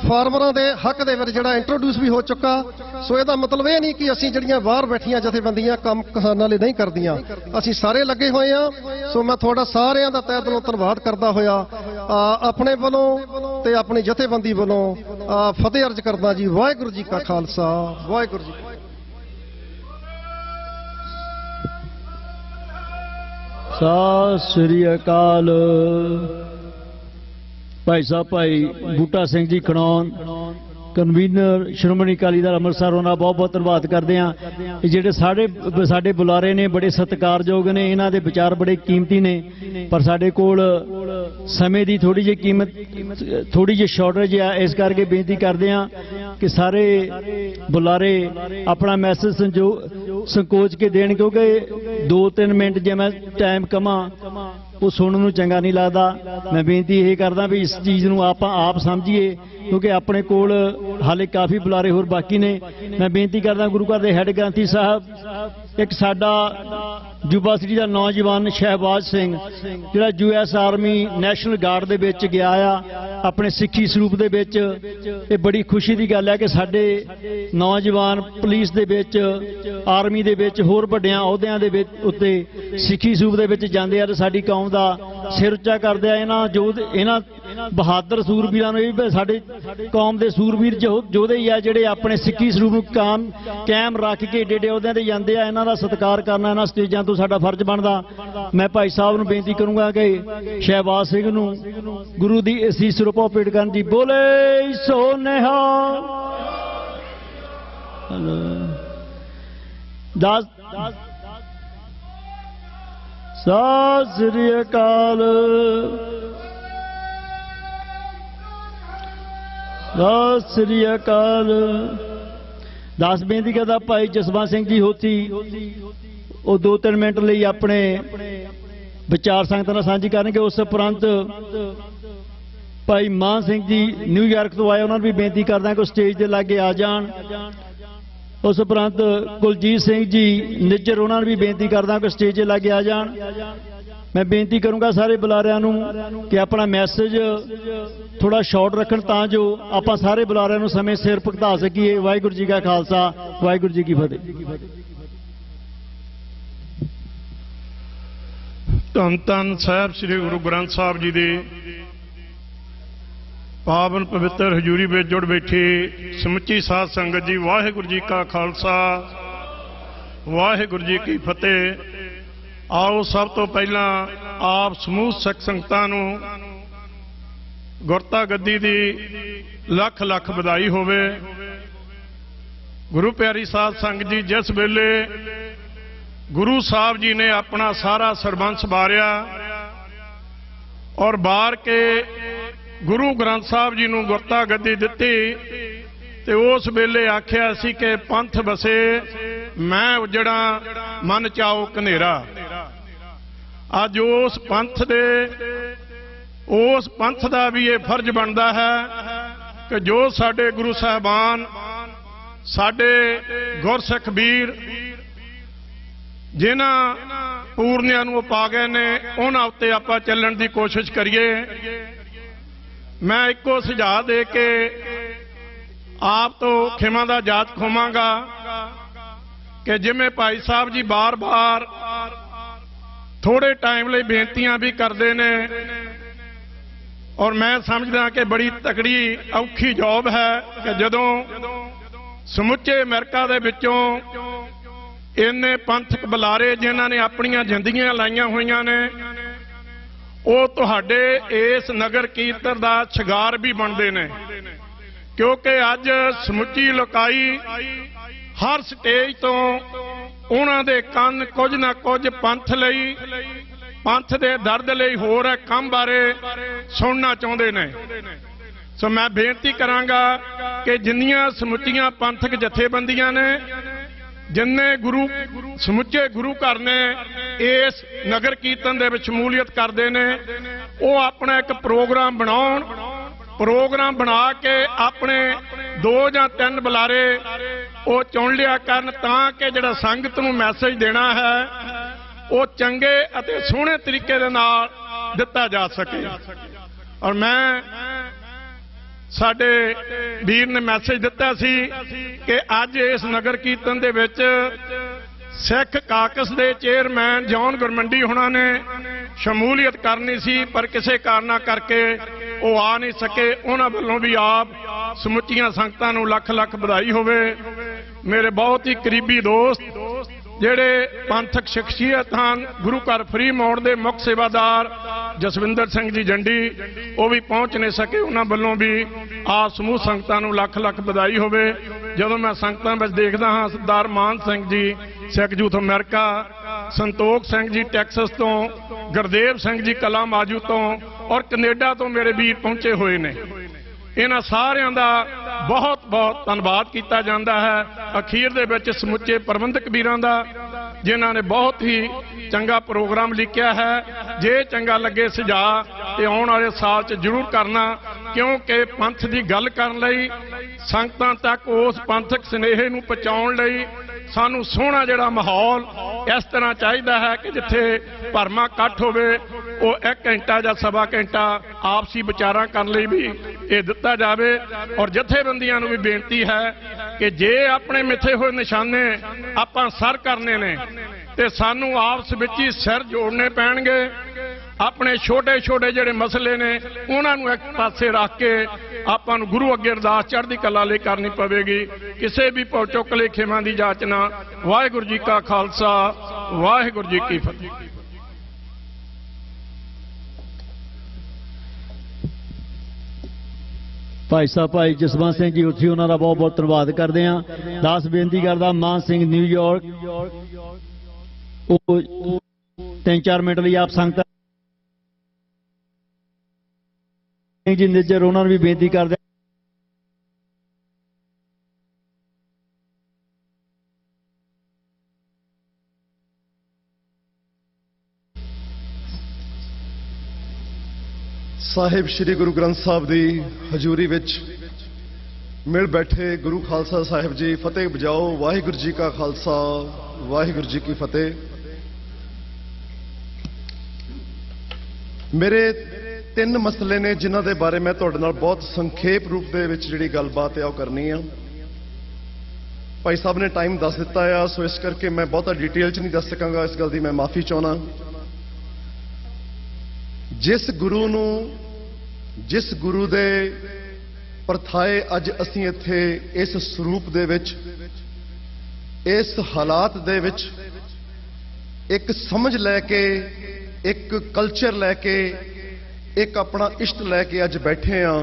ਫਾਰਮਰਾਂ ਦੇ ਹੱਕ ਦੇ ਵਿੱਚ ਜਿਹੜਾ ਇੰਟਰੋਡਿਊਸ ਵੀ ਹੋ ਚੁੱਕਾ। ਸੋ ਇਹਦਾ ਮਤਲਬ ਇਹ ਨਹੀਂ ਕਿ ਅਸੀਂ ਜਿਹੜੀਆਂ ਬਾਹਰ ਬੈਠੀਆਂ ਜਥੇਬੰਦੀਆਂ ਕੰਮ ਕਿਸਾਨਾਂ ਲਈ ਨਹੀਂ ਕਰਦੀਆਂ, ਅਸੀਂ ਸਾਰੇ ਲੱਗੇ ਹੋਏ ਆ। ਸੋ ਮੈਂ ਤੁਹਾਡਾ ਸਾਰਿਆਂ ਦਾ ਤਹਿ ਦਿਲੋਂ ਧੰਨਵਾਦ ਕਰਦਾ ਹੋਇਆ ਆਪਣੇ ਵੱਲੋਂ ਤੇ ਆਪਣੀ ਜਥੇਬੰਦੀ ਵੱਲੋਂ ਫਤਿਹ ਅਰਜ਼ ਕਰਦਾ ਜੀ। ਵਾਹਿਗੁਰੂ ਜੀ ਕਾ ਖਾਲਸਾ, ਵਾਹਿਗੁਰੂ ਜੀ। ਸਤਿ ਸ੍ਰੀ ਅਕਾਲ। ਭਾਈ ਸਾਹਿਬ ਭਾਈ ਬੂਟਾ ਸਿੰਘ ਜੀ ਖਣੌਣ, ਕਨਵੀਨਰ ਸ਼੍ਰੋਮਣੀ ਅਕਾਲੀ ਦਲ ਅੰਮ੍ਰਿਤਸਰ, ਉਹਨਾਂ ਦਾ ਬਹੁਤ ਬਹੁਤ ਧੰਨਵਾਦ ਕਰਦੇ ਹਾਂ। ਜਿਹੜੇ ਸਾਡੇ ਬੁਲਾਰੇ ਨੇ ਬੜੇ ਸਤਿਕਾਰਯੋਗ ਨੇ, ਇਹਨਾਂ ਦੇ ਵਿਚਾਰ ਬੜੇ ਕੀਮਤੀ ਨੇ, ਪਰ ਸਾਡੇ ਕੋਲ ਸਮੇਂ ਦੀ ਥੋੜੀ ਜਿਹੀ ਸ਼ਾਰਟੇਜ ਆ, ਇਸ ਕਰਕੇ ਬੇਨਤੀ ਕਰਦੇ ਹਾਂ ਕਿ ਸਾਰੇ ਬੁਲਾਰੇ ਆਪਣਾ ਮੈਸੇਜ ਸੰਕੋਚ ਕੇ ਦੇਣ, ਕਿਉਂਕਿ 2-3 ਮਿੰਟ ਜੇ ਮੈਂ ਟਾਈਮ ਕਮਾਂ ਉਹ ਸੁਣਨ ਨੂੰ ਚੰਗਾ ਨਹੀਂ ਲੱਗਦਾ। ਮੈਂ ਬੇਨਤੀ ਇਹ ਕਰਦਾ ਵੀ ਇਸ ਚੀਜ਼ ਨੂੰ ਆਪਾਂ ਆਪ ਸਮਝੀਏ, ਕਿਉਂਕਿ ਆਪਣੇ ਕੋਲ ਹਾਲੇ ਕਾਫੀ ਬੁਲਾਰੇ ਹੋਰ ਬਾਕੀ ਨੇ। ਮੈਂ ਬੇਨਤੀ ਕਰਦਾ ਗੁਰੂ ਘਰ ਦੇ ਹੈੱਡ ਗ੍ਰੰਥੀ ਸਾਹਿਬ, ਇੱਕ ਸਾਡਾ ਯੂਨੀਵਰਸਿਟੀ ਦਾ ਨੌਜਵਾਨ ਸ਼ਹਿਬਾਜ਼ ਸਿੰਘ ਜਿਹੜਾ US ਆਰਮੀ ਨੈਸ਼ਨਲ ਗਾਰਡ ਦੇ ਵਿੱਚ ਗਿਆ ਆ ਆਪਣੇ ਸਿੱਖੀ ਸਰੂਪ ਦੇ ਵਿੱਚ, ਇਹ ਬੜੀ ਖੁਸ਼ੀ ਦੀ ਗੱਲ ਹੈ ਕਿ ਸਾਡੇ ਨੌਜਵਾਨ ਪੁਲਿਸ ਦੇ ਵਿੱਚ, ਆਰਮੀ ਦੇ ਵਿੱਚ, ਹੋਰ ਵੱਡਿਆਂ ਅਹੁਦਿਆਂ ਦੇ ਵਿੱਚ ਉੱਤੇ ਸਿੱਖੀ ਸਰੂਪ ਦੇ ਵਿੱਚ ਜਾਂਦੇ ਆ ਤੇ ਸਾਡੀ ਕੌਮ ਦਾ ਸਿਰ ਉੱਚਾ ਕਰਦੇ ਆ। ਇਹਨਾਂ ਬਹਾਦਰ ਸੂਰਬੀਰਾਂ ਨੂੰ, ਇਹ ਵੀ ਸਾਡੇ ਕੌਮ ਦੇ ਸੂਰਬੀਰ ਯੋਧੇ ਹੀ ਆ ਜਿਹੜੇ ਆਪਣੇ ਸਿੱਖੀ ਸਰੂਪ ਨੂੰ ਕਾਇਮ ਰੱਖ ਕੇ ਏਡੇ ਅਹੁਦਿਆਂ ਤੇ ਜਾਂਦੇ ਆ। ਇਹਨਾਂ ਦਾ ਸਤਿਕਾਰ ਕਰਨਾ ਇਹਨਾਂ ਸਟੇਜਾਂ ਤੋਂ ਸਾਡਾ ਫਰਜ਼ ਬਣਦਾ। ਮੈਂ ਭਾਈ ਸਾਹਿਬ ਨੂੰ ਬੇਨਤੀ ਕਰੂੰਗਾ ਕਿ ਸ਼ਹਿਬਾਜ਼ ਸਿੰਘ ਨੂੰ ਗੁਰੂ ਦੀ ਅਸੀਸ ਰੂਪੋਂ ਭੇਟ ਕਰਨ ਦੀ। ਬੋਲੇ ਸੋ ਨਿਹਾਲ। ਸਤਿ ਸ੍ਰੀ ਅਕਾਲ। ਸਤਿ ਸ੍ਰੀ ਅਕਾਲ। ਦਾਸ ਬੇਨਤੀ ਕਰਦਾ ਭਾਈ ਜਸਵੰਤ ਸਿੰਘ ਜੀ ਹੋਤੀ, ਉਹ 2-3 ਮਿੰਟ ਲਈ ਆਪਣੇ ਵਿਚਾਰ ਸੰਗਤਾਂ ਨਾਲ ਸਾਂਝੀ ਕਰਨਗੇ। ਉਸ ਉਪਰੰਤ ਭਾਈ ਮਾਨ ਸਿੰਘ ਜੀ ਨਿਊਯਾਰਕ ਤੋਂ ਆਏ, ਉਹਨਾਂ ਨੂੰ ਵੀ ਬੇਨਤੀ ਕਰਦਾ ਕਿ ਉਹ ਸਟੇਜ ਦੇ ਲਾਗੇ ਆ ਜਾਣ। ਉਸ ਉਪਰੰਤ ਕੁਲਜੀਤ ਸਿੰਘ ਜੀ ਨਿੱਜਰ, ਉਹਨਾਂ ਨੂੰ ਵੀ ਬੇਨਤੀ ਕਰਦਾ ਕਿ ਸਟੇਜ ਦੇ ਲਾਗੇ ਆ ਜਾਣ। ਮੈਂ ਬੇਨਤੀ ਕਰੂੰਗਾ ਸਾਰੇ ਬੁਲਾਰਿਆਂ ਨੂੰ ਕਿ ਆਪਣਾ ਮੈਸੇਜ ਥੋੜਾ ਸ਼ਾਰਟ ਰੱਖਣ ਤਾਂ ਜੋ ਆਪਾਂ ਸਾਰੇ ਬੁਲਾਰਿਆਂ ਨੂੰ ਸਮੇਂ ਸਿਰ ਭੁਗਤਾ ਸਕੀਏ। ਵਾਹਿਗੁਰੂ ਜੀ ਕਾ ਖਾਲਸਾ, ਵਾਹਿਗੁਰੂ ਜੀ ਕੀ ਫਤਿਹ। ਧੰਨ ਧੰਨ ਸਾਹਿਬ ਸ੍ਰੀ ਗੁਰੂ ਗ੍ਰੰਥ ਸਾਹਿਬ ਜੀ ਦੇ ਪਾਵਨ ਪਵਿੱਤਰ ਹਜ਼ੂਰੀ ਵਿੱਚ ਜੁੜ ਬੈਠੇ ਸਮੁੱਚੀ ਸਾਧ ਸੰਗਤ ਜੀ, ਵਾਹਿਗੁਰੂ ਜੀ ਕਾ ਖਾਲਸਾ, ਵਾਹਿਗੁਰੂ ਜੀ ਕੀ ਫਤਿਹ। ਆਓ ਸਭ ਤੋਂ ਪਹਿਲਾਂ ਆਪ ਸਮੂਹ ਸਿੱਖ ਸੰਗਤਾਂ ਨੂੰ ਗੁਰਤਾ ਗੱਦੀ ਦੀ ਲੱਖ ਲੱਖ ਵਧਾਈ ਹੋਵੇ। ਗੁਰੂ ਪਿਆਰੀ ਸਾਧ ਸੰਗਤ ਜੀ, ਜਿਸ ਵੇਲੇ ਗੁਰੂ ਸਾਹਿਬ ਜੀ ਨੇ ਆਪਣਾ ਸਾਰਾ ਸਰਬੰਸ ਵਾਰਿਆ ਔਰ ਵਾਰ ਕੇ ਗੁਰੂ ਗ੍ਰੰਥ ਸਾਹਿਬ ਜੀ ਨੂੰ ਗੁਰਤਾ ਗੱਦੀ ਦਿੱਤੀ, ਤੇ ਉਸ ਵੇਲੇ ਆਖਿਆ ਸੀ ਕਿ ਪੰਥ ਵਸੇ ਮੈਂ ਉਜੜਾ ਮਨ ਚਾਓ ਕਨੇਰਾ। ਅੱਜ ਉਸ ਪੰਥ ਦੇ ਉਸ ਪੰਥ ਦਾ ਵੀ ਇਹ ਫਰਜ਼ ਬਣਦਾ ਹੈ ਕਿ ਜੋ ਸਾਡੇ ਗੁਰੂ ਸਾਹਿਬਾਨ, ਸਾਡੇ ਗੁਰਸਿੱਖ ਵੀਰ ਜਿਨ੍ਹਾਂ ਪੂਰਨਿਆਂ ਨੂੰ ਪਾ ਗਏ ਨੇ, ਉਹਨਾਂ ਉੱਤੇ ਆਪਾਂ ਚੱਲਣ ਦੀ ਕੋਸ਼ਿਸ਼ ਕਰੀਏ। ਮੈਂ ਇੱਕੋ ਸੁਝਾਅ ਦੇ ਕੇ ਆਪ ਤੋਂ ਖਿਮਾ ਦਾ ਜਾਚ ਖੋਵਾਂਗਾ ਕਿ ਜਿਵੇਂ ਭਾਈ ਸਾਹਿਬ ਜੀ ਬਾਰ-ਬਾਰ ਥੋੜੇ ਟਾਈਮ ਲਈ ਬੇਨਤੀਆਂ ਵੀ ਕਰਦੇ ਨੇ, ਔਰ ਮੈਂ ਸਮਝਦਾ ਕਿ ਬੜੀ ਤਕੜੀ ਔਖੀ ਜੌਬ ਹੈ ਕਿ ਜਦੋਂ ਸਮੁੱਚੇ ਅਮਰੀਕਾ ਦੇ ਵਿੱਚੋਂ ਇੰਨੇ ਪੰਥਕ ਬੁਲਾਰੇ ਜਿਨ੍ਹਾਂ ਨੇ ਆਪਣੀਆਂ ਜ਼ਿੰਦਗੀਆਂ ਲਾਈਆਂ ਹੋਈਆਂ ਨੇ, ਉਹ ਤੁਹਾਡੇ ਇਸ ਨਗਰ ਕੀਰਤਨ ਦਾ ਸ਼ਿੰਗਾਰ ਵੀ ਬਣਦੇ ਨੇ, ਕਿਉਂਕਿ ਅੱਜ ਸਮੁੱਚੀ ਲੋਕਾਈ ਹਰ ਸਟੇਜ ਤੋਂ ਉਹਨਾਂ ਦੇ ਕੰਨ ਕੁਝ ਨਾ ਕੁਝ ਪੰਥ ਲਈ, ਪੰਥ ਦੇ ਦਰਦ ਲਈ, ਹੋਰ ਕੰਮ ਬਾਰੇ ਸੁਣਨਾ ਚਾਹੁੰਦੇ ਨੇ। ਸੋ ਮੈਂ ਬੇਨਤੀ ਕਰਾਂਗਾ ਕਿ ਜਿੰਨੀਆਂ ਸਮੁੱਚੀਆਂ ਪੰਥਕ ਜਥੇਬੰਦੀਆਂ ਨੇ, ਜਿੰਨੇ ਸਮੁੱਚੇ ਗੁਰੂ ਘਰ ਨੇ ਇਸ ਨਗਰ ਕੀਰਤਨ ਦੇ ਵਿੱਚ ਸ਼ਮੂਲੀਅਤ ਕਰਦੇ ਨੇ, ਉਹ ਆਪਣਾ ਇੱਕ ਪ੍ਰੋਗਰਾਮ ਬਣਾਉਣ। ਪ੍ਰੋਗਰਾਮ ਬਣਾ ਕੇ ਆਪਣੇ 2 ਜਾਂ 3 ਬੁਲਾਰੇ ਉਹ ਚੁਣ ਲਿਆ ਕਰਨ, ਤਾਂ ਕਿ ਜਿਹੜਾ ਸੰਗਤ ਨੂੰ ਮੈਸੇਜ ਦੇਣਾ ਹੈ ਉਹ ਚੰਗੇ ਅਤੇ ਸੋਹਣੇ ਤਰੀਕੇ ਦੇ ਨਾਲ ਦਿੱਤਾ ਜਾ ਸਕੇ। ਔਰ ਮੈਂ ਸਾਡੇ ਵੀਰ ਨੇ ਮੈਸੇਜ ਦਿੱਤਾ ਸੀ ਕਿ ਅੱਜ ਇਸ ਨਗਰ ਕੀਰਤਨ ਦੇ ਵਿੱਚ ਸਿੱਖ ਕਾਕਸ ਦੇ ਚੇਅਰਮੈਨ ਜੌਨ ਗੁਰਮੰਡੀ ਹੋਣਾ ਨੇ ਸ਼ਮੂਲੀਅਤ ਕਰਨੀ ਸੀ, ਪਰ ਕਿਸੇ ਕਾਰਨਾਂ ਕਰਕੇ ਉਹ ਆ ਨਹੀਂ ਸਕੇ। ਉਹਨਾਂ ਵੱਲੋਂ ਵੀ ਆਪ ਸਮੁੱਚੀਆਂ ਸੰਗਤਾਂ ਨੂੰ ਲੱਖ ਲੱਖ ਵਧਾਈ ਹੋਵੇ। ਮੇਰੇ ਬਹੁਤ ਹੀ ਕਰੀਬੀ ਦੋਸਤ ਜਿਹੜੇ ਪੰਥਕ ਸ਼ਖਸੀਅਤ ਹਨ, ਗੁਰੂ ਘਰ ਫਰੀ ਮੌੜ ਦੇ ਮੁੱਖ ਸੇਵਾਦਾਰ ਜਸਵਿੰਦਰ ਸਿੰਘ ਜੀ ਜੰਡੀ, ਉਹ ਵੀ ਪਹੁੰਚ ਨਹੀਂ ਸਕੇ। ਉਹਨਾਂ ਵੱਲੋਂ ਵੀ ਆਪ ਸਮੂਹ ਸੰਗਤਾਂ ਨੂੰ ਲੱਖ ਲੱਖ ਵਧਾਈ ਹੋਵੇ। ਜਦੋਂ ਮੈਂ ਸੰਗਤਾਂ ਵਿੱਚ ਦੇਖਦਾ ਹਾਂ, ਸਰਦਾਰ ਮਾਨ ਸਿੰਘ ਜੀ ਸਿੱਖ youth America, Santokh Singh ji Texas ਤੋਂ, ਗੁਰਦੇਵ ਸਿੰਘ ਜੀ ਕਲਾ ਮਾਜੂ ਤੋਂ, ਔਰ ਕੈਨੇਡਾ ਤੋਂ ਮੇਰੇ ਵੀਰ ਪਹੁੰਚੇ ਹੋਏ ਨੇ। ਇਹਨਾਂ ਸਾਰਿਆਂ ਦਾ ਬਹੁਤ ਬਹੁਤ ਧੰਨਵਾਦ ਕੀਤਾ ਜਾਂਦਾ ਹੈ। ਅਖੀਰ ਦੇ ਵਿੱਚ ਸਮੁੱਚੇ ਪ੍ਰਬੰਧਕ ਵੀਰਾਂ ਦਾ, ਜਿਨ੍ਹਾਂ ਨੇ ਬਹੁਤ ਹੀ ਚੰਗਾ ਪ੍ਰੋਗਰਾਮ ਲਿਖਿਆ ਹੈ। ਜੇ ਚੰਗਾ ਲੱਗੇ ਸੁਝਾਅ ਤੇ ਆਉਣ ਵਾਲੇ ਸਾਲ 'ਚ ਜ਼ਰੂਰ ਕਰਨਾ, ਕਿਉਂਕਿ ਪੰਥ ਦੀ ਗੱਲ ਕਰਨ ਲਈ, ਸੰਗਤਾਂ ਤੱਕ ਉਸ ਪੰਥਕ ਸੁਨੇਹੇ ਨੂੰ ਪਹੁੰਚਾਉਣ ਲਈ ਸਾਨੂੰ ਸੋਹਣਾ ਜਿਹੜਾ ਮਾਹੌਲ ਇਸ ਤਰ੍ਹਾਂ ਚਾਹੀਦਾ ਹੈ ਕਿ ਜਿੱਥੇ ਭਰਮਾ ਇਕੱਠ ਹੋਵੇ, ਉਹ 1 ਘੰਟਾ ਜਾਂ ਸਵਾ ਘੰਟਾ ਆਪਸੀ ਵਿਚਾਰਾਂ ਕਰਨ ਲਈ ਵੀ ਇਹ ਦਿੱਤਾ ਜਾਵੇ। ਔਰ ਜਥੇਬੰਦੀਆਂ ਨੂੰ ਵੀ ਬੇਨਤੀ ਹੈ ਕਿ ਜੇ ਆਪਣੇ ਮਿੱਥੇ ਹੋਏ ਨਿਸ਼ਾਨੇ ਆਪਾਂ ਸਰ ਕਰਨੇ ਨੇ ਤੇ ਸਾਨੂੰ ਆਪਸ ਵਿੱਚ ਹੀ ਸਿਰ ਜੋੜਨੇ ਪੈਣਗੇ। ਆਪਣੇ ਛੋਟੇ ਛੋਟੇ ਜਿਹੜੇ ਮਸਲੇ ਨੇ ਉਹਨਾਂ ਨੂੰ ਇੱਕ ਪਾਸੇ ਰੱਖ ਕੇ ਆਪਾਂ ਨੂੰ ਗੁਰੂ ਅੱਗੇ ਅਰਦਾਸ ਚੜ੍ਹਦੀ ਕਲਾ ਲਈ ਕਰਨੀ ਪਵੇਗੀ। ਕਿਸੇ ਵੀ ਭੁੱਲ ਚੁੱਕ ਲੇਖੇਵਾਂ ਦੀ ਜਾਚਨਾ। ਵਾਹਿਗੁਰੂ ਜੀ ਕਾ ਖਾਲਸਾ, ਵਾਹਿਗੁਰੂ ਜੀ ਕੀ ਫਤਿਹ। ਭਾਈ ਸਾਹਿਬ ਭਾਈ ਜਸਵੰਤ ਸਿੰਘ ਜੀ ਉੱਥੇ, ਉਹਨਾਂ ਦਾ ਬਹੁਤ ਬਹੁਤ ਧੰਨਵਾਦ ਕਰਦੇ ਹਾਂ। ਦਾਸ ਬੇਨਤੀ ਕਰਦਾ ਮਾਨ ਸਿੰਘ ਨਿਊਯਾਰਕ, ਉਹ 3-4 ਮਿੰਟ ਲਈ ਆਪ ਸੰਗਤ ਜੀ ਨਿੱਜਰ, ਉਹਨਾਂ ਨੂੰ ਵੀ ਬੇਨਤੀ ਕਰਦੇ ਸਾਹਿਬ ਸ੍ਰੀ ਗੁਰੂ ਗ੍ਰੰਥ ਸਾਹਿਬ ਦੀ ਹਜ਼ੂਰੀ ਵਿੱਚ ਮਿਲ ਬੈਠੇ ਗੁਰੂ ਖਾਲਸਾ ਸਾਹਿਬ ਜੀ, ਫਤਿਹ ਬਜਾਓ। ਵਾਹਿਗੁਰੂ ਜੀ ਕਾ ਖਾਲਸਾ, ਵਾਹਿਗੁਰੂ ਜੀ ਕੀ ਫਤਿਹ। ਮੇਰੇ 3 ਮਸਲੇ ਨੇ ਜਿਨ੍ਹਾਂ ਦੇ ਬਾਰੇ ਮੈਂ ਤੁਹਾਡੇ ਨਾਲ ਬਹੁਤ ਸੰਖੇਪ ਰੂਪ ਦੇ ਵਿੱਚ ਜਿਹੜੀ ਗੱਲਬਾਤ ਹੈ ਉਹ ਕਰਨੀ ਆ। ਭਾਈ ਸਾਹਿਬ ਨੇ ਟਾਈਮ ਦੱਸ ਦਿੱਤਾ ਆ, ਸੋ ਇਸ ਕਰਕੇ ਮੈਂ ਬਹੁਤਾ ਡਿਟੇਲ 'ਚ ਨਹੀਂ ਦੱਸ ਸਕਾਂਗਾ। ਇਸ ਗੱਲ ਦੀ ਮੈਂ ਮਾਫੀ ਚਾਹੁੰਦਾ। ਜਿਸ ਗੁਰੂ ਦੇ ਪਰਥਾਏ ਅੱਜ ਅਸੀਂ ਇੱਥੇ ਇਸ ਸਰੂਪ ਦੇ ਵਿੱਚ, ਇਸ ਹਾਲਾਤ ਦੇ ਵਿੱਚ ਇੱਕ ਸਮਝ ਲੈ ਕੇ, ਇੱਕ ਕਲਚਰ ਲੈ ਕੇ, ਇੱਕ ਆਪਣਾ ਇਸ਼ਟ ਲੈ ਕੇ ਅੱਜ ਬੈਠੇ ਆ,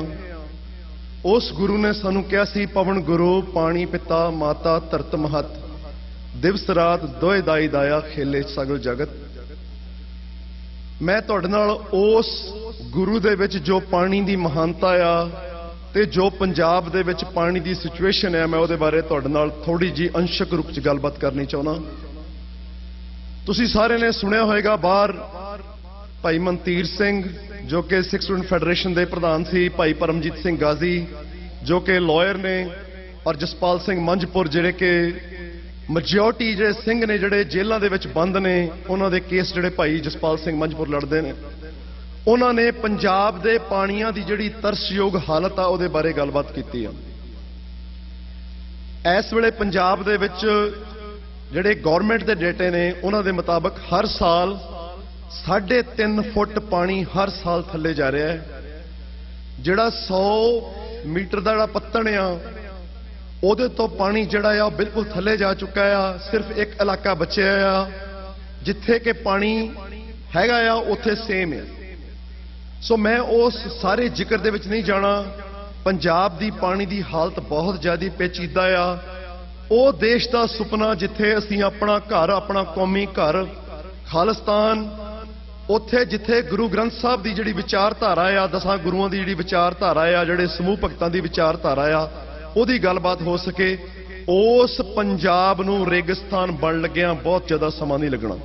ਉਸ ਗੁਰੂ ਨੇ ਸਾਨੂੰ ਕਿਹਾ ਸੀ, ਪਵਨ ਗੁਰੂ ਪਾਣੀ ਪਿਤਾ ਮਾਤਾ ਧਰਤ ਮਹਤ, ਦਿਵਸ ਰਾਤ ਦੋਏ ਦਾਈ ਦਾਇਆ ਖੇਲੇ ਸਗਲ ਜਗਤ। ਮੈਂ ਤੁਹਾਡੇ ਨਾਲ ਉਸ ਗੁਰੂ ਦੇ ਵਿੱਚ ਜੋ ਪਾਣੀ ਦੀ ਮਹਾਨਤਾ ਆ ਤੇ ਜੋ ਪੰਜਾਬ ਦੇ ਵਿੱਚ ਪਾਣੀ ਦੀ ਸਿਚੁਏਸ਼ਨ ਹੈ, ਮੈਂ ਉਹਦੇ ਬਾਰੇ ਤੁਹਾਡੇ ਨਾਲ ਥੋੜੀ ਜੀ ਅੰਸ਼ਕ ਰੂਪ 'ਚ ਗੱਲਬਾਤ ਕਰਨੀ ਚਾਹੁੰਦਾ। ਤੁਸੀਂ ਸਾਰਿਆਂ ਨੇ ਸੁਣਿਆ ਹੋਵੇਗਾ, ਬਾਹਰ ਭਾਈ ਮਨਤੀਰ ਸਿੰਘ ਜੋ ਕਿ ਸਿੱਖ ਸਟੂਡੈਂਟ ਫੈਡਰੇਸ਼ਨ ਦੇ ਪ੍ਰਧਾਨ ਸੀ, ਭਾਈ ਪਰਮਜੀਤ ਸਿੰਘ ਗਾਜ਼ੀ ਜੋ ਕਿ ਲਾਇਰ ਨੇ, ਔਰ ਜਸਪਾਲ ਸਿੰਘ ਮੰਝਪੁਰ ਜਿਹੜੇ ਕਿ ਮੈਜੋਰਟੀ ਜਿਹੜੇ ਸਿੰਘ ਨੇ ਜਿਹੜੇ ਜੇਲ੍ਹਾਂ ਦੇ ਵਿੱਚ ਬੰਦ ਨੇ, ਉਹਨਾਂ ਦੇ ਕੇਸ ਜਿਹੜੇ ਭਾਈ ਜਸਪਾਲ ਸਿੰਘ ਮੰਝਪੁਰ ਲੜਦੇ ਨੇ, ਉਹਨਾਂ ਨੇ ਪੰਜਾਬ ਦੇ ਪਾਣੀਆਂ ਦੀ ਜਿਹੜੀ ਤਰਸਯੋਗ ਹਾਲਤ ਆ ਉਹਦੇ ਬਾਰੇ ਗੱਲਬਾਤ ਕੀਤੀ ਆ। ਇਸ ਵੇਲੇ ਪੰਜਾਬ ਦੇ ਵਿੱਚ ਜਿਹੜੇ ਗਵਰਨਮੈਂਟ ਦੇ ਡੇਟੇ ਨੇ ਉਹਨਾਂ ਦੇ ਮੁਤਾਬਕ ਹਰ ਸਾਲ 3.5 ਫੁੱਟ ਪਾਣੀ ਹਰ ਸਾਲ ਥੱਲੇ ਜਾ ਰਿਹਾ ਹੈ। ਜਿਹੜਾ 100 ਮੀਟਰ ਦਾ ਜਿਹੜਾ ਪੱਤਣ ਆ ਉਹਦੇ ਤੋਂ ਪਾਣੀ ਜਿਹੜਾ ਆ ਬਿਲਕੁਲ ਥੱਲੇ ਜਾ ਚੁੱਕਾ ਆ। ਸਿਰਫ ਇੱਕ ਇਲਾਕਾ ਬਚਿਆ ਆ ਜਿੱਥੇ ਕਿ ਪਾਣੀ ਹੈਗਾ ਆ, ਉੱਥੇ ਸੇਮ ਆ। ਸੋ ਮੈਂ ਉਸ ਸਾਰੇ ਜ਼ਿਕਰ ਦੇ ਵਿੱਚ ਨਹੀਂ ਜਾਣਾ। ਪੰਜਾਬ ਦੀ ਪਾਣੀ ਦੀ ਹਾਲਤ ਬਹੁਤ ਜ਼ਿਆਦਾ ਪੇਚੀਦਾ ਆ। ਉਹ ਦੇਸ਼ ਦਾ ਸੁਪਨਾ ਜਿੱਥੇ ਅਸੀਂ ਆਪਣਾ ਘਰ, ਆਪਣਾ ਕੌਮੀ ਘਰ ਖਾਲਿਸਤਾਨ, ਉੱਥੇ ਜਿੱਥੇ ਗੁਰੂ ਗ੍ਰੰਥ ਸਾਹਿਬ ਦੀ ਜਿਹੜੀ ਵਿਚਾਰਧਾਰਾ ਆ, 10 ਗੁਰੂਆਂ ਦੀ ਜਿਹੜੀ ਵਿਚਾਰਧਾਰਾ ਆ, ਜਿਹੜੇ ਸਮੂਹ ਭਗਤਾਂ ਦੀ ਵਿਚਾਰਧਾਰਾ ਆ, ਉਹਦੀ ਗੱਲਬਾਤ ਹੋ ਸਕੇ, ਉਸ ਪੰਜਾਬ ਨੂੰ ਰੇਗਿਸਤਾਨ ਬਣ ਲੱਗਿਆ ਬਹੁਤ ਜ਼ਿਆਦਾ ਸਮਾਂ ਨਹੀਂ ਲੱਗਣਾ।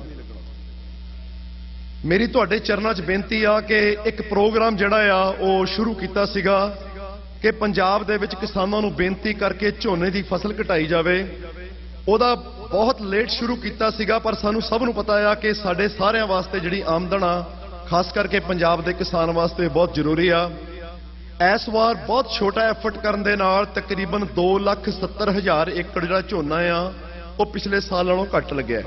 ਮੇਰੀ ਤੁਹਾਡੇ ਚਰਨਾਂ 'ਚ ਬੇਨਤੀ ਆ ਕਿ ਇੱਕ ਪ੍ਰੋਗਰਾਮ ਜਿਹੜਾ ਆ ਉਹ ਸ਼ੁਰੂ ਕੀਤਾ ਸੀਗਾ ਕਿ ਪੰਜਾਬ ਦੇ ਵਿੱਚ ਕਿਸਾਨਾਂ ਨੂੰ ਬੇਨਤੀ ਕਰਕੇ ਝੋਨੇ ਦੀ ਫਸਲ ਘਟਾਈ ਜਾਵੇ। ਉਹਦਾ ਬਹੁਤ ਲੇਟ ਸ਼ੁਰੂ ਕੀਤਾ ਸੀਗਾ, ਪਰ ਸਾਨੂੰ ਸਭ ਨੂੰ ਪਤਾ ਆ ਕਿ ਸਾਡੇ ਸਾਰਿਆਂ ਵਾਸਤੇ ਜਿਹੜੀ ਆਮਦਨ ਆ, ਖਾਸ ਕਰਕੇ ਪੰਜਾਬ ਦੇ ਕਿਸਾਨ ਵਾਸਤੇ ਬਹੁਤ ਜ਼ਰੂਰੀ ਆ। ਇਸ ਵਾਰ ਬਹੁਤ ਛੋਟਾ ਐਫਰਟ ਕਰਨ ਦੇ ਨਾਲ ਤਕਰੀਬਨ 2,70,000 ਏਕੜ ਜਿਹੜਾ ਝੋਨਾ ਆ ਉਹ ਪਿਛਲੇ ਸਾਲ ਨਾਲੋਂ ਘੱਟ ਲੱਗਿਆ।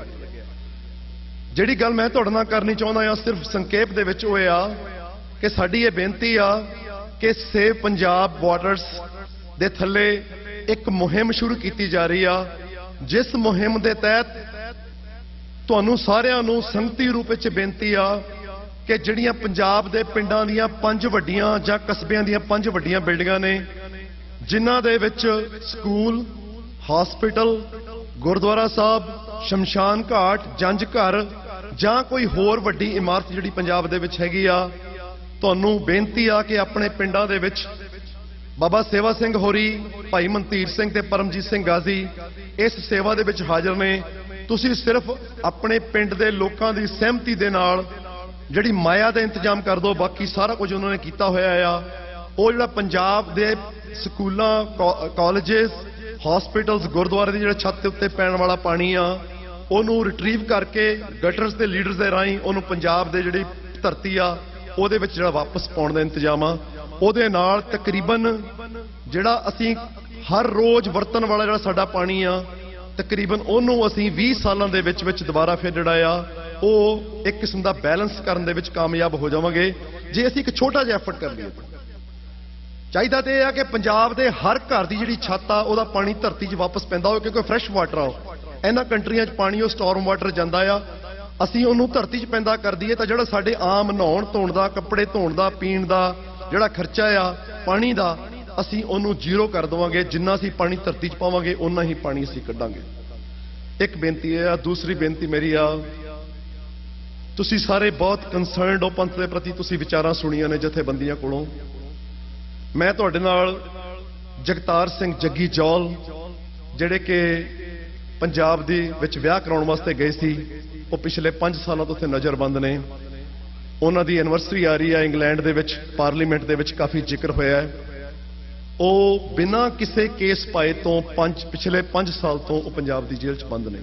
ਜਿਹੜੀ ਗੱਲ ਮੈਂ ਤੁਹਾਡੇ ਨਾਲ ਕਰਨੀ ਚਾਹੁੰਦਾ ਆ ਸਿਰਫ ਸੰਖੇਪ ਦੇ ਵਿੱਚ ਉਹ ਆ ਕਿ ਸਾਡੀ ਇਹ ਬੇਨਤੀ ਆ ਕਿ ਸੇਵ ਪੰਜਾਬ ਵਾਟਰਸ ਦੇ ਥੱਲੇ ਇੱਕ ਮੁਹਿੰਮ ਸ਼ੁਰੂ ਕੀਤੀ ਜਾ ਰਹੀ ਆ, ਜਿਸ ਮੁਹਿੰਮ ਦੇ ਤਹਿਤ ਤੁਹਾਨੂੰ ਸਾਰਿਆਂ ਨੂੰ ਸੰਗਤੀ ਰੂਪ ਵਿੱਚ ਬੇਨਤੀ ਆ ਕਿ ਜਿਹੜੀਆਂ ਪੰਜਾਬ ਦੇ ਪਿੰਡਾਂ ਦੀਆਂ 5 ਵੱਡੀਆਂ ਜਾਂ ਕਸਬਿਆਂ ਦੀਆਂ 5 ਵੱਡੀਆਂ ਬਿਲਡਿੰਗਾਂ ਨੇ, ਜਿਨ੍ਹਾਂ ਦੇ ਵਿੱਚ ਸਕੂਲ, ਹਸਪੀਟਲ, ਗੁਰਦੁਆਰਾ ਸਾਹਿਬ, ਸ਼ਮਸ਼ਾਨ ਘਾਟ, ਜੰਝ ਘਰ ਜਾਂ ਕੋਈ ਹੋਰ ਵੱਡੀ ਇਮਾਰਤ ਜਿਹੜੀ ਪੰਜਾਬ ਦੇ ਵਿੱਚ ਹੈਗੀ ਆ, ਤੁਹਾਨੂੰ ਬੇਨਤੀ ਆ ਕਿ ਆਪਣੇ ਪਿੰਡਾਂ ਦੇ ਵਿੱਚ ਬਾਬਾ ਸੇਵਾ ਸਿੰਘ ਹੋਰੀ, ਭਾਈ ਮਨਤੀਰ ਸਿੰਘ ਤੇ ਪਰਮਜੀਤ ਸਿੰਘ ਗਾਜ਼ੀ ਇਸ ਸੇਵਾ ਦੇ ਵਿੱਚ ਹਾਜ਼ਰ ਨੇ। ਤੁਸੀਂ ਸਿਰਫ ਆਪਣੇ ਪਿੰਡ ਦੇ ਲੋਕਾਂ ਦੀ ਸਹਿਮਤੀ ਦੇ ਨਾਲ ਜਿਹੜੀ ਮਾਇਆ ਦਾ ਇੰਤਜ਼ਾਮ ਕਰ ਦਿਓ, ਬਾਕੀ ਸਾਰਾ ਕੁਝ ਉਹਨਾਂ ਨੇ ਕੀਤਾ ਹੋਇਆ ਆ। ਉਹ ਜਿਹੜਾ ਪੰਜਾਬ ਦੇ ਸਕੂਲਾਂ, ਕਾਲਜਸ, ਹਸਪੀਟਲਸ, ਗੁਰਦੁਆਰੇ ਦੀ ਜਿਹੜਾ ਛੱਤ ਦੇ ਉੱਤੇ ਪੈਣ ਵਾਲਾ ਪਾਣੀ ਆ, ਉਹਨੂੰ ਰਿਟਰੀਵ ਕਰਕੇ ਗਟਰਸ ਦੇ ਲੀਡਰਸ ਦੇ ਰਾਹੀਂ ਉਹਨੂੰ ਪੰਜਾਬ ਦੇ ਜਿਹੜੀ ਧਰਤੀ ਆ ਉਹਦੇ ਵਿੱਚ ਜਿਹੜਾ ਵਾਪਸ ਪਾਉਣ ਦਾ ਇੰਤਜ਼ਾਮ ਆ। ਉਹਦੇ ਨਾਲ ਤਕਰੀਬਨ ਜਿਹੜਾ ਅਸੀਂ ਹਰ ਰੋਜ਼ ਵਰਤਣ ਵਾਲਾ ਜਿਹੜਾ ਸਾਡਾ ਪਾਣੀ ਆ, ਤਕਰੀਬਨ ਉਹਨੂੰ ਅਸੀਂ 20 ਸਾਲਾਂ ਦੇ ਵਿੱਚ ਦੁਬਾਰਾ ਫਿਰ ਜਿਹੜਾ ਆ ਉਹ ਇੱਕ ਕਿਸਮ ਦਾ ਬੈਲੈਂਸ ਕਰਨ ਦੇ ਵਿੱਚ ਕਾਮਯਾਬ ਹੋ ਜਾਵਾਂਗੇ ਜੇ ਅਸੀਂ ਇੱਕ ਛੋਟਾ ਜਿਹਾ ਐਫਰਟ ਕਰ ਲਈਏ। ਚਾਹੀਦਾ ਤੇ ਇਹ ਆ ਕਿ ਪੰਜਾਬ ਦੇ ਹਰ ਘਰ ਦੀ ਜਿਹੜੀ ਛੱਤ ਆ ਉਹਦਾ ਪਾਣੀ ਧਰਤੀ 'ਚ ਵਾਪਸ ਪੈਂਦਾ ਹੋਵੇ, ਕਿਉਂਕਿ ਫਰੈਸ਼ ਵਾਟਰ ਆ। ਇਹਨਾਂ ਕੰਟਰੀਆਂ 'ਚ ਪਾਣੀ ਉਹ ਸਟਾਰਮ ਵਾਟਰ ਜਾਂਦਾ ਆ, ਅਸੀਂ ਉਹਨੂੰ ਧਰਤੀ 'ਚ ਪੈਂਦਾ ਕਰ ਦਈਏ ਤਾਂ ਜਿਹੜਾ ਸਾਡੇ ਆਮ ਨਹਾਉਣ ਧੋਣ ਦਾ, ਕੱਪੜੇ ਧੋਣ ਦਾ, ਪੀਣ ਦਾ ਜਿਹੜਾ ਖਰਚਾ ਆ ਪਾਣੀ ਦਾ, ਅਸੀਂ ਉਹਨੂੰ ਜ਼ੀਰੋ ਕਰ ਦੇਵਾਂਗੇ। ਜਿੰਨਾ ਅਸੀਂ ਪਾਣੀ ਧਰਤੀ 'ਚ ਪਾਵਾਂਗੇ ਓਨਾ ਹੀ ਪਾਣੀ ਅਸੀਂ ਕੱਢਾਂਗੇ। ਇੱਕ ਬੇਨਤੀ ਇਹ ਆ। ਦੂਸਰੀ ਬੇਨਤੀ ਮੇਰੀ ਆ, ਤੁਸੀਂ ਸਾਰੇ ਬਹੁਤ ਕੰਸਰਨਡ ਹੋ ਪੰਥ ਦੇ ਪ੍ਰਤੀ, ਤੁਸੀਂ ਵਿਚਾਰਾਂ ਸੁਣੀਆਂ ਨੇ ਜਥੇਬੰਦੀਆਂ ਕੋਲੋਂ। ਮੈਂ ਤੁਹਾਡੇ ਨਾਲ ਜਗਤਾਰ ਸਿੰਘ ਜੱਗੀ ਜੌਲ ਜਿਹੜੇ ਕਿ ਪੰਜਾਬ ਦੇ ਵਿੱਚ ਵਿਆਹ ਕਰਾਉਣ ਵਾਸਤੇ ਗਏ ਸੀ, ਉਹ ਪਿਛਲੇ 5 ਸਾਲਾਂ ਤੋਂ ਉੱਥੇ ਨਜ਼ਰਬੰਦ ਨੇ। ਉਹਨਾਂ ਦੀ ਐਨਵਰਸਰੀ ਆ ਰਹੀ ਹੈ ਇੰਗਲੈਂਡ ਦੇ ਵਿੱਚ, ਪਾਰਲੀਮੈਂਟ ਦੇ ਵਿੱਚ ਕਾਫੀ ਜ਼ਿਕਰ ਹੋਇਆ ਹੈ। ਉਹ ਬਿਨਾਂ ਕਿਸੇ ਕੇਸ ਪਾਏ ਤੋਂ ਪਿਛਲੇ 5 ਸਾਲ ਤੋਂ ਉਹ ਪੰਜਾਬ ਦੀ ਜੇਲ੍ਹ 'ਚ ਬੰਦ ਨੇ।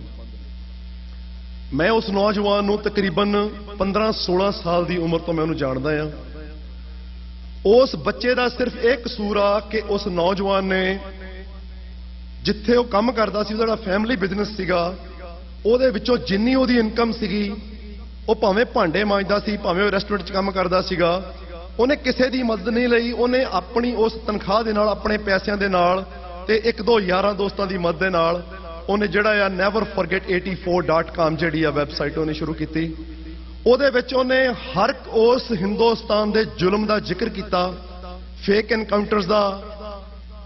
ਮੈਂ ਉਸ ਨੌਜਵਾਨ ਨੂੰ ਤਕਰੀਬਨ 15-16 ਸਾਲ ਦੀ ਉਮਰ ਤੋਂ ਮੈਂ ਉਹਨੂੰ ਜਾਣਦਾ ਹਾਂ। ਉਸ ਬੱਚੇ ਦਾ ਸਿਰਫ ਇਹ ਕਸੂਰ ਆ ਕਿ ਉਸ ਨੌਜਵਾਨ ਨੇ ਜਿੱਥੇ ਉਹ ਕੰਮ ਕਰਦਾ ਸੀ, ਉਹਦਾ ਜਿਹੜਾ ਫੈਮਿਲੀ ਬਿਜ਼ਨਸ ਸੀਗਾ, ਉਹਦੇ ਵਿੱਚੋਂ ਜਿੰਨੀ ਉਹਦੀ ਇਨਕਮ ਸੀਗੀ, ਉਹ ਭਾਵੇਂ ਭਾਂਡੇ ਮਾਂਜਦਾ ਸੀ, ਭਾਵੇਂ ਉਹ ਰੈਸਟੋਰੈਂਟ 'ਚ ਕੰਮ ਕਰਦਾ ਸੀਗਾ, ਉਹਨੇ ਕਿਸੇ ਦੀ ਮਦਦ ਨਹੀਂ ਲਈ। ਉਹਨੇ ਆਪਣੀ ਉਸ ਤਨਖਾਹ ਦੇ ਨਾਲ, ਆਪਣੇ ਪੈਸਿਆਂ ਦੇ ਨਾਲ ਤੇ 1-2 ਯਾਰਾਂ ਦੋਸਤਾਂ ਦੀ ਮਦਦ ਦੇ ਨਾਲ ਉਹਨੇ ਜਿਹੜਾ ਆ neverforget84.com ਜਿਹੜੀ ਆ ਵੈਬਸਾਈਟ ਉਹਨੇ ਸ਼ੁਰੂ ਕੀਤੀ। ਉਹਦੇ ਵਿੱਚ ਉਹਨੇ ਹਰ ਉਸ ਹਿੰਦੁਸਤਾਨ ਦੇ ਜ਼ੁਲਮ ਦਾ ਜ਼ਿਕਰ ਕੀਤਾ, ਫੇਕ ਐਨਕਾਊਂਟਰਸ ਦਾ,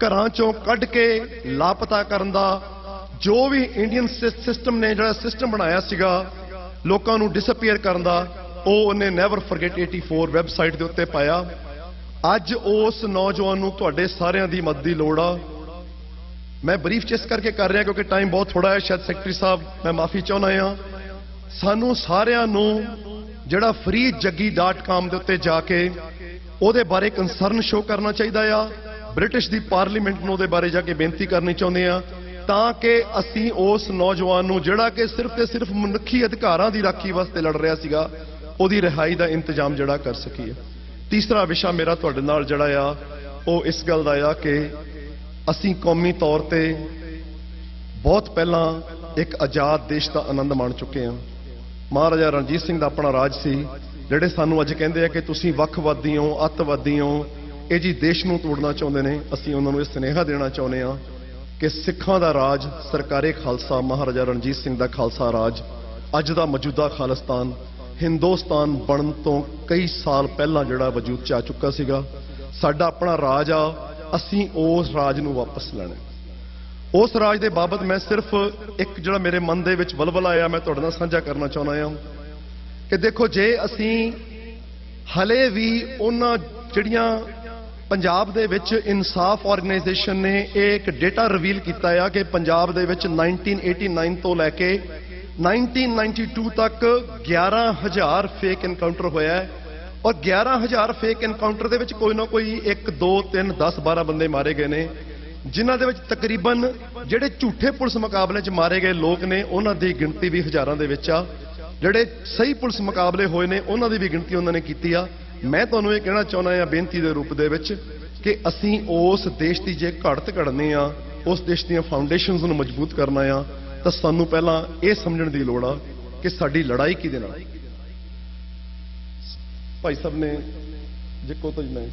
ਘਰਾਂ ਚੋਂ ਕੱਢ ਕੇ ਲਾਪਤਾ ਕਰਨ ਦਾ, ਜੋ ਵੀ ਇੰਡੀਅਨ ਸਿਸਟਮ ਨੇ ਜਿਹੜਾ ਸਿਸਟਮ ਬਣਾਇਆ ਸੀਗਾ ਲੋਕਾਂ ਨੂੰ ਡਿਸਅਪੀਅਰ ਕਰਨ ਦਾ, ਉਹ ਉਹਨੇ neverforget84 ਵੈਬਸਾਈਟ ਦੇ ਉੱਤੇ ਪਾਇਆ। ਅੱਜ ਉਸ ਨੌਜਵਾਨ ਨੂੰ ਤੁਹਾਡੇ ਸਾਰਿਆਂ ਦੀ ਮਦਦ ਦੀ ਲੋੜ ਆ। ਮੈਂ ਬਰੀਫ ਚ ਇਸ ਕਰਕੇ ਕਰ ਰਿਹਾ ਕਿਉਂਕਿ ਟਾਈਮ ਬਹੁਤ ਥੋੜਾ ਹੈ। ਸ਼ਾਇਦ ਸੈਕਟਰੀ ਸਾਹਿਬ, ਮੈਂ ਮਾਫੀ ਚਾਹੁੰਦਾ ਹਾਂ। ਸਾਨੂੰ ਸਾਰਿਆਂ ਨੂੰ ਜਿਹੜਾ freejaggi.com ਦੇ ਉੱਤੇ ਜਾ ਕੇ ਉਹਦੇ ਬਾਰੇ ਕੰਸਰਨ ਸ਼ੋ ਕਰਨਾ ਚਾਹੀਦਾ ਆ। ਬ੍ਰਿਟਿਸ਼ ਦੀ ਪਾਰਲੀਮੈਂਟ ਨੂੰ ਉਹਦੇ ਬਾਰੇ ਜਾ ਕੇ ਬੇਨਤੀ ਕਰਨੀ ਚਾਹੁੰਦੇ ਆ ਤਾਂ ਕਿ ਅਸੀਂ ਉਸ ਨੌਜਵਾਨ ਨੂੰ ਜਿਹੜਾ ਕਿ ਸਿਰਫ ਤੇ ਸਿਰਫ ਮਨੁੱਖੀ ਅਧਿਕਾਰਾਂ ਦੀ ਰਾਖੀ ਵਾਸਤੇ ਲੜ ਰਿਹਾ ਸੀਗਾ ਉਹਦੀ ਰਿਹਾਈ ਦਾ ਇੰਤਜ਼ਾਮ ਜਿਹੜਾ ਕਰ ਸਕੀਏ। ਤੀਸਰਾ ਵਿਸ਼ਾ ਮੇਰਾ ਤੁਹਾਡੇ ਨਾਲ ਜਿਹੜਾ ਆ ਉਹ ਇਸ ਗੱਲ ਦਾ ਆ ਕਿ ਅਸੀਂ ਕੌਮੀ ਤੌਰ ਤੇ ਬਹੁਤ ਪਹਿਲਾਂ ਇੱਕ ਆਜ਼ਾਦ ਦੇਸ਼ ਦਾ ਆਨੰਦ ਮਾਣ ਚੁੱਕੇ ਹਾਂ। ਮਹਾਰਾਜਾ ਰਣਜੀਤ ਸਿੰਘ ਦਾ ਆਪਣਾ ਰਾਜ ਸੀ। ਜਿਹੜੇ ਸਾਨੂੰ ਅੱਜ ਕਹਿੰਦੇ ਆ ਕਿ ਤੁਸੀਂ ਵੱਖਵਾਦੀ ਹੋ, ਅੱਤਵਾਦੀ ਹੋ, ਇਹ ਜੀ ਦੇਸ਼ ਨੂੰ ਤੋੜਨਾ ਚਾਹੁੰਦੇ ਨੇ। ਅਸੀਂ ਉਹਨਾਂ ਨੂੰ ਇਹ ਸੁਨੇਹਾ ਦੇਣਾ ਚਾਹੁੰਦੇ ਹਾਂ ਕਿ ਸਿੱਖਾਂ ਦਾ ਰਾਜ ਸਰਕਾਰੇ ਖਾਲਸਾ ਮਹਾਰਾਜਾ ਰਣਜੀਤ ਸਿੰਘ ਦਾ ਖਾਲਸਾ ਰਾਜ ਅੱਜ ਦਾ ਮੌਜੂਦਾ ਖਾਲਿਸਤਾਨ ਹਿੰਦੁਸਤਾਨ ਬਣਨ ਤੋਂ ਕਈ ਸਾਲ ਪਹਿਲਾਂ ਜਿਹੜਾ ਵਜੂਦ 'ਚ ਆ ਚੁੱਕਾ ਸੀਗਾ। ਸਾਡਾ ਆਪਣਾ ਰਾਜ ਆ, ਅਸੀਂ ਉਸ ਰਾਜ ਨੂੰ ਵਾਪਸ ਲੈਣਾ। ਉਸ ਰਾਜ ਦੇ ਬਾਬਤ ਮੈਂ ਸਿਰਫ ਇੱਕ ਜਿਹੜਾ ਮੇਰੇ ਮਨ ਦੇ ਵਿੱਚ ਵਲਵਲਾ ਆਇਆ ਮੈਂ ਤੁਹਾਡੇ ਨਾਲ ਸਾਂਝਾ ਕਰਨਾ ਚਾਹੁੰਦਾ ਹਾਂ ਕਿ ਦੇਖੋ ਜੇ ਅਸੀਂ ਹਲੇ ਵੀ ਉਹਨਾਂ ਜਿਹੜੀਆਂ ਪੰਜਾਬ ਦੇ ਵਿੱਚ ਇਨਸਾਫ ਆਰਗੇਨਾਈਜੇਸ਼ਨ ਨੇ ਇਹ ਇੱਕ ਡੇਟਾ ਰਿਵੀਲ ਕੀਤਾ ਆ ਕਿ ਪੰਜਾਬ ਦੇ ਵਿੱਚ 1989 ਤੋਂ ਲੈ ਕੇ 1992 ਤੱਕ 11,000 ਫੇਕ ਐਨਕਾਊਂਟਰ ਹੋਇਆ ਹੈ ਔਰ 11,000 ਫੇਕ ਐਨਕਾਊਂਟਰ ਦੇ ਵਿੱਚ ਕੋਈ ਨਾ ਕੋਈ 1 2 3 10 12 ਬੰਦੇ ਮਾਰੇ ਗਏ ਨੇ, ਜਿਨ੍ਹਾਂ ਦੇ ਵਿੱਚ ਤਕਰੀਬਨ ਜਿਹੜੇ ਝੂਠੇ ਪੁਲਿਸ ਮੁਕਾਬਲੇ 'ਚ ਮਾਰੇ ਗਏ ਲੋਕ ਨੇ ਉਹਨਾਂ ਦੀ ਗਿਣਤੀ ਵੀ ਹਜ਼ਾਰਾਂ ਦੇ ਵਿੱਚ ਆ। ਜਿਹੜੇ ਸਹੀ ਪੁਲਿਸ ਮੁਕਾਬਲੇ ਹੋਏ ਨੇ ਉਹਨਾਂ ਦੀ ਵੀ ਗਿਣਤੀ ਉਹਨਾਂ ਨੇ ਕੀਤੀ ਆ। ਮੈਂ ਤੁਹਾਨੂੰ ਇਹ ਕਹਿਣਾ ਚਾਹੁੰਦਾ ਹਾਂ ਬੇਨਤੀ ਦੇ ਰੂਪ ਦੇ ਵਿੱਚ ਕਿ ਅਸੀਂ ਉਸ ਦੇਸ਼ ਦੀ ਜੇ ਘੜਤ ਘੜਨੀ ਆ, ਉਸ ਦੇਸ਼ ਦੀਆਂ ਫਾਊਂਡੇਸ਼ਨਸ ਨੂੰ ਮਜ਼ਬੂਤ ਕਰਨਾ ਆ ਤਾਂ ਸਾਨੂੰ ਪਹਿਲਾਂ ਇਹ ਸਮਝਣ ਦੀ ਲੋੜ ਆ ਕਿ ਸਾਡੀ ਲੜਾਈ ਕਿਹਦੇ ਨਾਲ। ਭਾਈ ਸਾਹਿਬ ਨੇ ਜਿੱਕੋ ਤੋਂ ਮੈਂ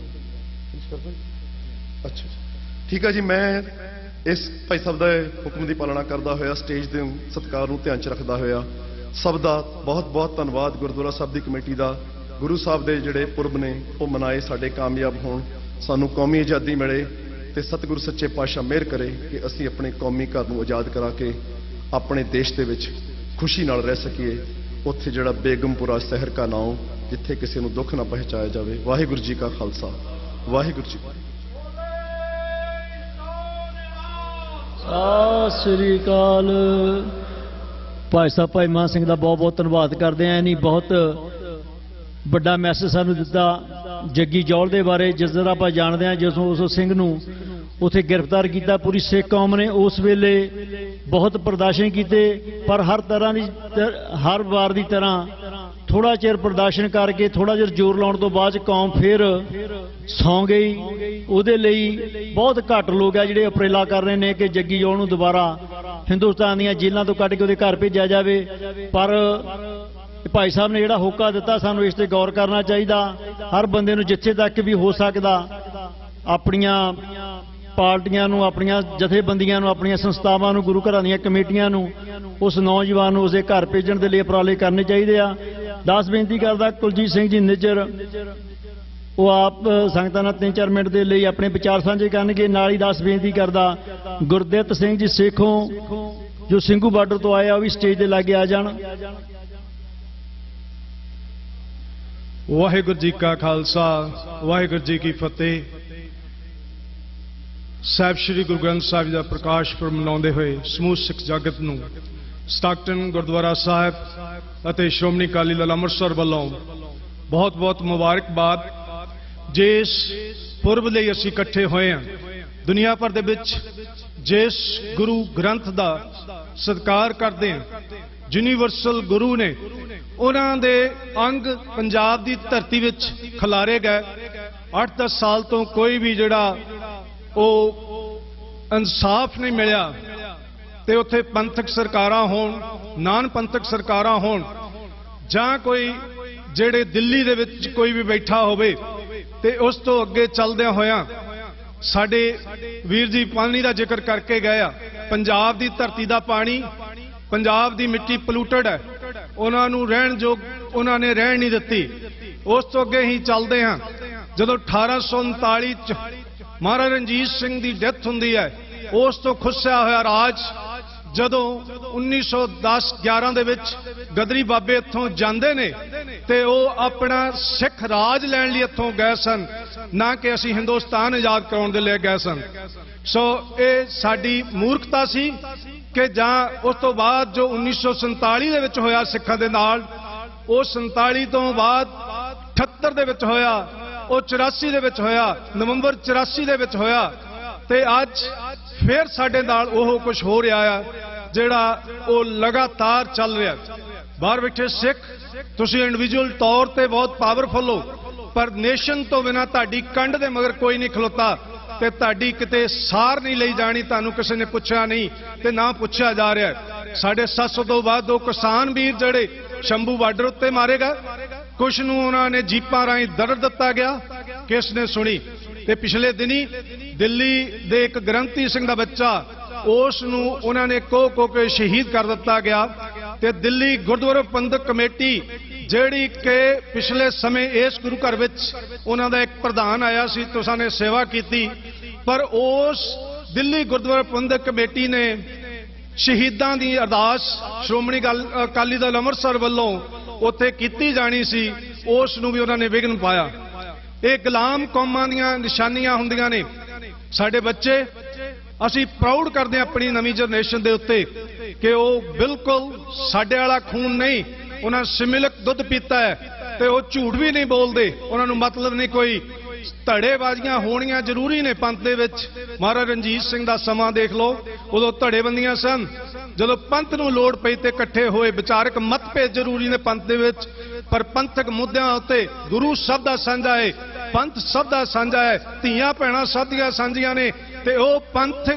ਅੱਛਾ ਠੀਕ ਹੈ ਜੀ, ਮੈਂ ਇਸ ਭਾਈ ਸਾਹਿਬ ਦੇ ਹੁਕਮ ਦੀ ਪਾਲਣਾ ਕਰਦਾ ਹੋਇਆ ਸਟੇਜ ਦੇ ਸਤਿਕਾਰ ਨੂੰ ਧਿਆਨ 'ਚ ਰੱਖਦਾ ਹੋਇਆ ਸਭ ਦਾ ਬਹੁਤ ਬਹੁਤ ਧੰਨਵਾਦ। ਗੁਰਦੁਆਰਾ ਸਾਹਿਬ ਦੀ ਕਮੇਟੀ ਦਾ ਗੁਰੂ ਸਾਹਿਬ ਦੇ ਜਿਹੜੇ ਪੁਰਬ ਨੇ ਉਹ ਮਨਾਏ ਸਾਡੇ ਕਾਮਯਾਬ ਹੋਣ, ਸਾਨੂੰ ਕੌਮੀ ਆਜ਼ਾਦੀ ਮਿਲੇ ਤੇ ਸਤਿਗੁਰੂ ਸੱਚੇ ਪਾਤਸ਼ਾਹ ਮਿਹਰ ਕਰੇ ਕਿ ਅਸੀਂ ਆਪਣੇ ਕੌਮੀ ਘਰ ਨੂੰ ਆਜ਼ਾਦ ਕਰਾ ਕੇ ਆਪਣੇ ਦੇਸ਼ ਦੇ ਵਿੱਚ ਖੁਸ਼ੀ ਨਾਲ ਰਹਿ ਸਕੀਏ। ਉੱਥੇ ਜਿਹੜਾ ਬੇਗਮਪੁਰਾ ਸ਼ਹਿਰ ਕਾ ਨਾਮ ਜਿੱਥੇ ਕਿਸੇ ਨੂੰ ਦੁੱਖ ਨਾ ਪਹੁੰਚਾਇਆ ਜਾਵੇ। ਵਾਹਿਗੁਰੂ ਜੀ ਕਾ ਖਾਲਸਾ, ਵਾਹਿਗੁਰੂ ਜੀ ਕੀ ਫਤਿਹ। ਸਤਿ ਸ੍ਰੀ ਅਕਾਲ। ਭਾਈ ਸਾਹਿਬ ਭਾਈ ਮਾਨ ਸਿੰਘ ਦਾ ਬਹੁਤ ਬਹੁਤ ਧੰਨਵਾਦ ਕਰਦੇ ਆਂ। ਨਹੀਂ ਬਹੁਤ ਵੱਡਾ ਮੈਸੇਜ ਸਾਨੂੰ ਦਿੱਤਾ ਜੱਗੀ ਜੌਲ ਦੇ ਬਾਰੇ, ਜਿਸ ਤਰ੍ਹਾਂ ਆਪਾਂ ਜਾਣਦੇ ਹਾਂ ਜਦੋਂ ਉਸ ਸਿੰਘ ਨੂੰ ਉੱਥੇ ਗ੍ਰਿਫਤਾਰ ਕੀਤਾ ਪੂਰੀ ਸਿੱਖ ਕੌਮ ਨੇ ਉਸ ਵੇਲੇ ਬਹੁਤ ਬਰਦਾਸ਼ਤ ਕੀਤੇ, ਪਰ ਹਰ ਵਾਰ ਦੀ ਤਰ੍ਹਾਂ ਥੋੜਾ ਚਿਰ ਬਰਦਾਸ਼ਤ ਕਰਕੇ ਥੋੜਾ ਜਿਹਾ ਜ਼ੋਰ ਲਾਉਣ ਤੋਂ ਬਾਅਦ ਕੌਮ ਫਿਰ ਸੌਂ ਗਈ। ਉਹਦੇ ਲਈ ਬਹੁਤ ਘੱਟ ਲੋਕ ਆ ਜਿਹੜੇ ਉਪਰੇਲਾ ਕਰ ਰਹੇ ਨੇ ਕਿ ਜੱਗੀ ਜੌਲ ਨੂੰ ਦੁਬਾਰਾ ਹਿੰਦੁਸਤਾਨ ਦੀਆਂ ਜੇਲ੍ਹਾਂ ਤੋਂ ਕੱਢ ਕੇ ਉਹਦੇ ਘਰ ਭੇਜਿਆ ਜਾਵੇ, ਪਰ ਭਾਈ ਸਾਹਿਬ ਨੇ ਜਿਹੜਾ ਹੋਕਾ ਦਿੱਤਾ ਸਾਨੂੰ ਇਸ ਤੇ ਗੌਰ ਕਰਨਾ ਚਾਹੀਦਾ। ਹਰ ਬੰਦੇ ਨੂੰ ਜਿੱਥੇ ਤੱਕ ਵੀ ਹੋ ਸਕਦਾ ਆਪਣੀਆਂ ਪਾਰਟੀਆਂ ਨੂੰ, ਆਪਣੀਆਂ ਜਥੇਬੰਦੀਆਂ ਨੂੰ, ਆਪਣੀਆਂ ਸੰਸਥਾਵਾਂ ਨੂੰ, ਗੁਰੂ ਘਰਾਂ ਦੀਆਂ ਕਮੇਟੀਆਂ ਨੂੰ ਉਸ ਨੌਜਵਾਨ ਨੂੰ ਉਸਦੇ ਘਰ ਭੇਜਣ ਦੇ ਲਈ ਉਪਰਾਲੇ ਕਰਨੇ ਚਾਹੀਦੇ ਆ। ਦਾਸ ਬੇਨਤੀ ਕਰਦਾ ਕੁਲਜੀਤ ਸਿੰਘ ਜੀ ਨਿੱਜਰ ਉਹ ਆਪ ਸੰਗਤਾਂ ਨਾਲ 3-4 ਮਿੰਟ ਦੇ ਲਈ ਆਪਣੇ ਵਿਚਾਰ ਸਾਂਝੇ ਕਰਨਗੇ। ਨਾਲ ਹੀ ਦਾਸ ਬੇਨਤੀ ਕਰਦਾ ਗੁਰਦਿੱਤ ਸਿੰਘ ਜੀ ਸੇਖੋਂ ਜੋ ਸਿੰਘੂ ਬਾਰਡਰ ਤੋਂ ਆਏ ਆ ਉਹ ਵੀ ਸਟੇਜ ਦੇ ਲਾਗੇ ਆ ਜਾਣ। ਵਾਹਿਗੁਰੂ ਜੀ ਕਾ ਖਾਲਸਾ, ਵਾਹਿਗੁਰੂ ਜੀ ਕੀ ਫਤਿਹ। ਸਾਹਿਬ ਸ੍ਰੀ ਗੁਰੂ ਗ੍ਰੰਥ ਸਾਹਿਬ ਦਾ ਪ੍ਰਕਾਸ਼ ਪੁਰਬ ਮਨਾਉਂਦੇ ਹੋਏ ਸਮੂਹ ਸਿੱਖ ਜਗਤ ਨੂੰ ਸਟਾਕਟਨ ਗੁਰਦੁਆਰਾ ਸਾਹਿਬ ਅਤੇ ਸ਼੍ਰੋਮਣੀ ਅਕਾਲੀ ਦਲ ਅੰਮ੍ਰਿਤਸਰ ਵੱਲੋਂ ਬਹੁਤ ਬਹੁਤ ਮੁਬਾਰਕਬਾਦ। ਜਿਸ ਪੁਰਬ ਲਈ ਅਸੀਂ ਇਕੱਠੇ ਹੋਏ ਹਾਂ, ਦੁਨੀਆ ਭਰ ਦੇ ਵਿੱਚ ਜਿਸ ਗੁਰੂ ਗ੍ਰੰਥ ਦਾ ਸਤਿਕਾਰ ਕਰਦੇ ਹਾਂ, ਯੂਨੀਵਰਸਲ ਗੁਰੂ ਨੇ, ਉਹਨਾਂ ਦੇ ਅੰਗ ਪੰਜਾਬ ਦੀ ਧਰਤੀ ਵਿੱਚ ਖਿਲਾਰੇ ਗਏ। 8-10 ਸਾਲ ਤੋਂ ਕੋਈ ਵੀ ਜਿਹੜਾ ਉਹ ਇਨਸਾਫ ਨਹੀਂ ਮਿਲਿਆ ਤੇ ਉੱਥੇ ਪੰਥਕ ਸਰਕਾਰਾਂ ਹੋਣ, ਨਾਨ ਪੰਥਕ ਸਰਕਾਰਾਂ ਹੋਣ, ਜਾਂ ਕੋਈ ਜਿਹੜੇ ਦਿੱਲੀ ਦੇ ਵਿੱਚ ਕੋਈ ਵੀ ਬੈਠਾ ਹੋਵੇ, ਤੇ ਉਸ ਤੋਂ ਅੱਗੇ ਚੱਲਦਿਆਂ ਹੋਇਆਂ ਸਾਡੇ ਵੀਰ ਜੀ ਪਾਣੀ ਦਾ ਜ਼ਿਕਰ ਕਰਕੇ ਗਏ ਆ। ਪੰਜਾਬ ਦੀ ਧਰਤੀ ਦਾ ਪਾਣੀ, ਪੰਜਾਬ ਦੀ ਮਿੱਟੀ ਪੋਲੂਟਡ ਹੈ, ਉਹਨਾਂ ਨੂੰ ਰਹਿਣ ਯੋਗ ਉਹਨਾਂ ਨੇ ਰਹਿਣ ਨਹੀਂ ਦਿੱਤੀ। ਉਸ ਤੋਂ ਅੱਗੇ ਹੀ ਚੱਲਦੇ ਹਾਂ, ਜਦੋਂ 1839 ਚ ਮਹਾਰਾਜਾ ਰਣਜੀਤ ਸਿੰਘ ਦੀ ਡੈਥ ਹੁੰਦੀ ਹੈ, ਉਸ ਤੋਂ ਖੁੱਸਿਆ ਹੋਇਆ ਰਾਜ ਜਦੋਂ 1910-11 ਦੇ ਵਿੱਚ ਗਦਰੀ ਬਾਬੇ ਇੱਥੋਂ ਜਾਂਦੇ ਨੇ ਤੇ ਉਹ ਆਪਣਾ ਸਿੱਖ ਰਾਜ ਲੈਣ ਲਈ ਇੱਥੋਂ ਗਏ ਸਨ, ਨਾ ਕਿ ਅਸੀਂ ਹਿੰਦੁਸਤਾਨ ਆਜ਼ਾਦ ਕਰਾਉਣ ਦੇ ਲਈ ਗਏ ਸਨ। ਸੋ ਇਹ ਸਾਡੀ ਮੂਰਖਤਾ ਸੀ ਕਿ ਜਾਂ ਉਸ ਤੋਂ ਬਾਅਦ ਜੋ 1947 ਦੇ ਵਿੱਚ ਹੋਇਆ ਸਿੱਖਾਂ ਦੇ ਨਾਲ, ਉਹ 47 ਤੋਂ ਬਾਅਦ 78 ਦੇ ਵਿੱਚ ਹੋਇਆ, ਉਹ 84 ਦੇ ਵਿੱਚ ਹੋਇਆ, ਨਵੰਬਰ 84 ਦੇ ਵਿੱਚ ਹੋਇਆ, ਤੇ ਅੱਜ ਫਿਰ ਸਾਡੇ ਨਾਲ ਉਹ ਕੁਝ ਹੋ ਰਿਹਾ ਆ ਜਿਹੜਾ ਉਹ ਲਗਾਤਾਰ ਚੱਲ ਰਿਹਾ। ਬਾਹਰ ਬੈਠੇ ਸਿੱਖ, ਤੁਸੀਂ ਇੰਡੀਵਿਜੂਅਲ ਤੌਰ ਤੇ ਬਹੁਤ ਪਾਵਰਫੁਲ ਹੋ, ਪਰ ਨੇਸ਼ਨ ਤੋਂ ਬਿਨਾਂ ਤੁਹਾਡੀ ਕੰਡ ਦੇ ਮਗਰ ਕੋਈ ਨਹੀਂ ਖਲੋਤਾ ਤੇ ਤੁਹਾਡੀ ਕਿਤੇ ਸਾਰ ਨਹੀਂ ਲਈ ਜਾਣੀ। ਤੁਹਾਨੂੰ ਕਿਸੇ ਨੇ ਪੁੱਛਿਆ ਨਹੀਂ ਤੇ ਨਾ ਪੁੱਛਿਆ ਜਾ ਰਿਹਾ। ਸਾਡੇ 700 ਤੋਂ ਬਾਅਦ 2 ਕਿਸਾਨ ਵੀਰ ਜਿਹੜੇ ਸ਼ੰਭੂ ਬਾਰਡਰ ਉੱਤੇ ਮਾਰੇ ਗਏ, ਕੁਝ ਨੂੰ ਉਹਨਾਂ ਨੇ ਜੀਪਾਂ ਰਾਹੀਂ ਦਰਦ ਦਿੱਤਾ ਗਿਆ, ਕਿਸ ਨੇ ਸੁਣੀ। ਤੇ ਪਿਛਲੇ ਦਿਨੀ ਦਿੱਲੀ ਦੇ ਇੱਕ ਗ੍ਰੰਥੀ ਸਿੰਘ ਦਾ ਬੱਚਾ, ਉਸ ਨੂੰ ਉਹਨਾਂ ਨੇ ਕੋ ਕੇ ਸ਼ਹੀਦ ਕਰ ਦਿੱਤਾ ਗਿਆ। ਤੇ ਦਿੱਲੀ ਗੁਰਦੁਆਰਾ ਪ੍ਰਬੰਧਕ ਕਮੇਟੀ ਜਿਹੜੀ ਕਿ ਪਿਛਲੇ ਸਮੇਂ ਇਸ ਗੁਰੂ ਘਰ ਵਿੱਚ ਉਹਨਾਂ ਦਾ ਇੱਕ ਪ੍ਰਧਾਨ ਆਇਆ ਸੀ, ਤੁਸਾਂ ਨੇ ਸੇਵਾ ਕੀਤੀ, ਪਰ ਉਸ ਦਿੱਲੀ ਗੁਰਦੁਆਰਾ ਪ੍ਰਬੰਧਕ ਕਮੇਟੀ ਨੇ ਸ਼ਹੀਦਾਂ ਦੀ ਅਰਦਾਸ ਸ਼੍ਰੋਮਣੀ ਅਕਾਲੀ ਦਲ ਅੰਮ੍ਰਿਤਸਰ ਵੱਲੋਂ ਉੱਥੇ ਕੀਤੀ ਜਾਣੀ ਸੀ, ਉਸ ਨੂੰ ਵੀ ਉਹਨਾਂ ਨੇ ਵਿਘਨ ਪਾਇਆ। ਇਹ ਗੁਲਾਮ ਕੌਮਾਂ ਦੀਆਂ ਨਿਸ਼ਾਨੀਆਂ ਹੁੰਦੀਆਂ ਨੇ। ਸਾਡੇ ਬੱਚੇ, ਅਸੀਂ ਪ੍ਰਾਊਡ ਕਰਦੇ ਹਾਂ ਆਪਣੀ ਨਵੀਂ ਜਨਰੇਸ਼ਨ ਦੇ ਉੱਤੇ ਕਿ ਉਹ ਬਿਲਕੁਲ ਸਾਡੇ ਵਾਲਾ ਖੂਨ ਨਹੀਂ, ਉਹਨਾਂ ਸਿਮਿਲਕ ਦੁੱਧ ਪੀਤਾ ਹੈ ਤੇ ਉਹ ਝੂਠ ਵੀ ਨਹੀਂ ਬੋਲਦੇ, ਉਹਨਾਂ ਨੂੰ ਮਤਲਬ ਨਹੀਂ ਕੋਈ। ਧੜੇਬਾਜ਼ੀਆਂ ਹੋਣੀਆਂ ਜ਼ਰੂਰੀ ਨੇ ਪੰਥ ਦੇ ਵਿੱਚ। ਮਹਾਰਾਜ ਰਣਜੀਤ ਸਿੰਘ ਦਾ ਸਮਾਂ ਦੇਖ ਲਓ, ਉਦੋਂ ਧੜੇਬੰਦੀਆਂ ਸਨ, ਜਦੋਂ ਪੰਥ ਨੂੰ ਲੋੜ ਪਈ ਤੇ ਇਕੱਠੇ ਹੋਏ। ਵਿਚਾਰਕ ਮਤਭੇਦ ਜ਼ਰੂਰੀ ਨੇ ਪੰਥ ਦੇ ਵਿੱਚ, ਪਰ ਪੰਥਕ ਮੁੱਦਿਆਂ ਉੱਤੇ ਗੁਰੂ ਸਭ ਦਾ ਸਾਂਝਾ ਹੈ, ਪੰਥ ਸਭ ਦਾ ਸਾਂਝਾ ਹੈ, ਧੀਆਂ ਭੈਣਾਂ ਸਭ ਦੀਆਂ ਸਾਂਝੀਆਂ ਨੇ। ਤੇ ਉਹ ਪੰਥ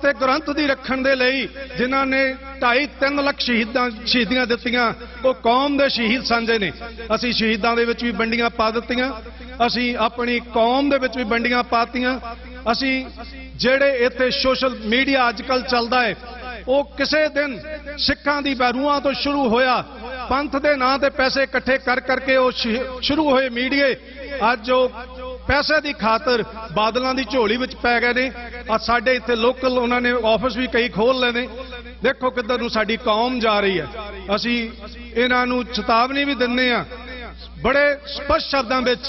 ਤੇ ਗ੍ਰੰਥ ਦੀ ਰੱਖਣ ਦੇ ਲਈ ਜਿਨ੍ਹਾਂ ਨੇ 2.5-3 ਲੱਖ ਸ਼ਹੀਦੀਆਂ ਦਿੱਤੀਆਂ, ਉਹ ਕੌਮ ਦੇ ਸ਼ਹੀਦ ਸਾਂਝੇ ਨੇ। ਅਸੀਂ ਸ਼ਹੀਦਾਂ ਦੇ ਵਿੱਚ ਵੀ ਵੰਡੀਆਂ ਪਾ ਦਿੱਤੀਆਂ, ਅਸੀਂ ਆਪਣੀ ਕੌਮ ਦੇ ਵਿੱਚ ਵੀ ਵੰਡੀਆਂ ਪਾਤੀਆਂ। ਅਸੀਂ ਜਿਹੜੇ ਇੱਥੇ ਸੋਸ਼ਲ ਮੀਡੀਆ ਅੱਜ ਕੱਲ੍ਹ ਚੱਲਦਾ ਹੈ, ਉਹ ਕਿਸੇ ਦਿਨ ਸਿੱਖਾਂ ਦੀ ਬੈਰੂਆਂ ਤੋਂ ਸ਼ੁਰੂ ਹੋਇਆ, ਪੰਥ ਦੇ ਨਾਂ ਤੇ ਪੈਸੇ ਇਕੱਠੇ ਕਰ ਕਰਕੇ ਉਹ ਸ਼ੁਰੂ ਹੋਏ ਮੀਡੀਏ, ਅੱਜ ਉਹ ਪੈਸੇ ਦੀ ਖਾਤਰ ਬਾਦਲਾਂ ਦੀ ਝੋਲੀ ਵਿੱਚ ਪੈ ਗਏ ਨੇ। ਅੱਜ ਸਾਡੇ ਇੱਥੇ ਲੋਕਲ ਉਹਨਾਂ ਨੇ ਆਫਿਸ ਵੀ ਕਈ ਖੋਲ ਲਏ ਨੇ। ਦੇਖੋ ਕਿੱਧਰ ਨੂੰ ਸਾਡੀ ਕੌਮ ਜਾ ਰਹੀ ਹੈ। ਅਸੀਂ ਇਹਨਾਂ ਨੂੰ ਚੇਤਾਵਨੀ ਵੀ ਦਿੰਦੇ ਹਾਂ ਬੜੇ ਸਪਸ਼ਟ ਸ਼ਬਦਾਂ ਵਿੱਚ,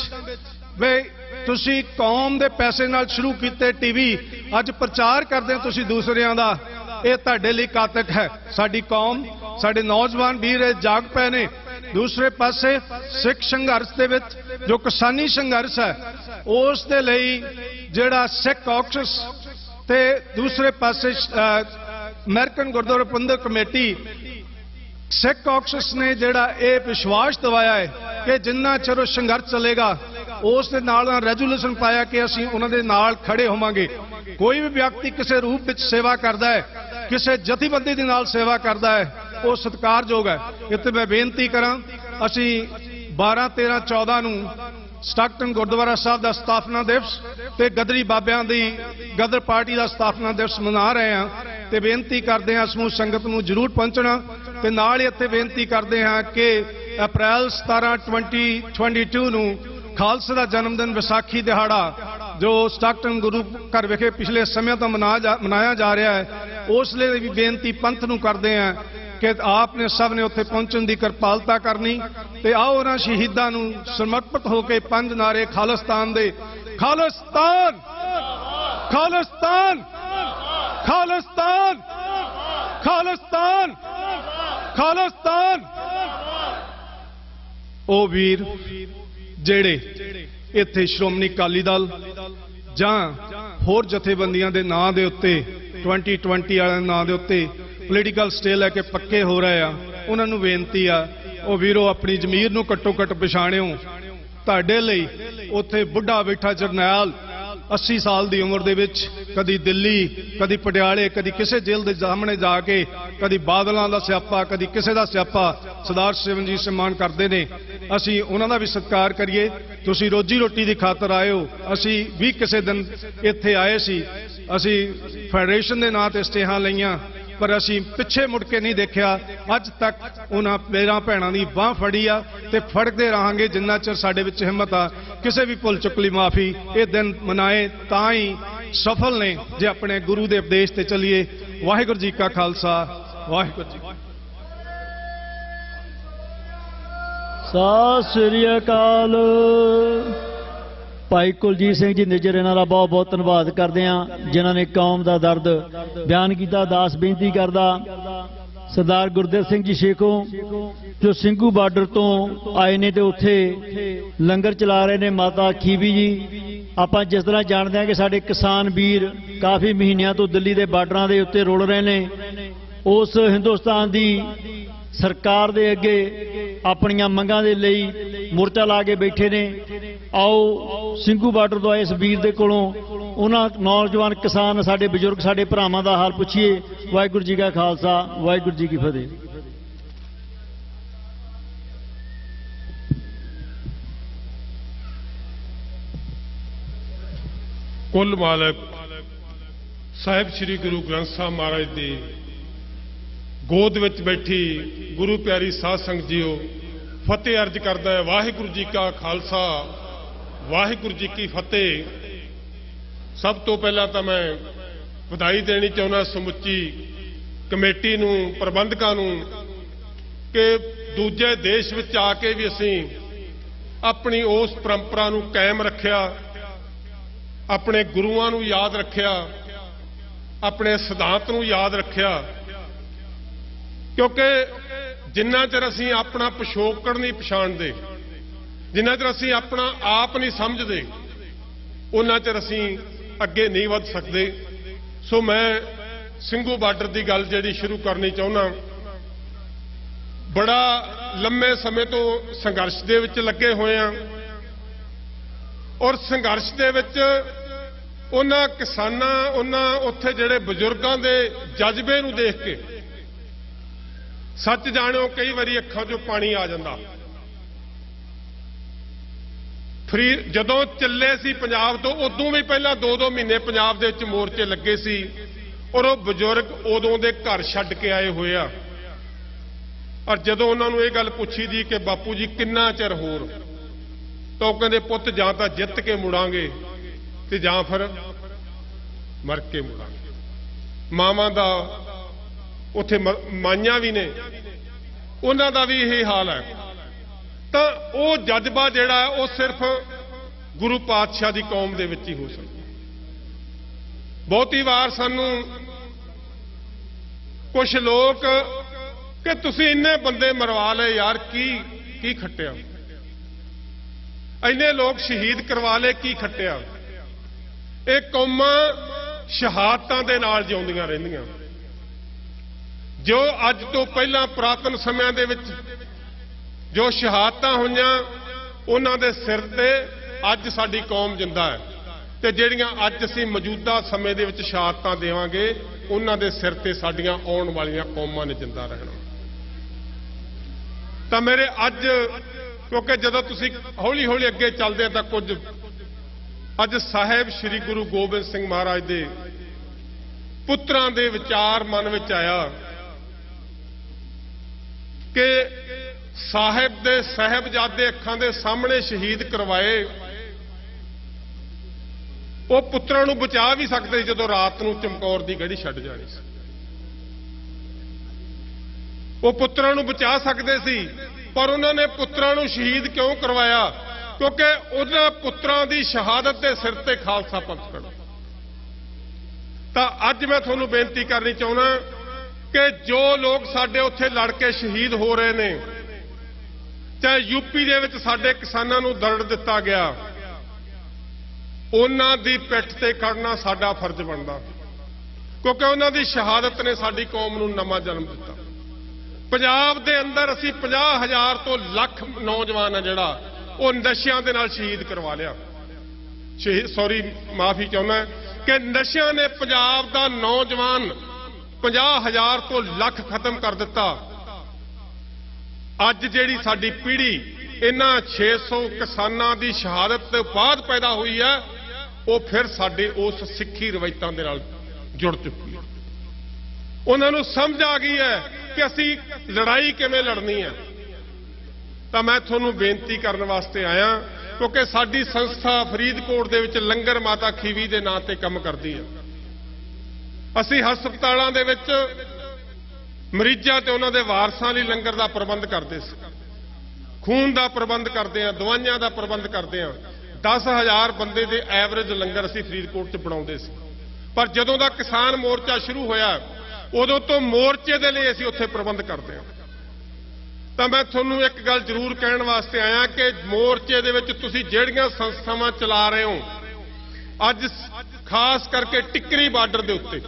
ਵੇ ਤੁਸੀਂ ਕੌਮ ਦੇ ਪੈਸੇ ਨਾਲ ਸ਼ੁਰੂ ਕੀਤੇ ਟੀਵੀ ਅੱਜ ਪ੍ਰਚਾਰ ਕਰਦੇ ਹੋ ਤੁਸੀਂ ਦੂਸਰਿਆਂ ਦਾ, ਇਹ ਤੁਹਾਡੇ ਲਈ ਘਾਤਕ ਹੈ। ਸਾਡੀ ਕੌਮ, ਸਾਡੇ ਨੌਜਵਾਨ ਵੀਰ ਜਾਗ ਪਏ ਨੇ। ਦੂਸਰੇ ਪਾਸੇ ਸਿੱਖ ਸੰਘਰਸ਼ ਦੇ ਵਿੱਚ ਜੋ ਕਿਸਾਨੀ ਸੰਘਰਸ਼ ਹੈ, ਉਸ ਦੇ ਲਈ ਜਿਹੜਾ ਸਿੱਖ ਕਾਕਸ ਤੇ ਦੂਸਰੇ ਪਾਸੇ ਅਮਰੀਕਨ ਗੁਰਦੁਆਰਾ ਪ੍ਰਬੰਧਕ ਕਮੇਟੀ, ਸਿੱਖ ਕਾਕਸ ਨੇ ਜਿਹੜਾ ਇਹ ਵਿਸ਼ਵਾਸ ਦਿਵਾਇਆ ਹੈ ਕਿ ਜਿੰਨਾ ਚਿਰ ਉਹ ਸੰਘਰਸ਼ ਚੱਲੇਗਾ, ਉਸ ਦੇ ਨਾਲ ਰੈਜ਼ੋਲੂਸ਼ਨ ਪਾਇਆ ਕਿ ਅਸੀਂ ਉਹਨਾਂ ਦੇ ਨਾਲ ਖੜੇ ਹੋਵਾਂਗੇ। ਕੋਈ ਵੀ ਵਿਅਕਤੀ ਕਿਸੇ ਰੂਪ ਵਿੱਚ ਸੇਵਾ ਕਰਦਾ ਹੈ, ਕਿਸੇ ਜਥੇਬੰਦੀ ਦੇ ਨਾਲ ਸੇਵਾ ਕਰਦਾ ਹੈ, ਉਹ ਸਤਿਕਾਰਯੋਗ ਹੈ। ਇੱਥੇ ਮੈਂ ਬੇਨਤੀ ਕਰਾਂ, ਅਸੀਂ 12, 13, 14 ਨੂੰ ਸਟਾਕਟਨ ਗੁਰਦੁਆਰਾ ਸਾਹਿਬ ਦਾ ਸਥਾਪਨਾ ਦਿਵਸ ਤੇ ਗਦਰੀ ਬਾਬਿਆਂ ਦੀ ਗਦਰ ਪਾਰਟੀ ਦਾ ਸਥਾਪਨਾ ਦਿਵਸ ਮਨਾ ਰਹੇ ਹਾਂ, ਤੇ ਬੇਨਤੀ ਕਰਦੇ ਹਾਂ ਸਮੂਹ ਸੰਗਤ ਨੂੰ ਜ਼ਰੂਰ ਪਹੁੰਚਣਾ। ਤੇ ਨਾਲ ਹੀ ਇੱਥੇ ਬੇਨਤੀ ਕਰਦੇ ਹਾਂ ਕਿ ਅਪ੍ਰੈਲ 17, 2022 ਨੂੰ ਖਾਲਸੇ ਦਾ ਜਨਮ ਦਿਨ ਵਿਸਾਖੀ ਦਿਹਾੜਾ ਜੋ ਸਟਾਕਟਨ ਗੁਰੂ ਘਰ ਵਿਖੇ ਪਿਛਲੇ ਸਮੇਂ ਤੋਂ ਮਨਾਇਆ ਜਾ ਰਿਹਾ ਹੈ, ਉਸ ਲਈ ਵੀ ਬੇਨਤੀ ਪੰਥ ਨੂੰ ਕਰਦੇ ਹਾਂ ਕਿ ਆਪ ਨੇ ਸਭ ਨੇ ਉੱਥੇ ਪਹੁੰਚਣ ਦੀ ਕਿਰਪਾਲਤਾ ਕਰਨੀ। ਤੇ ਆਓ ਉਹਨਾਂ ਸ਼ਹੀਦਾਂ ਨੂੰ ਸਮਰਪਿਤ ਹੋ ਕੇ 5 ਨਾਰੇ ਖਾਲਿਸਤਾਨ ਦੇ, ਖਾਲਿਸਤਾਨ, ਖਾਲਿਸਤਾਨ, ਖਾਲਿਸਤਾਨ, ਖਾਲਿਸਤਾਨ, ਖਾਲਿਸਤਾਨ। ਉਹ ਵੀਰ ਜਿਹੜੇ ਇੱਥੇ ਸ਼੍ਰੋਮਣੀ ਅਕਾਲੀ ਦਲ ਜਾਂ ਹੋਰ ਜਥੇਬੰਦੀਆਂ ਦੇ ਨਾਂ ਦੇ ਉੱਤੇ 2020 ਵਾਲਿਆਂ ਦੇ ਨਾਂ ਦੇ ਉੱਤੇ ਪੋਲੀਟੀਕਲ ਸਟੇ ਲੈ ਕੇ ਪੱਕੇ ਹੋ ਰਹੇ ਆ, ਉਹਨਾਂ ਨੂੰ ਬੇਨਤੀ ਆ, ਉਹ ਵੀਰੋ ਆਪਣੀ ਜ਼ਮੀਰ ਨੂੰ ਘੱਟੋ ਘੱਟ ਪਛਾਣਿਓ। ਤੁਹਾਡੇ ਲਈ ਉੱਥੇ ਬੁੱਢਾ ਬੈਠਾ ਜਰਨੈਲ 80 ਸਾਲ ਦੀ ਉਮਰ ਦੇ ਵਿੱਚ ਕਦੀ ਦਿੱਲੀ, ਕਦੀ ਪਟਿਆਲੇ, ਕਦੀ ਕਿਸੇ ਜੇਲ੍ਹ ਦੇ ਸਾਹਮਣੇ ਜਾ ਕੇ, ਕਦੀ ਬਾਦਲਾਂ ਦਾ ਸਿਆਪਾ, ਕਦੀ ਕਿਸੇ ਦਾ ਸਿਆਪਾ ਸਰਦਾਰ ਸਿਮਰਨਜੀਤ ਸਿੰਘ ਮਾਨ ਕਰਦੇ ਨੇ। ਅਸੀਂ ਉਹਨਾਂ ਦਾ ਵੀ ਸਤਿਕਾਰ ਕਰੀਏ। ਤੁਸੀਂ ਰੋਜੀ ਰੋਟੀ ਦੀ ਖਾਤਰ ਆਏ ਹੋ, ਅਸੀਂ ਵੀ ਕਿਸੇ ਦਿਨ ਇੱਥੇ ਆਏ ਸੀ, ਅਸੀਂ ਫੈਡਰੇਸ਼ਨ ਦੇ ਨਾਂ ਤੇ ਸਟੇਹਾਂ ਲਈਆਂ, ਪਰ ਅਸੀਂ ਪਿੱਛੇ ਮੁੜ ਕੇ ਨਹੀਂ ਦੇਖਿਆ। ਅੱਜ ਤੱਕ ਉਹਨਾਂ ਮੇਰਾ ਭੈਣਾਂ ਦੀ ਬਾਹ ਫੜੀ ਆ ਤੇ ਫੜਦੇ ਰਹਾਂਗੇ ਜਿੰਨਾ ਚਿਰ ਸਾਡੇ ਵਿੱਚ ਹਿੰਮਤ ਆ। ਕਿਸੇ ਵੀ ਭੁੱਲ ਚੁੱਕ ਲਈ ਮਾਫੀ। ਇਹ ਦਿਨ ਮਨਾਏ ਤਾਂ ਹੀ ਸਫਲ ਨੇ ਜੇ ਆਪਣੇ ਗੁਰੂ ਦੇ ਉਪਦੇਸ਼ ਤੇ ਚੱਲੀਏ। ਵਾਹਿਗੁਰੂ ਜੀ ਕਾ ਖਾਲਸਾ, ਵਾਹਿਗੁਰੂ ਜੀ। ਸਤਿ ਸ੍ਰੀ ਅਕਾਲ। ਭਾਈ ਕੁਲਜੀਤ ਸਿੰਘ ਜੀ ਨਿੱਜਰ, ਇਹਨਾਂ ਦਾ ਬਹੁਤ ਬਹੁਤ ਧੰਨਵਾਦ ਕਰਦੇ ਹਾਂ ਜਿਨ੍ਹਾਂ ਨੇ ਕੌਮ ਦਾ ਦਰਦ ਬਿਆਨ ਕੀਤਾ। ਦਾਸ ਬੇਨਤੀ ਕਰਦਾ ਸਰਦਾਰ ਗੁਰਦੇਵ ਸਿੰਘ ਜੀ ਸ਼ੇਖੋਂ ਜੋ ਸਿੰਘੂ ਬਾਰਡਰ ਤੋਂ ਆਏ ਨੇ ਤੇ ਉੱਥੇ ਲੰਗਰ ਚਲਾ ਰਹੇ ਨੇ। ਮਾਤਾ ਖੀਵੀ ਜੀ, ਆਪਾਂ ਜਿਸ ਤਰ੍ਹਾਂ ਜਾਣਦੇ ਹਾਂ ਕਿ ਸਾਡੇ ਕਿਸਾਨ ਵੀਰ ਕਾਫੀ ਮਹੀਨਿਆਂ ਤੋਂ ਦਿੱਲੀ ਦੇ ਬਾਰਡਰਾਂ ਦੇ ਉੱਤੇ ਰੁਲ ਰਹੇ ਨੇ, ਉਸ ਹਿੰਦੁਸਤਾਨ ਦੀ ਸਰਕਾਰ ਦੇ ਅੱਗੇ ਆਪਣੀਆਂ ਮੰਗਾਂ ਦੇ ਲਈ ਮੋਰਚਾ ਲਾ ਕੇ ਬੈਠੇ ਨੇ। ਆਓ ਸਿੰਘੂ ਬਾਰਡਰ ਤੋਂ ਆਏ ਇਸ ਵੀਰ ਦੇ ਕੋਲੋਂ ਉਹਨਾਂ ਨੌਜਵਾਨ ਕਿਸਾਨ ਸਾਡੇ ਬਜ਼ੁਰਗ ਸਾਡੇ ਭਰਾਵਾਂ ਦਾ ਹਾਲ ਪੁੱਛੀਏ। ਵਾਹਿਗੁਰੂ ਜੀ ਕਾ ਖਾਲਸਾ, ਵਾਹਿਗੁਰੂ ਜੀ ਕੀ ਫਤਿਹ। ਕੁੱਲ ਮਾਲਕ ਸਾਹਿਬ ਸ੍ਰੀ ਗੁਰੂ ਗ੍ਰੰਥ ਸਾਹਿਬ ਮਹਾਰਾਜ ਦੀ ਗੋਦ ਵਿੱਚ ਬੈਠੀ ਗੁਰੂ ਪਿਆਰੀ ਸਾਧ ਸੰਗਤ ਜੀਓ, ਫਤਿਹ ਅਰਜ ਕਰਦਾ ਹੈ। ਵਾਹਿਗੁਰੂ ਜੀ ਕਾ ਖਾਲਸਾ, ਵਾਹਿਗੁਰੂ ਜੀ ਕੀ ਫਤਿਹ। ਸਭ ਤੋਂ ਪਹਿਲਾਂ ਤਾਂ ਮੈਂ ਵਧਾਈ ਦੇਣੀ ਚਾਹੁੰਦਾ ਸਮੁੱਚੀ ਕਮੇਟੀ ਨੂੰ, ਪ੍ਰਬੰਧਕਾਂ ਨੂੰ, ਕਿ ਦੂਜੇ ਦੇਸ਼ ਵਿੱਚ ਆ ਕੇ ਵੀ ਅਸੀਂ ਆਪਣੀ ਉਸ ਪਰੰਪਰਾ ਨੂੰ ਕਾਇਮ ਰੱਖਿਆ, ਆਪਣੇ ਗੁਰੂਆਂ ਨੂੰ ਯਾਦ ਰੱਖਿਆ, ਆਪਣੇ ਸਿਧਾਂਤ ਨੂੰ ਯਾਦ ਰੱਖਿਆ। ਕਿਉਂਕਿ ਜਿੰਨਾ ਚਿਰ ਅਸੀਂ ਆਪਣਾ ਪਿਛੋਕੜ ਨਹੀਂ ਪਛਾਣਦੇ, ਜਿੰਨਾ ਚਿਰ ਅਸੀਂ ਆਪਣਾ ਆਪ ਨਹੀਂ ਸਮਝਦੇ, ਉਹਨਾਂ ਚਿਰ ਅਸੀਂ ਅੱਗੇ ਨਹੀਂ ਵੱਧ ਸਕਦੇ। ਸੋ ਮੈਂ ਸਿੰਘੂ ਬਾਰਡਰ ਦੀ ਗੱਲ ਜਿਹੜੀ ਸ਼ੁਰੂ ਕਰਨੀ ਚਾਹੁੰਦਾ। ਬੜਾ ਲੰਮੇ ਸਮੇਂ ਤੋਂ ਸੰਘਰਸ਼ ਦੇ ਵਿੱਚ ਲੱਗੇ ਹੋਏ ਆ, ਔਰ ਸੰਘਰਸ਼ ਦੇ ਵਿੱਚ ਉਹਨਾਂ ਕਿਸਾਨਾਂ, ਉਹਨਾਂ ਉੱਥੇ ਜਿਹੜੇ ਬਜ਼ੁਰਗਾਂ ਦੇ ਜਜ਼ਬੇ ਨੂੰ ਦੇਖ ਕੇ ਸੱਚ ਜਾਣਿਓ ਕਈ ਵਾਰੀ ਅੱਖਾਂ 'ਚੋਂ ਪਾਣੀ ਆ ਜਾਂਦਾ। ਜਦੋਂ ਚੱਲੇ ਸੀ ਪੰਜਾਬ ਤੋਂ, ਉਦੋਂ ਵੀ ਪਹਿਲਾਂ 2-2 ਮਹੀਨੇ ਪੰਜਾਬ ਦੇ ਵਿੱਚ ਮੋਰਚੇ ਲੱਗੇ ਸੀ, ਔਰ ਉਹ ਬਜ਼ੁਰਗ ਉਦੋਂ ਦੇ ਘਰ ਛੱਡ ਕੇ ਆਏ ਹੋਏ ਆ। ਔਰ ਜਦੋਂ ਉਹਨਾਂ ਨੂੰ ਇਹ ਗੱਲ ਪੁੱਛੀ ਦੀ ਕਿ ਬਾਪੂ ਜੀ ਕਿੰਨਾ ਚਿਰ ਹੋਰ, ਤਾਂ ਉਹ ਕਹਿੰਦੇ ਪੁੱਤ ਜਾਂ ਤਾਂ ਜਿੱਤ ਕੇ ਮੁੜਾਂਗੇ ਤੇ ਜਾਂ ਫਿਰ ਮਰ ਕੇ ਮੁੜਾਂਗੇ। ਮਾਵਾਂ ਦਾ ਉੱਥੇ ਮਾਈਆਂ ਵੀ ਨੇ, ਉਹਨਾਂ ਦਾ ਵੀ ਇਹ ਹਾਲ ਹੈ। ਤਾਂ ਉਹ ਜਜ਼ਬਾ ਜਿਹੜਾ ਹੈ ਉਹ ਸਿਰਫ ਗੁਰੂ ਪਾਤਸ਼ਾਹ ਦੀ ਕੌਮ ਦੇ ਵਿੱਚ ਹੀ ਹੋ ਸਕਦਾ। ਬਹੁਤੀ ਵਾਰ ਸਾਨੂੰ ਕੁਝ ਲੋਕ ਕਿ ਤੁਸੀਂ ਇੰਨੇ ਬੰਦੇ ਮਰਵਾ ਲਏ ਯਾਰ, ਕੀ ਖੱਟਿਆ, ਇੰਨੇ ਲੋਕ ਸ਼ਹੀਦ ਕਰਵਾ ਲਏ, ਕੀ ਖੱਟਿਆ। ਇਹ ਕੌਮਾਂ ਸ਼ਹਾਦਤਾਂ ਦੇ ਨਾਲ ਜਿਉਂਦੀਆਂ ਰਹਿੰਦੀਆਂ। ਜੋ ਅੱਜ ਤੋਂ ਪਹਿਲਾਂ ਪੁਰਾਤਨ ਸਮਿਆਂ ਦੇ ਵਿੱਚ ਜੋ ਸ਼ਹਾਦਤਾਂ ਹੋਈਆਂ, ਉਹਨਾਂ ਦੇ ਸਿਰ ਤੇ ਅੱਜ ਸਾਡੀ ਕੌਮ ਜਿੰਦਾ ਹੈ, ਤੇ ਜਿਹੜੀਆਂ ਅੱਜ ਅਸੀਂ ਮੌਜੂਦਾ ਸਮੇਂ ਦੇ ਵਿੱਚ ਸ਼ਹਾਦਤਾਂ ਦੇਵਾਂਗੇ, ਉਹਨਾਂ ਦੇ ਸਿਰ ਤੇ ਸਾਡੀਆਂ ਆਉਣ ਵਾਲੀਆਂ ਕੌਮਾਂ ਨੇ ਜਿੰਦਾ ਰਹਿਣਾ। ਤਾਂ ਮੇਰੇ ਅੱਜ, ਕਿਉਂਕਿ ਜਦੋਂ ਤੁਸੀਂ ਹੌਲੀ ਹੌਲੀ ਅੱਗੇ ਚੱਲਦੇ ਆ ਤਾਂ ਕੁਝ ਅੱਜ ਸਾਹਿਬ ਸ੍ਰੀ ਗੁਰੂ ਗੋਬਿੰਦ ਸਿੰਘ ਮਹਾਰਾਜ ਦੇ ਪੁੱਤਰਾਂ ਦੇ ਵਿਚਾਰ ਮਨ ਵਿੱਚ ਆਇਆ ਕਿ ਸਾਹਿਬ ਦੇ ਸਾਹਿਬਜ਼ਾਦੇ ਅੱਖਾਂ ਦੇ ਸਾਹਮਣੇ ਸ਼ਹੀਦ ਕਰਵਾਏ, ਉਹ ਪੁੱਤਰਾਂ ਨੂੰ ਬਚਾ ਵੀ ਸਕਦੇ ਸੀ ਜਦੋਂ ਰਾਤ ਨੂੰ ਚਮਕੌਰ ਦੀ ਗੜੀ ਛੱਡ ਜਾਣੀ ਸੀ। ਉਹ ਪੁੱਤਰਾਂ ਨੂੰ ਬਚਾ ਸਕਦੇ ਸੀ, ਪਰ ਉਹਨਾਂ ਨੇ ਪੁੱਤਰਾਂ ਨੂੰ ਸ਼ਹੀਦ ਕਿਉਂ ਕਰਵਾਇਆ? ਕਿਉਂਕਿ ਉਹਨਾਂ ਪੁੱਤਰਾਂ ਦੀ ਸ਼ਹਾਦਤ ਦੇ ਸਿਰ ਤੇ ਖਾਲਸਾ ਪੰਥ ਖੜਾ। ਤਾਂ ਅੱਜ ਮੈਂ ਤੁਹਾਨੂੰ ਬੇਨਤੀ ਕਰਨੀ ਚਾਹੁੰਦਾ ਕਿ ਜੋ ਲੋਕ ਸਾਡੇ ਉੱਥੇ ਲੜ ਕੇ ਸ਼ਹੀਦ ਹੋ ਰਹੇ ਨੇ, ਚਾਹੇ ਯੂਪੀ ਦੇ ਵਿੱਚ ਸਾਡੇ ਕਿਸਾਨਾਂ ਨੂੰ ਦਰਦ ਦਿੱਤਾ ਗਿਆ, ਉਹਨਾਂ ਦੀ ਪਿੱਠ ਤੇ ਖੜਨਾ ਸਾਡਾ ਫਰਜ਼ ਬਣਦਾ, ਕਿਉਂਕਿ ਉਹਨਾਂ ਦੀ ਸ਼ਹਾਦਤ ਨੇ ਸਾਡੀ ਕੌਮ ਨੂੰ ਨਵਾਂ ਜਨਮ ਦਿੱਤਾ। ਪੰਜਾਬ ਦੇ ਅੰਦਰ ਅਸੀਂ 50,000 ਤੋਂ ਲੱਖ ਨੌਜਵਾਨ ਆ ਜਿਹੜਾ ਉਹ ਨਸ਼ਿਆਂ ਦੇ ਨਾਲ ਸ਼ਹੀਦ ਕਰਵਾ ਲਿਆ। ਮਾਫੀ ਚਾਹੁੰਦਾ ਕਿ ਨਸ਼ਿਆਂ ਨੇ ਪੰਜਾਬ ਦਾ ਨੌਜਵਾਨ 50,000 ਤੋਂ ਲੱਖ ਖਤਮ ਕਰ ਦਿੱਤਾ। ਅੱਜ ਜਿਹੜੀ ਸਾਡੀ ਪੀੜ੍ਹੀ ਇਹਨਾਂ 600 ਕਿਸਾਨਾਂ ਦੀ ਸ਼ਹਾਦਤ ਤੋਂ ਬਾਅਦ ਪੈਦਾ ਹੋਈ ਹੈ, ਉਹ ਫਿਰ ਸਾਡੇ ਉਸ ਸਿੱਖੀ ਰਵਾਇਤਾਂ ਦੇ ਨਾਲ ਜੁੜ ਚੁੱਕੀ ਹੈ। ਉਹਨਾਂ ਨੂੰ ਸਮਝ ਆ ਗਈ ਹੈ ਕਿ ਅਸੀਂ ਲੜਾਈ ਕਿਵੇਂ ਲੜਨੀ ਹੈ। ਤਾਂ ਮੈਂ ਤੁਹਾਨੂੰ ਬੇਨਤੀ ਕਰਨ ਵਾਸਤੇ ਆਇਆ, ਕਿਉਂਕਿ ਸਾਡੀ ਸੰਸਥਾ ਫਰੀਦਕੋਟ ਦੇ ਵਿੱਚ ਲੰਗਰ ਮਾਤਾ ਖੀਵੀ ਦੇ ਨਾਂ ਤੇ ਕੰਮ ਕਰਦੀ ਹੈ। ਅਸੀਂ ਹਸਪਤਾਲਾਂ ਦੇ ਵਿੱਚ ਮਰੀਜ਼ਾਂ ਤੇ ਉਹਨਾਂ ਦੇ ਵਾਰਸਾਂ ਲਈ ਲੰਗਰ ਦਾ ਪ੍ਰਬੰਧ ਕਰਦੇ ਸੀ, ਖੂਨ ਦਾ ਪ੍ਰਬੰਧ ਕਰਦੇ ਹਾਂ, ਦਵਾਈਆਂ ਦਾ ਪ੍ਰਬੰਧ ਕਰਦੇ ਹਾਂ। 10,000 ਬੰਦੇ ਦੇ ਐਵਰੇਜ ਲੰਗਰ ਅਸੀਂ ਫਰੀਦਕੋਟ 'ਚ ਬਣਾਉਂਦੇ ਸੀ। ਪਰ ਜਦੋਂ ਦਾ ਕਿਸਾਨ ਮੋਰਚਾ ਸ਼ੁਰੂ ਹੋਇਆ, ਉਦੋਂ ਤੋਂ ਮੋਰਚੇ ਦੇ ਲਈ ਅਸੀਂ ਉੱਥੇ ਪ੍ਰਬੰਧ ਕਰਦੇ ਹਾਂ। ਤਾਂ ਮੈਂ ਤੁਹਾਨੂੰ ਇੱਕ ਗੱਲ ਜ਼ਰੂਰ ਕਹਿਣ ਵਾਸਤੇ ਆਇਆ ਕਿ ਮੋਰਚੇ ਦੇ ਵਿੱਚ ਤੁਸੀਂ ਜਿਹੜੀਆਂ ਸੰਸਥਾਵਾਂ ਚਲਾ ਰਹੇ ਹੋ, ਅੱਜ ਖਾਸ ਕਰਕੇ ਟਿੱਕਰੀ ਬਾਰਡਰ ਦੇ ਉੱਤੇ,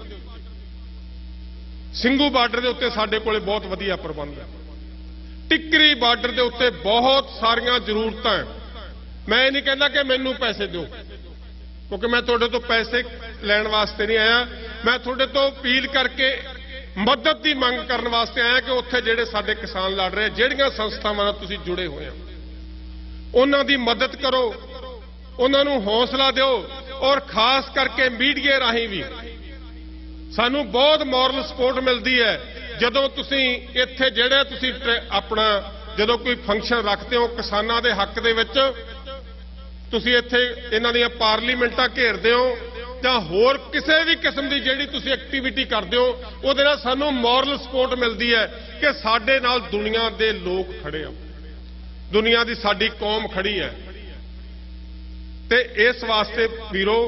ਸਿੰਘੂ ਬਾਰਡਰ ਦੇ ਉੱਤੇ ਸਾਡੇ ਕੋਲੇ ਬਹੁਤ ਵਧੀਆ ਪ੍ਰਬੰਧ ਹੈ। ਟਿੱਕਰੀ ਬਾਰਡਰ ਦੇ ਉੱਤੇ ਬਹੁਤ ਸਾਰੀਆਂ ਜ਼ਰੂਰਤਾਂ ਹੈ। ਮੈਂ ਇਹ ਨਹੀਂ ਕਹਿੰਦਾ ਕਿ ਮੈਨੂੰ ਪੈਸੇ ਦਿਓ, ਕਿਉਂਕਿ ਮੈਂ ਤੁਹਾਡੇ ਤੋਂ ਪੈਸੇ ਲੈਣ ਵਾਸਤੇ ਨਹੀਂ ਆਇਆ। ਮੈਂ ਤੁਹਾਡੇ ਤੋਂ ਅਪੀਲ ਕਰਕੇ ਮਦਦ ਦੀ ਮੰਗ ਕਰਨ ਵਾਸਤੇ ਆਇਆ ਕਿ ਉੱਥੇ ਜਿਹੜੇ ਸਾਡੇ ਕਿਸਾਨ ਲੜ ਰਹੇ, ਜਿਹੜੀਆਂ ਸੰਸਥਾਵਾਂ ਨਾਲ ਤੁਸੀਂ ਜੁੜੇ ਹੋਏ ਹੋ, ਉਹਨਾਂ ਦੀ ਮਦਦ ਕਰੋ, ਉਹਨਾਂ ਨੂੰ ਹੌਸਲਾ ਦਿਓ। ਔਰ ਖਾਸ ਕਰਕੇ ਮੀਡੀਆ ਰਾਹੀਂ ਵੀ ਸਾਨੂੰ ਬਹੁਤ ਮੋਰਲ ਸਪੋਰਟ ਮਿਲਦੀ ਹੈ। ਜਦੋਂ ਤੁਸੀਂ ਇੱਥੇ ਜਿਹੜੇ ਤੁਸੀਂ ਆਪਣਾ ਜਦੋਂ ਕੋਈ ਫੰਕਸ਼ਨ ਰੱਖਦੇ ਹੋ ਕਿਸਾਨਾਂ ਦੇ ਹੱਕ ਦੇ ਵਿੱਚ, ਤੁਸੀਂ ਇੱਥੇ ਇਹਨਾਂ ਦੀਆਂ ਪਾਰਲੀਮੈਂਟਾਂ ਘੇਰਦੇ ਹੋ ਜਾਂ ਹੋਰ ਕਿਸੇ ਵੀ ਕਿਸਮ ਦੀ ਜਿਹੜੀ ਤੁਸੀਂ ਐਕਟੀਵਿਟੀ ਕਰਦੇ ਹੋ, ਉਹਦੇ ਨਾਲ ਸਾਨੂੰ ਮੋਰਲ ਸਪੋਰਟ ਮਿਲਦੀ ਹੈ ਕਿ ਸਾਡੇ ਨਾਲ ਦੁਨੀਆ ਦੇ ਲੋਕ ਖੜੇ ਆ, ਦੁਨੀਆ ਦੀ ਸਾਡੀ ਕੌਮ ਖੜੀ ਹੈ। ਤੇ ਇਸ ਵਾਸਤੇ ਵੀਰੋ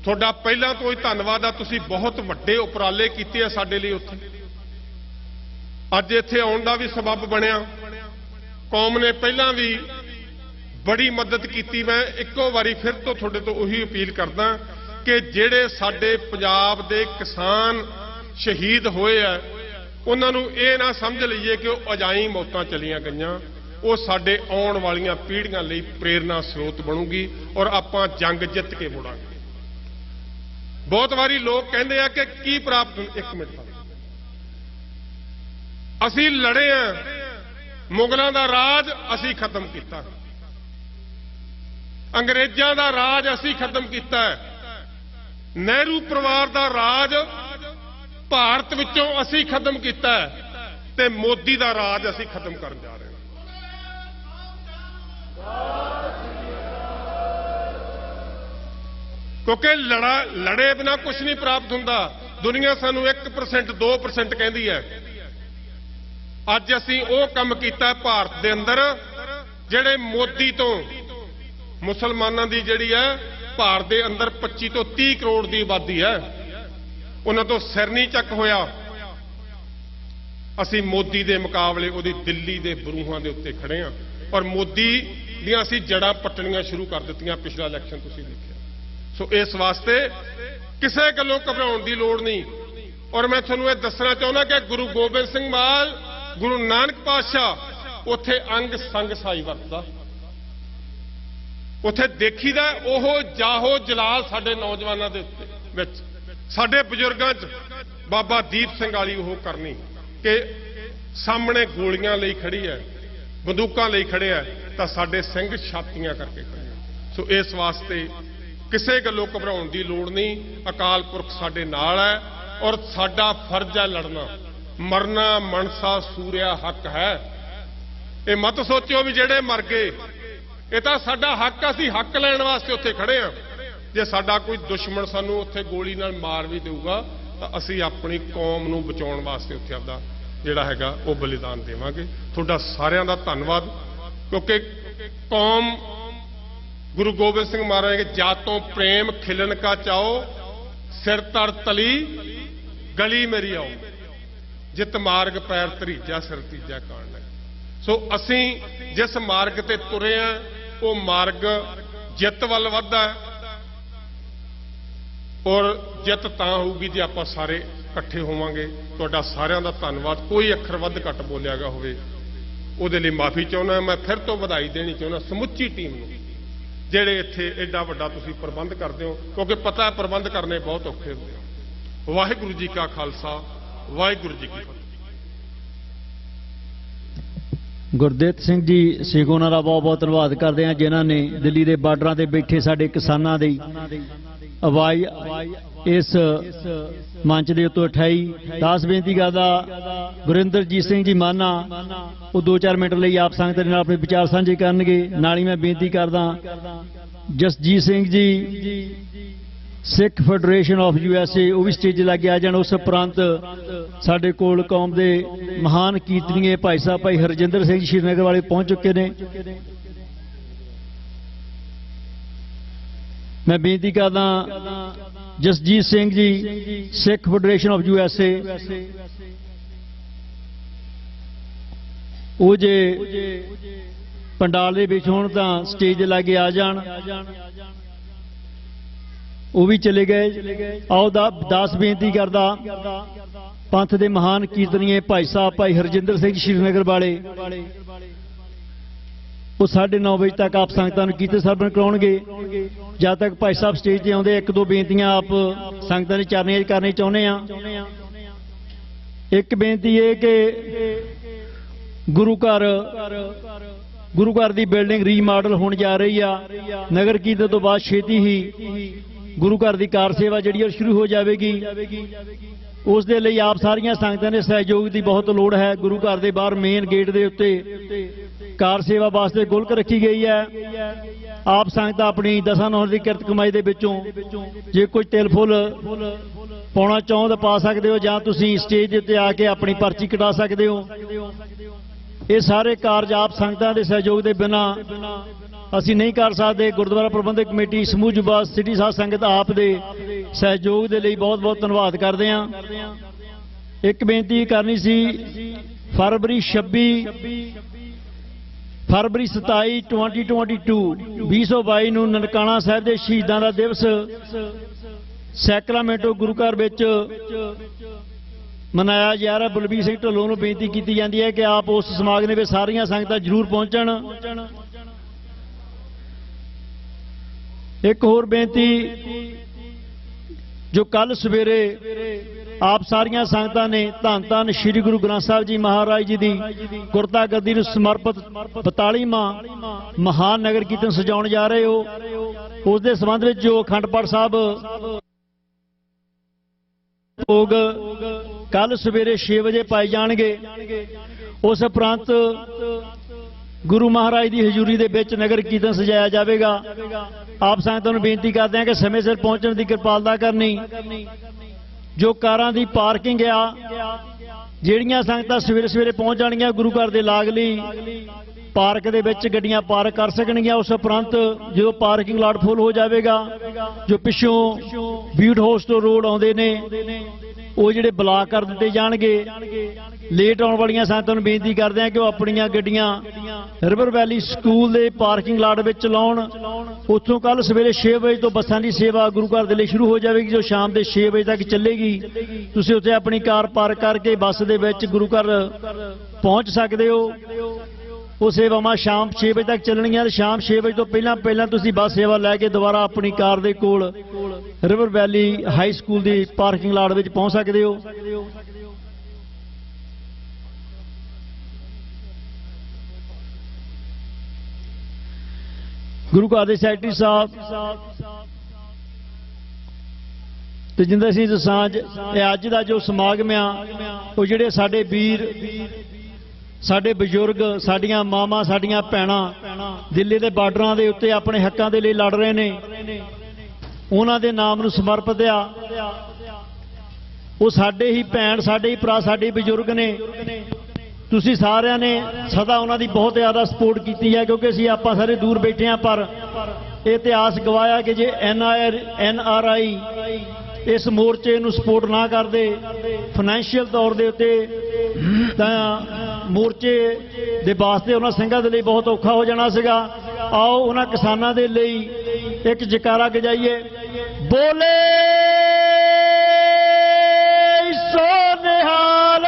ਤੁਹਾਡਾ ਪਹਿਲਾਂ ਤੋਂ ਹੀ ਧੰਨਵਾਦ ਆ। ਤੁਸੀਂ ਬਹੁਤ ਵੱਡੇ ਉਪਰਾਲੇ ਕੀਤੇ ਆ ਸਾਡੇ ਲਈ ਉੱਥੇ। ਅੱਜ ਇੱਥੇ ਆਉਣ ਦਾ ਵੀ ਸਬਬ ਬਣਿਆ। ਕੌਮ ਨੇ ਪਹਿਲਾਂ ਵੀ ਬੜੀ ਮਦਦ ਕੀਤੀ। ਮੈਂ ਇੱਕੋ ਵਾਰੀ ਫਿਰ ਤੋਂ ਤੁਹਾਡੇ ਤੋਂ ਉਹੀ ਅਪੀਲ ਕਰਦਾ ਕਿ ਜਿਹੜੇ ਸਾਡੇ ਪੰਜਾਬ ਦੇ ਕਿਸਾਨ ਸ਼ਹੀਦ ਹੋਏ ਆ, ਉਹਨਾਂ ਨੂੰ ਇਹ ਨਾ ਸਮਝ ਲਈਏ ਕਿ ਉਹ ਅਜਾਈਂ ਮੌਤਾਂ ਚਲੀਆਂ ਗਈਆਂ। ਉਹ ਸਾਡੇ ਆਉਣ ਵਾਲੀਆਂ ਪੀੜ੍ਹੀਆਂ ਲਈ ਪ੍ਰੇਰਨਾ ਸਰੋਤ ਬਣੂਗੀ ਔਰ ਆਪਾਂ ਜੰਗ ਜਿੱਤ ਕੇ ਮੁੜਾਂਗੇ। ਬਹੁਤ ਵਾਰੀ ਲੋਕ ਕਹਿੰਦੇ ਆ ਕਿ ਕੀ ਪ੍ਰਾਪਤ, ਇੱਕ ਮਿੰਟ, ਅਸੀਂ ਲੜੇ ਆ, ਮੁਗਲਾਂ ਦਾ ਰਾਜ ਅਸੀਂ ਖਤਮ ਕੀਤਾ, ਅੰਗਰੇਜ਼ਾਂ ਦਾ ਰਾਜ ਅਸੀਂ ਖਤਮ ਕੀਤਾ, ਨਹਿਰੂ ਪਰਿਵਾਰ ਦਾ ਰਾਜ ਭਾਰਤ ਵਿੱਚੋਂ ਅਸੀਂ ਖਤਮ ਕੀਤਾ ਤੇ ਮੋਦੀ ਦਾ ਰਾਜ ਅਸੀਂ ਖਤਮ ਕਰਨ ਜਾ ਰਹੇ ਹਾਂ। ਕਿਉਂਕਿ ਲੜੇ ਬਿਨਾ ਕੁਝ ਨਹੀਂ ਪ੍ਰਾਪਤ ਹੁੰਦਾ। ਦੁਨੀਆ ਸਾਨੂੰ 1% 2% ਕਹਿੰਦੀ ਹੈ। ਅੱਜ ਅਸੀਂ ਉਹ ਕੰਮ ਕੀਤਾ ਭਾਰਤ ਦੇ ਅੰਦਰ ਜਿਹੜੇ ਮੋਦੀ ਤੋਂ ਮੁਸਲਮਾਨਾਂ ਦੀ ਜਿਹੜੀ ਹੈ ਭਾਰਤ ਦੇ ਅੰਦਰ 25 ਤੋਂ 30 ਕਰੋੜ ਦੀ ਆਬਾਦੀ ਹੈ, ਉਹਨਾਂ ਤੋਂ ਸਿਰ ਨਹੀਂ ਚੱਕ ਹੋਇਆ। ਅਸੀਂ ਮੋਦੀ ਦੇ ਮੁਕਾਬਲੇ ਉਹਦੀ ਦਿੱਲੀ ਦੇ ਬਰੂਹਾਂ ਦੇ ਉੱਤੇ ਖੜੇ ਹਾਂ ਔਰ ਮੋਦੀ ਦੀਆਂ ਅਸੀਂ ਜੜਾਂ ਪੱਟਣੀਆਂ ਸ਼ੁਰੂ ਕਰ ਦਿੱਤੀਆਂ। ਪਿਛਲਾ ਇਲੈਕਸ਼ਨ ਤੁਸੀਂ ਦੇਖਿਆ। ਸੋ ਇਸ ਵਾਸਤੇ ਕਿਸੇ ਗੱਲੋਂ ਘਬਰਾਉਣ ਦੀ ਲੋੜ ਨਹੀਂ। ਔਰ ਮੈਂ ਤੁਹਾਨੂੰ ਇਹ ਦੱਸਣਾ ਚਾਹੁੰਦਾ ਕਿ ਗੁਰੂ ਗੋਬਿੰਦ ਸਿੰਘ ਮਹਾਰਾਜ, ਗੁਰੂ ਨਾਨਕ ਪਾਤਸ਼ਾਹ ਉੱਥੇ ਅੰਗ ਸੰਗ ਸਾਈ ਵਰਤਦਾ। ਉੱਥੇ ਦੇਖੀਦਾ ਉਹ ਜਾਹੋ ਜਲਾਲ ਸਾਡੇ ਨੌਜਵਾਨਾਂ ਦੇ ਵਿੱਚ, ਸਾਡੇ ਬਜ਼ੁਰਗਾਂ 'ਚ ਬਾਬਾ ਦੀਪ ਸਿੰਘ ਵਾਲੀ ਉਹ ਕਰਨੀ ਕਿ ਸਾਹਮਣੇ ਗੋਲੀਆਂ ਲਈ ਖੜੀ ਹੈ, ਬੰਦੂਕਾਂ ਲਈ ਖੜਿਆ ਤਾਂ ਸਾਡੇ ਸਿੰਘ ਛਾਤੀਆਂ ਕਰਕੇ ਖੜੇ। ਸੋ ਇਸ ਵਾਸਤੇ ਕਿਸੇ ਗੱਲੋਂ ਘਬਰਾਉਣ ਦੀ ਲੋੜ ਨਹੀਂ। ਅਕਾਲ ਪੁਰਖ ਸਾਡੇ ਨਾਲ ਹੈ ਔਰ ਸਾਡਾ ਫਰਜ਼ ਹੈ ਲੜਨਾ। ਮਰਨਾ ਮਨਸਾ ਸੂਰਿਆ ਹੱਕ ਹੈ। ਇਹ ਮਤ ਸੋਚਿਓ ਵੀ ਜਿਹੜੇ ਮਰ ਗਏ, ਇਹ ਤਾਂ ਸਾਡਾ ਹੱਕ, ਅਸੀਂ ਹੱਕ ਲੈਣ ਵਾਸਤੇ ਉੱਥੇ ਖੜੇ ਹਾਂ। ਜੇ ਸਾਡਾ ਕੋਈ ਦੁਸ਼ਮਣ ਸਾਨੂੰ ਉੱਥੇ ਗੋਲੀ ਨਾਲ ਮਾਰ ਵੀ ਦੇਊਗਾ ਤਾਂ ਅਸੀਂ ਆਪਣੀ ਕੌਮ ਨੂੰ ਬਚਾਉਣ ਵਾਸਤੇ ਉੱਥੇ ਆਪਦਾ ਜਿਹੜਾ ਹੈਗਾ ਉਹ ਬਲੀਦਾਨ ਦੇਵਾਂਗੇ। ਤੁਹਾਡਾ ਸਾਰਿਆਂ ਦਾ ਧੰਨਵਾਦ। ਕਿਉਂਕਿ ਕੌਮ ਗੁਰੂ ਗੋਬਿੰਦ ਸਿੰਘ ਮਹਾਰਾਜ ਕੇ ਜਾਤੋਂ ਪ੍ਰੇਮ ਖਿਲਨ ਕਾ ਚਾਓ, ਸਿਰ ਤਰ ਤਲੀ ਗਲੀ ਮੇਰੀ ਆਓ, ਜਿਤ ਮਾਰਗ ਪੈਰ ਧਰੀਜਾ ਸਿਰ ਤੀਜਾ ਕਾਣ ਲੈ। ਸੋ ਅਸੀਂ ਜਿਸ ਮਾਰਗ ਤੇ ਤੁਰੇ ਆ ਉਹ ਮਾਰਗ ਜਿੱਤ ਵੱਲ ਵੱਧਦਾ ਔਰ ਜਿੱਤ ਤਾਂ ਹੋਊਗੀ ਜੇ ਆਪਾਂ ਸਾਰੇ ਇਕੱਠੇ ਹੋਵਾਂਗੇ। ਤੁਹਾਡਾ ਸਾਰਿਆਂ ਦਾ ਧੰਨਵਾਦ। ਕੋਈ ਅੱਖਰ ਵੱਧ ਘੱਟ ਬੋਲਿਆਗਾ ਹੋਵੇ ਉਹਦੇ ਲਈ ਮਾਫੀ ਚਾਹੁੰਦਾ। ਮੈਂ ਫਿਰ ਤੋਂ ਵਧਾਈ ਦੇਣੀ ਚਾਹੁੰਦਾ ਸਮੁੱਚੀ ਟੀਮ ਨੂੰ, ਜਿਹੜੇ ਇੱਥੇ ਐਡਾ ਵੱਡਾ ਤੁਸੀਂ ਪ੍ਰਬੰਧ ਕਰਦੇ ਹੋ, ਕਿਉਂਕਿ ਪਤਾ ਪ੍ਰਬੰਧ ਕਰਨੇ ਬਹੁਤ ਔਖੇ ਹੁੰਦੇ ਆ। ਵਾਹਿਗੁਰੂ ਜੀ ਕਾ ਖਾਲਸਾ, ਵਾਹਿਗੁਰੂ ਜੀ ਕੀ ਫਤਿਹ। ਗੁਰਦੇਵ ਸਿੰਘ ਜੀ ਸੇਗੋਨਾ ਦਾ ਬਹੁਤ ਬਹੁਤ ਧੰਨਵਾਦ ਕਰਦੇ ਹਾਂ, ਜਿਨ੍ਹਾਂ ਨੇ ਦਿੱਲੀ ਦੇ ਬਾਰਡਰਾਂ ਤੇ ਬੈਠੇ ਸਾਡੇ ਕਿਸਾਨਾਂ ਦੀ ਆਵਾਜ਼ ਇਸ ਮੰਚ ਦੇ ਉੱਤੇ ਉਠਾਈ। ਦਾਸ ਬੇਨਤੀ ਕਰਦਾ ਗੁਰਿੰਦਰਜੀਤ ਸਿੰਘ ਜੀ ਮਾਨਾ ਉਹ 2-4 ਮਿੰਟ ਲਈ ਆਪ ਸੰਗਤ ਦੇ ਨਾਲ ਆਪਣੇ ਵਿਚਾਰ ਸਾਂਝੇ ਕਰਨਗੇ। ਨਾਲ ਹੀ ਮੈਂ ਬੇਨਤੀ ਕਰਦਾ ਜਸਜੀਤ ਸਿੰਘ ਜੀ ਸਿੱਖ ਫੈਡਰੇਸ਼ਨ ਆਫ USA ਉਹ ਵੀ ਸਟੇਜ ਲੱਗੇ ਆ ਜਾਣ। ਉਸ ਉਪਰੰਤ ਸਾਡੇ ਕੋਲ ਕੌਮ ਦੇ ਮਹਾਨ ਕੀਰਤਨੀਏ ਭਾਈ ਸਾਹਿਬ ਭਾਈ ਹਰਜਿੰਦਰ ਸਿੰਘ ਸ਼੍ਰੀਨਗਰ ਵਾਲੇ ਪਹੁੰਚ ਚੁੱਕੇ ਨੇ। ਮੈਂ ਬੇਨਤੀ ਕਰਦਾ ਜਸਜੀਤ ਸਿੰਘ ਜੀ, ਸਿੱਖ ਫੈਡਰੇਸ਼ਨ ਆਫ USA, ਉਹ ਜੇ ਪੰਡਾਲ ਦੇ ਵਿੱਚ ਹੋਣ ਤਾਂ ਸਟੇਜ ਦੇ ਲਾਗੇ ਆ ਜਾਣ। ਉਹ ਵੀ ਚਲੇ ਗਏ। ਆਓ ਦਾਸ ਬੇਨਤੀ ਕਰਦਾ ਪੰਥ ਦੇ ਮਹਾਨ ਕੀਰਤਨੀਏ ਭਾਈ ਸਾਹਿਬ ਭਾਈ ਹਰਜਿੰਦਰ ਸਿੰਘ ਸ਼੍ਰੀਨਗਰ ਵਾਲੇ, ਉਹ 9:30 ਵਜੇ ਤੱਕ ਆਪ ਸੰਗਤਾਂ ਨੂੰ ਕੀਰਤਨ ਸਰਵਣ ਕਰਾਉਣਗੇ। ਜਦ ਤੱਕ ਭਾਈ ਸਾਹਿਬ ਸਟੇਜ ਤੇ ਆਉਂਦੇ, ਇੱਕ ਦੋ ਬੇਨਤੀਆਂ ਆਪ ਸੰਗਤਾਂ ਦੇ ਚਰਨਾਂ 'ਚ ਕਰਨੀ ਚਾਹੁੰਦੇ ਆ। ਇੱਕ ਬੇਨਤੀ ਇਹ ਕਿ ਗੁਰੂ ਘਰ ਦੀ ਬਿਲਡਿੰਗ ਰੀਮਾਡਲ ਹੋਣ ਜਾ ਰਹੀ ਆ। ਨਗਰ ਕੀਰਤਨ ਤੋਂ ਬਾਅਦ ਛੇਤੀ ਹੀ ਗੁਰੂ ਘਰ ਦੀ ਕਾਰ ਸੇਵਾ ਜਿਹੜੀ ਉਹ ਸ਼ੁਰੂ ਹੋ ਜਾਵੇਗੀ। ਉਸ ਦੇ ਲਈ ਆਪ ਸਾਰੀਆਂ ਸੰਗਤਾਂ ਦੇ ਸਹਿਯੋਗ ਦੀ ਬਹੁਤ ਲੋੜ ਹੈ। ਗੁਰੂ ਘਰ ਦੇ ਬਾਹਰ ਮੇਨ ਗੇਟ ਦੇ ਉੱਤੇ ਕਾਰ ਸੇਵਾ ਵਾਸਤੇ ਗੁਲਕ ਰੱਖੀ ਗਈ ਹੈ। ਆਪ ਸੰਗਤਾਂ ਆਪਣੀ ਦਸਾਂ ਨੌਂ ਦੀ ਕਿਰਤ ਕਮਾਈ ਦੇ ਵਿੱਚੋਂ ਜੇ ਕੋਈ ਤਿਲ ਫੁੱਲ ਪਾਉਣਾ ਚਾਹੋ ਤਾਂ ਪਾ ਸਕਦੇ ਹੋ, ਜਾਂ ਤੁਸੀਂ ਸਟੇਜ ਦੇ ਉੱਤੇ ਆ ਕੇ ਆਪਣੀ ਪਰਚੀ ਕਟਾ ਸਕਦੇ ਹੋ। ਇਹ ਸਾਰੇ ਕਾਰਜ ਆਪ ਸੰਗਤਾਂ ਦੇ ਸਹਿਯੋਗ ਦੇ ਬਿਨਾਂ ਅਸੀਂ ਨਹੀਂ ਕਰ ਸਕਦੇ। ਗੁਰਦੁਆਰਾ ਪ੍ਰਬੰਧਕ ਕਮੇਟੀ, ਸਮੂਹ ਜੁਬਾ ਸਿਟੀ ਸਾਧ ਸੰਗਤ ਆਪ ਦੇ ਸਹਿਯੋਗ ਦੇ ਲਈ ਬਹੁਤ ਬਹੁਤ ਧੰਨਵਾਦ ਕਰਦੇ ਹਾਂ। ਇੱਕ ਬੇਨਤੀ ਕਰਨੀ ਸੀ, ਫਰਵਰੀ 26, ਫਰਵਰੀ 27, 2022 ਨੂੰ ਨਨਕਾਣਾ ਸਾਹਿਬ ਦੇ ਸ਼ਹੀਦਾਂ ਦਾ ਦਿਵਸ ਸੈਕਰਾਮੈਂਟੋ ਗੁਰੂ ਘਰ ਵਿੱਚ ਮਨਾਇਆ ਜਾ ਰਿਹਾ। ਬਲਬੀਰ ਸਿੰਘ ਢੱਲੋਂ ਨੂੰ ਬੇਨਤੀ ਕੀਤੀ ਜਾਂਦੀ ਹੈ ਕਿ ਆਪ ਉਸ ਸਮਾਗਮ ਵਿੱਚ ਸਾਰੀਆਂ ਸੰਗਤਾਂ ਜ਼ਰੂਰ ਪਹੁੰਚਣ। ਇੱਕ ਹੋਰ ਬੇਨਤੀ, ਜੋ ਕੱਲ ਸਵੇਰੇ ਆਪ ਸਾਰੀਆਂ ਸੰਗਤਾਂ ਨੇ ਧੰਨ ਧੰਨ ਸ੍ਰੀ ਗੁਰੂ ਗ੍ਰੰਥ ਸਾਹਿਬ ਜੀ ਮਹਾਰਾਜ ਜੀ ਦੀ ਗੁਰਤਾ ਗੱਦੀ ਨੂੰ ਸਮਰਪਿਤ 42ਵਾਂ ਮਹਾਨ ਨਗਰ ਕੀਰਤਨ ਸਜਾਉਣ ਜਾ ਰਹੇ ਹੋ, ਉਸ ਦੇ ਸੰਬੰਧ ਵਿੱਚ ਜੋ ਅਖੰਡ ਪਾਠ ਸਾਹਿਬ ਭੋਗ ਕੱਲ ਸਵੇਰੇ 6 ਵਜੇ ਪਾਏ ਜਾਣਗੇ। ਉਸ ਉਪਰੰਤ ਗੁਰੂ ਮਹਾਰਾਜ ਦੀ ਹਜ਼ੂਰੀ ਦੇ ਵਿੱਚ ਨਗਰ ਕੀਰਤਨ ਸਜਾਇਆ ਜਾਵੇਗਾ। ਆਪ ਸੰਗਤਾਂ ਨੂੰ ਬੇਨਤੀ ਕਰਦੇ ਹਾਂ ਕਿ ਸਮੇਂ ਸਿਰ ਪਹੁੰਚਣ ਦੀ ਕਿਰਪਾਲਤਾ ਕਰਨੀ। ਜੋ ਕਾਰਾਂ ਦੀ ਪਾਰਕਿੰਗ ਆ, ਜਿਹੜੀਆਂ ਸੰਗਤਾਂ ਸਵੇਰੇ ਸਵੇਰੇ ਪਹੁੰਚ ਜਾਣਗੀਆਂ ਗੁਰੂ ਘਰ ਦੇ ਲਾਗਲੀ ਪਾਰਕ ਦੇ ਵਿੱਚ ਗੱਡੀਆਂ ਪਾਰਕ ਕਰ ਸਕਣਗੀਆਂ। ਉਸ ਉਪਰੰਤ ਜਦੋਂ ਪਾਰਕਿੰਗ ਲਾਟ ਫੁੱਲ ਹੋ ਜਾਵੇਗਾ, ਜੋ ਪਿੱਛੋਂ ਬੀਟ ਹਾਊਸ ਤੋਂ ਰੋਡ ਆਉਂਦੇ ਨੇ ਉਹ ਜਿਹੜੇ ਬਲਾਕ ਕਰ ਦਿੱਤੇ ਜਾਣਗੇ। ਲੇਟ ਆਉਣ ਵਾਲੀਆਂ ਸੰਗਤਾਂ ਨੂੰ ਬੇਨਤੀ ਕਰਦੇ ਹਾਂ ਕਿ ਉਹ ਆਪਣੀਆਂ ਗੱਡੀਆਂ ਰਿਵਰ ਵੈਲੀ ਸਕੂਲ ਦੇ ਪਾਰਕਿੰਗ ਲਾਟ ਵਿੱਚ ਲਾਉਣ। ਉੱਥੋਂ ਕੱਲ ਸਵੇਰੇ 6 ਵਜੇ ਤੋਂ ਬੱਸਾਂ ਦੀ ਸੇਵਾ ਗੁਰੂ ਘਰ ਦੇ ਲਈ ਸ਼ੁਰੂ ਹੋ ਜਾਵੇਗੀ, ਜੋ ਸ਼ਾਮ ਦੇ 6 ਵਜੇ ਤੱਕ ਚੱਲੇਗੀ। ਤੁਸੀਂ ਉੱਥੇ ਆਪਣੀ ਕਾਰ ਪਾਰਕ ਕਰਕੇ ਬੱਸ ਦੇ ਵਿੱਚ ਗੁਰੂ ਘਰ ਪਹੁੰਚ ਸਕਦੇ ਹੋ। ਉਹ ਸੇਵਾਵਾਂ ਸ਼ਾਮ 6 ਵਜੇ ਤੱਕ ਚੱਲਣਗੀਆਂ। ਸ਼ਾਮ 6 ਵਜੇ ਤੋਂ ਪਹਿਲਾਂ ਤੁਸੀਂ ਬੱਸ ਸੇਵਾ ਲੈ ਕੇ ਦੁਬਾਰਾ ਆਪਣੀ ਕਾਰ ਦੇ ਕੋਲ ਰਿਵਰ ਵੈਲੀ ਹਾਈ ਸਕੂਲ ਦੀ ਪਾਰਕਿੰਗ ਲਾਟ ਵਿੱਚ ਪਹੁੰਚ ਸਕਦੇ ਹੋ। ਗੁਰੂ ਘਰ ਦੇ ਸੈਕਟਰੀ ਸਾਹਿਬ ਤੇਜਿੰਦਰ ਸਿੰਘ ਦਸਾਂਝ, ਇਹ ਅੱਜ ਦਾ ਜੋ ਸਮਾਗਮ ਆ, ਉਹ ਜਿਹੜੇ ਸਾਡੇ ਵੀਰ, ਸਾਡੇ ਬਜ਼ੁਰਗ, ਸਾਡੀਆਂ ਮਾਵਾਂ, ਸਾਡੀਆਂ ਭੈਣਾਂ ਦਿੱਲੀ ਦੇ ਬਾਰਡਰਾਂ ਦੇ ਉੱਤੇ ਆਪਣੇ ਹੱਕਾਂ ਦੇ ਲਈ ਲੜ ਰਹੇ ਨੇ, ਉਹਨਾਂ ਦੇ ਨਾਮ ਨੂੰ ਸਮਰਪਿਤ ਆ। ਉਹ ਸਾਡੇ ਹੀ ਭੈਣ, ਸਾਡੇ ਹੀ ਭਰਾ, ਸਾਡੇ ਬਜ਼ੁਰਗ ਨੇ। ਤੁਸੀਂ ਸਾਰਿਆਂ ਨੇ ਸਦਾ ਉਹਨਾਂ ਦੀ ਬਹੁਤ ਜ਼ਿਆਦਾ ਸਪੋਰਟ ਕੀਤੀ ਹੈ, ਕਿਉਂਕਿ ਆਪਾਂ ਸਾਰੇ ਦੂਰ ਬੈਠੇ ਹਾਂ, ਪਰ ਇਹ ਇਤਿਹਾਸ ਗਵਾਇਆ ਕਿ ਜੇ NRI ਇਸ ਮੋਰਚੇ ਨੂੰ ਸਪੋਰਟ ਨਾ ਕਰਦੇ ਫਾਈਨੈਂਸ਼ੀਅਲ ਤੌਰ ਦੇ ਉੱਤੇ, ਤਾਂ ਮੋਰਚੇ ਦੇ ਵਾਸਤੇ ਉਹਨਾਂ ਸਿੰਘਾਂ ਦੇ ਲਈ ਬਹੁਤ ਔਖਾ ਹੋ ਜਾਣਾ ਸੀਗਾ। ਆਓ ਉਹਨਾਂ ਕਿਸਾਨਾਂ ਦੇ ਲਈ ਇੱਕ ਜਕਾਰਾ ਗਜਾਈਏ, ਬੋਲੇ ਸੋ ਨਿਹਾਲ।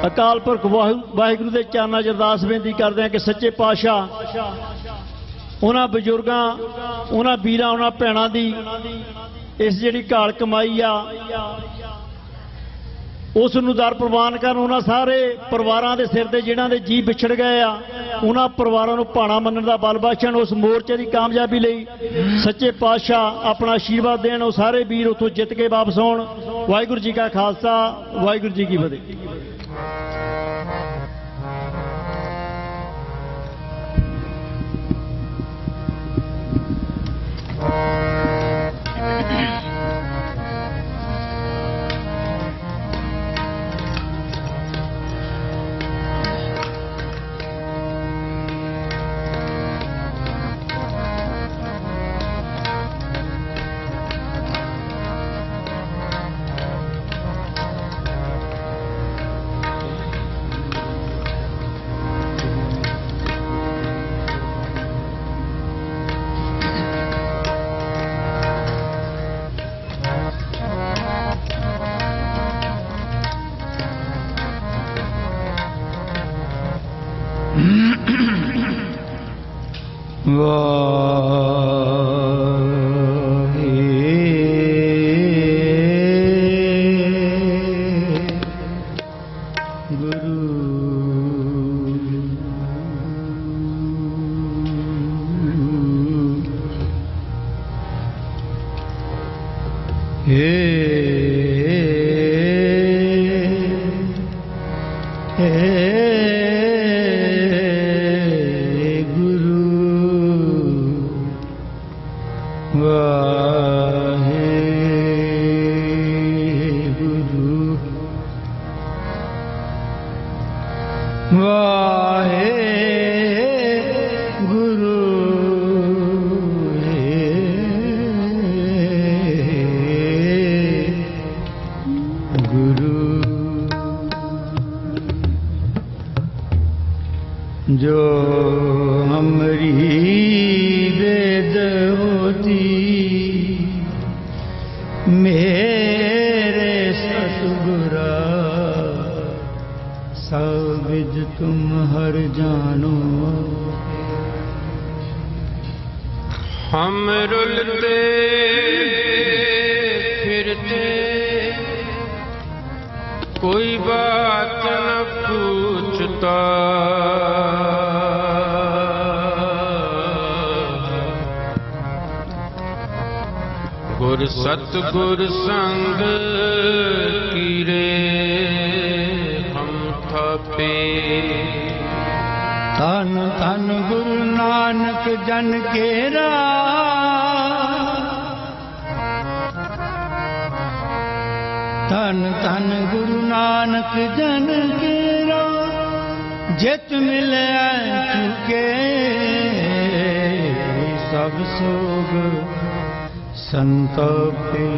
ਅਕਾਲ ਪੁਰਖ ਵਾਹਿਗੁਰੂ ਦੇ ਚਰਨਾਂ 'ਚ ਅਰਦਾਸ ਬੇਨਤੀ ਕਰਦੇ ਹਾਂ ਕਿ ਸੱਚੇ ਪਾਤਸ਼ਾਹ ਉਹਨਾਂ ਬਜ਼ੁਰਗਾਂ, ਉਹਨਾਂ ਵੀਰਾਂ, ਉਹਨਾਂ ਭੈਣਾਂ ਦੀ ਇਸ ਜਿਹੜੀ ਘਾਲ ਕਮਾਈ ਆ ਉਸ ਨੂੰ ਦਰ ਪ੍ਰਵਾਨ ਕਰਨ। ਉਹਨਾਂ ਸਾਰੇ ਪਰਿਵਾਰਾਂ ਦੇ ਸਿਰ ਤੇ ਜਿਨ੍ਹਾਂ ਦੇ ਜੀਅ ਵਿਛੜ ਗਏ ਆ, ਉਹਨਾਂ ਪਰਿਵਾਰਾਂ ਨੂੰ ਭਾਣਾ ਮੰਨਣ ਦਾ ਬਲ ਬਖਸ਼ਣ। ਉਸ ਮੋਰਚੇ ਦੀ ਕਾਮਯਾਬੀ ਲਈ ਸੱਚੇ ਪਾਤਸ਼ਾਹ ਆਪਣਾ ਆਸ਼ੀਰਵਾਦ ਦੇਣ। ਉਹ ਸਾਰੇ ਵੀਰ ਉੱਥੋਂ ਜਿੱਤ ਕੇ ਵਾਪਸ ਆਉਣ। ਵਾਹਿਗੁਰੂ ਜੀ ਕਾ ਖਾਲਸਾ, ਵਾਹਿਗੁਰੂ ਜੀ ਕੀ ਫਤਿਹ। सतगुर संग कीरे हम थपे। धन धन गुरु नानक जन केरा, धन धन गुरु नानक जन केरा, जित मिले चुके सब सोग संतापे।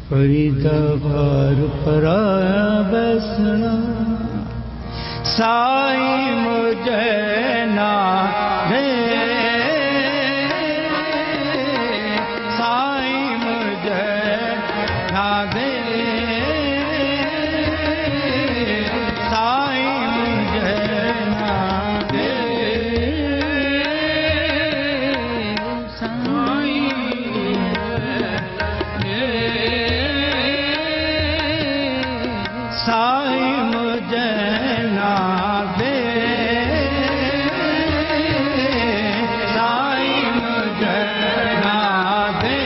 फरीदा भार पराया बैसना, साई मुझे ना दे, साई मुझे ना दे, साई मुझे ना दे, साई मुझे ना दे, साई मुझे ना दे,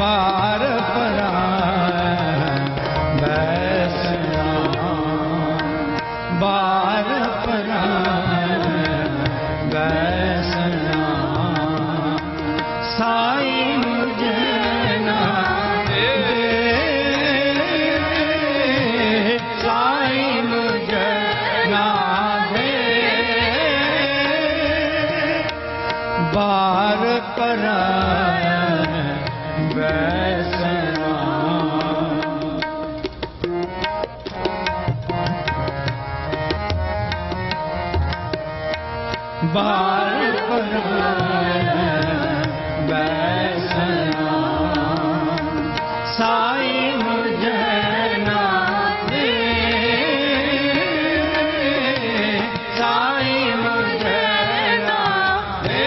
बार पराया बैसना, बार पराया बैसना, साई मुझे ना दे, साई मुझे ना दे, बार पराया बैसना। बार पराया बैसना, साई मुझे ना दे, साई मुझे ना दे,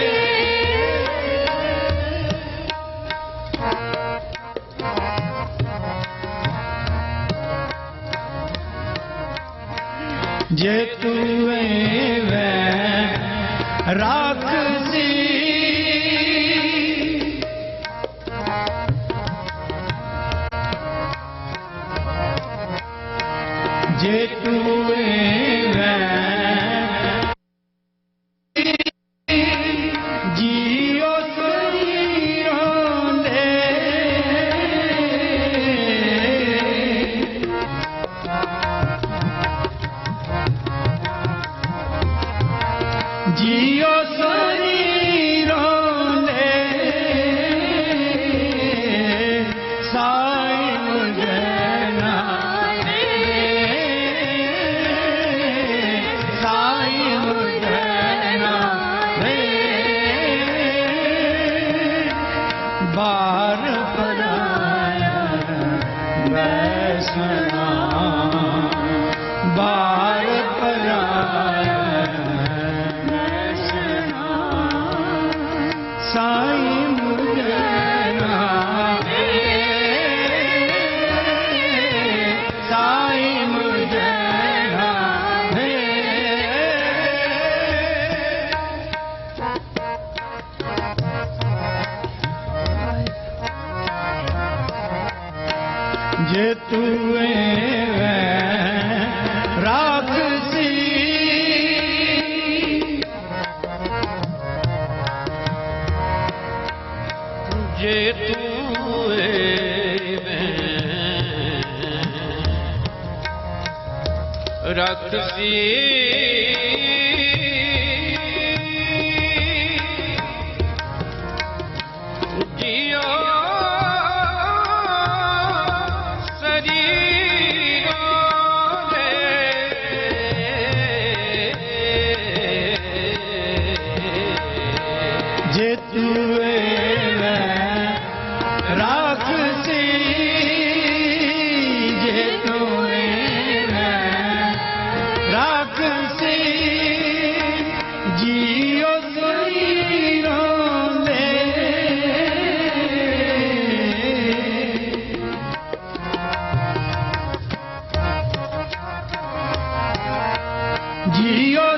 जे तू वे राख सी, जे तू जियो शरीरों दे, जियो शरीरों दे, साई मुझे ना दे, साई मुझे ना दे, बार पराया बैसना, रखसी जियो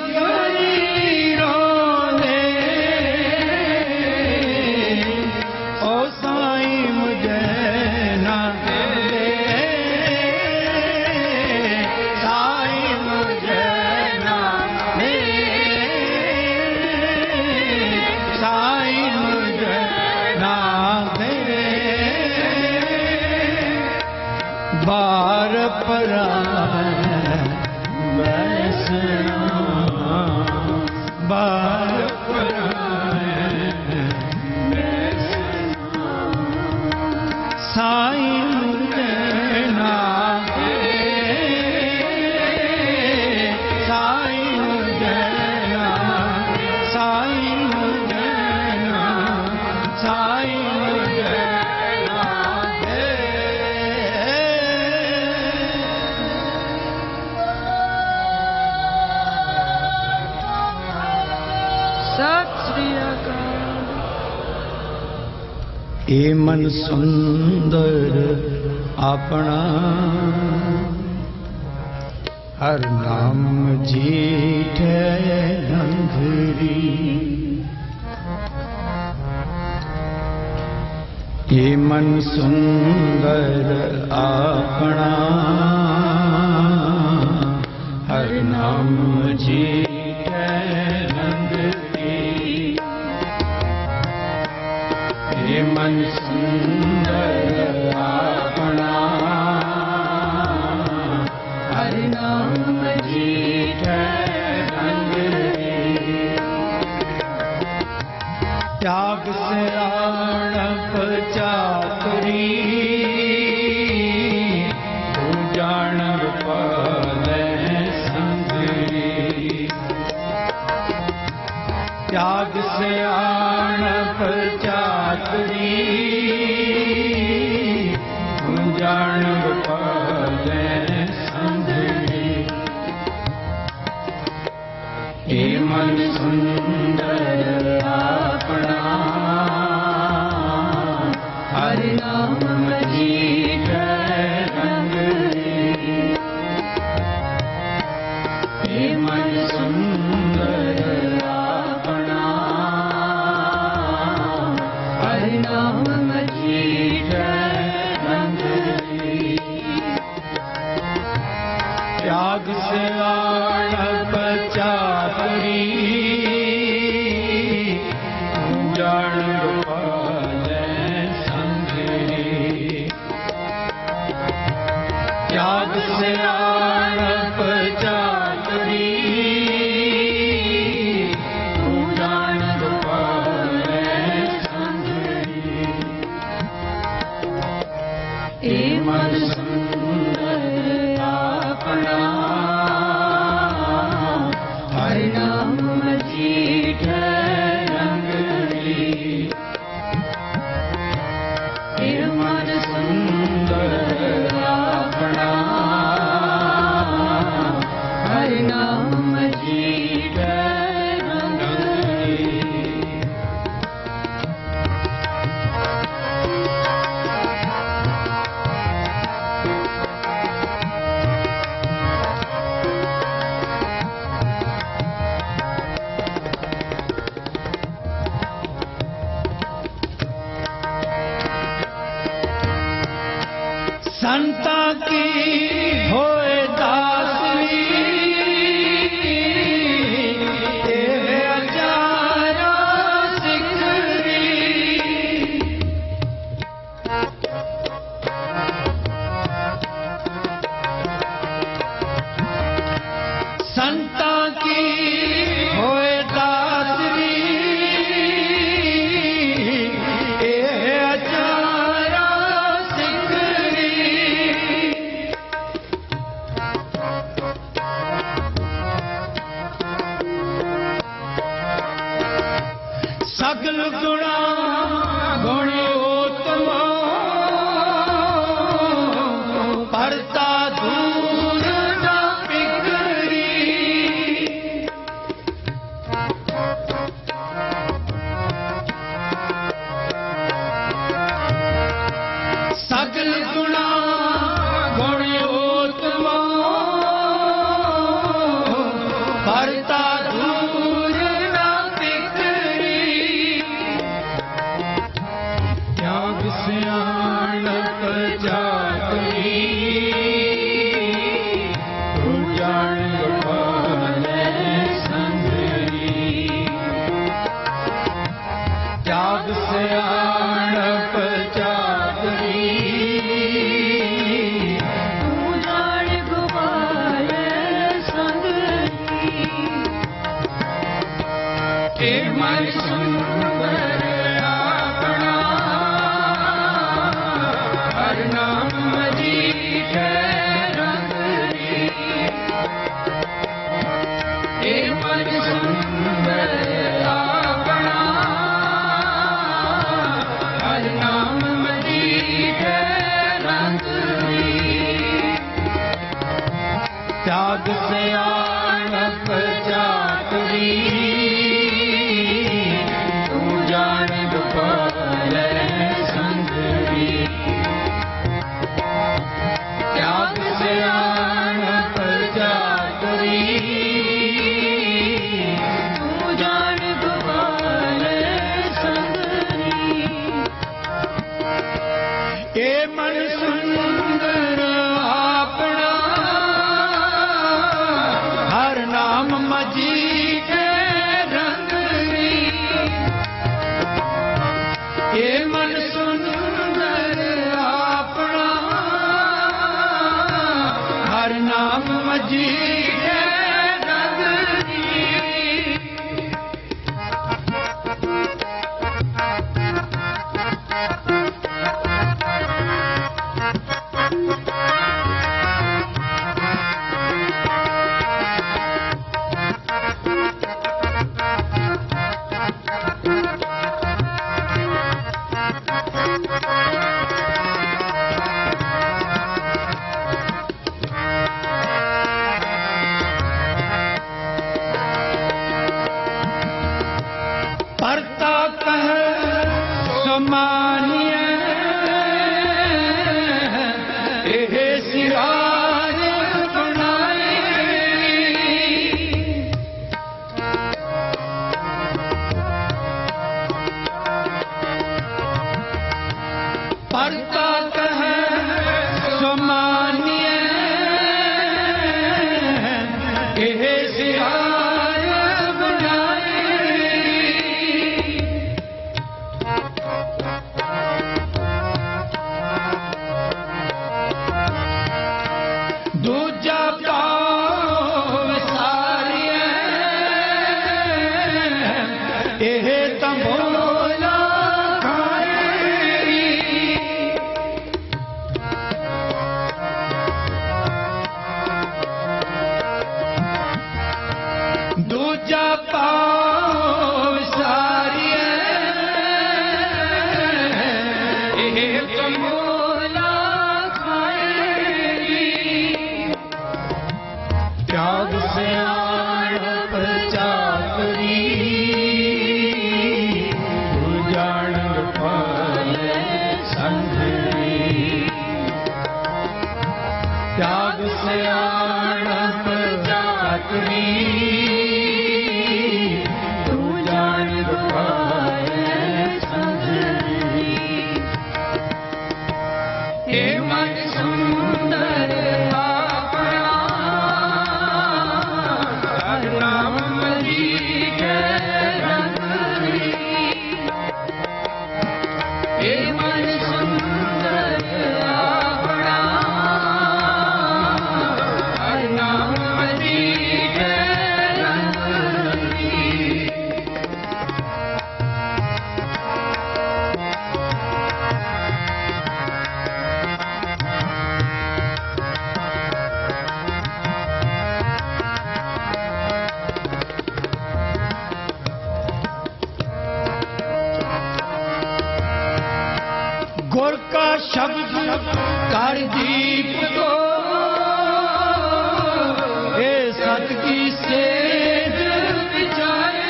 ए मन सुंदर अपना हर नाम जीठे अंधरी ए मन सुंदर अपना हर नाम जीठे मन सुंदर अपना हरि नाम जीठे त्याग से आणप चातुरी तू जान पाले संगरी त्याग से आणप चातुरी जान पाले संगरी ए मन सुंदर अपना हरि नाम जीठे रंगरी ए मन सुंदर अपना हरि नाम जीठे त्याग से आणप चातुरी जान पाले संगरी त्याग से आणप चातुरी जान पाले संगरी ए मन सुंदर अपना हरि नाम जीठे रंगरी ए मन सुंदर अपना हरि नाम जीठे रंगरी संता की होए दासरी तेरे अचारा सिकरी संता की होए दासरी ए अचारा सिकरी सगल गुणा गुण उत्तम परता दूर ना पिकरी सगल गुणा गुण उत्तम परता दूर ना पिकरी त्याग सियाणप जागरी तू जान गोपाले संगरी त्याग सियाणप जागरी तू जान गोपाले संगरी के मन सुंदर अपना हर नाम जीठे रंगरी के मन सुंदर अपना हर नाम जीठे रंगरी त्याग सियाणप जागरी तू जान गोपाले संगरी त्याग सियाणप जागरी तू जान गोपाले संगरी ए मन सुंदर अपना हर नाम मजीठे रंगरी ए मन सुंदर अपना हर नाम मजीठे रंगरी परता कह समानिए एह सिराज बनाए परता कह समानिए एह सिराज बनाए दूजा पाव सारिए एह तंबोला खाएरी दूजा पाव सारिए एह तंबोला खाएरी त्याग सियाणप जागरी तू जान गोपाले संगरी त्याग सियाणप जागरी शब्द कर दीप को ए सत की सेज बिचारे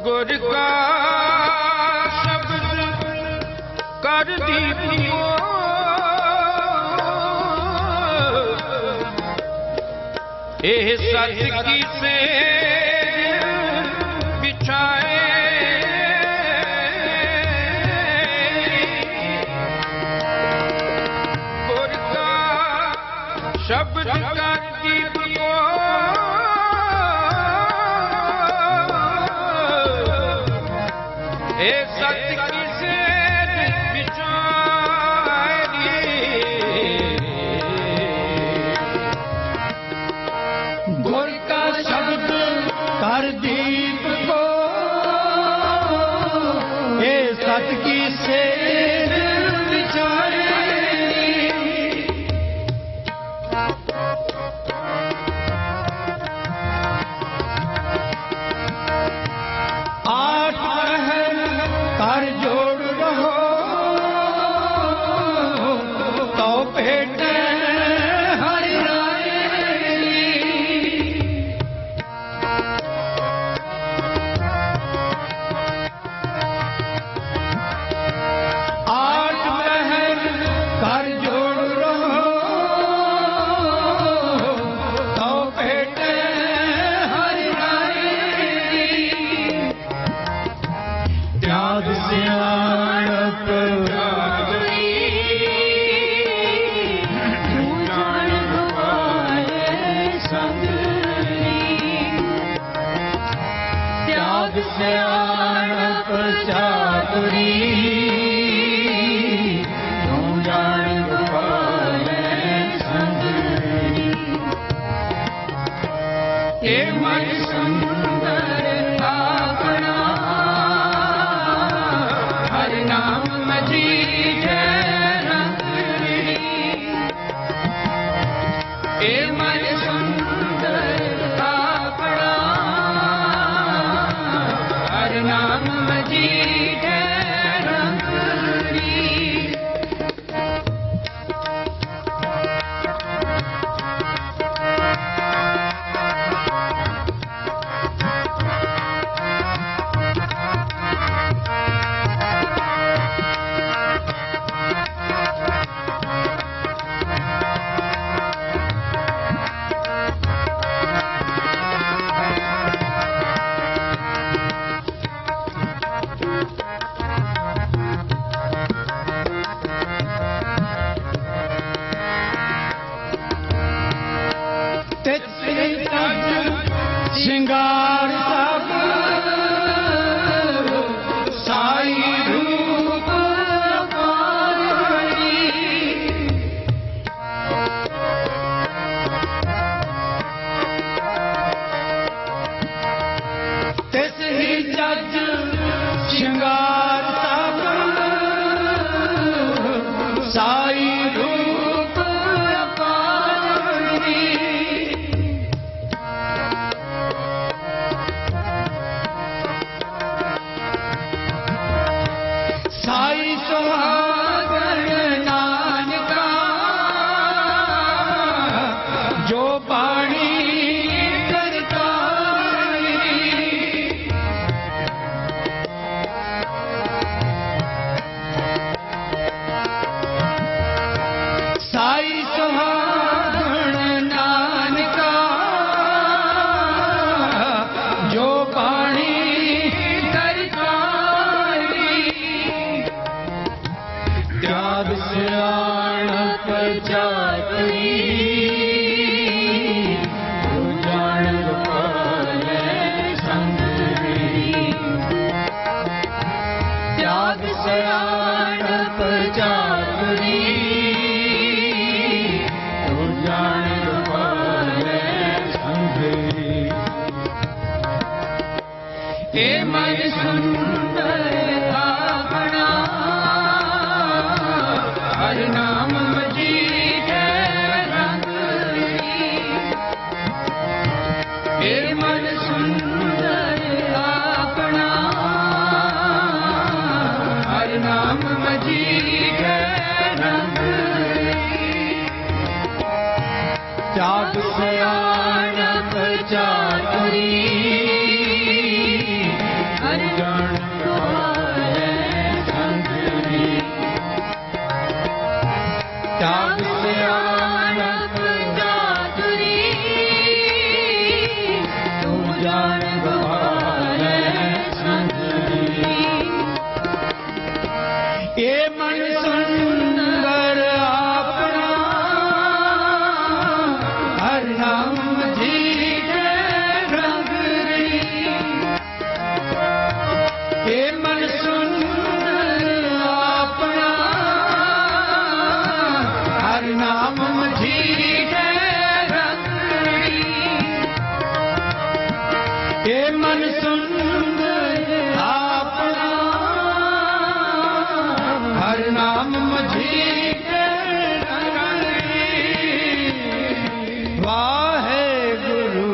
गुर का शब्द कर दीप को ए सत की सेज बिछाए गुर का शब्द कर दीप को ए सत की सेज बिछाए गुर का शब्द कर दीप को ए सत की सेज बिचारे आठ पहर कर जोड़ रहो तो पेट हरि राय आठ पहर कर जोड़ रहो तो पेट हरि राय त्याग सियाणप त्याग सियाणप चातुरी तू जान गोपाल संगरी ए मन सुंदर आपना हर नाम मजीठे रंगरी ए मन सुंदर आपना हर नाम मजीठे रंगरी श्रृंगार सब साई रूप पारी तिस ही जज श्रृंगार सब साई रूप पारी साई सुहागन नानका जो पानी करता साई सुहागन नानका जो पानी करता त्याग सियाणप चातुरी तू जान गोपाल संगरी त्याग सियाणप चातुरी तू जान गोपाल संगरी ए मन सुंदर आपना हर नाम मजीठे रंग त्याग सियाणप चातुरी अर्जन गवाए संतरी त्याग सियाणप चातुरी तू जान गवाए संतरी ये मन सुंदर अपना हर नाम जी के रंगरी ये मन सुंदर अपना हर नाम जी के रंगरी ये मन सुंदर अपना हर नाम मझी के वाहे गुरु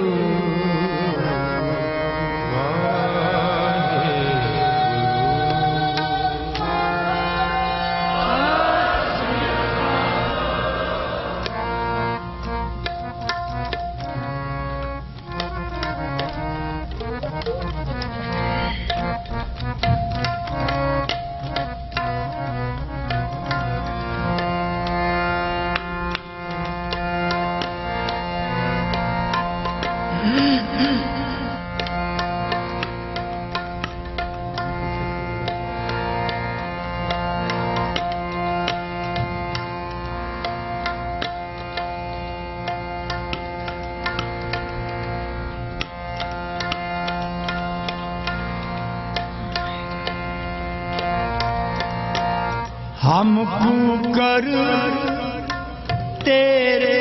हमको कर तेरे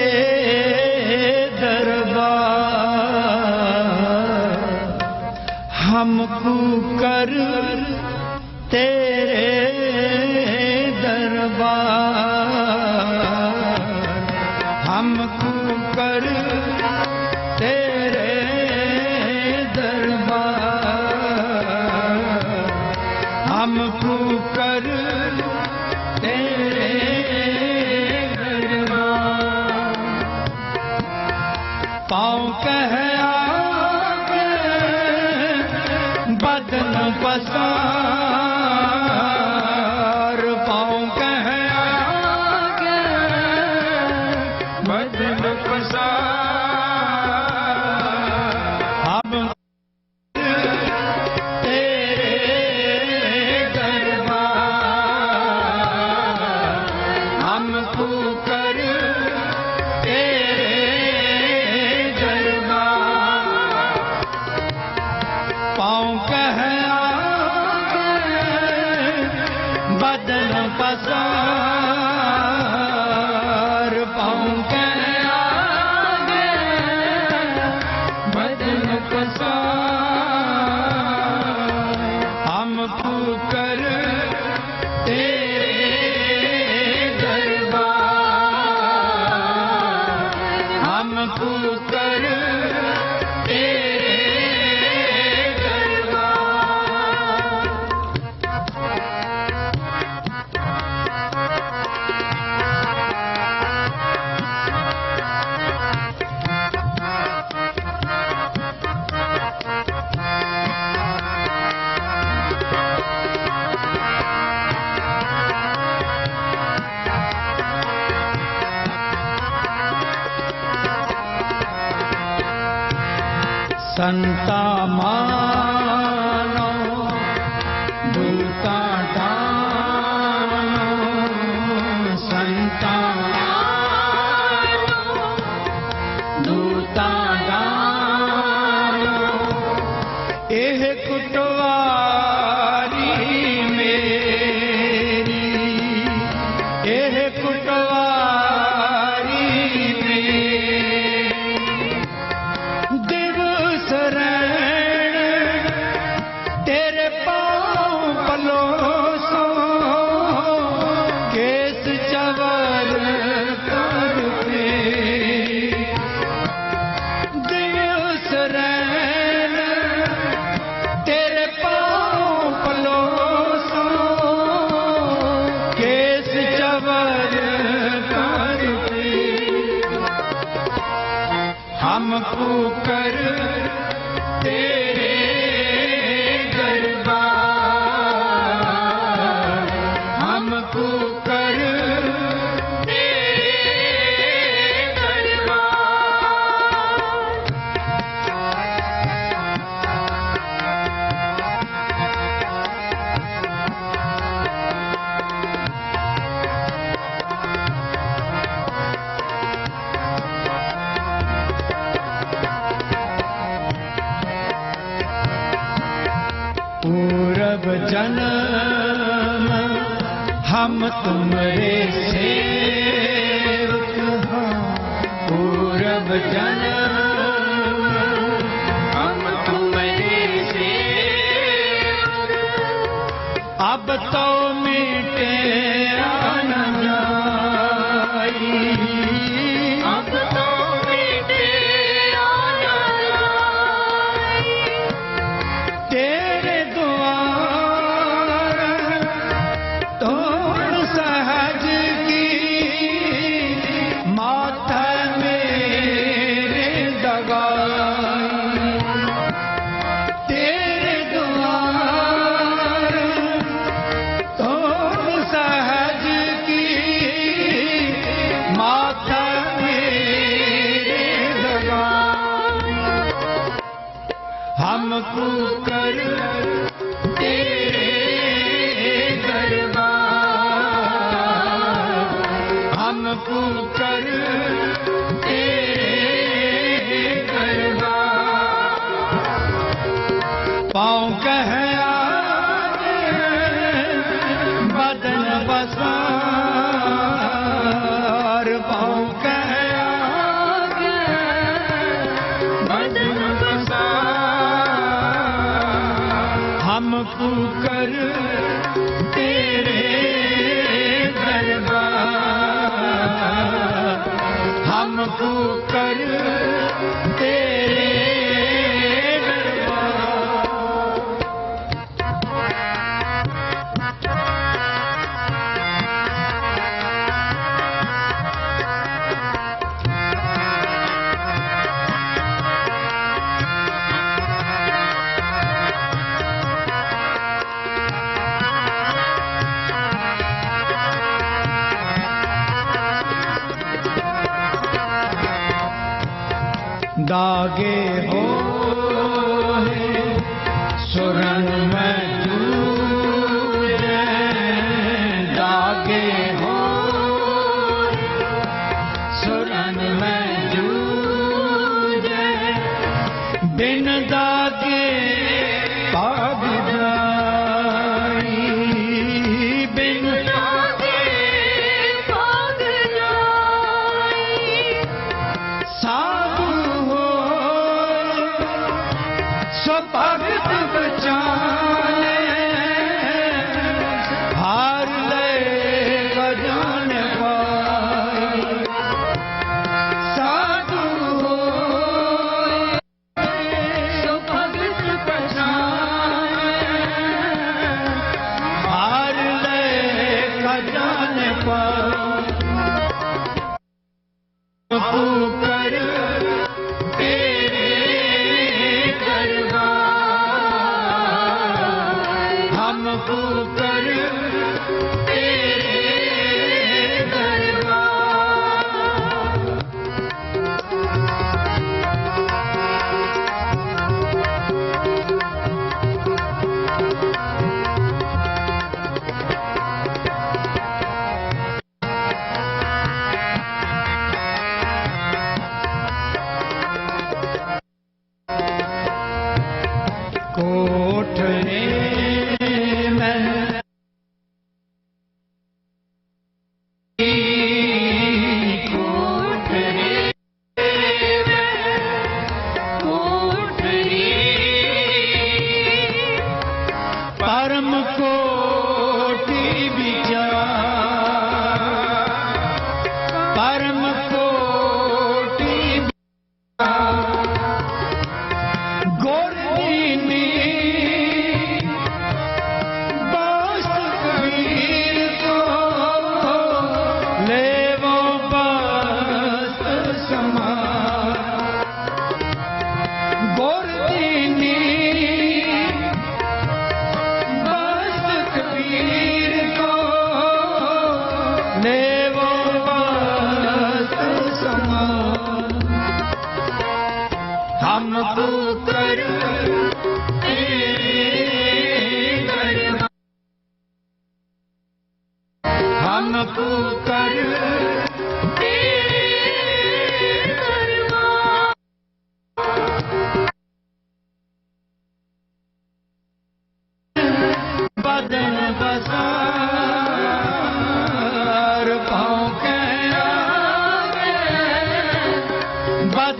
दरबार हमको कर तेरे दरबार हमको कर तेरे दरबार हमको कर पाँव कह आगे बदन पसार पाँव कह आगे बदन पसार हम तेरे दरबार हमको कर पाँव कह बदन पसार पाँव कह बदन पसार हमको कर तेरे दरबार हमको कर संता मानो दूता दानो संता मानो दूता दानो एह कुटवारी मेरी एह कुटवारी मेरी दिवस रैण हमको कर तेरे दरबार, हमको कर पूरब जन्म हम तुम्हारे सेवक हैं, पूरब जन्म हम तुम्हारे सेवक, अब तो मिटे न जाई, अब तो मिटे न जाई, तेरे सहज की माथा मेरे दगाई, तेरे द्वार तो सहज की माथा मेरे दगाई, हमको कर तेरे दरबार, हमको कर तेरे दरबार, पाँव कह बदन बसार, पाँव कह बदन बसार, हमको कर तेरे दरबार, हमको कर तेरे दागे हो सुरन में जूझे, दागे हो सुरन में जूझे, बिन दागे पाग जाई, बिन दागे पाग जाई, साधु सो भगत बचाने हार ले गजान पाई, साधु सो भगत बचाने हार ले गजान पाई, कर तेरे दरबार, हमको कर तेरे कोठरे में कोठरे में कोठरी परम कोटि विचार, परम कोटि गोरदीनी बास्त कबीर को लेवो बास्त समार,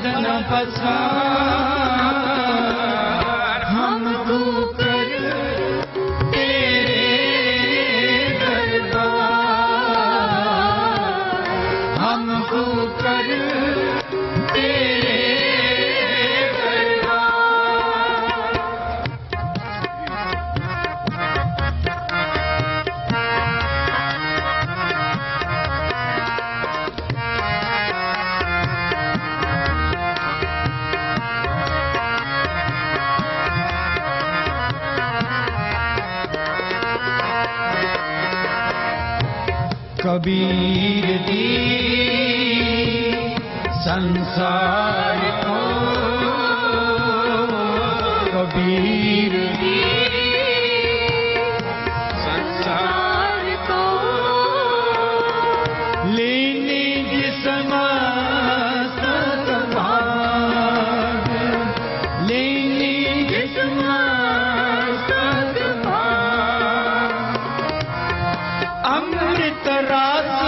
बदन पसार हमको कर तेरे दरबार हमको कर तेरे कबीर दी संसार को कबीर दी संसार को लेने जिस्म सतभाग लेने जिस्म सतभाग अमृत रास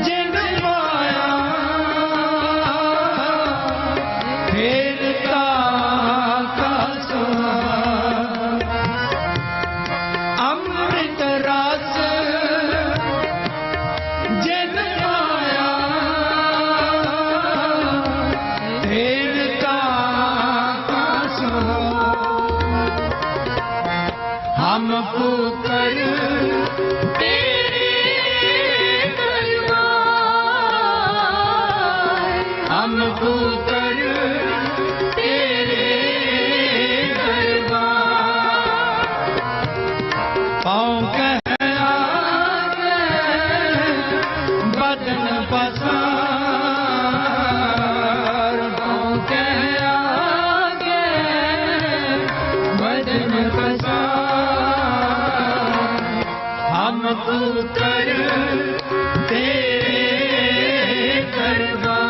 जिन माया फेरता का सुहाग अमृत रास जिन माया फेरता का सुहाग हमको कर हमको कर तेरे दरबार पाँव कह आगे बदन पसार पाँव कह आगे बदन पसार हमको कर तेरे दरबार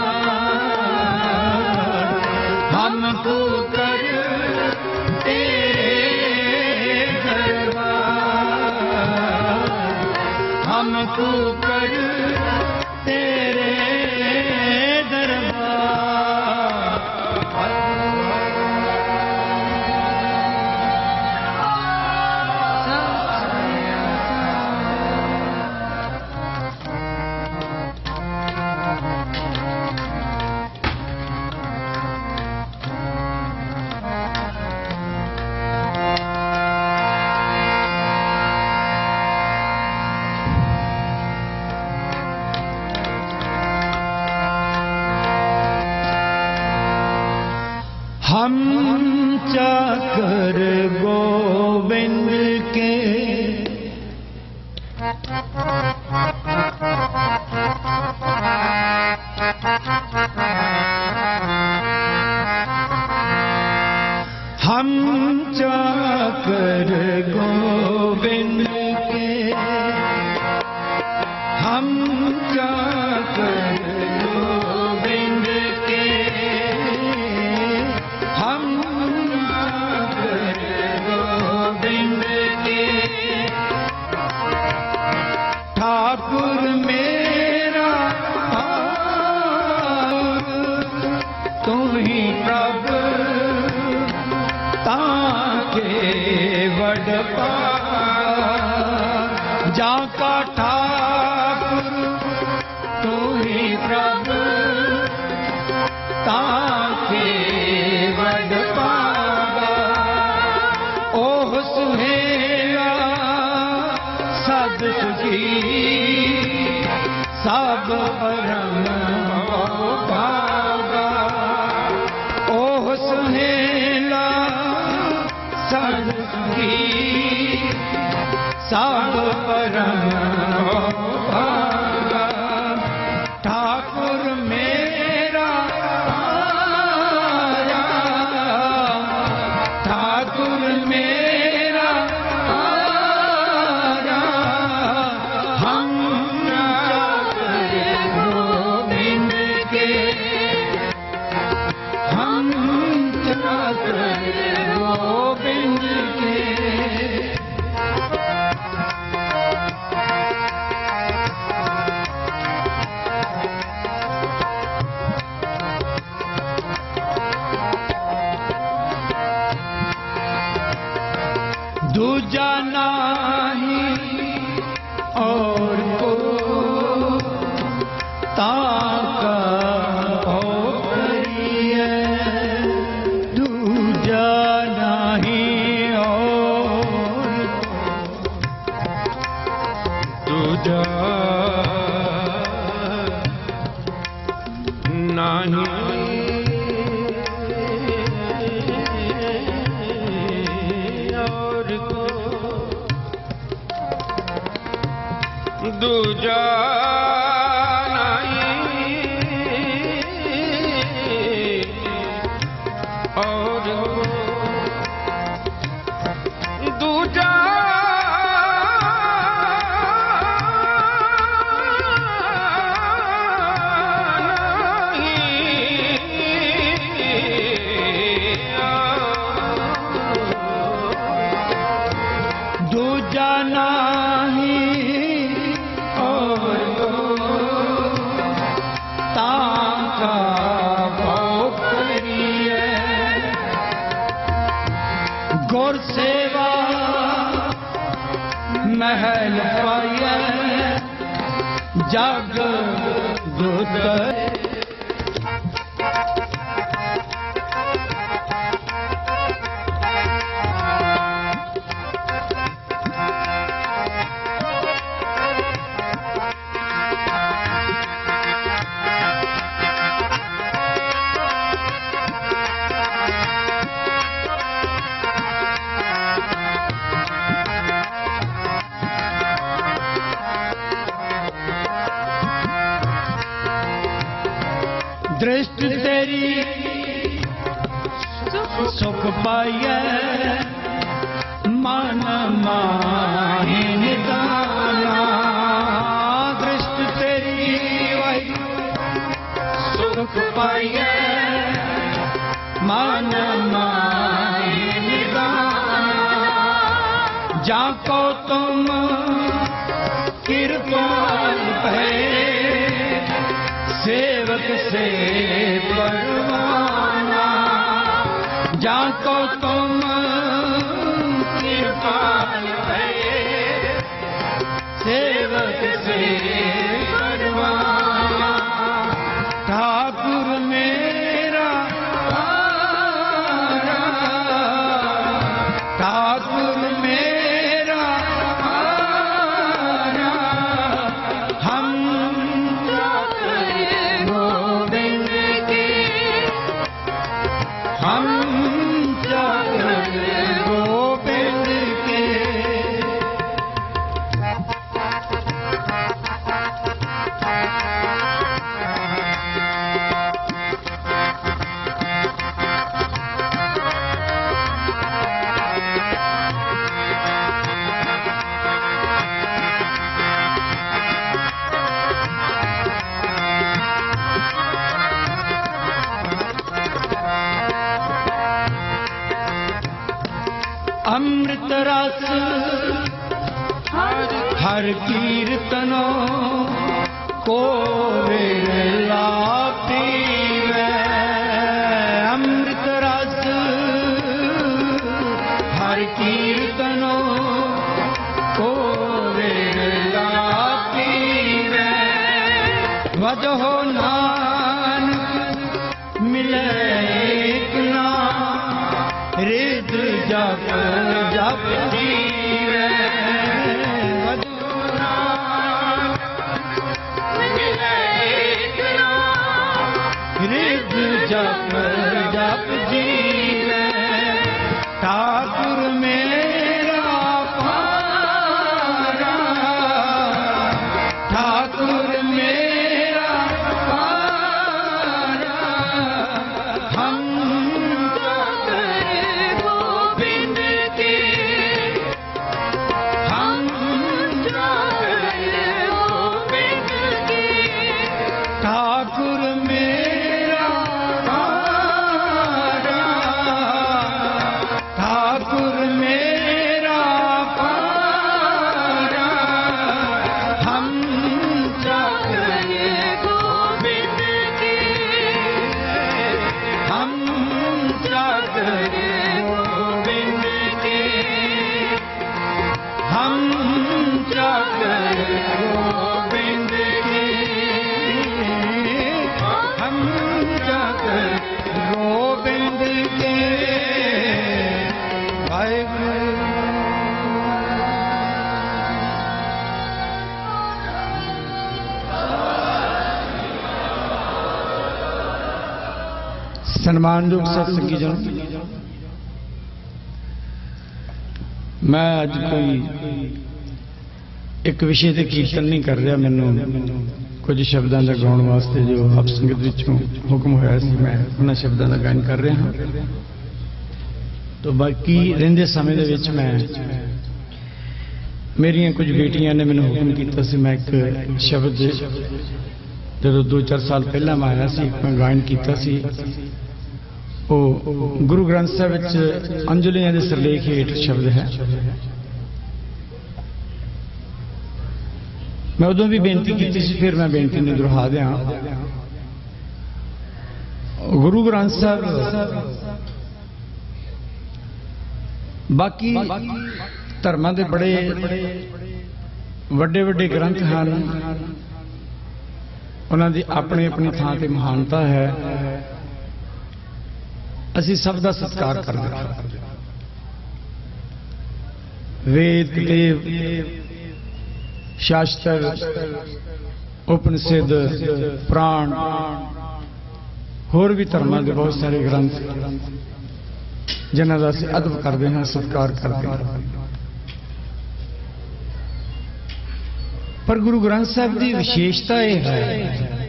हमको कर तेरे दरबार हमको कर तेरे हम चाकर गोविंद के हम चाकर गोविंद के हम चाकर गोविंद के हम चाकर गोविंद के ठाकुर मेरा तू ही प्रभ ताके वड जाका ठाकुर तू ही प्रभ ताके वड ओह सुहेला सद सुखी सब परम भागा ओह सुहेला सद सुखी सब परम भागा ठाकुर मेरा आया ठाकुर मेरा आया हम चाकर गोविंद के ताका करिए दूजा नहीं और दूजा दूजा नहीं और दूजा नहीं दूजा नहीं गुर सेवा महल पाइए जग दुत दृष्टि तेरी सुख पाइए मन माहि निदाना दृष्टि तेरी सुख पाइए मन माहि निदाना जाको तुम कृपाल भय सेवक से परवाना जाको तुम कृपाल भय सेवक से परवाना ठाकुर मेरा ठाकुर मेरा हम गोविंद के अमृत रस हर कीर्तनो को वेला पीवे अमृत रस हर कीर्तनो को वेला पीवे वजहो नानक मिले एक ना रिद जप जप जीवे रिद जप जप जीवे ठाकुर मेरा पारा ठाकुर मेरा पारा हम ठाकुर मेरा ਸਨਮਾਨਯੋਗ ਸਤਿਸੰਗੀ ਜਨ, मैं अज कोई एक विषय ते कीर्तन नहीं कर रहा। मैनू कुछ शब्दों का गाउण वास्ते जो आप संगत विचों हुक्म होया सी, मैं उन्हां शब्दों का गायन कर रहा हाँ। तो बाकी रहिंदे समय दे विच मैं मेरियां कुछ बेटियां ने मैनू हुक्म कीता सी, मैं एक शब्द जो 2-4 साल पहला मैं आया सी, मैं गायन कीता सी। वो गुरु ग्रंथ साहिब विच अंजलियां दे सिरलेख हेठ शब्द है। मैं उदों भी बेनती की थी, फिर मैं बेनती ने दोहरा दिया। गुरु ग्रंथ साहिब बाकी धर्मां दे बड़े वड्डे वड्डे ग्रंथ हैं, उन्हां दी अपनी अपनी थां ते महानता है। असी सब का सत्कार करते हैं। वेद देव शास्त्र उपनिषद पुराण होर भी धर्मां के बहुत सारे ग्रंथ जिन्हां दा असीं अदब करते हैं, सत्कार करते हैं। पर गुरु ग्रंथ साहिब की विशेषता यह है,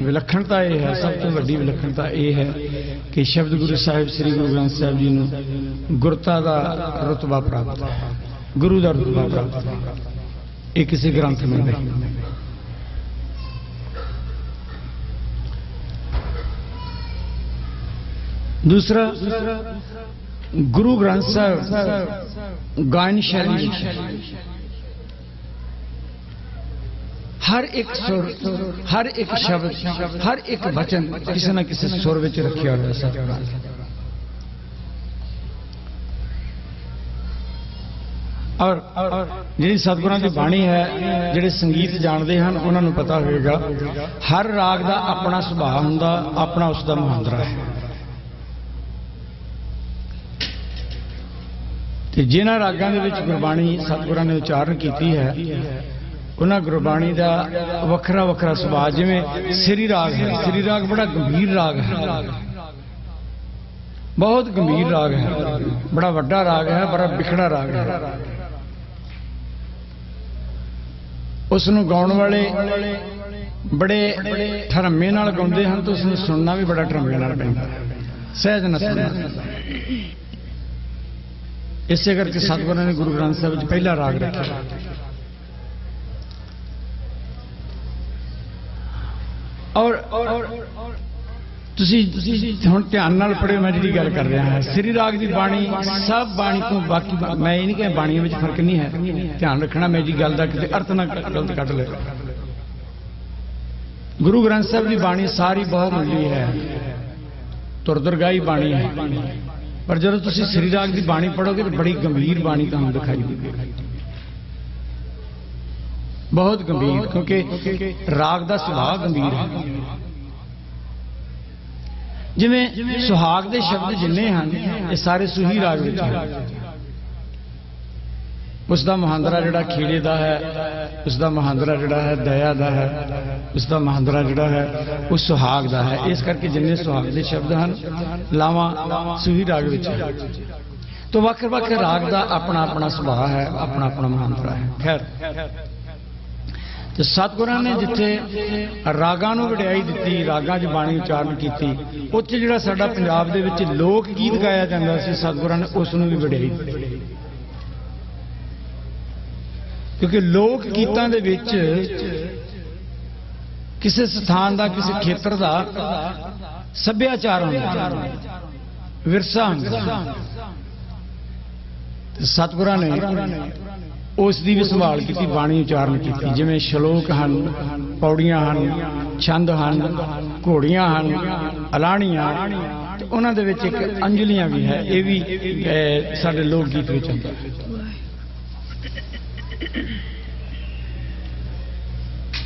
विलक्षणता यह है, सब तो वड्डी विलक्षणता यह है कि शब्द गुरु साहिब श्री गुरु ग्रंथ साहिब जी नूं गुरता का रुतबा प्राप्त है, गुरु का रुतबा प्राप्त है। ये किसी ग्रंथ में नहीं। दूसरा, गुरु ग्रंथ साहिब गायन शैली हर एक सुर, हर एक शब्द, हर एक वचन किसी न किसी सुर में रखा हुआ है। और जी सतगुरां की बाणी है, जिहड़े संगीत जानते हैं उन्होंने पता होगा, हर राग का अपना सुभाव हुंदा, अपना उसका मुहांदरा है। जिन्हां रागां दे विच गुरबाणी सतगुरां ने उचारण की है, उन्हें गुरबाणी का वखरा वखरा सुभाव, जिमें श्री राग है। श्री राग बड़ा गंभीर राग है, बहुत गंभीर राग है, बड़ा वड्डा राग है, बड़ा बिखड़ा राग है। उसनूं गाउण वाले बड़े ठरमे नाल गाउंदे हैं, तो उसनूं सुनना भी बड़ा ठरमे नाल पैंदा है, सहज न सुनना। इसे करके सतगुरां ने गुरु ग्रंथ साहिब विच पहला राग रखा। और तुसी हुण ध्यान नाल पढ़ियो, मैं जिहड़ी गल कर रहा है श्री राग की बाणी सब बाणी तो बाकी मैं ये नहीं कह बाणियों में फर्क नहीं है, ध्यान रखना मैं जी गल का किसी अर्थ ना गलत कट ले। गुरु ग्रंथ साहिब की बाणी सारी बहुमूल्य है, तुरदुरगाई बाणी है, पर जब तुसी श्री राग की बाणी पढ़ोगे तो बड़ी गंभीर बाणी तुहानूं दिखाई देगी, बहुत गंभीर, क्योंकि राग का सुभाव गंभीर है। जिमें सुहाग के शब्द जिन्ने हैं ये सारे सुही राग विच हैं। उसका महांदरा जिहड़ा खेड़े का है, उसका महांदरा जिहड़ा है दया का है, उसका महांदरा जिहड़ा है वो सुहाग का है। इस करके जिन्ने सुहाग के शब्द हैं लावां सुही राग विच है। तो वख-वख राग का अपना अपना सुभाव है, अपना अपना महांदरा है। खैर, तो सतगुरां ने जिथे रागां नूं वडियाई दित्ती, रागां 'च बाणी उचारण कीती, उत्थे जिहड़ा साडा पंजाब दे विच लोक गीत गाया जांदा सी, सतगुरां ने उस नूं भी वडियाई दित्ती। क्योंकि लोक गीतां दे विच किसी स्थान का, किसी खेतर का सभ्याचार हुंदा, विरसा हुंदा। सतगुरां ने उसकी भी संभाल की, बाणी उचारण की, जिमें श्लोक हैं, पौड़ियां हैं, छंद हैं, घोड़ियां हैं, अलाणियां, उन्होंने एक अंजलियां भी है। ये भी साडे लोक गीत में आता है।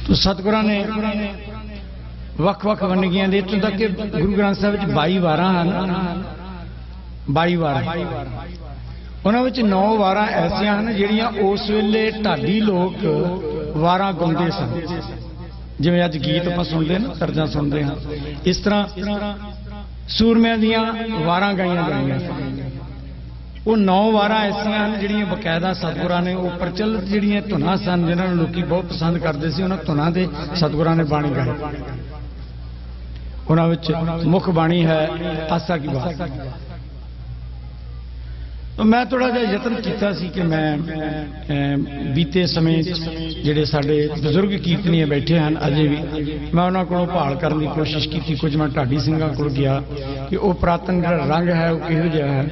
तो सतगुरां ने वख-वख वंनगियां दे, इत्थों तक कि गुरु ग्रंथ साहिब 22 वारां हैं, 22 वारां, उन्होंने 9 वारां ऐसियां हैं जिहड़ियां उस वेले ढाडी लोग वारां गाउंदे सन, जिवें अज गीत आपां सुनदे ना, तर्जां सुनदे हैं। इस तरह ਸੂਰਮਿਆਂ ਦੀਆਂ ਵਾਰਾਂ ਗਾਈਆਂ ਜਾਂਦੀਆਂ ਸਨ। ਉਹ 9 ਵਾਰਾਂ ਐਸੀਆਂ ਹਨ ਜਿਹੜੀਆਂ ਬਕਾਇਦਾ ਸਤਿਗੁਰਾਂ ਨੇ, ਉਹ ਪ੍ਰਚਲਿਤ ਜਿਹੜੀਆਂ ਧੁਨਾਂ ਸਨ ਜਿਨ੍ਹਾਂ ਨੂੰ ਲੋਕੀ ਬਹੁਤ ਪਸੰਦ ਕਰਦੇ ਸੀ, ਉਹਨਾਂ ਧੁਨਾਂ ਦੇ ਸਤਿਗੁਰਾਂ ਨੇ ਬਾਣੀ ਗਾਈ। ਉਹਨਾਂ ਵਿੱਚ ਮੁੱਖ ਬਾਣੀ ਹੈ ਆਸਾ ਕੀ ਬਾਤ। ਮੈਂ ਥੋੜਾ ਜਿਹਾ ਯਤਨ ਕੀਤਾ ਸੀ ਕਿ ਮੈਂ ਬੀਤੇ ਸਮੇਂ ਜਿਹੜੇ ਸਾਡੇ ਬਜ਼ੁਰਗ ਕੀਰਤਨੀਏ ਬੈਠੇ ਹਨ ਅਜੇ ਵੀ, ਮੈਂ ਉਹਨਾਂ ਕੋਲੋਂ ਭਾਲ ਕਰਨ ਦੀ ਕੋਸ਼ਿਸ਼ ਕੀਤੀ। ਕੁਝ ਮੈਂ ਢਾਡੀ ਸਿੰਘਾਂ ਕੋਲ ਗਿਆ ਕਿ ਉਹ ਪੁਰਾਤਨ ਜਿਹੜਾ ਰੰਗ ਹੈ ਉਹ ਕਿਹੋ ਜਿਹਾ ਹੈ,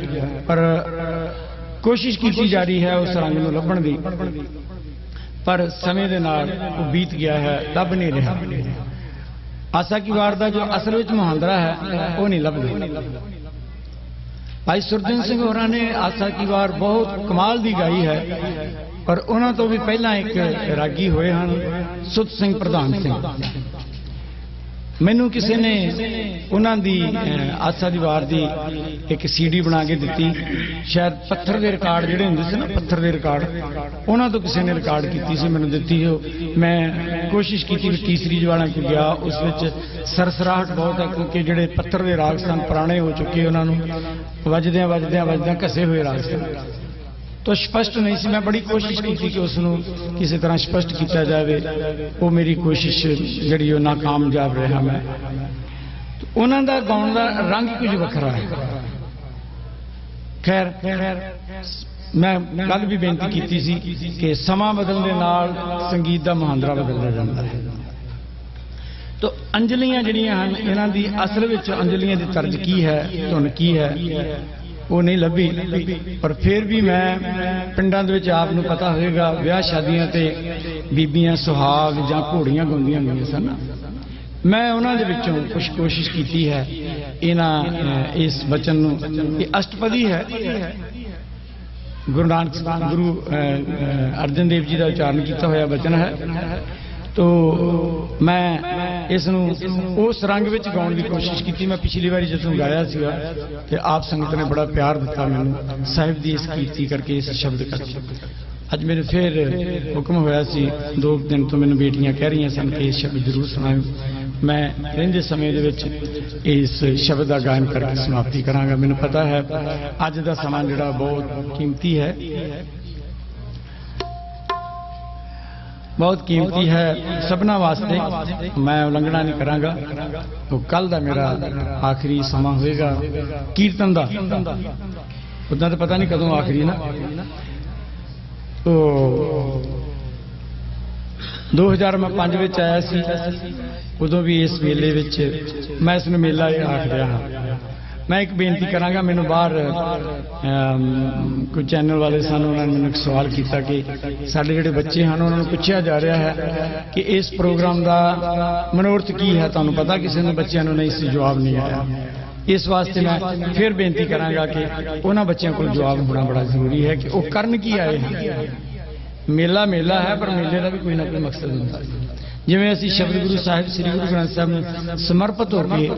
ਪਰ ਕੋਸ਼ਿਸ਼ ਕੀਤੀ ਜਾ ਰਹੀ ਹੈ ਉਸ ਰੰਗ ਨੂੰ ਲੱਭਣ ਦੀ, ਪਰ ਸਮੇਂ ਦੇ ਨਾਲ ਉਹ ਬੀਤ ਗਿਆ ਹੈ, ਲੱਭ ਨਹੀਂ ਰਿਹਾ। ਆਸਾ ਕੀ ਵਾਰ ਦਾ ਜੋ ਅਸਲ ਵਿੱਚ ਮੁਹਾਂਦਰਾ ਹੈ ਉਹ ਨਹੀਂ ਲੱਭਦਾ। ਭਾਈ ਸੁਰਜਨ ਸਿੰਘ ਹੋਰਾਂ ਨੇ ਆਸਾ ਕੀ ਵਾਰ ਬਹੁਤ ਕਮਾਲ ਦੀ ਗਾਈ ਹੈ, ਪਰ ਉਹਨਾਂ ਤੋਂ ਵੀ ਪਹਿਲਾਂ ਇੱਕ ਰਾਗੀ ਹੋਏ ਹਨ ਸੁੱਧ ਸਿੰਘ ਪ੍ਰਧਾਨ ਸਿੰਘ। ਮੈਨੂੰ ਕਿਸੇ ਨੇ ਉਹਨਾਂ ਦੀ ਆਸਾ ਦੀ ਵਾਰ ਦੀ ਇੱਕ ਸੀਡੀ ਬਣਾ ਕੇ ਦਿੱਤੀ, ਸ਼ਾਇਦ ਪੱਥਰ ਦੇ ਰਿਕਾਰਡ ਜਿਹੜੇ ਹੁੰਦੇ ਸੀ ਨਾ, ਪੱਥਰ ਦੇ ਰਿਕਾਰਡ, ਉਹਨਾਂ ਤੋਂ ਕਿਸੇ ਨੇ ਰਿਕਾਰਡ ਕੀਤੀ ਸੀ, ਮੈਨੂੰ ਦਿੱਤੀ। ਮੈਂ ਕੋਸ਼ਿਸ਼ ਕੀਤੀ ਕਿ ਤੀਸਰੀ ਜਵਾਲਾ ਚ ਗਿਆ, ਉਸ ਵਿੱਚ ਸਰਸਰਾਹਟ ਬਹੁਤ ਹੈ ਕਿਉਂਕਿ ਜਿਹੜੇ ਪੱਥਰ ਦੇ ਰਾਗ ਸਨ ਪੁਰਾਣੇ ਹੋ ਚੁੱਕੇ, ਉਹਨਾਂ ਨੂੰ ਵੱਜਦਿਆਂ ਵੱਜਦਿਆਂ ਵੱਜਦਿਆਂ ਘਸੇ ਹੋਏ ਰਾਗ ਸਨ, ਤਾਂ ਸਪਸ਼ਟ ਨਹੀਂ ਸੀ। ਮੈਂ ਬੜੀ ਕੋਸ਼ਿਸ਼ ਕੀਤੀ ਕਿ ਉਸ ਨੂੰ ਕਿਸੇ ਤਰ੍ਹਾਂ ਸਪਸ਼ਟ ਕੀਤਾ ਜਾਵੇ, ਉਹ ਮੇਰੀ ਕੋਸ਼ਿਸ਼ ਜਿਹੜੀ ਉਹ ਨਾਕਾਮਯਾਬ ਰਿਹਾ। ਮੈਂ ਉਹਨਾਂ ਦਾ ਗਾਉਣ ਦਾ ਰੰਗ ਕੁਝ ਵੱਖਰਾ ਹੈ। ਖੈਰ ਮੈਂ ਕੱਲ ਵੀ ਬੇਨਤੀ ਕੀਤੀ ਸੀ ਕਿ ਸਮਾਂ ਬਦਲਣ ਦੇ ਨਾਲ ਸੰਗੀਤ ਦਾ ਮੁਹਾਂਦਰਾ ਬਦਲਦਾ ਜਾਂਦਾ ਹੈ। ਤਾਂ ਅੰਜਲੀਆਂ ਜਿਹੜੀਆਂ ਹਨ, ਇਹਨਾਂ ਦੀ ਅਸਲ ਵਿੱਚ ਅੰਜਲੀਆਂ ਦੀ ਤਰਜ਼ ਕੀ ਹੈ, ਧੁਨ ਕੀ ਹੈ, ਉਹ ਨਹੀਂ ਲੱਭੀ। ਪਰ ਫਿਰ ਵੀ ਮੈਂ ਪਿੰਡਾਂ ਦੇ ਵਿੱਚ ਆਪ ਨੂੰ ਪਤਾ ਹੋਵੇਗਾ ਵਿਆਹ ਸ਼ਾਦੀਆਂ ਤੇ ਬੀਬੀਆਂ ਸੁਹਾਗ ਜਾਂ ਘੋੜੀਆਂ ਗਾਉਂਦੀਆਂ ਹੁੰਦੀਆਂ ਸਨ। ਮੈਂ ਉਹਨਾਂ ਦੇ ਵਿੱਚੋਂ ਕੁਝ ਕੋਸ਼ਿਸ਼ ਕੀਤੀ ਹੈ ਇਸ ਬਚਨ ਨੂੰ, ਇਹ ਅਸ਼ਟਪਦੀ ਹੈ, ਗੁਰੂ ਅਰਜਨ ਦੇਵ ਜੀ ਦਾ ਉਚਾਰਨ ਕੀਤਾ ਹੋਇਆ ਬਚਨ ਹੈ। ਤੋ ਮੈਂ ਇਸ ਨੂੰ ਉਸ ਰੰਗ ਵਿੱਚ ਗਾਉਣ ਦੀ ਕੋਸ਼ਿਸ਼ ਕੀਤੀ। ਮੈਂ ਪਿਛਲੀ ਵਾਰੀ ਜਦੋਂ ਗਾਇਆ ਸੀਗਾ ਤੇ ਆਪ ਸੰਗਤ ਨੇ ਬੜਾ ਪਿਆਰ ਦਿੱਤਾ ਮੈਨੂੰ ਸਾਹਿਬ ਦੀ ਇਸ ਕੀਰਤੀ ਕਰਕੇ, ਇਸ ਸ਼ਬਦ ਕਰਕੇ। ਅੱਜ ਮੇਰੇ ਫਿਰ ਹੁਕਮ ਹੋਇਆ ਸੀ, 2 ਦਿਨ ਤੋਂ ਮੈਨੂੰ ਬੇਟੀਆਂ ਕਹਿ ਰਹੀਆਂ ਸਨ ਕਿ ਇਹ ਸ਼ਬਦ ਜ਼ਰੂਰ ਸੁਣਾਓ। ਮੈਂ ਰਹਿੰਦੇ ਸਮੇਂ ਦੇ ਵਿੱਚ ਇਸ ਸ਼ਬਦ ਦਾ ਗਾਇਨ ਕਰਕੇ ਸਮਾਪਤੀ ਕਰਾਂਗਾ। ਮੈਨੂੰ ਪਤਾ ਹੈ ਅੱਜ ਦਾ ਸਮਾਂ ਜਿਹੜਾ ਬਹੁਤ ਕੀਮਤੀ ਹੈ, ਬਹੁਤ ਕੀਮਤੀ ਹੈ ਸਭਨਾਂ ਵਾਸਤੇ। ਮੈਂ ਉਲੰਘਣਾ ਨਹੀਂ ਕਰਾਂਗਾ। तो कल ਦਾ ਮੇਰਾ ਆਖਰੀ ਸਮਾਂ ਹੋਏਗਾ ਕੀਰਤਨ ਦਾ। ਉਦਾਂ ਤਾਂ ਪਤਾ ਨਹੀਂ ਕਦੋਂ ਆਖਰੀ ਨਾ। तो 2005 ਵਿੱਚ ਆਇਆ ਸੀ, ਉਦੋਂ ਵੀ ਇਸ ਮੇਲੇ ਵਿੱਚ ਮੈਂ ਇਸ ਨੂੰ ਮੇਲਾ ਆਖ ਰਿਹਾ ਹਾਂ। ਮੈਂ ਇੱਕ ਬੇਨਤੀ ਕਰਾਂਗਾ, ਮੈਨੂੰ ਬਾਹਰ ਕੋਈ ਚੈਨਲ ਵਾਲੇ ਸਨ, ਉਹਨਾਂ ਨੇ ਮੈਨੂੰ ਇੱਕ ਸਵਾਲ ਕੀਤਾ ਕਿ ਸਾਡੇ ਜਿਹੜੇ ਬੱਚੇ ਹਨ ਉਹਨਾਂ ਨੂੰ ਪੁੱਛਿਆ ਜਾ ਰਿਹਾ ਹੈ ਕਿ ਇਸ ਪ੍ਰੋਗਰਾਮ ਦਾ ਮਨੋਰਥ ਕੀ ਹੈ। ਤੁਹਾਨੂੰ ਪਤਾ ਕਿਸੇ ਨੂੰ ਬੱਚਿਆਂ ਨੂੰ ਨਹੀਂ ਸੀ ਜਵਾਬ ਨਹੀਂ ਆਇਆ। ਇਸ ਵਾਸਤੇ ਮੈਂ ਫਿਰ ਬੇਨਤੀ ਕਰਾਂਗਾ ਕਿ ਉਹਨਾਂ ਬੱਚਿਆਂ ਕੋਲ ਜਵਾਬ ਹੋਣਾ ਬੜਾ ਜ਼ਰੂਰੀ ਹੈ ਕਿ ਉਹ ਕਰਨ ਕੀ ਆਏ ਹਨ। ਮੇਲਾ ਮੇਲਾ ਹੈ, ਪਰ ਮੇਲੇ ਦਾ ਵੀ ਕੋਈ ਨਾ ਕੋਈ ਮਕਸਦ ਹੁੰਦਾ ਹੈ। ਜਿਵੇਂ ਅਸੀਂ ਸ਼ਬਦ ਗੁਰੂ ਸਾਹਿਬ ਸ੍ਰੀ ਗੁਰੂ ਗ੍ਰੰਥ ਸਾਹਿਬ ਨੂੰ ਸਮਰਪਿਤ ਹੋ ਕੇ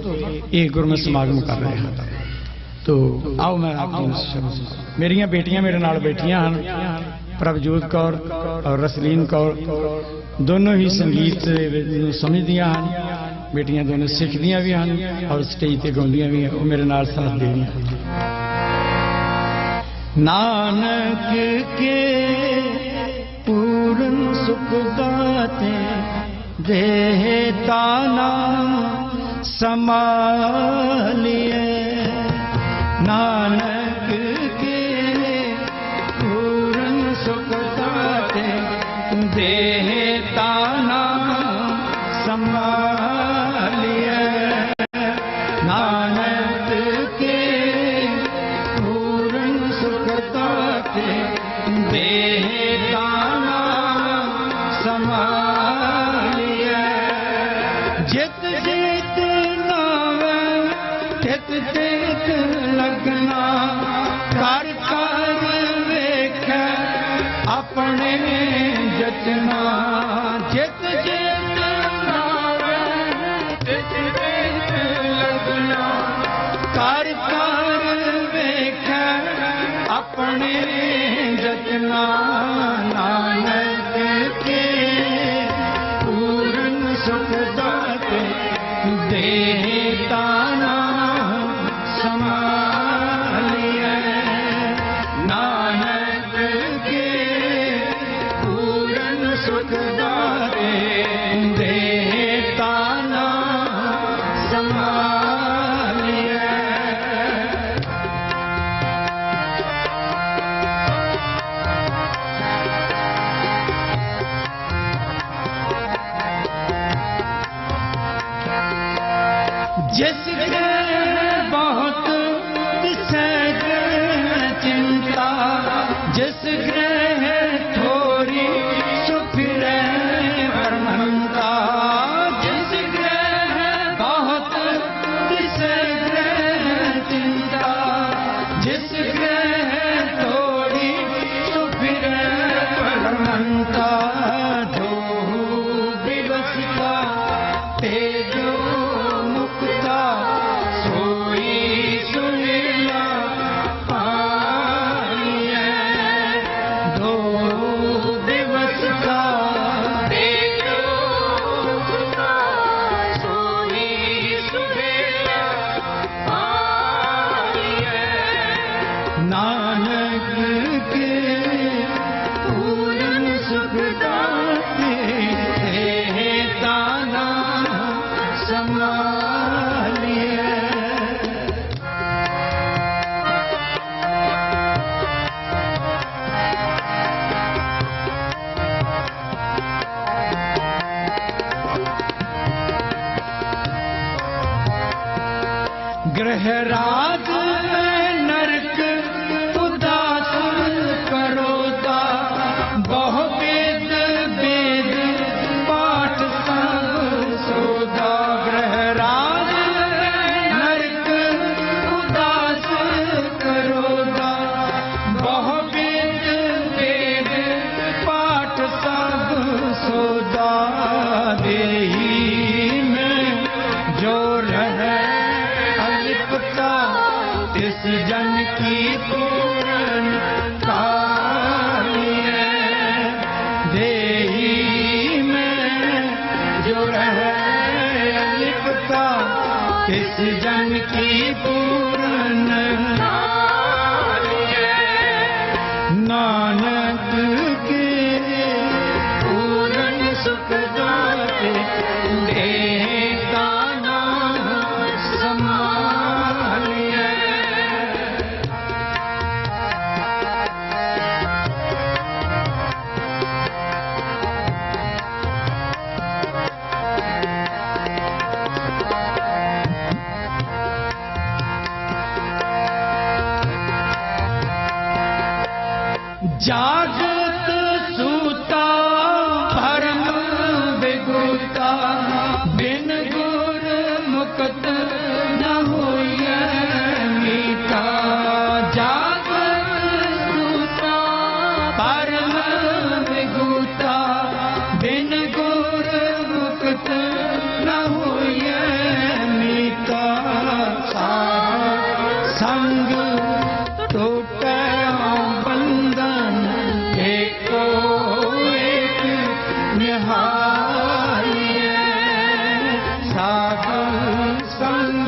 ਇਹ ਗੁਰਮਤਿ ਸਮਾਗਮ ਕਰ ਰਹੇ ਹਾਂ। तो आओ मैं मेरिया बेटियां मेरे नाल बैठियां हैं, प्रभजोत कौर और रसलीन कौर, दोनों ही संगीत समझदियां हैं। बेटियां दोनों सिखदियां भी हैं और स्टेज ते गाउंदियां भी हैं। वो मेरे नाल साथ दे रही हैं। नानक के पूर्ण सुख दाते देता नाम समालिए, नानक के पूर्ण सुख दाते देता नाम समालिए, नानक के पूर्ण सुख दाते देता नाम समालिए, जित जित नावे तित तित लगना, कर कर वेख अपने जतना, जित जित नावे तित तित लगना, कर कर वेख अपने जतना, नानक के पूर्ण सुख दाते देता नाम संभालिए नानक के पूर्ण सुख दाते देता नाम संभालिए। जिस ग्रह बहुत सहज चिंता जिस ग्रह थोड़ी सुफिर वर्मंता जिस ग्रह बहुत सहज चिंता जिस ग्रह थोड़ी सुफिर वर्मंता जो विवसिता तेजो मुक्ता सोई सुनीला पाइए दो दिवस का तेजो मुक्ता सोई सुनीला पाइए नानक के पूर्ण सुख दाते दाना संभालिए। ग्रहराज नरक उदास करोता बहु वेद वेद पाठ सब सोदा ग्रहराज नरक उदास करोदा बहु वेद वेद पाठ सब सोदा देही में जो रहे अलिपता इस जन की पूर्ण कालिए देही में जो रहे अलिपता इस जन की पूर्ण कालिए नानक के पूर्ण सुख दाते देता नाम संभालिए। जागत सूता भरम विगुता बिन गुर मुक्त न होइए मीठा जागत सूता भरम विगुता बिन गुर मुक्त न होइए मीठा संग टूटे बंधन एको एक निहारिए साधु संग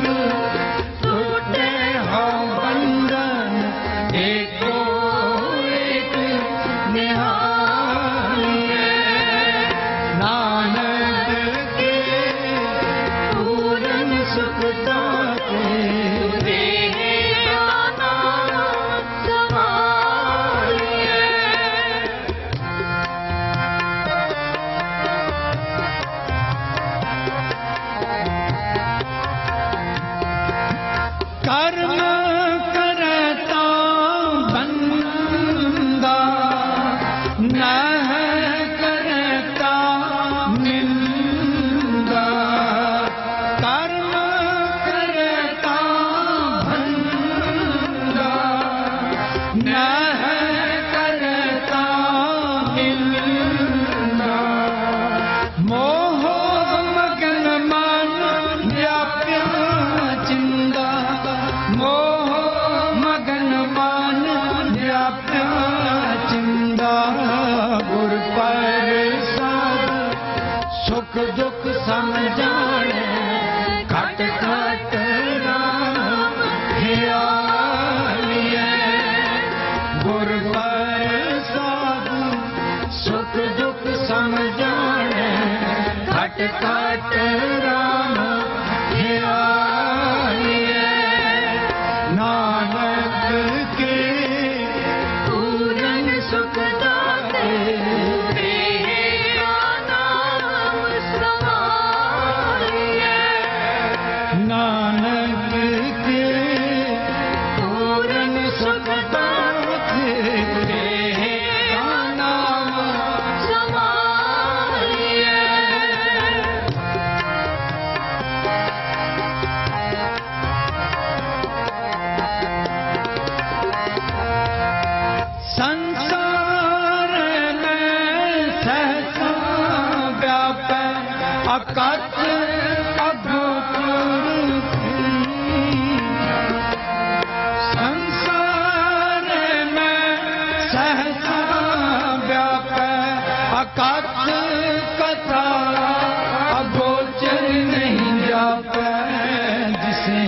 जिसे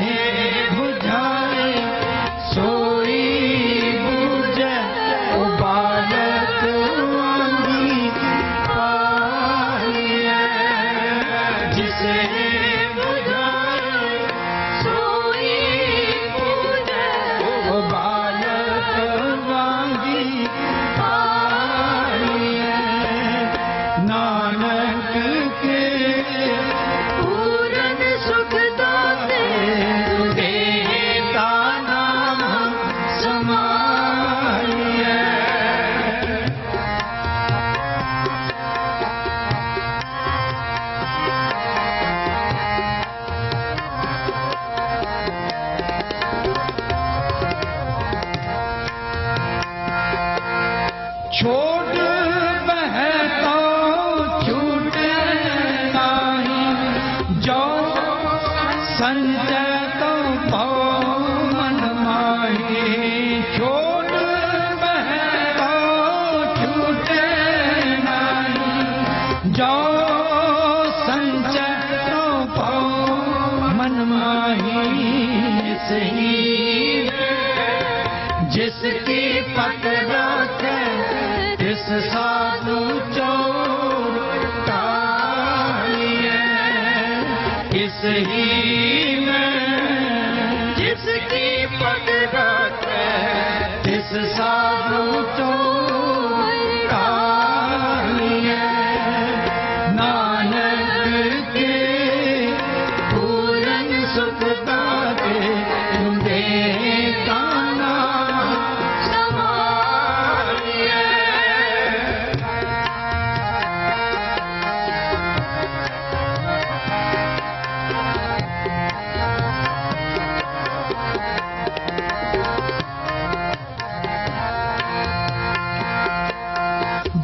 बुझाए सोई बूझे बालक वांगी पाई जिसे बुझाए सोई बूझे बालक वांगी पाई नानक के पूरन सुख दाते देता नाम समाइए छोड़ बहता छूट नाही जो संचय तो पाओ मन माही छोड़ बहता छूट नाही जो संचय तो पाओ मन माही सही जिसकी पकड़ा इस साधु चोर टालिए इस ही में जिसकी पकड़ा इस साधु चोर टालिए नानक के पूरन सुख दाते देता नाम समाइए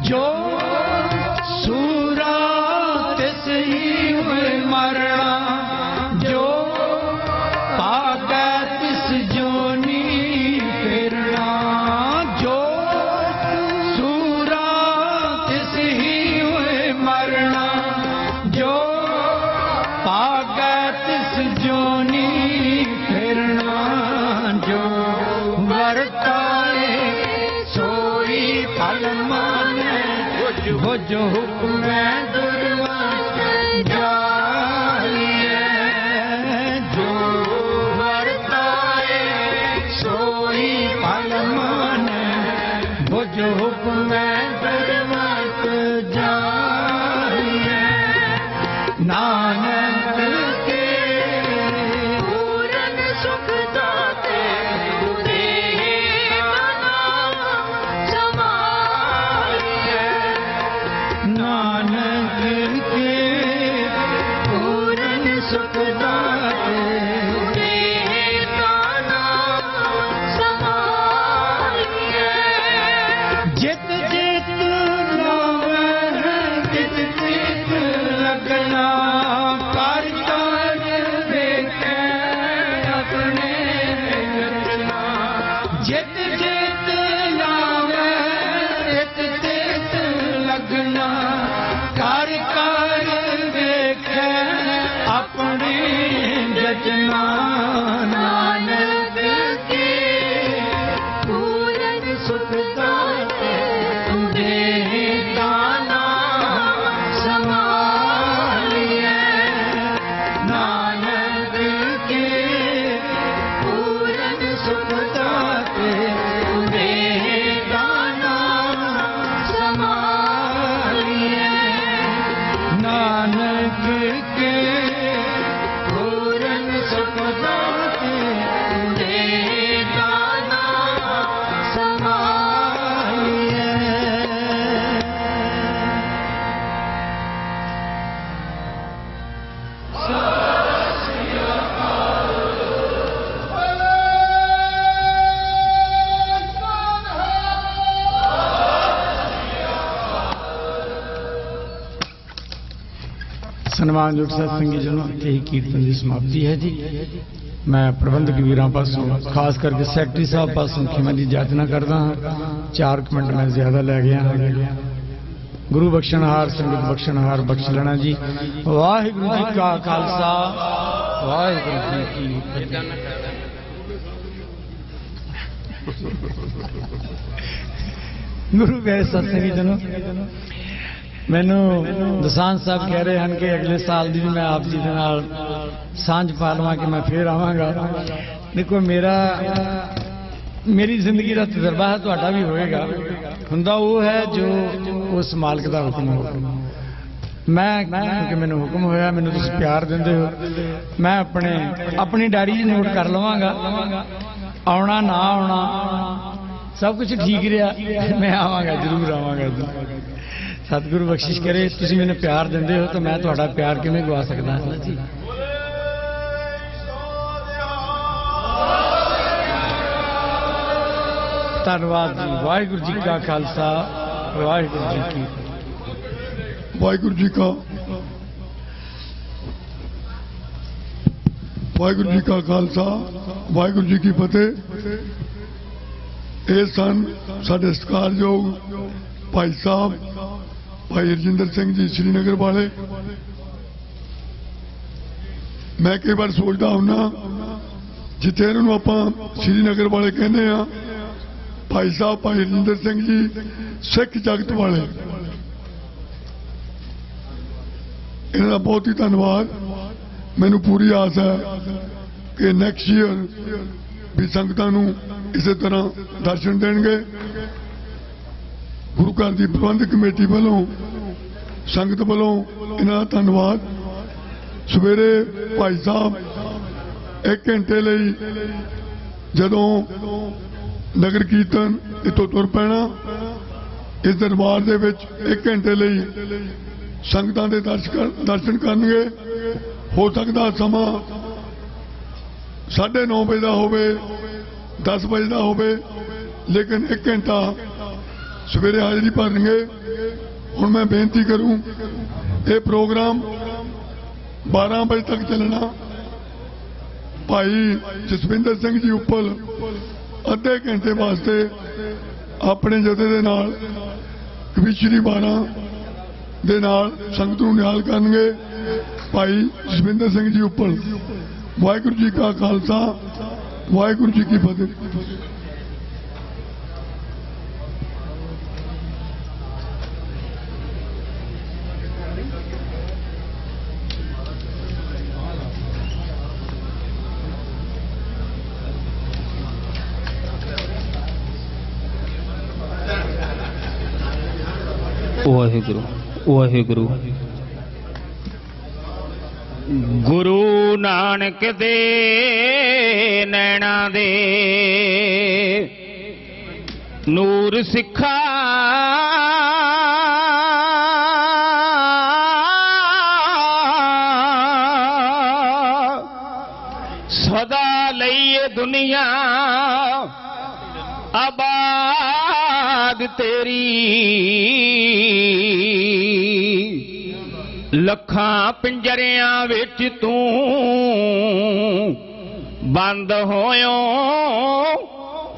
जो सूरा तिस ही मरना जो पागा तिस जोनी फिरना जो सूरा तिस ही मरना जो पागा तिस जोनी फिरना जो वर्ताए सोई फल माने भुज हुक्म दुर्वास जाइए जो वर्ताए सोई फल माने भुज हुक्म दुर्वास जाइए नानक के पूरन सुख दाते नानक के पूरन सुख दाते देता नाम समाइए जित जित लावे जित जित लगना कर कर देखे अपने रचना जित जित लावे जित जित लगना कर कर देखे अपने जजना नानक के पूरन सुख दाते देता नाम समाइए नानक के पूरन सुख दाते देता नाम समाइए नानक के पूरन सुख दाते देता नाम समाइए ਸਨਮਾਨਯੋਗ ਸਤਸੰਗੀ ਜਨੋ ਇਹੀ ਕੀਰਤਨ ਦੀ ਸਮਾਪਤੀ ਹੈ ਜੀ। ਮੈਂ ਪ੍ਰਬੰਧਕ ਵੀਰਾਂ ਪਾਸੋਂ ਖਾਸ ਕਰਕੇ ਸੈਕਟਰੀ ਸਾਹਿਬ ਪਾਸੋਂ ਖਿਮਾ ਦੀ ਯਾਚਨਾ ਕਰਦਾ ਹਾਂ। 4 ਮਿੰਟ ਮੈਂ ਜ਼ਿਆਦਾ ਲੈ ਗਿਆ ਹਾਂ। ਗੁਰੂ ਬਖਸ਼ਣਹਾਰ ਸੰਗਤ ਬਖਸ਼ਣਹਾਰ ਬਖਸ਼ ਲੈਣਾ ਜੀ। ਵਾਹਿਗੁਰੂ ਜੀ ਕਾ ਖਾਲਸਾ ਵਾਹਿਗੁਰੂ ਜੀ ਕੀ ਫਤਿਹ। ਗੁਰੂ ਗਏ ਸਤਸੰਗੀ ਜਨੋ, ਮੈਨੂੰ ਦਸਾਂਝ ਸਾਹਿਬ ਕਹਿ ਰਹੇ ਹਨ ਕਿ ਅਗਲੇ ਸਾਲ ਦੀ ਵੀ ਮੈਂ ਆਪ ਜੀ ਦੇ ਨਾਲ ਸਾਂਝ ਪਾ ਲਵਾਂ ਕਿ ਮੈਂ ਫੇਰ ਆਵਾਂਗਾ। ਦੇਖੋ ਮੇਰੀ ਜ਼ਿੰਦਗੀ ਦਾ ਤਜਰਬਾ ਹੈ, ਤੁਹਾਡਾ ਵੀ ਹੋਏਗਾ। ਹੁੰਦਾ ਉਹ ਹੈ ਜੋ ਉਸ ਮਾਲਕ ਦਾ ਹੁਕਮ ਹੋ। ਮੈਂ ਕਿਉਂਕਿ ਮੈਨੂੰ ਹੁਕਮ ਹੋਇਆ, ਮੈਨੂੰ ਤੁਸੀਂ ਪਿਆਰ ਦਿੰਦੇ ਹੋ, ਮੈਂ ਆਪਣੀ ਡਾਇਰੀ 'ਚ ਨੋਟ ਕਰ ਲਵਾਂਗਾ। ਆਉਣਾ ਨਾ ਆਉਣਾ ਸਭ ਕੁਝ ਠੀਕ ਰਿਹਾ, ਮੈਂ ਆਵਾਂਗਾ, ਜ਼ਰੂਰ ਆਵਾਂਗਾ। ਸਤਿਗੁਰੂ ਬਖਸ਼ਿਸ਼ ਕਰੇ, ਤੁਸੀਂ ਮੈਨੂੰ ਪਿਆਰ ਦਿੰਦੇ ਹੋ ਤਾਂ ਮੈਂ ਤੁਹਾਡਾ ਪਿਆਰ ਕਿਵੇਂ ਗਵਾ ਸਕਦਾ ਹਾਂ ਜੀ। ਧੰਨਵਾਦ ਜੀ। ਵਾਹਿਗੁਰੂ ਜੀ ਕਾ ਖਾਲਸਾ, ਵਾਹਿਗੁਰੂ ਜੀ ਕੀ ਫਤਿਹ। ਵਾਹਿਗੁਰੂ ਜੀ ਕਾ ਖਾਲਸਾ, ਵਾਹਿਗੁਰੂ ਜੀ ਕੀ ਫਤਿਹ। ਇਹ ਸਨ ਸਾਡੇ ਸਤਿਕਾਰਯੋਗ ਭਾਈ ਸਾਹਿਬ ਭਾਈ ਰਜਿੰਦਰ ਸਿੰਘ ਜੀ ਸ਼੍ਰੀਨਗਰ ਵਾਲੇ। ਮੈਂ ਕਈ ਵਾਰ ਸੋਚਦਾ ਹੁੰਦਾ, ਜਿੱਥੇ ਇਹਨਾਂ ਨੂੰ ਆਪਾਂ ਸ਼੍ਰੀਨਗਰ ਵਾਲੇ ਕਹਿੰਦੇ ਆ, ਭਾਈ ਸਾਹਿਬ ਭਾਈ ਰਜਿੰਦਰ ਸਿੰਘ ਜੀ ਸਿੱਖ ਜਗਤ ਵਾਲੇ, ਇਹਨਾਂ ਦਾ ਬਹੁਤ ਹੀ ਧੰਨਵਾਦ। ਮੈਨੂੰ ਪੂਰੀ ਆਸ ਹੈ ਕਿ ਨੈਕਸਟ ਈਅਰ ਵੀ ਸੰਗਤਾਂ ਨੂੰ ਇਸੇ ਤਰ੍ਹਾਂ ਦਰਸ਼ਨ ਦੇਣਗੇ। ਗੁਰੂ ਘਰ ਦੀ ਪ੍ਰਬੰਧਕ ਕਮੇਟੀ ਵੱਲੋਂ, ਸੰਗਤ ਵੱਲੋਂ ਇਹਨਾਂ ਦਾ ਧੰਨਵਾਦ। ਸਵੇਰੇ ਭਾਈ ਸਾਹਿਬ 1 ਘੰਟੇ ਲਈ ਜਦੋਂ ਨਗਰ ਕੀਰਤਨ ਇੱਥੋਂ ਤੁਰ ਪੈਣਾ, ਇਸ ਦਰਬਾਰ ਦੇ ਵਿੱਚ 1 ਘੰਟੇ ਲਈ ਸੰਗਤਾਂ ਦੇ ਦਰਸ਼ਨ ਕਰਨਗੇ। ਹੋ ਸਕਦਾ ਸਮਾਂ 9:30 ਵਜੇ ਦਾ ਹੋਵੇ, 10 ਵਜੇ ਦਾ ਹੋਵੇ, ਲੇਕਿਨ 1 ਘੰਟਾ ਸਵੇਰੇ ਹਾਜ਼ਰੀ ਭਰਨਗੇ। ਹੁਣ ਮੈਂ ਬੇਨਤੀ ਕਰੂੰ, ਇਹ ਪ੍ਰੋਗਰਾਮ 12 ਵਜੇ ਤੱਕ ਚੱਲਣਾ। ਭਾਈ ਜਸਵਿੰਦਰ ਸਿੰਘ ਜੀ ਉੱਪਲ ਅੱਧੇ ਘੰਟੇ ਵਾਸਤੇ ਆਪਣੇ ਜਥੇ ਦੇ ਨਾਲ ਕਵੀਸ਼ਰੀ 12 ਦੇ ਨਾਲ ਸੰਗਤ ਨੂੰ ਨਿਹਾਲ ਕਰਨਗੇ। ਭਾਈ ਜਸਵਿੰਦਰ ਸਿੰਘ ਜੀ ਉੱਪਲ। ਵਾਹਿਗੁਰੂ ਜੀ ਕਾ ਖਾਲਸਾ, ਵਾਹਿਗੁਰੂ ਜੀ ਕੀ ਫਤਿਹ। ਵਾਹਿਗੁਰੂ ਵਾਹਿਗੁਰੂ। ਗੁਰੂ ਨਾਨਕ ਦੇ ਨੈਣਾ ਦੇ ਨੂਰ ਸਿੱਖਾ ਸਦਾ ਲਈਏ ਦੁਨੀਆ ਆਬਾਦ ਤੇਰੀ। ਲੱਖਾਂ ਪਿੰਜਰਿਆਂ ਵਿੱਚ ਤੂੰ ਬੰਦ ਹੋਇਓ,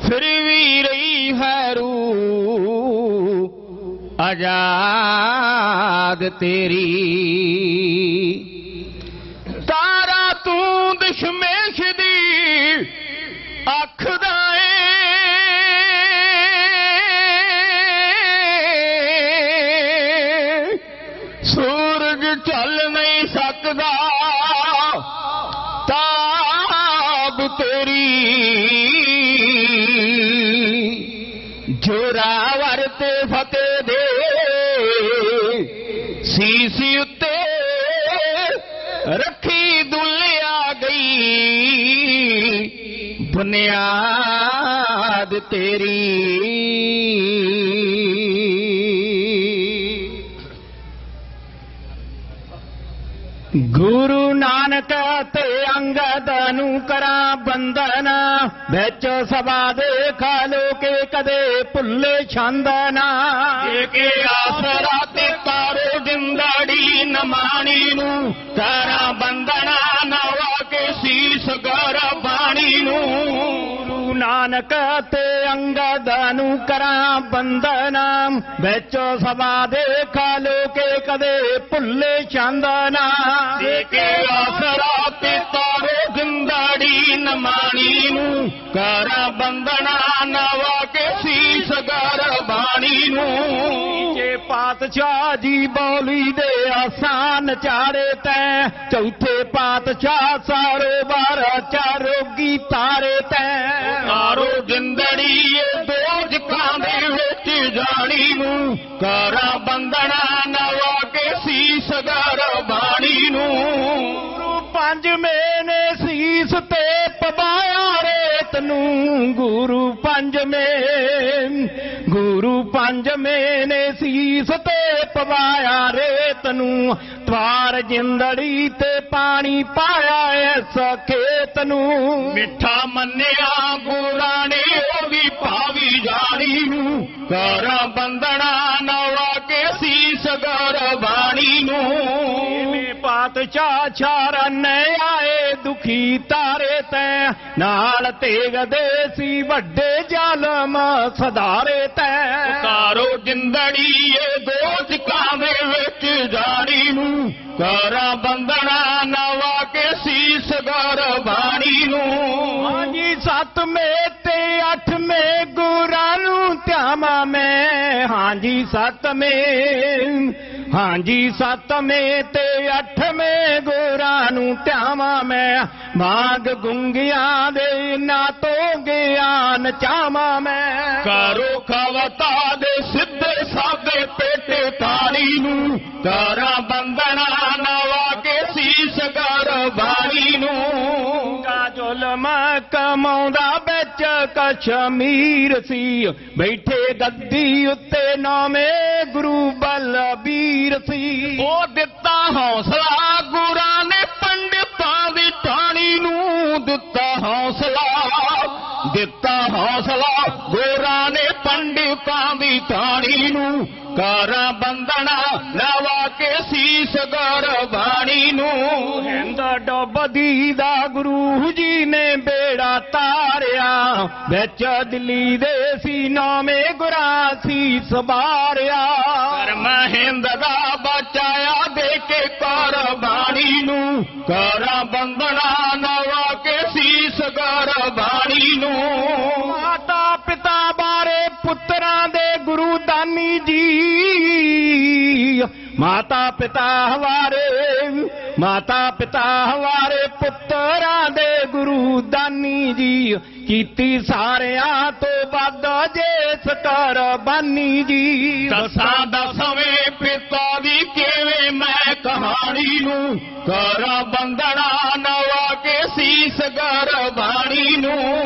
ਫਿਰ ਵੀ ਰਹੀ ਹੈ ਰੂਹ ਆਜ਼ਾਦ ਤੇਰੀ। ਤਾਰਾ ਤੂੰ ਦਸ਼ਮੇਸ਼ ਦੀ ਅੱਖ ਦਾ ਚੱਲ ਨਹੀਂ ਸਕਦਾ ਤਾਬ ਤੇਰੀ। ਜੋਰਾਵਰ ਤੇ ਫਤਿਹ ਦੇ ਸੀਸ ਉੱਤੇ ਰੱਖੀ ਦੁੱਲਿਆ ਗਈ ਬੁਨਿਆਦ ਤੇਰੀ। ਗੁਰੂ ਨਾਨਕ ਤੇ ਅੰਗਦ ਨੂੰ ਕਰਾਂ ਬੰਦਨ, ਵਿੱਚ ਸਭਾ ਦੇਖ ਲੋਕੇ ਕਦੇ ਭੁੱਲੇ ਛੰਦ ਨਾ। ਕੇ ਆਸਰਾ ਤੇ ਤਾਰੋ ਜਿੰਦੜੀ ਨਮਾਣੀ ਨੂੰ, ਕਰਾਂ ਬੰਦਨਾ ਨਵਾ ਕੇ ਸੀਸ ਗਰਬਾਣੀ ਨੂੰ। ਗੁਰੂ ਨਾਨਕ ਤੇ ਅੰਗਦ ਨੂੰ ਕਰਾਂ ਬੰਦਨ, ਵਿੱਚ ਸਭਾ ਦੇਖ ਲੋਕੇ ਕਦੇ ਭੁੱਲੇ ਛੰਦ ਨਾ। ਕੇ ਆਸਰਾ ਤੇ ਤਾਰੋ ਨੂੰ ਜੇ ਪਾਤਸ਼ਾਹ ਜੀ ਬੌਲੀ ਦੇ ਆਸਾਨ ਚਾਰੇ ਤੈ ਚੌਥੇ ਪਾਤਸ਼ਾਹ ਸਾਰੋ ਬਾਰ ਚਾਰੋਗੀ ਤਾਰੇ ਤੈ ਕਾਰੋ ਜਿੰਦੜੀ ਦੋਜਖਾਂ ਦੇ ਵਿੱਚ ਜਾਣੀ ਨੂੰ ਕਰਾਂ ਬੰਦਣਾ ਨਵਾ ਕੇ ਸੀਸ ਗਰ ਬਾਣੀ ਨੂੰ ਪੰਜਵੇਂ ਨੇ ਸੀਸ ਤੇ ਪਵਾਇਆ ਰੇਤ ਨੂੰ ਗੁਰੂ ਪੰਜਵੇਂ ਨੇ ਸੀਸ ਤੇ ਪਵਾਇਆ ਰੇਤ ਨੂੰ ਤਵਾਰ ਜਿੰਦੜੀ ਤੇ ਪਾਣੀ ਪਾਇਆ ਇਸ ਖੇਤ ਨੂੰ ਮਿੱਠਾ ਮੰਨਿਆ ਗੁਰਾਂ ਨੇ ਉਹ ਵੀ ਭਾਵੀ ਜਾਣੀ ਨੂੰ ਕਰਾਂ ਬੰਦਣਾ ਨਵਾ ਕੇ ਸੀਸ ਗਰ ਬਾਣੀ ਨੂੰ ਪਾਤਸ਼ਾਹ ਚਾਰਨ ਆਏ ਦੁਖੀ ਤਾਰੇ ਤੈ ਨਾਲ ਤੇਗਦੇ ਸੀ ਵੱਡੇ ਜ਼ਾਲਮ ਸਦਾਰੇ ਤੈ ਕਾਰੋ ਜਿੰਦੜੀ ਦੋਜਖਾਂ ਦੇ ਵਿੱਚ ਜਾਣੀ ਨੂੰ ਕਰਾਂ ਬੰਦਣਾ ਨਵਾ ਕੇ ਸੀਸ ਗਰ ਬਾਣੀ ਨੂੰ ਹਾਂਜੀ ਸੱਤਵੇਂ ਤੇ ਅੱਠਵੇਂ ਗੁਰਾਂ ਨੂੰ ਧਿਆਵਾਂ ਮੈਂ ਹਾਂਜੀ ਸੱਤਵੇਂ ਤੇ ਅੱਠਵੇਂ ਗੁਰਾਂ ਨੂੰ ਧਿਆਵਾਂ ਮੈਂ ਬਾਗ ਗੁੰਗਿਆਂ ਦੇ ਨਾ ਤੋਂ ਗਿਆਨ ਚਾਵਾਂ ਮੈਂ ਕਾਰੋ ਖਵਤਾ ਦੇ ਸਿੱਧੇ ਸਾਦੇ ਪੇਟੇ ਤਾਰੀ ਨੂੰ ਕਰਾਂ ਬੰਦਣਾ ਨਵਾ ਕੇ ਸੀਸ ਗਰ ਬਾਣੀ ਨੂੰ ਕਾ ਜ਼ੁਲਮ ਕਮਾਉਂਦਾ ਵਿੱਚ ਕਸ਼ਮੀਰ ਸੀ ਬੈਠੇ ਗੱਦੀ ਉੱਤੇ ਨਾਵੇਂ ਗੁਰੂ ਬਲਬੀਰ ਸੀ ਉਹ ਦਿੱਤਾ ਹੌਸਲਾ ਗੁਰਾਂ ਨੇ ਪੰਡਿਤਾਂ ਦੀ ਟਾਣੀ ਨੂੰ ਦਿੱਤਾ ਹੌਸਲਾ ਗੁਰਾਂ ਨੇ ਪੰਡਿਤਾਂ ਦੀ ਟਾਣੀ ਨੂੰ ਕਰਾਂ ਬੰਦਣਾ ਨਵਾ ਕੇ ਸੀਸ ਗਰ ਬਾਣੀ ਨੂੰ ਹਿੰਦ ਡੁੱਬਦੀ ਦਾ ਗੁਰੂ ਜੀ ਨੇ ਬੇੜਾ ਤਾਰਿਆ ਵਿੱਚ ਦਿੱਲੀ ਦੇ ਸੀ ਨਾਵੇਂ ਗੁਰਾਂ ਸੀ ਸਵਾਰਿਆ ਕਰਮ ਹਿੰਦ ਦਾ ਬਚਾਇਆ ਦੇ ਕੇ ਕੁਰਬਾਨੀ ਨੂੰ ਕਰਾਂ ਬੰਦਣਾ ਨਵਾ ਕੇ ਸੀਸ ਗਰ ਬਾਣੀ ਨੂੰ ਮਾਤਾ ਪਿਤਾ ਬਾਰੇ ਪੁੱਤਰਾਂ ਦੇ ਗੁਰੂ ਦਾਨੀ ਜੀ ਮਾਤਾ ਪਿਤਾ ਹਵਾਰੇ ਪੁੱਤਰਾਂ ਦੇ ਗੁਰੂ ਦਾਨੀ ਜੀ ਕੀਤੀ ਸਾਰਿਆਂ ਤੋਂ ਵੱਧ ਜੇਸ ਕੁਰਬਾਨੀ ਜੀ ਦਸਵੇਂ ਪਿਤਾ ਦੀ ਕਿਵੇਂ ਮੈਂ ਕਹਾਣੀ ਨੂੰ ਕਰਾਂ ਬੰਦਣਾ ਨਵਾ ਕੇ ਸੀਸ ਗਰ ਬਾਣੀ ਨੂੰ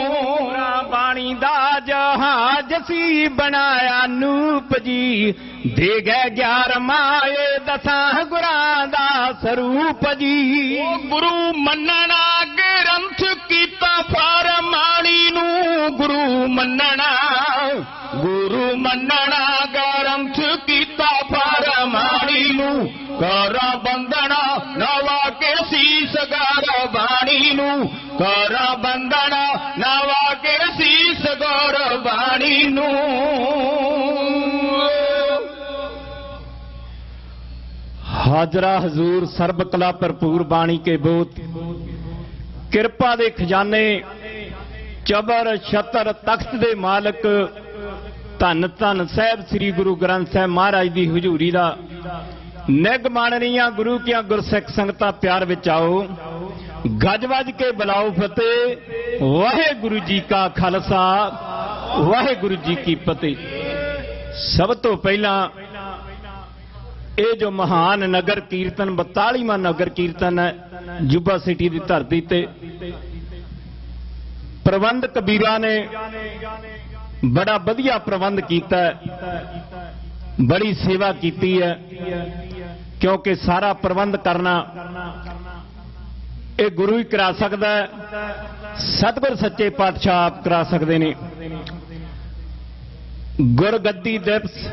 ਬਾਣੀ ਦਾ ਜਹਾਜ਼ ਸੀ ਬਣਾਇਆ ਨੂਪ ਜੀ ਦੇ ਗਏ 11ਵਾਂ ਇਹ 10 ਗੁਰਾਂ ਦਾ ਸਰੂਪ ਜੀ ਗੁਰੂ ਮੰਨਣਾ ਗ੍ਰੰਥ ਕੀਤਾ ਫਰਮਾਨੀ ਨੂੰ ਗੁਰੂ ਮੰਨਣਾ ਗ੍ਰੰਥ ਕੀਤਾ ਫਰਮਾਨੀ ਨੂੰ ਕਰਾਂ ਬੰਦਣਾ ਨਵਾ ਕੇ ਸੀਸ ਗਰ ਬਾਣੀ ਨੂੰ ਕਰਾਂ ਬੰਦਣਾ ਨਵਾ ਕੇ ਸੀਸ ਗਰ ਬਾਣੀ ਨੂੰ ਹਾਜ਼ਰਾ ਹਜ਼ੂਰ ਸਰਬ ਕਲਾ ਭਰਪੂਰ ਬਾਣੀ ਕੇ ਬੋਤ ਕਿਰਪਾ ਦੇ ਖਜ਼ਾਨੇ ਚਬਰ ਛਤਰ ਤਖਤ ਦੇ ਮਾਲਕ ਧੰਨ ਧੰਨ ਸਾਹਿਬ ਸ੍ਰੀ ਗੁਰੂ ਗ੍ਰੰਥ ਸਾਹਿਬ ਮਹਾਰਾਜ ਦੀ ਹਜ਼ੂਰੀ ਦਾ ਨਿਗ ਮੰਨ ਰਹੀਆਂ ਗੁਰੂ ਕੀਆਂ ਗੁਰਸਿੱਖ ਸੰਗਤਾਂ ਪਿਆਰ ਵਿੱਚ ਆਓ ਗੱਜ ਵੱਜ ਕੇ ਬੁਲਾਓ ਫਤਿਹ ਵਾਹਿਗੁਰੂ ਜੀ ਕਾ ਖਾਲਸਾ ਵਾਹਿਗੁਰੂ ਜੀ ਕੀ ਫਤਿਹ। ਸਭ ਤੋਂ ਪਹਿਲਾਂ ਇਹ ਜੋ ਮਹਾਨ ਨਗਰ ਕੀਰਤਨ 42ਵਾਂ ਨਗਰ ਕੀਰਤਨ ਹੈ ਜੁਬਾ ਸਿਟੀ ਦੀ ਧਰਤੀ ਤੇ ਪ੍ਰਬੰਧਕ ਵੀਰਾਂ ਨੇ ਬੜਾ ਵਧੀਆ ਪ੍ਰਬੰਧ ਕੀਤਾ ਹੈ ਬੜੀ ਸੇਵਾ ਕੀਤੀ ਹੈ ਕਿਉਂਕਿ ਸਾਰਾ ਪ੍ਰਬੰਧ ਕਰਨਾ ਇਹ ਗੁਰੂ ਹੀ ਕਰਾ ਸਕਦਾ ਹੈ ਸਤਿਗੁਰ ਸੱਚੇ ਪਾਤਸ਼ਾਹ ਆਪ ਕਰਾ ਸਕਦੇ ਨੇ। ਗੁਰਗੱਦੀ ਦਿਵਸ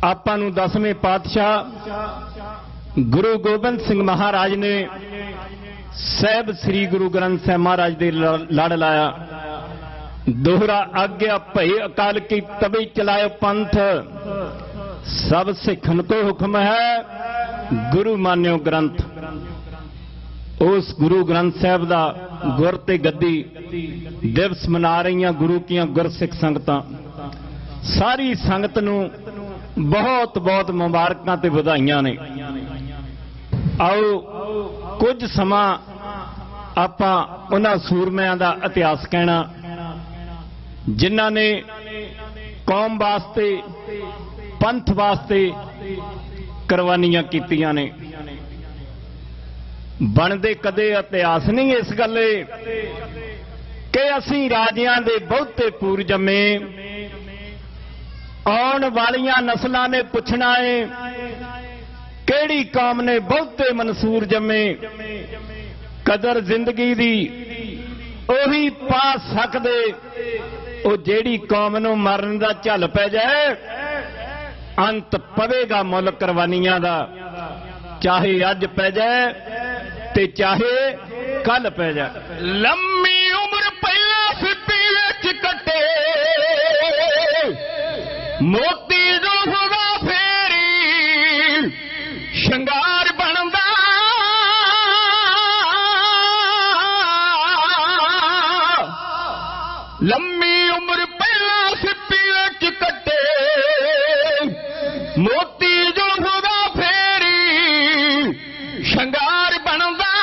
ਆਪਾਂ ਨੂੰ 10ਵੇਂ ਪਾਤਸ਼ਾਹ ਗੁਰੂ ਗੋਬਿੰਦ ਸਿੰਘ ਮਹਾਰਾਜ ਨੇ ਸਾਹਿਬ ਸ੍ਰੀ ਗੁਰੂ ਗ੍ਰੰਥ ਸਾਹਿਬ ਮਹਾਰਾਜ ਦੇ ਲੜ ਲਾਇਆ ਦੋਹਰਾ ਆਗਿਆ ਭਈ ਅਕਾਲ ਕੀ ਤਬੀ ਚਲਾਇਓ ਪੰਥ ਸਭ ਸਿੱਖਨ ਕੋ ਹੁਕਮ ਹੈ ਗੁਰੂ ਮਾਨਿਓ ਗ੍ਰੰਥ। ਉਸ ਗੁਰੂ ਗ੍ਰੰਥ ਸਾਹਿਬ ਦਾ ਗੁਰ ਤੇ ਗੱਦੀ ਦਿਵਸ ਮਨਾ ਰਹੀਆਂ ਗੁਰੂ ਕੀਆਂ ਗੁਰਸਿੱਖ ਸੰਗਤਾਂ ਸਾਰੀ ਸੰਗਤ ਨੂੰ ਬਹੁਤ ਬਹੁਤ ਮੁਬਾਰਕਾਂ ਤੇ ਵਧਾਈਆਂ ਨੇ। ਆਓ ਕੁਝ ਸਮਾਂ ਆਪਾਂ ਉਹਨਾਂ ਸੂਰਮਿਆਂ ਦਾ ਇਤਿਹਾਸ ਕਹਿਣਾ ਜਿਨ੍ਹਾਂ ਨੇ ਕੌਮ ਵਾਸਤੇ ਪੰਥ ਵਾਸਤੇ ਕੁਰਬਾਨੀਆਂ ਕੀਤੀਆਂ ਨੇ। ਬਣਦੇ ਕਦੇ ਇਤਿਹਾਸ ਨਹੀਂ ਇਸ ਗੱਲੇ ਕਿ ਅਸੀਂ ਰਾਜਿਆਂ ਦੇ ਬਹੁਤੇ ਪੂਰ ਜੰਮੇ। ਆਉਣ ਵਾਲੀਆਂ ਨਸਲਾਂ ਨੇ ਪੁੱਛਣਾ ਏ ਕਿਹੜੀ ਕੌਮ ਨੇ ਬਹੁਤੇ ਮਨਸੂਰ ਜੰਮੇ। ਕਦਰ ਜ਼ਿੰਦਗੀ ਦੀ ਉਹੀ ਪਾ ਸਕਦੇ ਉਹ ਜਿਹੜੀ ਕੌਮ ਨੂੰ ਮਰਨ ਦਾ ਝੱਲ ਪੈ ਜਾਏ। ਅੰਤ ਪਵੇਗਾ ਮੁੱਲ ਕੁਰਬਾਨੀਆਂ ਦਾ, ਚਾਹੇ ਅੱਜ ਪੈ ਜਾਏ ਤੇ ਚਾਹੇ ਕੱਲ ਪੈ ਜਾਏ। ਲੰਮੀ ਉਮਰ ਪਹਿਲਾਂ ਸਿੱਪੀ ਵਿੱਚ ਕੱਟੇ ਮੋਤੀ ਜ਼ੁਲਫ ਦਾ ਫੇਰੀ ਸ਼ਿੰਗਾਰ ਬਣਦਾ। ਲੰਮੀ ਉਮਰ ਪਹਿਲਾਂ ਸਿੱਪੀ ਵਿੱਚ ਕੱਟੇ ਮੋਤੀ ਜ਼ੁਲਫ ਦਾ ਫੇਰੀ ਸ਼ਿੰਗਾਰ ਬਣਦਾ।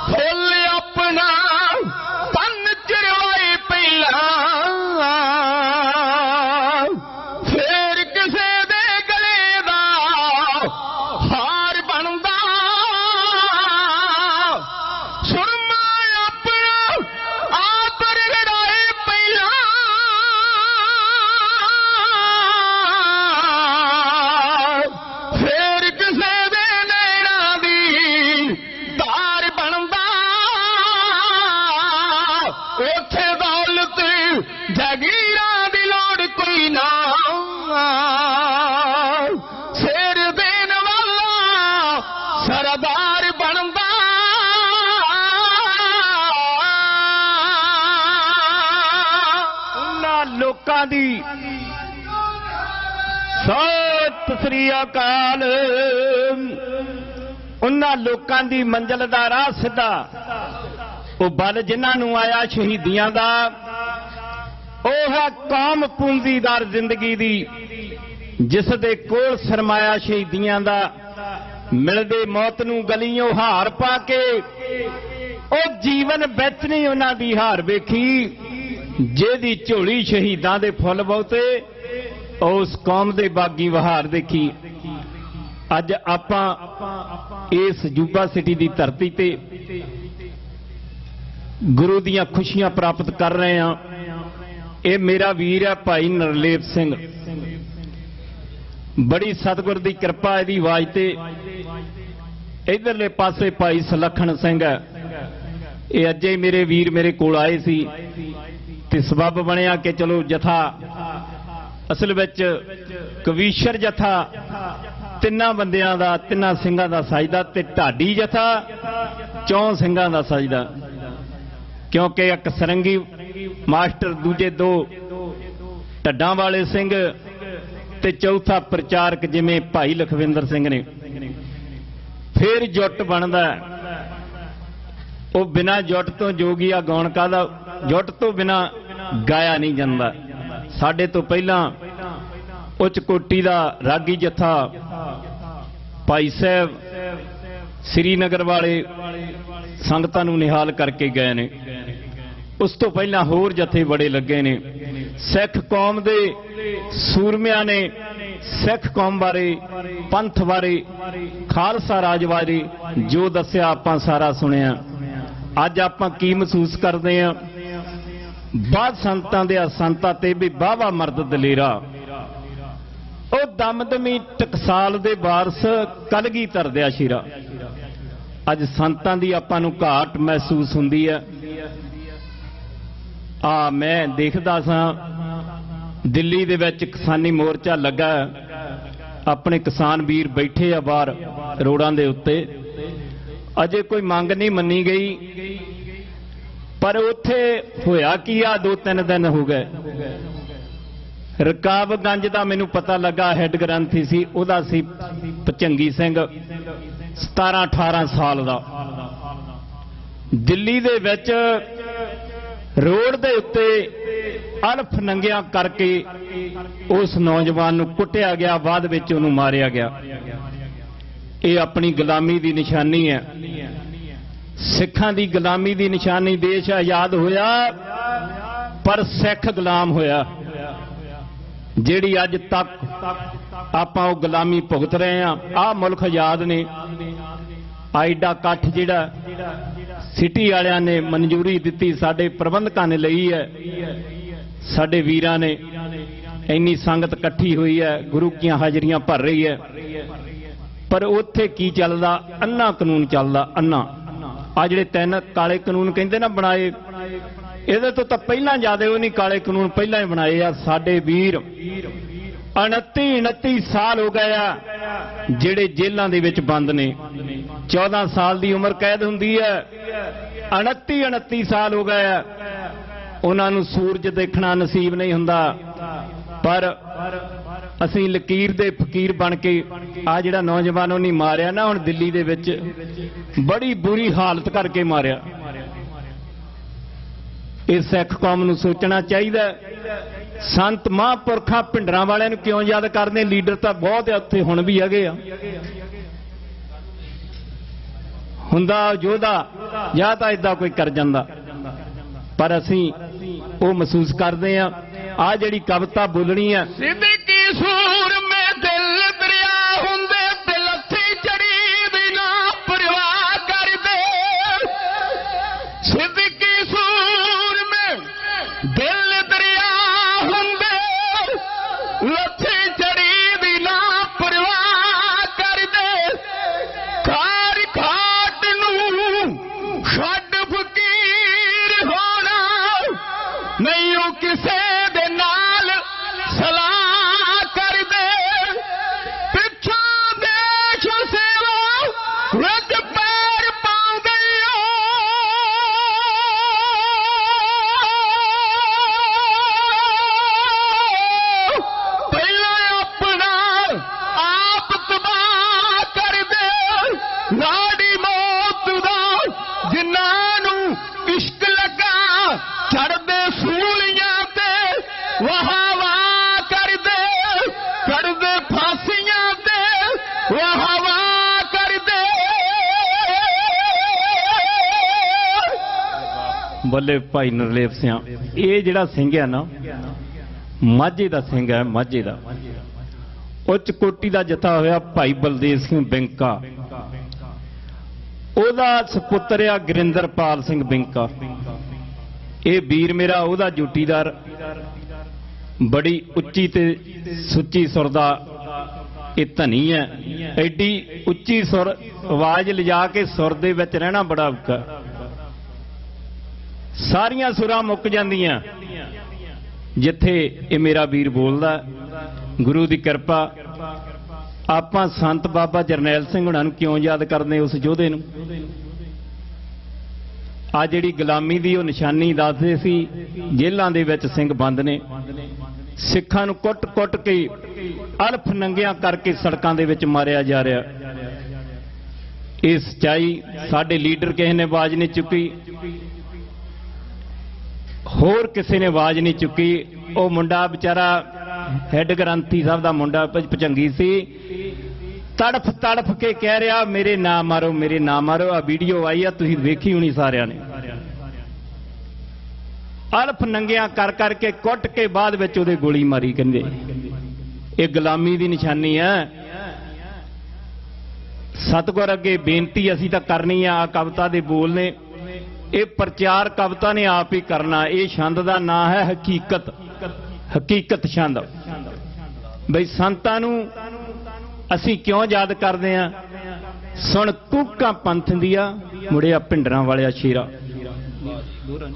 ਫੁੱਲ ਆਪਣਾ ਤਨ ਚਰਵਾਏ ਪਹਿਲਾਂ ਫੇਰ ਕਿਸੇ ਦੇ ਗਲੇ ਦਾ ਹਾਰ ਬਣਦਾ। ਸੁਰਮਾ ਆਪਣਾ ਆਪ ਰਗੜਾਏ ਪਹਿਲਾਂ ਫੇਰ ਕਿਸੇ ਦੇ ਨੈਣਾਂ ਦੀ ਧਾਰ ਬਣਦਾ। ਉੱਥੇ ਦੌਲਤ ਜਾਗੀਰਾਂ ਦੀ ਲੋੜ ਕੋਈ ਨਾ ਸਿਰ ਦੇਣ ਵਾਲਾ ਸਰਦਾਰ ਬਣਦਾ। ਉਹਨਾਂ ਲੋਕਾਂ ਦੀ ਸਤਿ ਸ੍ਰੀ ਅਕਾਲ। ਉਹਨਾਂ ਲੋਕਾਂ ਦੀ ਮੰਜ਼ਿਲ ਦਾ ਰਾਹ ਸਿੱਧਾ ਉਹ ਬਲ ਜਿਨ੍ਹਾਂ ਨੂੰ ਆਇਆ ਸ਼ਹੀਦੀਆਂ ਦਾ। ਉਹ ਹੈ ਕੌਮ ਪੂੰਜੀਦਾਰ ਜ਼ਿੰਦਗੀ ਦੀ ਜਿਸ ਦੇ ਕੋਲ ਸਰਮਾਇਆ ਸ਼ਹੀਦੀਆਂ ਦਾ। ਮਿਲਦੇ ਮੌਤ ਨੂੰ ਗਲੀਓਂ ਹਾਰ ਪਾ ਕੇ ਉਹ ਜੀਵਨ ਵਿੱਚ ਨਹੀਂ ਉਹਨਾਂ ਦੀ ਹਾਰ ਵੇਖੀ। ਜਿਹਦੀ ਝੋਲੀ ਸ਼ਹੀਦਾਂ ਦੇ ਫੁੱਲ ਬਹੁਤੇ ਉਸ ਕੌਮ ਦੇ ਬਾਗੀ ਵਹਾਰ ਦੇਖੀ। ਅੱਜ ਆਪਾਂ ਇਸ ਯੂਬਾ ਸਿਟੀ ਦੀ ਧਰਤੀ ਤੇ ਗੁਰੂ ਦੀਆਂ ਖੁਸ਼ੀਆਂ ਪ੍ਰਾਪਤ ਕਰ ਰਹੇ ਹਾਂ। ਇਹ ਮੇਰਾ ਵੀਰ ਹੈ ਭਾਈ ਨਰਲੇਪ ਸਿੰਘ। ਬੜੀ ਸਤਿਗੁਰ ਦੀ ਕਿਰਪਾ ਇਹਦੀ ਆਵਾਜ਼ ਤੇ। ਇਧਰਲੇ ਪਾਸੇ ਭਾਈ ਸੁਲੱਖਣ ਸਿੰਘ ਹੈ। ਇਹ ਅੱਜੇ ਮੇਰੇ ਵੀਰ ਮੇਰੇ ਕੋਲ ਆਏ ਸੀ ਤੇ ਸਬੱਬ ਬਣਿਆ ਕਿ ਚਲੋ ਜਥਾ ਅਸਲ ਵਿੱਚ ਕਵੀਸ਼ਰ ਜਥਾ ਤਿੰਨਾਂ ਬੰਦਿਆਂ ਦਾ ਤਿੰਨਾਂ ਸਿੰਘਾਂ ਦਾ ਸਜਦਾ ਤੇ ਢਾਡੀ ਜਥਾ 4 ਸਿੰਘਾਂ ਦਾ ਸਜਦਾ। ਕਿਉਂਕਿ ਇੱਕ ਸਰੰਗੀ ਮਾਸਟਰ, ਦੂਜੇ 2 ਢੱਡਾਂ ਵਾਲੇ ਸਿੰਘ ਤੇ ਚੌਥਾ ਪ੍ਰਚਾਰਕ ਜਿਵੇਂ ਭਾਈ ਲਖਵਿੰਦਰ ਸਿੰਘ ਨੇ। ਫਿਰ ਜੁੱਟ ਬਣਦਾ। ਉਹ ਬਿਨਾਂ ਜੁੱਟ ਤੋਂ ਜੋਗੀਆ ਗਾਉਣ ਕਾਹਦਾ, ਜੁੱਟ ਤੋਂ ਬਿਨਾਂ ਗਾਇਆ ਨਹੀਂ ਜਾਂਦਾ। ਸਾਡੇ ਤੋਂ ਪਹਿਲਾਂ ਉੱਚ ਕੋਟੀ ਦਾ ਰਾਗੀ ਜਥਾ ਭਾਈ ਸਾਹਿਬ ਸ੍ਰੀਨਗਰ ਵਾਲੇ ਸੰਗਤਾਂ ਨੂੰ ਨਿਹਾਲ ਕਰਕੇ ਗਏ ਨੇ। ਉਸ ਤੋਂ ਪਹਿਲਾਂ ਹੋਰ ਜਥੇ ਬੜੇ ਲੱਗੇ ਨੇ। ਸਿੱਖ ਕੌਮ ਦੇ ਸੂਰਮਿਆਂ ਨੇ ਸਿੱਖ ਕੌਮ ਬਾਰੇ, ਪੰਥ ਬਾਰੇ, ਖਾਲਸਾ ਰਾਜ ਬਾਰੇ ਜੋ ਦੱਸਿਆ ਆਪਾਂ ਸਾਰਾ ਸੁਣਿਆ। ਅੱਜ ਆਪਾਂ ਕੀ ਮਹਿਸੂਸ ਕਰਦੇ ਹਾਂ? ਬਾਦ ਸੰਤਾਂ ਦੇ ਸੰਤਾਂ ਤੇ ਵੀ ਬਾਵਾ ਮਰਦ ਦਲੇਰਾ। ਉਹ ਦਮਦਮੀ ਟਕਸਾਲ ਦੇ ਵਾਰਸ ਕਲਗੀਧਰ ਦਿਆ ਸ਼ੀਰਾ। ਅੱਜ ਸੰਤਾਂ ਦੀ ਆਪਾਂ ਨੂੰ ਘਾਟ ਮਹਿਸੂਸ ਹੁੰਦੀ ਹੈ। ਮੈਂ ਦੇਖਦਾ ਸਾਂ ਦਿੱਲੀ ਦੇ ਵਿੱਚ ਕਿਸਾਨੀ ਮੋਰਚਾ ਲੱਗਾ। ਆਪਣੇ ਕਿਸਾਨ ਵੀਰ ਬੈਠੇ ਆ ਬਾਹਰ ਰੋਡਾਂ ਦੇ ਉੱਤੇ। ਅਜੇ ਕੋਈ ਮੰਗ ਨਹੀਂ ਮੰਨੀ ਗਈ ਪਰ ਉੱਥੇ ਹੋਇਆ ਕੀ ਆ 2-3 ਦਿਨ ਹੋ ਗਏ। ਰਕਾਬਗੰਜ ਦਾ ਮੈਨੂੰ ਪਤਾ ਲੱਗਾ ਹੈੱਡ ਗ੍ਰੰਥੀ ਸੀ, ਉਹਦਾ ਸੀ ਭਚੰਗੀ ਸਿੰਘ 17-18 ਸਾਲ ਦਾ। ਦਿੱਲੀ ਦੇ ਵਿੱਚ ਰੋਡ ਦੇ ਉੱਤੇ ਅਲਫ ਨੰਗਿਆਂ ਕਰਕੇ ਉਸ ਨੌਜਵਾਨ ਨੂੰ ਕੁੱਟਿਆ ਗਿਆ, ਬਾਅਦ ਵਿੱਚ ਉਹਨੂੰ ਮਾਰਿਆ ਗਿਆ। ਇਹ ਆਪਣੀ ਗੁਲਾਮੀ ਦੀ ਨਿਸ਼ਾਨੀ ਹੈ, ਸਿੱਖਾਂ ਦੀ ਗੁਲਾਮੀ ਦੀ ਨਿਸ਼ਾਨੀ। ਦੇਸ਼ ਆਜ਼ਾਦ ਹੋਇਆ ਪਰ ਸਿੱਖ ਗੁਲਾਮ ਹੋਇਆ। ਜਿਹੜੀ ਅੱਜ ਤੱਕ ਆਪਾਂ ਉਹ ਗੁਲਾਮੀ ਭੁਗਤ ਰਹੇ ਹਾਂ। ਆਹ ਮੁਲਕ ਆਜ਼ਾਦ ਨੇ, ਆਈਡਾ ਇਕੱਠ ਜਿਹੜਾ ਸਿਟੀ ਵਾਲਿਆਂ ਨੇ ਮਨਜ਼ੂਰੀ ਦਿੱਤੀ, ਸਾਡੇ ਪ੍ਰਬੰਧਕਾਂ ਨੇ ਲਈ ਹੈ, ਸਾਡੇ ਵੀਰਾਂ ਨੇ, ਇੰਨੀ ਸੰਗਤ ਇਕੱਠੀ ਹੋਈ ਹੈ, ਗੁਰੂ ਦੀਆਂ ਹਾਜ਼ਰੀਆਂ ਭਰ ਰਹੀ ਹੈ। ਪਰ ਉੱਥੇ ਕੀ ਚੱਲਦਾ? ਅੰਨਾ ਕਾਨੂੰਨ ਚੱਲਦਾ, ਅੰਨਾ। ਆ ਜਿਹੜੇ 3 ਕਾਲੇ ਕਾਨੂੰਨ ਕਹਿੰਦੇ ਨਾ ਬਣਾਏ, ਇਹਦੇ ਤੋਂ ਤਾਂ ਪਹਿਲਾਂ ਜ਼ਿਆਦਾ ਉਹ ਨਹੀਂ, ਕਾਲੇ ਕਾਨੂੰਨ ਪਹਿਲਾਂ ਹੀ ਬਣਾਏ ਆ। ਸਾਡੇ ਵੀਰ 29 ਸਾਲ ਹੋ ਗਏ ਆ ਜਿਹੜੇ ਜੇਲ੍ਹਾਂ ਦੇ ਵਿੱਚ ਬੰਦ ਨੇ। 14 ਸਾਲ ਦੀ ਉਮਰ ਕੈਦ ਹੁੰਦੀ ਹੈ, 29 ਸਾਲ ਹੋ ਗਏ ਆ। ਉਹਨਾਂ ਨੂੰ ਸੂਰਜ ਦੇਖਣਾ ਨਸੀਬ ਨਹੀਂ ਹੁੰਦਾ। ਪਰ ਅਸੀਂ ਲਕੀਰ ਦੇ ਫਕੀਰ ਬਣ ਕੇ ਆ ਜਿਹੜਾ ਨੌਜਵਾਨ ਉਹਨੇ ਮਾਰਿਆ ਨਾ, ਹੁਣ ਦਿੱਲੀ ਦੇ ਵਿੱਚ ਬੜੀ ਬੁਰੀ ਹਾਲਤ ਕਰਕੇ ਮਾਰਿਆ। ਇਹ ਸਿੱਖ ਕੌਮ ਨੂੰ ਸੋਚਣਾ ਚਾਹੀਦਾ। ਸੰਤ ਮਹਾਂਪੁਰਖਾਂ ਭਿੰਡਰਾਂ ਵਾਲਿਆਂ ਨੂੰ ਕਿਉਂ ਯਾਦ ਕਰਦੇ? ਲੀਡਰ ਤਾਂ ਬਹੁਤ ਆ ਉੱਥੇ, ਹੁਣ ਵੀ ਹੈਗੇ ਆ। ਹੁੰਦਾ ਯੋਧਾ ਜਾਂ ਤਾਂ ਇਦਾਂ ਕੋਈ ਕਰ ਜਾਂਦਾ, ਪਰ ਅਸੀਂ ਉਹ ਮਹਿਸੂਸ ਕਰਦੇ ਆ। ਆ ਜਿਹੜੀ ਕਵਿਤਾ ਬੋਲਣੀ ਆ, ਸਿੱਧਕੀ ਸੂਰ ਮੈਂ ਦਿਲ ਦਰਿਆ ਹੁੰਦੇ ਤੇ ਲੱਥੀ ਚੜੀ ਵੀ ਨਾ ਪਰਵਾਹ ਕਰਦੇ। ਸਿੱਧਕੀ ਸੂਰ ਮੈਂ ਦਿਲ ਦਰਿਆ ਹੁੰਦੇ ਲੱਥੀ ਚੜੀ ਵੀ ਨਾ ਪਰਵਾਹ ਕਰਦੇ। ਖਾਰ ਖਾਟ ਨੂੰ ਛੱਡ ਫਕੀਰ ਹੋਣਾ ਨਹੀਂ ਉਹ ਕਿਸੇ ਦੇ ਨਾਲ ਸਲਾਹ ਕਰਦੇ। ਪਿੱਛੋਂ ਦੇਸ਼ ਸੇਵਾ ਵਿੱਚ ਪੈਰ ਪਾਉਂਦੇ ਪਹਿਲਾਂ ਆਪਣਾ ਆਪ ਤਬਾਹ ਕਰਦੇ। ਲਾੜੀ ਮੌਤ ਦਾ ਜਿਨ੍ਹਾਂ ਨੂੰ ਇਸ਼ਕ ਲੱਗਾ ਚੜਦੇ ਸੂਲੀਆਂ ਤੇ ਵਾਹ ਵਾਹ ਕਰਦੇ। ਕਰਦੇ ਫਾਂਸੀਆਂ ਤੇ ਵਾਹ ਵਾਹ ਕਰਦੇ। ਬੱਲੇ ਭਾਈ ਨਰਲੇਪ ਸਿੰਘ। ਇਹ ਜਿਹੜਾ ਸਿੰਘ ਹੈ ਨਾ, ਮਾਝੇ ਦਾ ਸਿੰਘ ਹੈ, ਮਾਝੇ ਦਾ। ਉੱਚ ਕੋਟੀ ਦਾ ਜਥਾ ਹੋਇਆ ਭਾਈ ਬਲਦੇਵ ਸਿੰਘ ਬਿੰਕਾ, ਉਹਦਾ ਸੁਪੁੱਤਰ ਆ ਗੁਰਿੰਦਰਪਾਲ ਸਿੰਘ ਬਿੰਕਾ। ਇਹ ਵੀਰ ਮੇਰਾ ਉਹਦਾ ਜੁਟੀਦਾਰ, ਬੜੀ ਉੱਚੀ ਤੇ ਸੁੱਚੀ ਸੁਰ ਦਾ ਇਹ ਧਨੀ ਹੈ। ਐਡੀ ਉੱਚੀ ਸੁਰ ਆਵਾਜ਼ ਲਿਜਾ ਕੇ ਸੁਰ ਦੇ ਵਿੱਚ ਰਹਿਣਾ ਬੜਾ ਔਖਾ। ਸਾਰੀਆਂ ਸੁਰਾਂ ਮੁੱਕ ਜਾਂਦੀਆਂ ਜਿੱਥੇ ਇਹ ਮੇਰਾ ਵੀਰ ਬੋਲਦਾ। ਗੁਰੂ ਦੀ ਕਿਰਪਾ। ਆਪਾਂ ਸੰਤ ਬਾਬਾ ਜਰਨੈਲ ਸਿੰਘ ਹੁਣਾਂ ਨੂੰ ਕਿਉਂ ਯਾਦ ਕਰਦੇ? ਉਸ ਯੋਧੇ ਨੂੰ। ਆ ਜਿਹੜੀ ਗੁਲਾਮੀ ਦੀ ਉਹ ਨਿਸ਼ਾਨੀ ਦੱਸਦੇ ਸੀ, ਜੇਲ੍ਹਾਂ ਦੇ ਵਿੱਚ ਸਿੰਘ ਬੰਦ ਨੇ, ਸਿੱਖਾਂ ਨੂੰ ਕੁੱਟ-ਕੁੱਟ ਕੇ ਅਲਫ ਨੰਗਿਆਂ ਕਰਕੇ ਸੜਕਾਂ ਦੇ ਵਿੱਚ ਮਾਰਿਆ ਜਾ ਰਿਹਾ। ਇਹ ਸੱਚਾਈ ਸਾਡੇ ਲੀਡਰ ਕਿਸੇ ਨੇ ਆਵਾਜ਼ ਨਹੀਂ ਚੁੱਕੀ, ਹੋਰ ਕਿਸੇ ਨੇ ਆਵਾਜ਼ ਨਹੀਂ ਚੁੱਕੀ। ਉਹ ਮੁੰਡਾ ਵਿਚਾਰਾ ਹੈੱਡ ਗ੍ਰੰਥੀ ਸਾਹਿਬ ਦਾ ਮੁੰਡਾ ਭਜੰਗੀ ਸੀ, ਤੜਫ ਤੜਫ ਕੇ ਕਹਿ ਰਿਹਾ ਮੇਰੇ ਨਾ ਮਾਰੋ, ਮੇਰੇ ਨਾ ਮਾਰੋ। ਆ ਵੀਡੀਓ ਆਈ ਆ, ਤੁਸੀਂ ਵੇਖੀ ਹੋਣੀ ਸਾਰਿਆਂ ਨੇ। ਅਲਫ ਨੰਗਿਆਂ ਕਰ ਕਰਕੇ ਕੁੱਟ ਕੇ ਬਾਅਦ ਵਿੱਚ ਉਹਦੇ ਗੋਲੀ ਮਾਰੀ। ਕਹਿੰਦੇ ਇਹ ਗੁਲਾਮੀ ਦੀ ਨਿਸ਼ਾਨੀ ਹੈ। ਸਤਿਗੁਰ ਅੱਗੇ ਬੇਨਤੀ ਅਸੀਂ ਤਾਂ ਕਰਨੀ ਆ। ਕਵਿਤਾ ਦੇ ਬੋਲ ਨੇ, ਇਹ ਪ੍ਰਚਾਰ ਕਵਿਤਾ ਨੇ ਆਪ ਹੀ ਕਰਨਾ। ਇਹ ਛੰਦ ਦਾ ਨਾਂ ਹੈ ਹਕੀਕਤ। ਹਕੀਕਤ ਛੰਦ। ਬਈ ਸੰਤਾਂ ਨੂੰ ਅਸੀਂ ਕਿਉਂ ਯਾਦ ਕਰਦੇ ਆ? ਸੁਣ ਕੂਕਾਂ ਪੰਥ ਦੀਆਂ ਮੁੜਿਆ ਭਿੰਡਰਾਂ ਵਾਲਿਆ ਸ਼ੇਰਾ।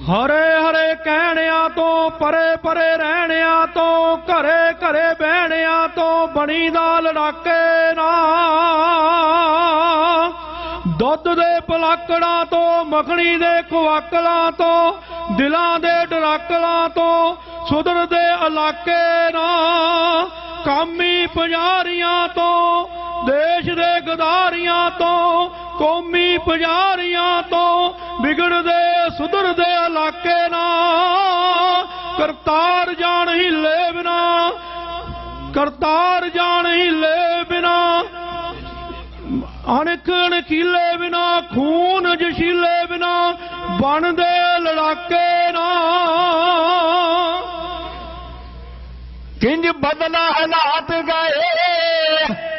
ਹਰੇ ਹਰੇ ਕਹਿਣਿਆਂ ਤੋਂ ਪਰੇ ਪਰੇ ਰਹਿਣਿਆਂ ਤੋਂ ਘਰੇ ਘਰੇ ਬਹਿਣਿਆਂ ਤੋਂ ਬਣੀ ਦਾ ਲੜਾਕੇ ਨਾ। ਦੁੱਧ ਦੇ ਪਲਾਕੜਾਂ ਤੋਂ ਮੱਖਣੀ ਦੇ ਕੁਆਕਲਾਂ ਤੋਂ ਦਿਲਾਂ ਦੇ ਡਰਾਕਲਾਂ ਤੋਂ ਸੁਧਰ ਦੇ ਇਲਾਕੇ ਨਾ। ਕਾਮੀ ਪੁਜਾਰੀਆਂ ਤੋਂ ਦੇਸ਼ ਦੇ ਗਦਾਰੀਆਂ ਤੋਂ ਕੌਮੀ ਪੁਜਾਰੀਆਂ ਤੋਂ ਵਿਗੜਦੇ ਸੁਧਰਦੇ ਇਲਾਕੇ ਨਾ। ਕਰਤਾਰ ਜਾਣ ਹਿੱਲੇ ਬਿਨਾ, ਕਰਤਾਰ ਜਾਣ ਹਿੱਲੇ ਬਿਨਾ, ਅਣਖ ਅਣਖੀਲੇ ਬਿਨਾ, ਖੂਨ ਜਸ਼ੀਲੇ ਬਿਨਾ, ਬਣਦੇ ਲੜਾਕੇ ਨਾ। किंज बदला हालात गए,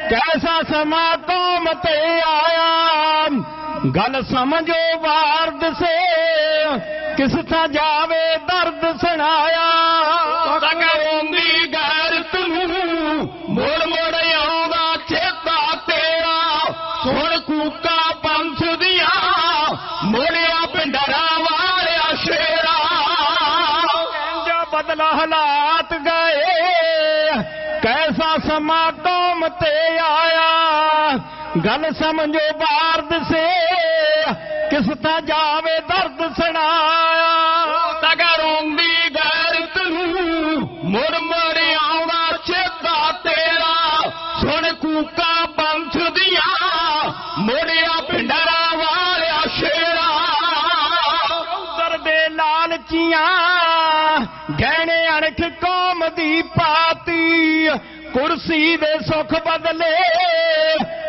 कैसा समा कौम ते आया, गल समझो वारद से, किस था जावे दर्द सुनाया। रोंदी गैरत नूं मोड़ मोड़ आउंदा चेता तेरा, सुण कूका पंथ दिया मोड़िया पिंडरा वालिया शेरा। किंज बदला हालात गए, कैसा समा कौम ते आया, गल समझो बारद से, किस था जावे दर्द सुनाया। रोंदी गैरत नूं मुड़ मुड़ आउंदा चेता तेरा, सुण कूका पंथ दिया मोड़िया पिंडरा वालिया शेरा। उधर दे लालचियां गहने अणख कौम दी पाती, कुर्सी दे सुख बदले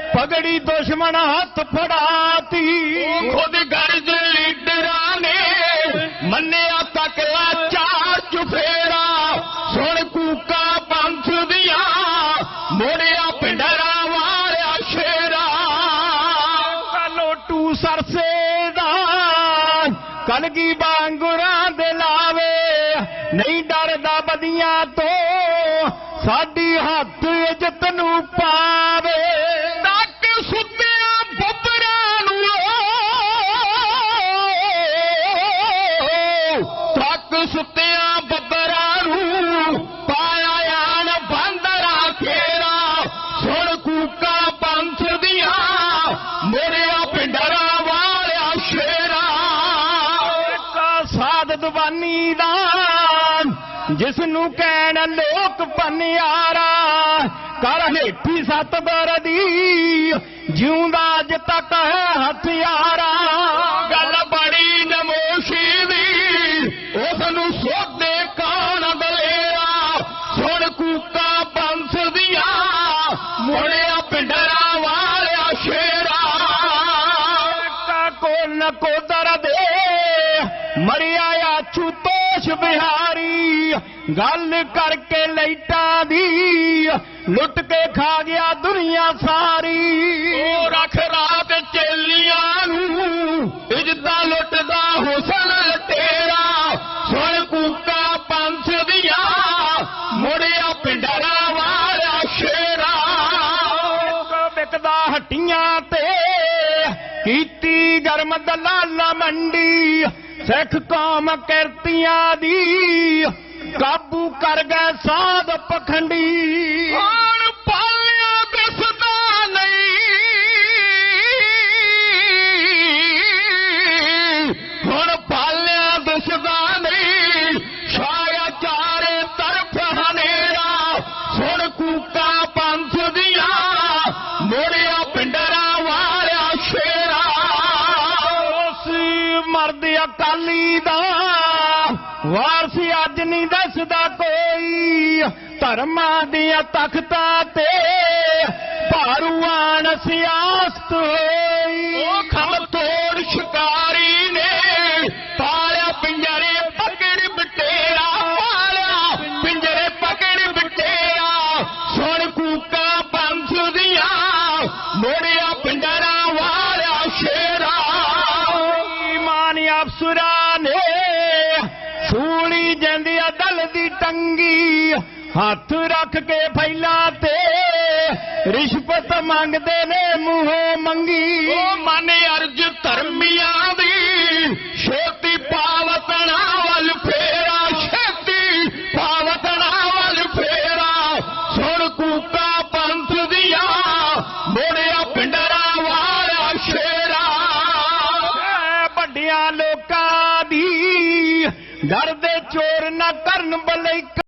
पगड़ी दुश्मन हाथ फड़ाती। खुद गर्ज लीडरा ने मन्निया तकला चार चुफेरा, सुण कूका पंथ दिया मोड़िया पिंडरा वालिया शेरा। लोटू सरसे दा कलगी बांगुरा दे लावे, नहीं डरदा बदियां तो साडी हथ इज्जत नू पावे। तक सुत्तिया बब्बरा नू, तक सुत्तिया बब्बरा नू पाया यान बंदरा खेरा, सुण कूका पंथ दिया मोड़िया पिंडरा वालिया शेरा। साद दवानी दा जिसनू कहण लोक पनियारा, कर हेठी सत बरदी जिउंदा अज तक है हथियारा। गल बड़ी नमोशी दी उसनू सोधे कौन दलेरा, सुण कूका पंथ दिया मोड़िया पिंडरा वालिया शेरा। को न को दर्द मरिया आछूतोष बिहारी, गल करके लाइटा दी लुट के खा गया दुनिया सारी। रख रात चेलियां नूं इज्जतां लुटदा हुसन तेरा, सुण कूका पंथ दिया मुड़िया पिंडरा वालिया शेरा। बिकदा हट्टियां ते कीती गरम दलाला मंडी, सिख कौम किरतियां दी काबू कर गए साध पखंडी। पालिया दिसदा नहीं, हुण पालिया दिसदा नहीं, छाया चारे तरफ हनेरा, सुण कूका पंथ दिया मोड़िया पिंडरा वालिया शेरा। मर्द अकाली दा वारसी अज नहीं दसदा कोई, धर्मां दियां तख्तां ते भारूआन सियासत होई। खम तोड़ शिकारी ने पाया पिंजरे पकड़ बिटेरा, पाया पिंजरे पकड़ बिटेरा, सुण कूका पंथ दिया मोड़िया पिंजरा वालिया शेरा। ईमान अफसरा ने सूली जंदिया दल दी टंगी, हाथ रख के फैला ते रिश्वत मंगदे ने मूहों मंगी। मन अर्ज धर्मियां दी छेती पावतना वल फेरा, छेती पावतना वल फेरा, सुण कूका पंथ दिया मोड़िया पिंडरा वालिया शेरा। ਵੱਡਿਆਂ ਲੋਕਾਂ ਦੀ ਡਰਦੇ ਚੋਰ ਨਾ ਕਰਨ ਬਲੈਕ।